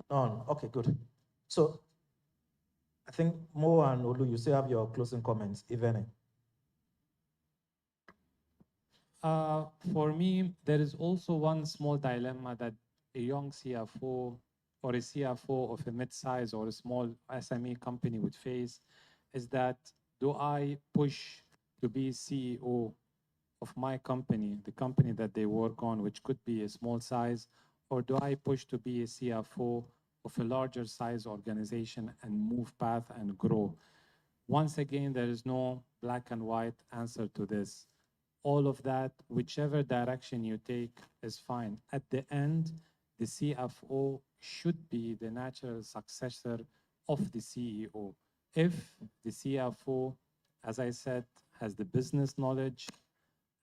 None. Okay, good. So I think Mo and Olu, you still have your closing comments, if any. For me, there is also one small dilemma that a young CFO or a CFO of a mid-size or a small SME company would face is that, do I push to be CEO of my company, the company that they work on, which could be a small size, or do I push to be a CFO of a larger size organization and move path and grow? Once again, there is no black and white answer to this. All of that, whichever direction you take is fine. At the end, the CFO should be the natural successor of the CEO. If the CFO, as I said, has the business knowledge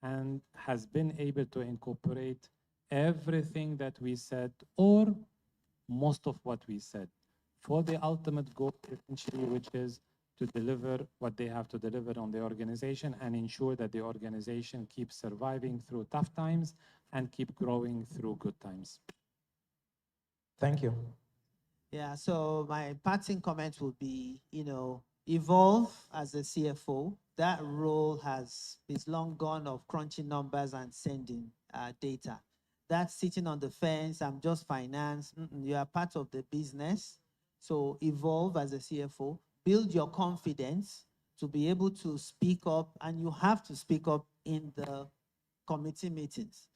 and has been able to incorporate everything that we said or most of what we said for the ultimate goal, essentially, which is to deliver what they have to deliver on the organization and ensure that the organization keeps surviving through tough times and keep growing through good times. Thank you. Yeah, so my parting comment would be, evolve as a CFO. That role is long gone of crunching numbers and sending data. That's sitting on the fence, I'm just finance. You are part of the business. So evolve as a CFO, build your confidence to be able to speak up, and you have to speak up in the committee meetings.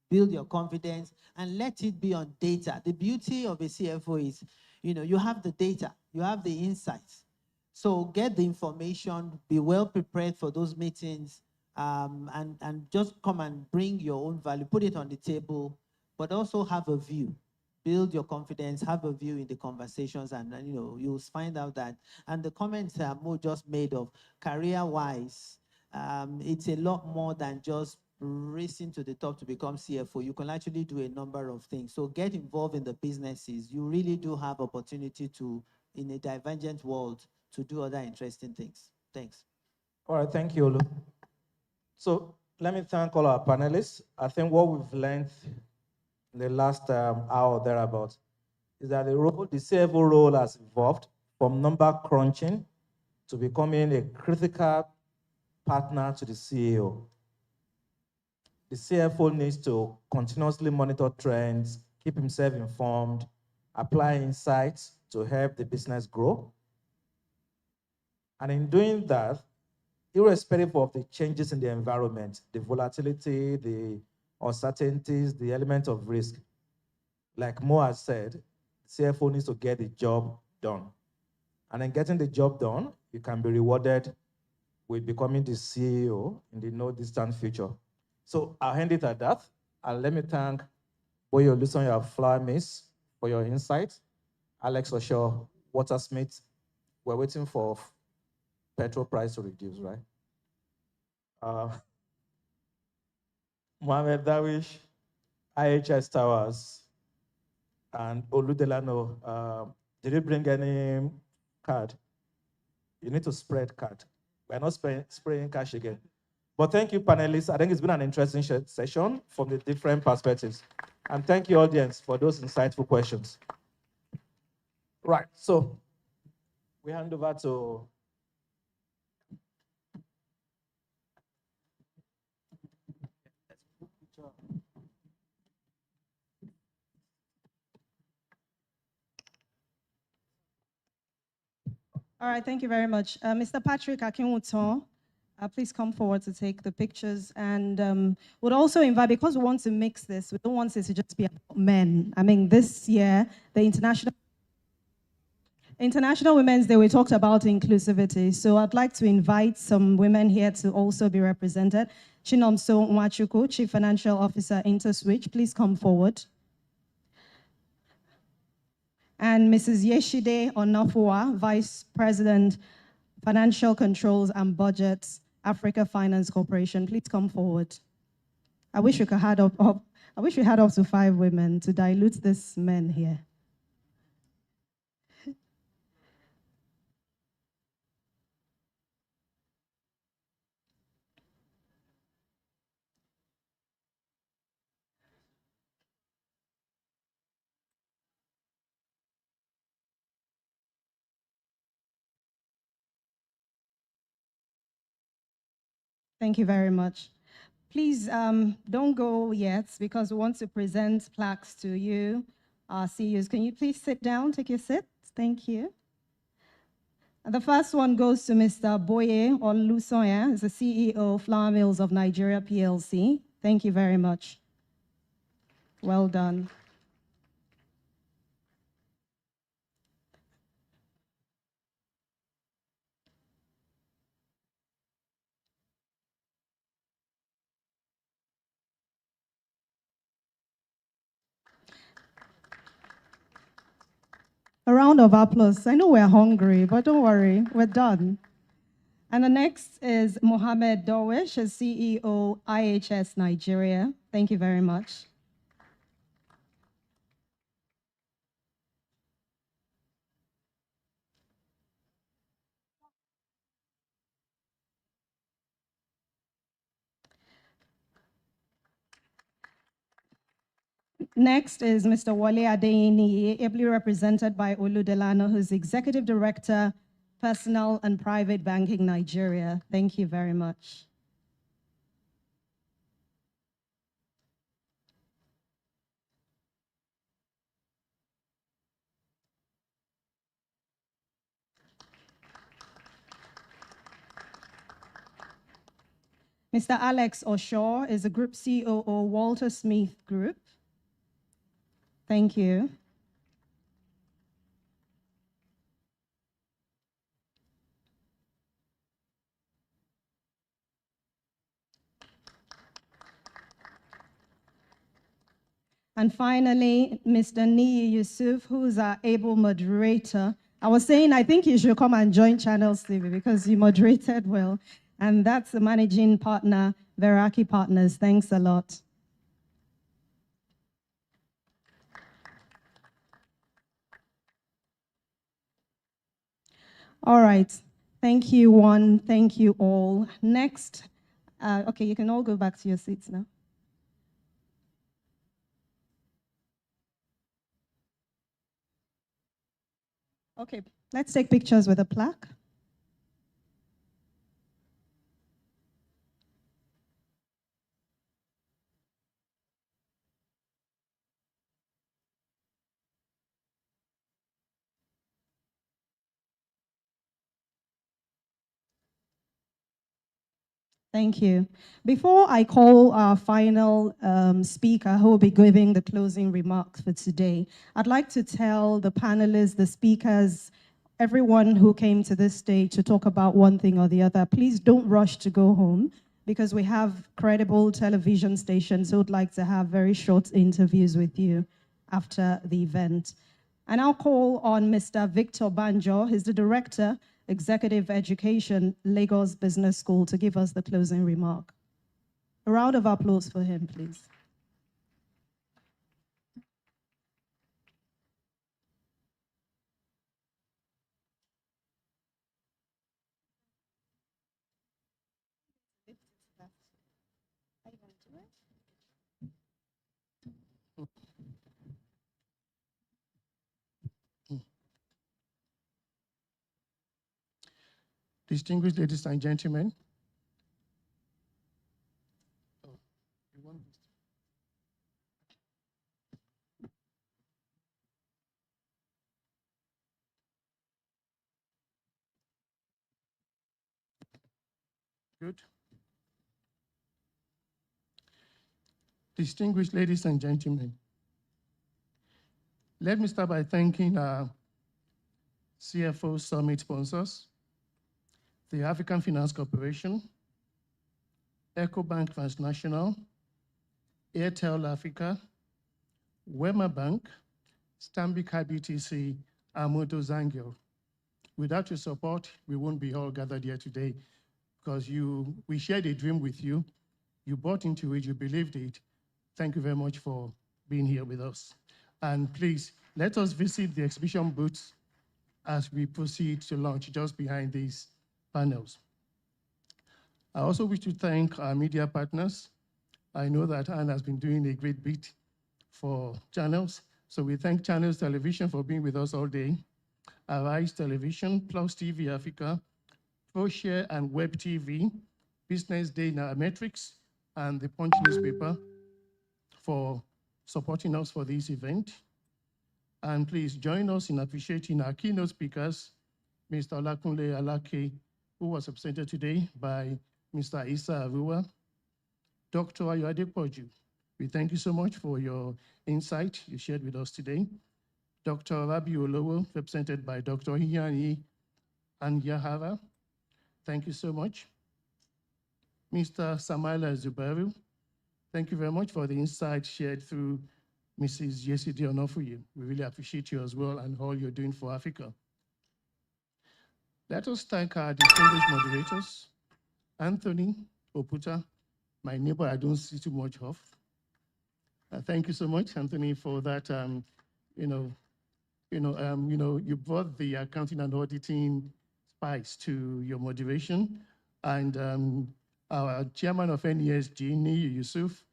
Build your confidence and let it be on data. The beauty of a CFO is, you have the data, you have the insights. So get the information, be well prepared for those meetings, and just come and bring your own value, put it on the table, but also have a view. build your confidence, have a view in the conversations, and you'll find out that, and the comments that Mo just made of career-wise, it's a lot more than just racing to the top to become CFO. You can actually do a number of things. So get involved in the businesses. You really do have opportunity to, in a divergent world, to do other interesting things. Thanks. All right, thank you, Olu. So let me thank all our panelists. I think what we've learned in the last hour thereabout is that the CFO role has evolved from number crunching to becoming a critical partner to the CEO. The CFO needs to continuously monitor trends, keep himself informed, apply insights to help the business grow. And in doing that, irrespective of the changes in the environment, the volatility, the uncertainties, the element of risk, like Mo has said, CFO needs to get the job done. And in getting the job done, you can be rewarded with becoming the CEO in the no distant future. So I'll hand it at that. And let me thank Boyo Lusonya Flower Miss for your insights. Alex Oshaw, Watersmith, we're waiting for petrol price to reduce, right? Mohamed Dawish, IHS Towers, and Oludelano. Did you bring any card? You need to spread card. We're not spraying cash again. But thank you, panelists. I think it's been an interesting session from the different perspectives. And thank you, audience, for those insightful questions. Right, so we hand over to All right, thank you very much. Mr. Patrick Akinwuton, please come forward to take the pictures. And would also invite, because we want to mix this, we don't want it to just be about men. I mean, this year, the International Women's Day, we talked about inclusivity. So I'd like to invite some women here to also be represented. Chinomso Nwachuku, Chief Financial Officer, InterSwitch, please come forward. And Mrs. Yeshide Onafua, Vice President, Financial Controls and Budgets, Africa Finance Corporation. Please come forward. I wish we had up to 5 women to dilute this men here. Thank you very much. Please don't go yet because we want to present plaques to you, our CEOs. Can you please sit down, take your seats? Thank you. And the first one goes to Mr. Boye Olusoya, who's the CEO of Flour Mills of Nigeria PLC. Thank you very much. Well done. A round of applause. I know we're hungry, but don't worry, we're done. And the next is Mohammed Darwish, CEO, IHS Nigeria. Thank you very much. Next is Mr. Wale Adeyini, ably represented by Olu Delano, who's Executive Director, Personal and Private Banking Nigeria. Thank you very much. Mr. Alex Oshaw is the Group COO, Walter Smith Group. Thank you. And finally, Mr. Nii Yusuf, who's our able moderator. I was saying, I think you should come and join Channels TV because you moderated well. And that's the managing partner, Veraki Partners. Thanks a lot. All right. Thank you, one. Thank you all. Next, okay, you can all go back to your seats now. Okay, let's take pictures with a plaque. Thank you. Before I call our final speaker who will be giving the closing remarks for today, I'd like to tell the panelists, the speakers, everyone who came to this stage to talk about one thing or the other, please don't rush to go home because we have credible television stations who would like to have very short interviews with you after the event. And I'll call on Mr. Victor Banjo. He's the Director, Executive Education, Lagos Business School, to give us the closing remark. A round of applause for him, please. Distinguished ladies and gentlemen, good. Distinguished ladies and gentlemen, let me start by thanking our CFO Summit sponsors, the African Finance Corporation, EcoBank Transnational, Airtel Africa, Wema Bank, Stanbic IBTC, and Moto Zangyo. Without your support, we won't be all gathered here today because we shared a dream with you. You bought into it, you believed it. Thank you very much for being here with us. And please, let us visit the exhibition booths as we proceed to launch just behind these panels. I also wish to thank our media partners. I know that Anne has been doing a great bit for Channels. So we thank Channels Television for being with us all day. Arise Television, Plus TV Africa, ProShare and Web TV, Business Day Nairametrics, and the Punch newspaper for supporting us for this event. And please join us in appreciating our keynote speakers, Mr. Olakunle Alake, who was represented today by Mr. Issa Arua, Dr. Ayo Adepoju. We thank you so much for your insight you shared with us today. Dr. Rabi Olowo, represented by Dr. Hiyani Anyahara. Thank you so much. Mr. Samaila Zubaru, thank you very much for the insight shared through Mrs. Yesidi Onofuye. We really appreciate you as well and all you're doing for Africa. Let us thank our distinguished moderators, Anthony Oputa, my neighbor I don't see too much of. Thank you so much, Anthony, for that. You brought the accounting and auditing spice to your moderation, and our chairman of NESG, Nii Yusuf,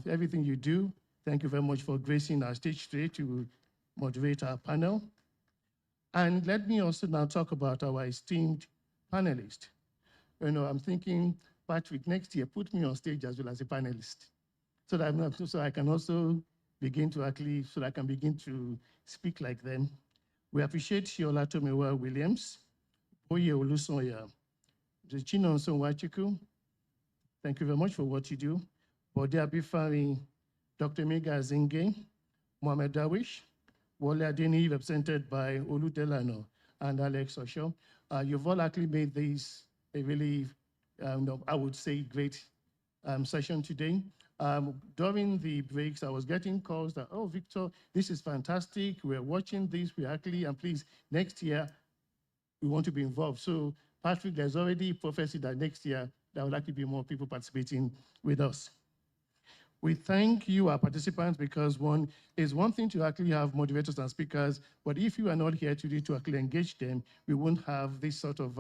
everything you do. Thank you very much for gracing our stage today to moderate our panel. And let me also now talk about our esteemed panelists. I'm thinking, Patrick, next year, put me on stage as well as a panelist, so that so I can also begin to so that I can begin to speak like them. We appreciate Yola Tomewa Williams, Oye Olusoya, Chinonso Wachiku. Thank you very much for what you do. Bode Abifari, Dr. Mega Zinge, Mohamed Dawish, Wole Adeni, represented by Olu Delano and Alex Osho. You've all actually made this a really, I would say, great session today. During the breaks, I was getting calls that, oh, Victor, this is fantastic. We're watching this. We actually, and please, next year, we want to be involved. So Patrick, there's already prophecy that next year, there will likely be more people participating with us. We thank you, our participants, because one thing to actually have moderators and speakers, but if you are not here today to actually engage them, we won't have this sort of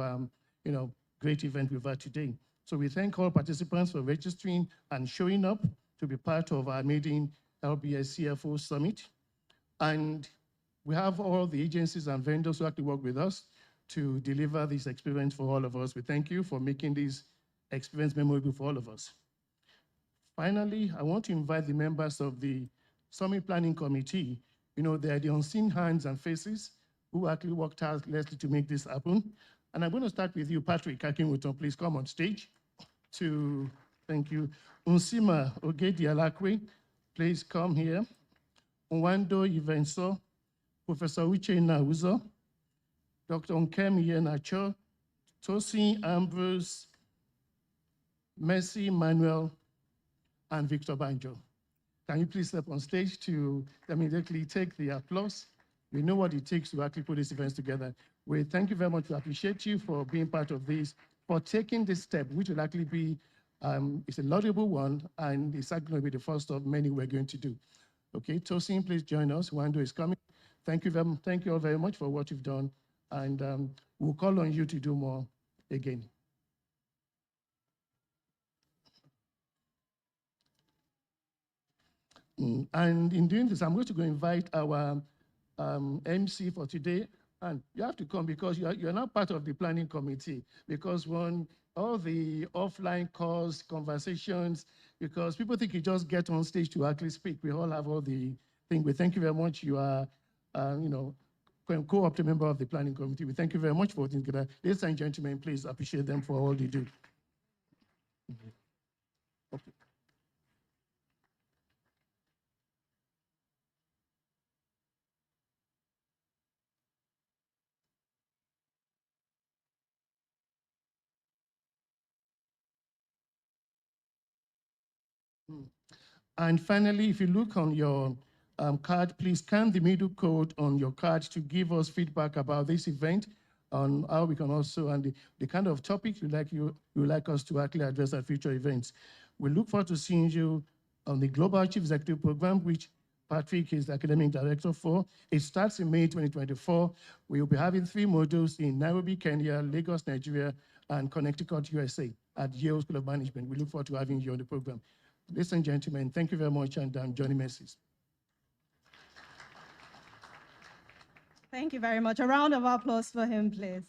great event we've had today. So we thank all participants for registering and showing up to be part of our meeting LBS CFO Summit. And we have all the agencies and vendors who actually work with us to deliver this experience for all of us. We thank you for making this experience memorable for all of us. Finally, I want to invite the members of the Summit Planning Committee. You know, they are the unseen hands and faces who actually worked tirelessly to make this happen. And I'm going to start with you, Patrick Akinwuton. Please come on stage thank you. Unsima Ogedi-Alakwe, please come here. Nwando Ivenso, Professor Uche Nauzo, Dr. Nkem Yenacho, Tosin Ambrose, Mercy Manuel, and Victor Banjo. Can you please step on stage to immediately take the applause? We know what it takes to actually put these events together. We thank you very much. We appreciate you for being part of this, for taking this step, which will actually be, it's a laudable one, and it's actually going to be the first of many we're going to do. Okay, Tosin, please join us. Wando is coming. Thank you all very much for what you've done, and we'll call on you to do more again. And in doing this, I'm going to go invite our MC for today. And you have to come because you're not part of the planning committee, because all the offline calls, conversations, because people think you just get on stage to actually speak. We all have all the things. We thank you very much. You are, co-opted member of the planning committee. We thank you very much for working together. Ladies and gentlemen, please appreciate them for all they do. Okay. And finally, if you look on your card, please scan the middle code on your card to give us feedback about this event, on how we can also, and the kind of topic you would like us to actually address at future events. We look forward to seeing you on the Global Chief Executive Program, which Patrick is the academic director for. It starts in May 2024. We will be having 3 modules in Nairobi, Kenya, Lagos, Nigeria, and Connecticut, USA at Yale School of Management. We look forward to having you on the program. Ladies and gentlemen, thank you very much, and Johnny Messis. Thank you very much. A round of applause for him, please.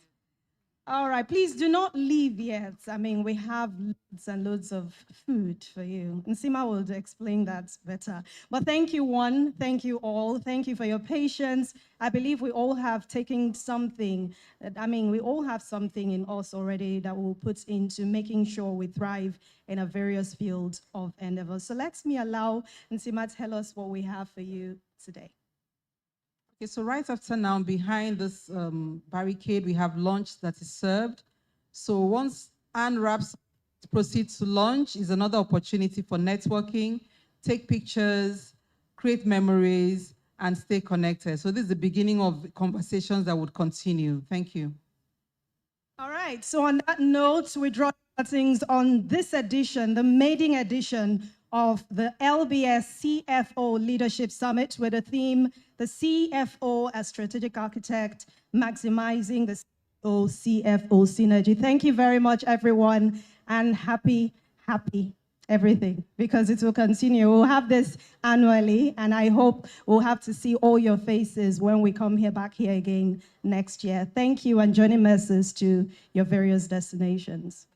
All right, please do not leave yet. I mean, we have loads and loads of food for you. Nsima will explain that better. But thank you, one. Thank you all. Thank you for your patience. I believe we all have taken something. We all have something in us already that we'll put into making sure we thrive in a various fields of endeavor. So let me allow Nsima tell us what we have for you today. Okay, so right after now, behind this barricade, we have lunch that is served. So once Anne wraps, proceeds to lunch, is another opportunity for networking, take pictures, create memories, and stay connected. So this is the beginning of conversations that would continue. Thank you. All right, so on that note, we draw things on this edition, the maiden edition of the LBS CFO Leadership Summit, with the theme, the CFO as Strategic Architect, Maximizing the CFO Synergy. Thank you very much, everyone, and happy everything, because it will continue. We'll have this annually, and I hope we'll have to see all your faces when we come back here again next year. Thank you, and journey messes to your various destinations.